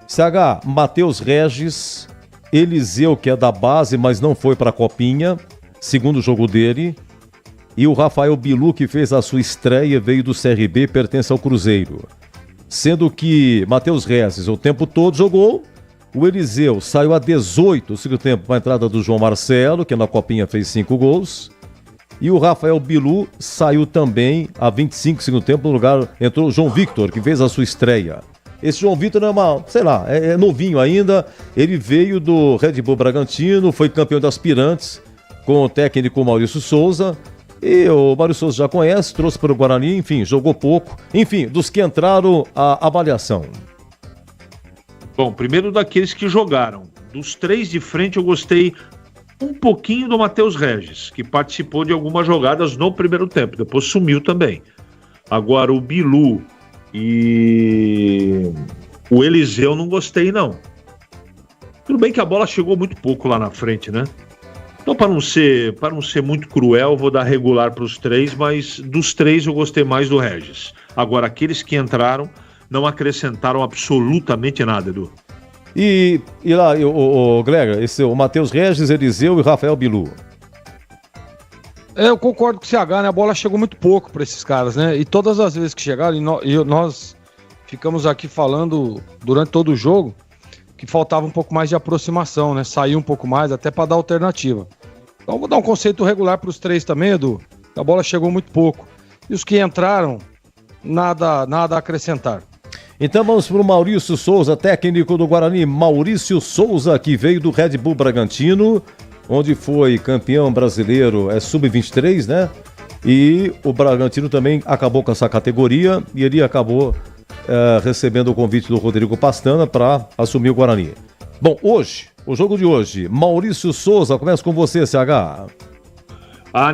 CH, Matheus Regis, Eliseu, que é da base, mas não foi para a Copinha, segundo jogo dele. E o Rafael Bilu, que fez a sua estreia, veio do CRB, pertence ao Cruzeiro. Sendo que Matheus Regis o tempo todo jogou. O Eliseu saiu a 18 o segundo tempo para a entrada do João Marcelo, que na Copinha fez 5 gols. E o Rafael Bilu saiu também a 25 segundo tempo, no lugar entrou o João Victor, que fez a sua estreia. Esse João Victor é novinho ainda. Ele veio do Red Bull Bragantino, foi campeão de aspirantes com o técnico Maurício Souza. E o Maurício Souza já conhece, trouxe para o Guarani, enfim, jogou pouco. Enfim, dos que entraram, a avaliação. Bom, primeiro daqueles que jogaram. Dos 3 de frente, eu gostei um pouquinho do Matheus Regis, que participou de algumas jogadas no primeiro tempo, depois sumiu também. Agora, o Bilu e o Eliseu não gostei, não. Tudo bem que a bola chegou muito pouco lá na frente, né? Então, para não ser muito cruel, vou dar regular para os 3, mas dos 3 eu gostei mais do Regis. Agora, aqueles que entraram não acrescentaram absolutamente nada, Edu. E lá, o Gleger, o Matheus Regis, Eliseu e Rafael Bilu. Eu concordo com o CH, né? A bola chegou muito pouco para esses caras, né? E todas as vezes que chegaram, nós ficamos aqui falando durante todo o jogo que faltava um pouco mais de aproximação, né? Sair um pouco mais, até para dar alternativa. Então vou dar um conceito regular para os 3 também, Edu. A bola chegou muito pouco. E os que entraram, nada a acrescentar. Então vamos para o Maurício Souza, técnico do Guarani. Maurício Souza, que veio do Red Bull Bragantino, onde foi campeão brasileiro, sub-23, né? E o Bragantino também acabou com essa categoria e ele acabou recebendo o convite do Rodrigo Pastana para assumir o Guarani. Bom, hoje, o jogo de hoje, Maurício Souza, começa com você, CH.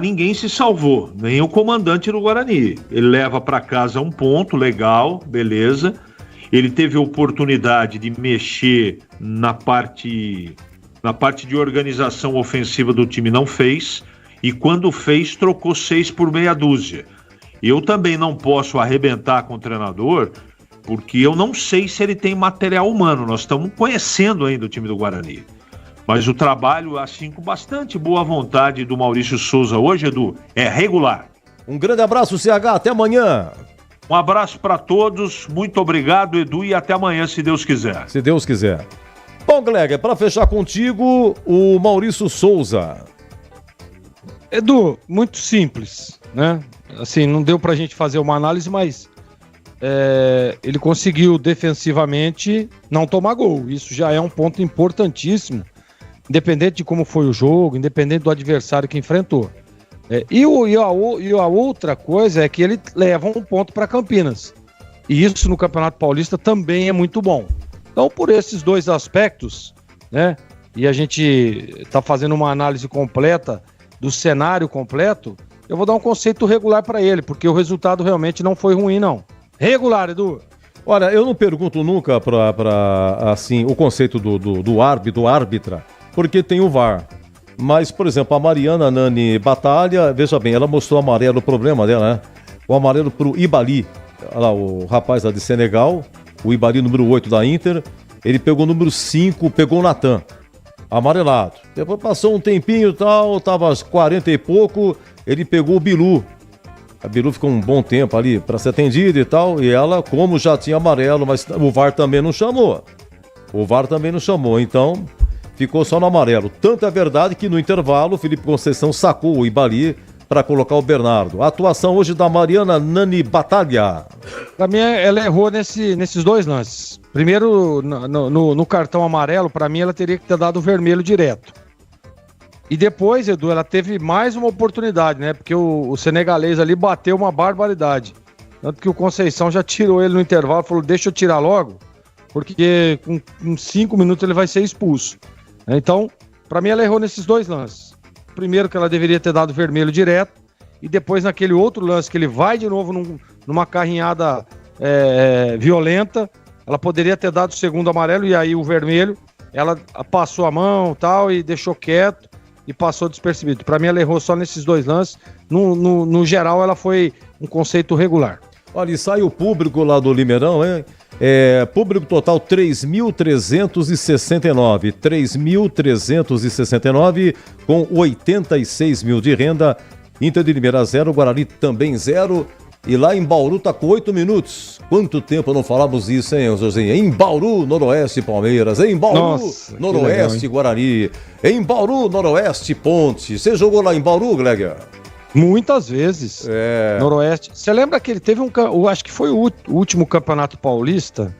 Ninguém se salvou, nem o comandante do Guarani. Ele leva para casa um ponto, legal, beleza. Ele teve a oportunidade de mexer na parte de organização ofensiva do time, não fez. E quando fez, trocou 6 por meia dúzia. Eu também não posso arrebentar com o treinador, porque eu não sei se ele tem material humano. Nós estamos conhecendo ainda o time do Guarani. Mas o trabalho, assim, com bastante boa vontade do Maurício Souza hoje, Edu, é regular. Um grande abraço, CH. Até amanhã. Um abraço para todos. Muito obrigado, Edu, e até amanhã, se Deus quiser. Se Deus quiser. Bom, Gleger, para fechar contigo, o Maurício Souza. Edu, muito simples, né? Assim, não deu pra gente fazer uma análise, mas ele conseguiu defensivamente não tomar gol. Isso já é um ponto importantíssimo, independente de como foi o jogo, independente do adversário que enfrentou. E a outra coisa é que ele leva um ponto para Campinas. E isso no Campeonato Paulista também é muito bom. Então, por esses 2 aspectos, né? E a gente tá fazendo uma análise completa do cenário completo, eu vou dar um conceito regular para ele, porque o resultado realmente não foi ruim, não. Regular, Edu. Olha, eu não pergunto nunca assim, o conceito do árbitro, árbitra, porque tem o VAR. Mas, por exemplo, a Mariana Nani Batalha, veja bem, ela mostrou amarelo, o problema dela, né? O amarelo pro Ibali, olha lá, o rapaz lá de Senegal, o Ibali número 8 da Inter, ele pegou o número 5, pegou o Natan, amarelado. Depois passou um tempinho e tal, tava 40 e pouco, ele pegou o Bilu. A Bilu ficou um bom tempo ali para ser atendida e tal, e ela, como já tinha amarelo, mas o VAR também não chamou. Então ficou só no amarelo. Tanto é verdade que no intervalo o Felipe Conceição sacou o Ibali para colocar o Bernardo. A atuação hoje da Mariana Nani Batalha. Pra mim, ela errou nesses dois lances. Primeiro, no cartão amarelo, pra mim, ela teria que ter dado o vermelho direto. E depois, Edu, ela teve mais uma oportunidade, né? Porque o senegalês ali bateu uma barbaridade. Tanto que o Conceição já tirou ele no intervalo, falou, deixa eu tirar logo, porque com 5 minutos ele vai ser expulso. Então, pra mim, ela errou nesses dois lances. Primeiro que ela deveria ter dado vermelho direto, e depois naquele outro lance que ele vai de novo numa carrinhada violenta, ela poderia ter dado o segundo amarelo e aí o vermelho, ela passou a mão tal, e deixou quieto e passou despercebido. Para mim ela errou só nesses dois lances, no geral ela foi um conceito regular. Olha, e sai o público lá do Limeirão, hein? Público total 3.369, 3.369 com 86 mil de renda. Inter de Limeira 0, Guarani também 0. E lá em Bauru tá com 8 minutos. Quanto tempo não falamos isso, hein, Josinha? Em Bauru, Noroeste, Palmeiras. Em Bauru, Nossa, Noroeste, legal, Guarani. Em Bauru, Noroeste, Ponte. Você jogou lá em Bauru, Gleger? Muitas vezes. Noroeste. Você lembra que ele teve acho que foi o último Campeonato Paulista,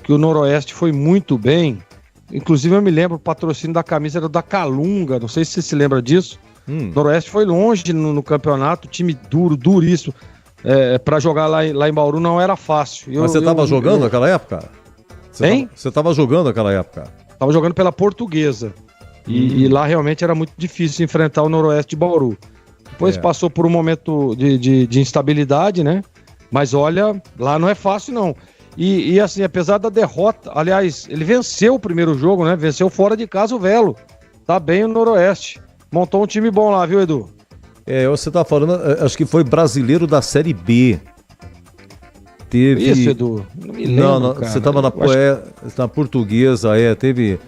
que o Noroeste foi muito bem. Inclusive eu me lembro, o patrocínio da camisa era da Calunga. Não sei se você se lembra disso. Noroeste foi longe no campeonato, time duríssimo. Pra jogar lá em Bauru não era fácil. Mas você tava jogando naquela época? Você tava jogando naquela época? Tava jogando pela Portuguesa. E lá realmente era muito difícil enfrentar o Noroeste de Bauru. Depois passou por um momento de instabilidade, né? Mas olha, lá não é fácil não. E assim, apesar da derrota, aliás, ele venceu o primeiro jogo, né? Venceu fora de casa o Velo. Tá bem o Noroeste. Montou um time bom lá, viu, Edu? Você tá falando, acho que foi brasileiro da Série B. Teve... Isso, Edu. Não me lembro, não, cara. Você tava na Portuguesa, teve...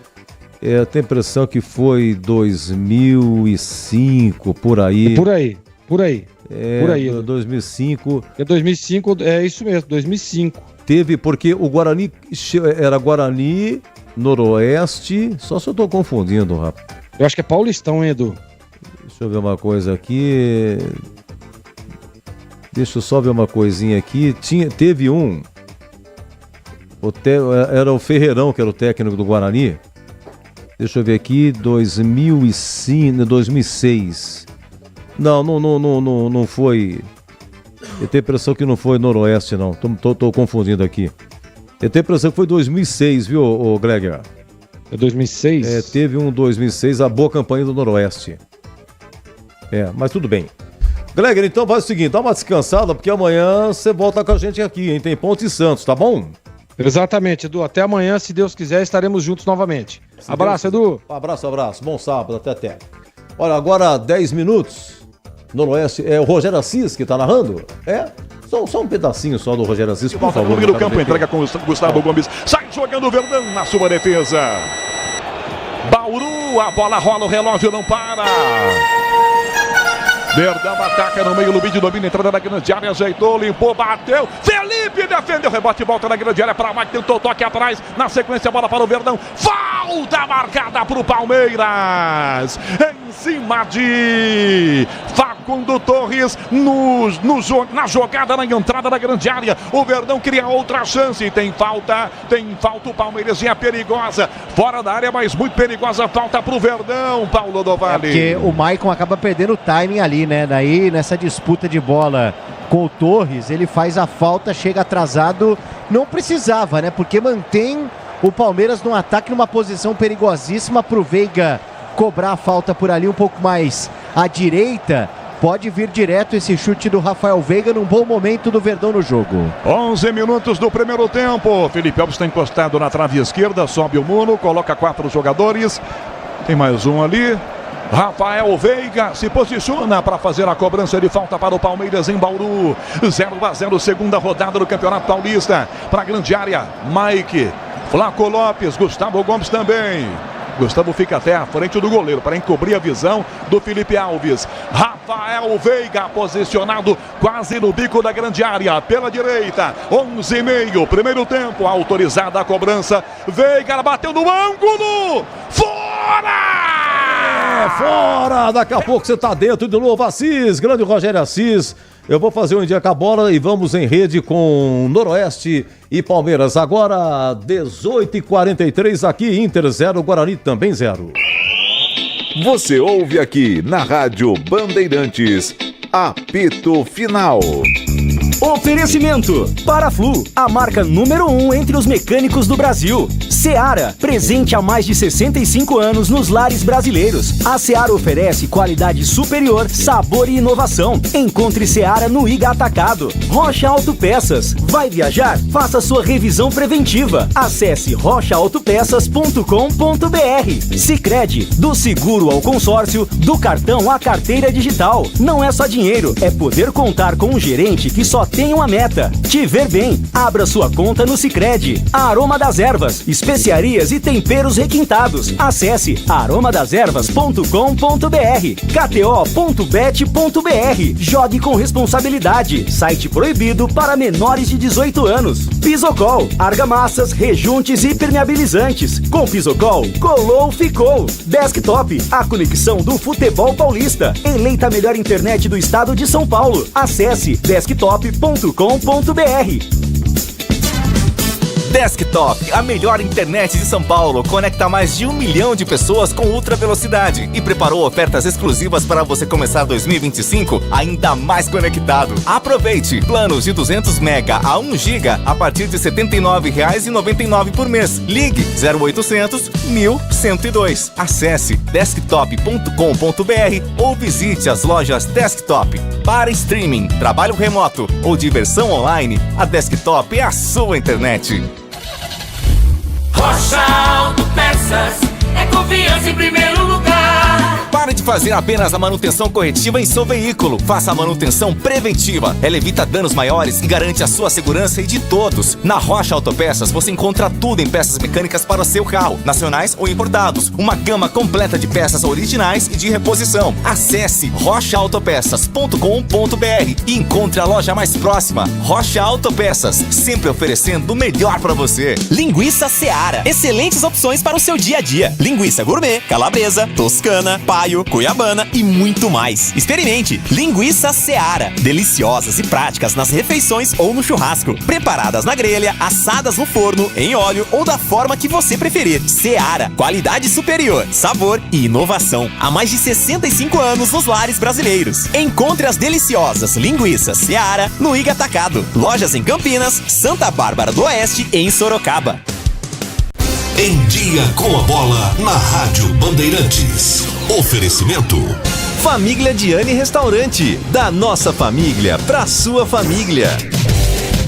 tenho a impressão que foi 2005, por aí. Por aí. Por aí, 2005. 2005, é isso mesmo, 2005. Teve, porque o Guarani era Guarani, Noroeste, só se eu tô confundindo, rapaz. Eu acho que é Paulistão, hein, Edu? Deixa eu ver uma coisa aqui. Deixa eu só ver uma coisinha aqui. Teve um. Era o Ferreirão, que era o técnico do Guarani. Deixa eu ver aqui. 2006. Não foi. Eu tenho a impressão que não foi Noroeste, não. Tô confundindo aqui. Eu tenho a impressão que foi 2006, viu, Gleger? É 2006? Teve um 2006, a boa campanha do Noroeste. Mas tudo bem. Gleger, então faz o seguinte, dá uma descansada, porque amanhã você volta com a gente aqui, hein? Tem Ponte e Santos, tá bom? Exatamente, Edu. Até amanhã, se Deus quiser, estaremos juntos novamente. Abraço, Edu. Abraço. Bom sábado, até. Olha, agora 10 minutos. Noroeste, é o Rogério Assis que tá narrando? Só um pedacinho só do Rogério Assis, por favor. Volta no campo, entrega com o Gustavo Gomes. Sai jogando o Verdão na sua defesa. Bauru, a bola rola, o relógio não para. Verdão ataca no meio, Lubide domina, entrada na grande área, ajeitou, limpou, bateu. Felipe defendeu, rebote, volta na grande área para Mike, tentou toque atrás. Na sequência, bola para o Verdão. Falta marcada para o Palmeiras. Em cima de Facundo Torres na jogada na entrada da grande área. O Verdão cria outra chance. Tem falta o Palmeiras e é perigosa. Fora da área, mas muito perigosa. Falta para o Verdão, Paulo do Vale. Porque o Maicon acaba perdendo o timing ali, né? Daí nessa disputa de bola com o Torres, ele faz a falta, chega atrasado. Não precisava, né? Porque mantém o Palmeiras no ataque numa posição perigosíssima para o Veiga cobrar a falta por ali um pouco mais à direita. Pode vir direto esse chute do Rafael Veiga num bom momento do Verdão no jogo. 11 minutos do primeiro tempo. Felipe Alves está encostado na trave esquerda, sobe o muro, coloca 4 jogadores. Tem mais um ali. Rafael Veiga se posiciona para fazer a cobrança de falta para o Palmeiras em Bauru. 0-0, segunda rodada do Campeonato Paulista. Para a grande área, Mike, Flaco Lopes, Gustavo Gomes também. Gustavo fica até à frente do goleiro para encobrir a visão do Felipe Alves. Rafael Veiga posicionado quase no bico da grande área, pela direita. 11:30, primeiro tempo, autorizada a cobrança. Veiga bateu no ângulo. Fora! É fora! Daqui a pouco você tá dentro de novo. Assis, grande Rogério Assis. Eu vou fazer um dia com a bola e vamos em rede com Noroeste e Palmeiras. Agora, 18h43 aqui, Inter 0, Guarani também 0. Você ouve aqui na Rádio Bandeirantes, apito final. Oferecimento Paraflu, a marca número 1 entre os mecânicos do Brasil. Seara, presente há mais de 65 anos nos lares brasileiros. A Seara oferece qualidade superior, sabor e inovação. Encontre Seara no Iga Atacado. Rocha Autopeças. Vai viajar? Faça sua revisão preventiva. Acesse rochaautopeças.com.br. Sicredi, do seguro ao consórcio, do cartão à carteira digital. Não é só dinheiro, é poder contar com um gerente que só tem uma meta: te ver bem. Abra sua conta no Sicredi. Aroma das Ervas, especiarias e temperos requintados. Acesse aromadeservas.com.br. kto.bet.br. Jogue com responsabilidade. Site proibido para menores de 18 anos. Pisocol, argamassas, rejuntes e permeabilizantes. Com Pisocol, colou, ficou. Desktop, a conexão do futebol paulista. Eleita a melhor internet do estado de São Paulo. Acesse desktop.com.br. Desktop, a melhor internet de São Paulo, conecta mais de 1 milhão de pessoas com ultra velocidade e preparou ofertas exclusivas para você começar 2025 ainda mais conectado. Aproveite! Planos de 200 mega a 1 giga a partir de R$ 79,99 por mês. Ligue 0800 1102. Acesse desktop.com.br ou visite as lojas Desktop. Para streaming, trabalho remoto ou diversão online, a Desktop é a sua internet. Rocha Autopeças, é confiança em primeiro lugar. Pare de fazer apenas a manutenção corretiva em seu veículo. Faça a manutenção preventiva. Ela evita danos maiores e garante a sua segurança e de todos. Na Rocha Autopeças você encontra tudo em peças mecânicas para o seu carro, nacionais ou importados. Uma gama completa de peças originais e de reposição. Acesse rochaautopeças.com.br e encontre a loja mais próxima. Rocha Autopeças, sempre oferecendo o melhor para você. Linguiça Seara, excelentes opções para o seu dia a dia. Linguiça gourmet, calabresa, toscana, paio, cuiabana e muito mais. Experimente Linguiça Seara, deliciosas e práticas nas refeições ou no churrasco, preparadas na grelha, assadas no forno, em óleo ou da forma que você preferir. Seara, qualidade superior, sabor e inovação. Há mais de 65 anos nos lares brasileiros. Encontre as deliciosas linguiças Seara no Iga Atacado. Lojas em Campinas, Santa Bárbara do Oeste e em Sorocaba. Em Dia com a Bola, na Rádio Bandeirantes. Oferecimento Família Diane Restaurante, da nossa família pra sua família.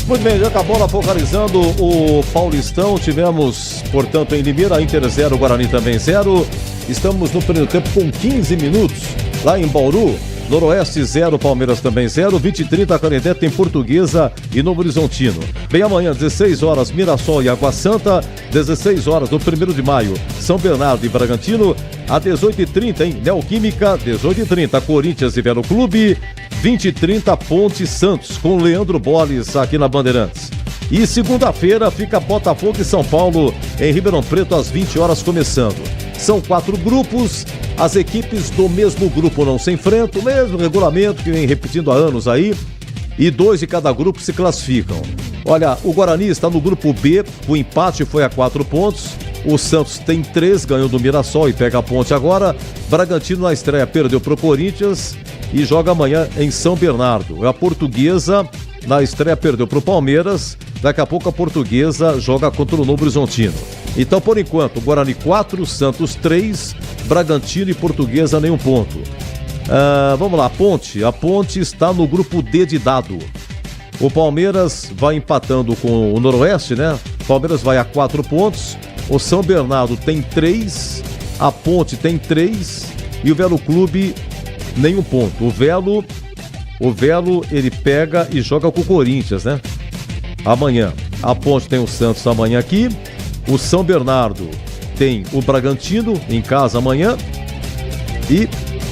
Muito bem, já com a bola focalizando o Paulistão. Tivemos, portanto, em Limeira, Inter 0, Guarani também 0. Estamos no primeiro tempo com 15 minutos. Lá em Bauru, Noroeste 0, Palmeiras também 0, 20h30, Canindé tem Portuguesa e Novo Horizontino. Bem, amanhã, 16 horas, Mirassol e Água Santa, 16 horas, no 1º de maio, São Bernardo e Bragantino, a 18h30, em Neoquímica, 18h30, Corinthians e Velo Clube, 20h30, Ponte Santos, com Leandro Bolles aqui na Bandeirantes. E segunda-feira fica Botafogo e São Paulo em Ribeirão Preto às 20 horas começando. São 4 grupos, as equipes do mesmo grupo não se enfrentam, o mesmo regulamento que vem repetindo há anos aí, e 2 de cada grupo se classificam. Olha, o Guarani está no grupo B, o empate foi a 4 pontos, o Santos tem 3, ganhou do Mirassol e pega a Ponte agora, Bragantino na estreia perdeu para o Corinthians e joga amanhã em São Bernardo. A Portuguesa na estreia perdeu para o Palmeiras, daqui a pouco a Portuguesa joga contra o Novo Horizontino. Então, por enquanto, Guarani 4, Santos 3, Bragantino e Portuguesa nenhum ponto. Vamos lá, a Ponte está no grupo D de dado. O Palmeiras vai empatando com o Noroeste, né? O Palmeiras vai a 4 pontos, o São Bernardo tem 3, a Ponte tem 3 e o Velo Clube nenhum ponto. O Velo ele pega e joga com o Corinthians, né? Amanhã. A Ponte tem o Santos amanhã aqui. O São Bernardo tem o Bragantino em casa amanhã. E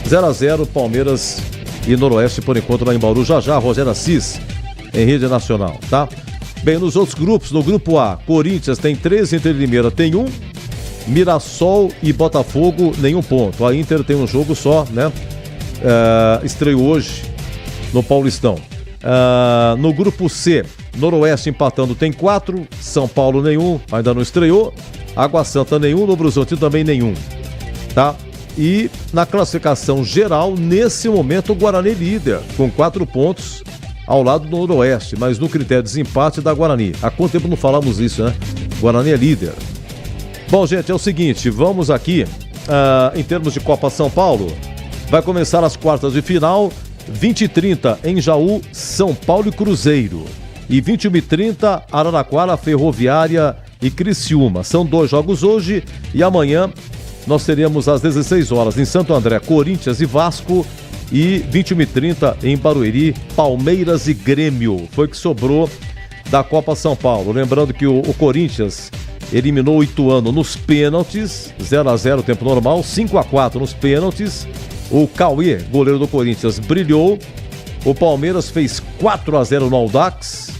0x0 Palmeiras e Noroeste por enquanto lá em Bauru. Já, Rogério Assis em rede nacional, tá? Bem, nos outros grupos, no grupo A, Corinthians tem 3, Inter de Limeira tem 1. Mirassol e Botafogo, nenhum ponto. A Inter tem um jogo só, né? Estreou hoje no Paulistão. No grupo C, Noroeste empatando tem 4, São Paulo nenhum, ainda não estreou. Água Santa nenhum, Novo Horizontino também nenhum, tá? E na classificação geral, nesse momento, o Guarani líder, com 4 pontos ao lado do Noroeste, mas no critério de desempate da Guarani. Há quanto tempo não falamos isso, né? Guarani é líder. Bom, gente, é o seguinte, vamos aqui, em termos de Copa São Paulo, vai começar as quartas de final, 20h30 em Jaú, São Paulo e Cruzeiro. E 21h30, Araraquara, Ferroviária e Criciúma. São 2 jogos hoje e amanhã nós teremos às 16 horas em Santo André, Corinthians e Vasco. E 21h30 em Barueri, Palmeiras e Grêmio. Foi o que sobrou da Copa São Paulo. Lembrando que o Corinthians eliminou o Ituano nos pênaltis, 0-0 tempo normal, 5-4 nos pênaltis. O Cauê, goleiro do Corinthians, brilhou. O Palmeiras fez 4-0 no Audax.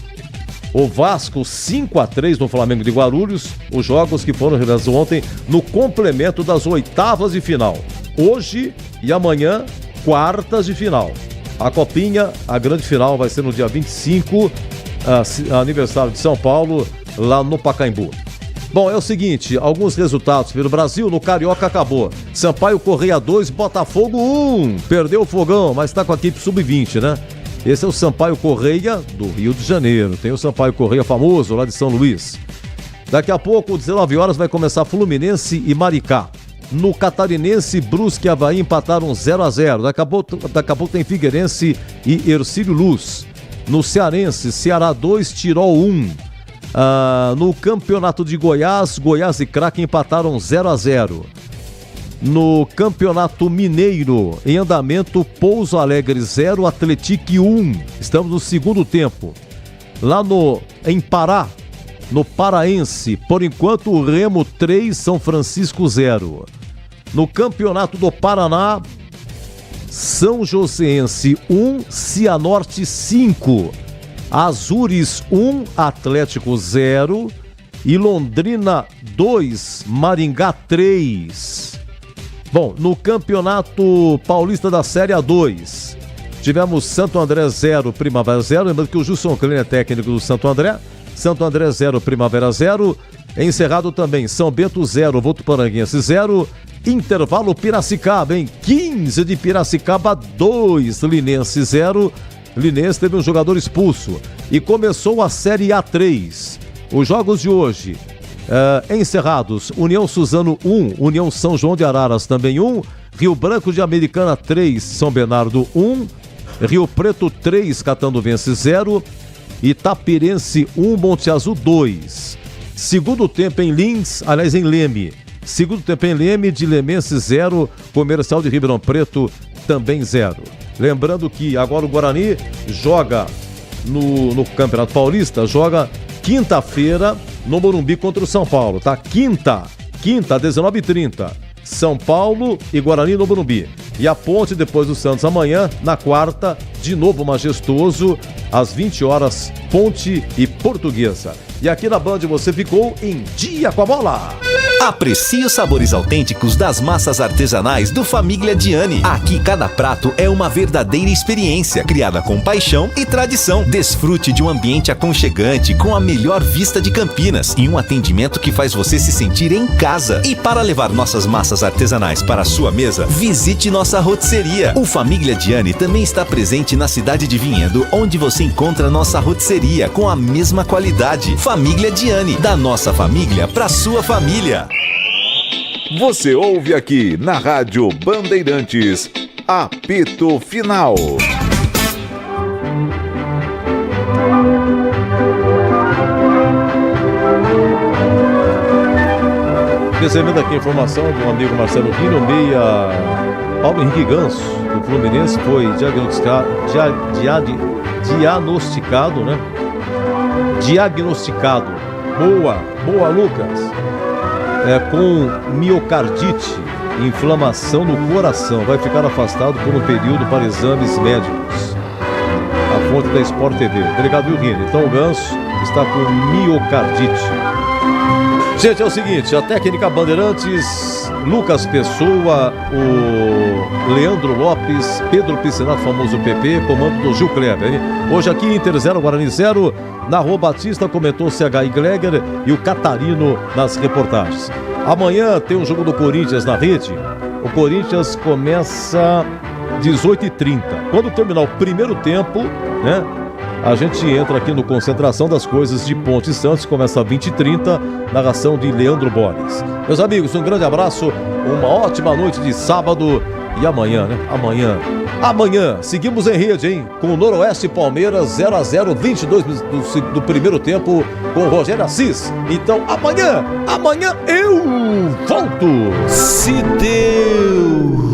O Vasco 5-3 no Flamengo de Guarulhos. Os jogos que foram realizados ontem no complemento das oitavas de final. Hoje e amanhã, quartas de final. A Copinha, a grande final vai ser no dia 25, aniversário de São Paulo, lá no Pacaembu. Bom, é o seguinte, alguns resultados pelo Brasil. No Carioca acabou. Sampaio Correia 2, Botafogo 1. Perdeu o fogão, mas está com a equipe sub-20, né? Esse é o Sampaio Correia do Rio de Janeiro. Tem o Sampaio Correia famoso lá de São Luís. Daqui a pouco, 19 horas, vai começar Fluminense e Maricá. No Catarinense, Brusque e Avaí empataram 0-0. Daqui a pouco tem Figueirense e Hercílio Luz. No Cearense, Ceará 2, Tirol 1. No Campeonato de Goiás, Goiás e Craque empataram 0-0. No Campeonato Mineiro, em andamento, Pouso Alegre 0, Atlético 1. Estamos no segundo tempo. Lá em Pará, no Paraense, por enquanto, o Remo 3, São Francisco 0. No Campeonato do Paraná, São Joséense 1, Cianorte 5. Azures 1, Atlético 0. E Londrina 2, Maringá 3. Bom, no Campeonato Paulista da Série A2, tivemos Santo André 0, Primavera 0. Lembrando que o Gilson Klein é técnico do Santo André. Santo André 0, Primavera 0. Encerrado também São Bento 0, Votuporanguense 0. Intervalo Piracicaba, em 15 de Piracicaba 2, Linense 0. Linense teve um jogador expulso. E começou a Série A3. Os jogos de hoje, encerrados: União Suzano 1, União São João de Araras também 1, Rio Branco de Americana 3, São Bernardo 1, Rio Preto 3, Catanduvense 0, Itapirense 1, Monte Azul 2. Segundo tempo em Lins, aliás em Leme. Segundo tempo em Leme, de Lemense 0, Comercial de Ribeirão Preto também 0. Lembrando que agora o Guarani joga no Campeonato Paulista, joga quinta-feira no Morumbi contra o São Paulo, tá? Quinta, 19h30. São Paulo e Guarani no Morumbi. E a Ponte depois do Santos amanhã, na quarta, de novo majestoso, às 20 horas, Ponte e Portuguesa. E aqui na Band você ficou em dia com a bola. Aprecie os sabores autênticos das massas artesanais do Família Diani. Aqui cada prato é uma verdadeira experiência, criada com paixão e tradição. Desfrute de um ambiente aconchegante com a melhor vista de Campinas e um atendimento que faz você se sentir em casa. E para levar nossas massas artesanais para a sua mesa, visite nossa rotisseria. O Família Diani também está presente na cidade de Vinhedo, onde você encontra nossa rotisseria com a mesma qualidade. Família Diani, da nossa família para sua família. Você ouve aqui na Rádio Bandeirantes, Apito Final. Recebendo aqui a informação do amigo Marcelo Rino, meia Paulo Henrique Ganso, do Fluminense, foi diagnosticado, né? Diagnosticado. Boa, Lucas. Com miocardite, inflamação no coração. Vai ficar afastado por um período para exames médicos. A fonte da Sport TV. Obrigado, Rini. Então o Ganso está com miocardite. Gente, é o seguinte, a técnica Bandeirantes, Lucas Pessoa, o Leandro Lopes, Pedro Piscinato, famoso PP, comando do Gil Kleber, hein? Hoje aqui, Inter 0, Guarani 0, na Rua Batista, comentou CH Gleger e o Catarino nas reportagens. Amanhã tem um jogo do Corinthians na rede, o Corinthians começa 18h30. Quando terminar o primeiro tempo, né? A gente entra aqui no Concentração das Coisas de Ponte Santos, começa às 20h30, narração de Leandro Borges. Meus amigos, um grande abraço, uma ótima noite de sábado e amanhã, né? Amanhã, seguimos em rede, hein? Com o Noroeste e Palmeiras 0x0, 22 do primeiro tempo com o Rogério Assis. Então, amanhã eu volto. Se Deus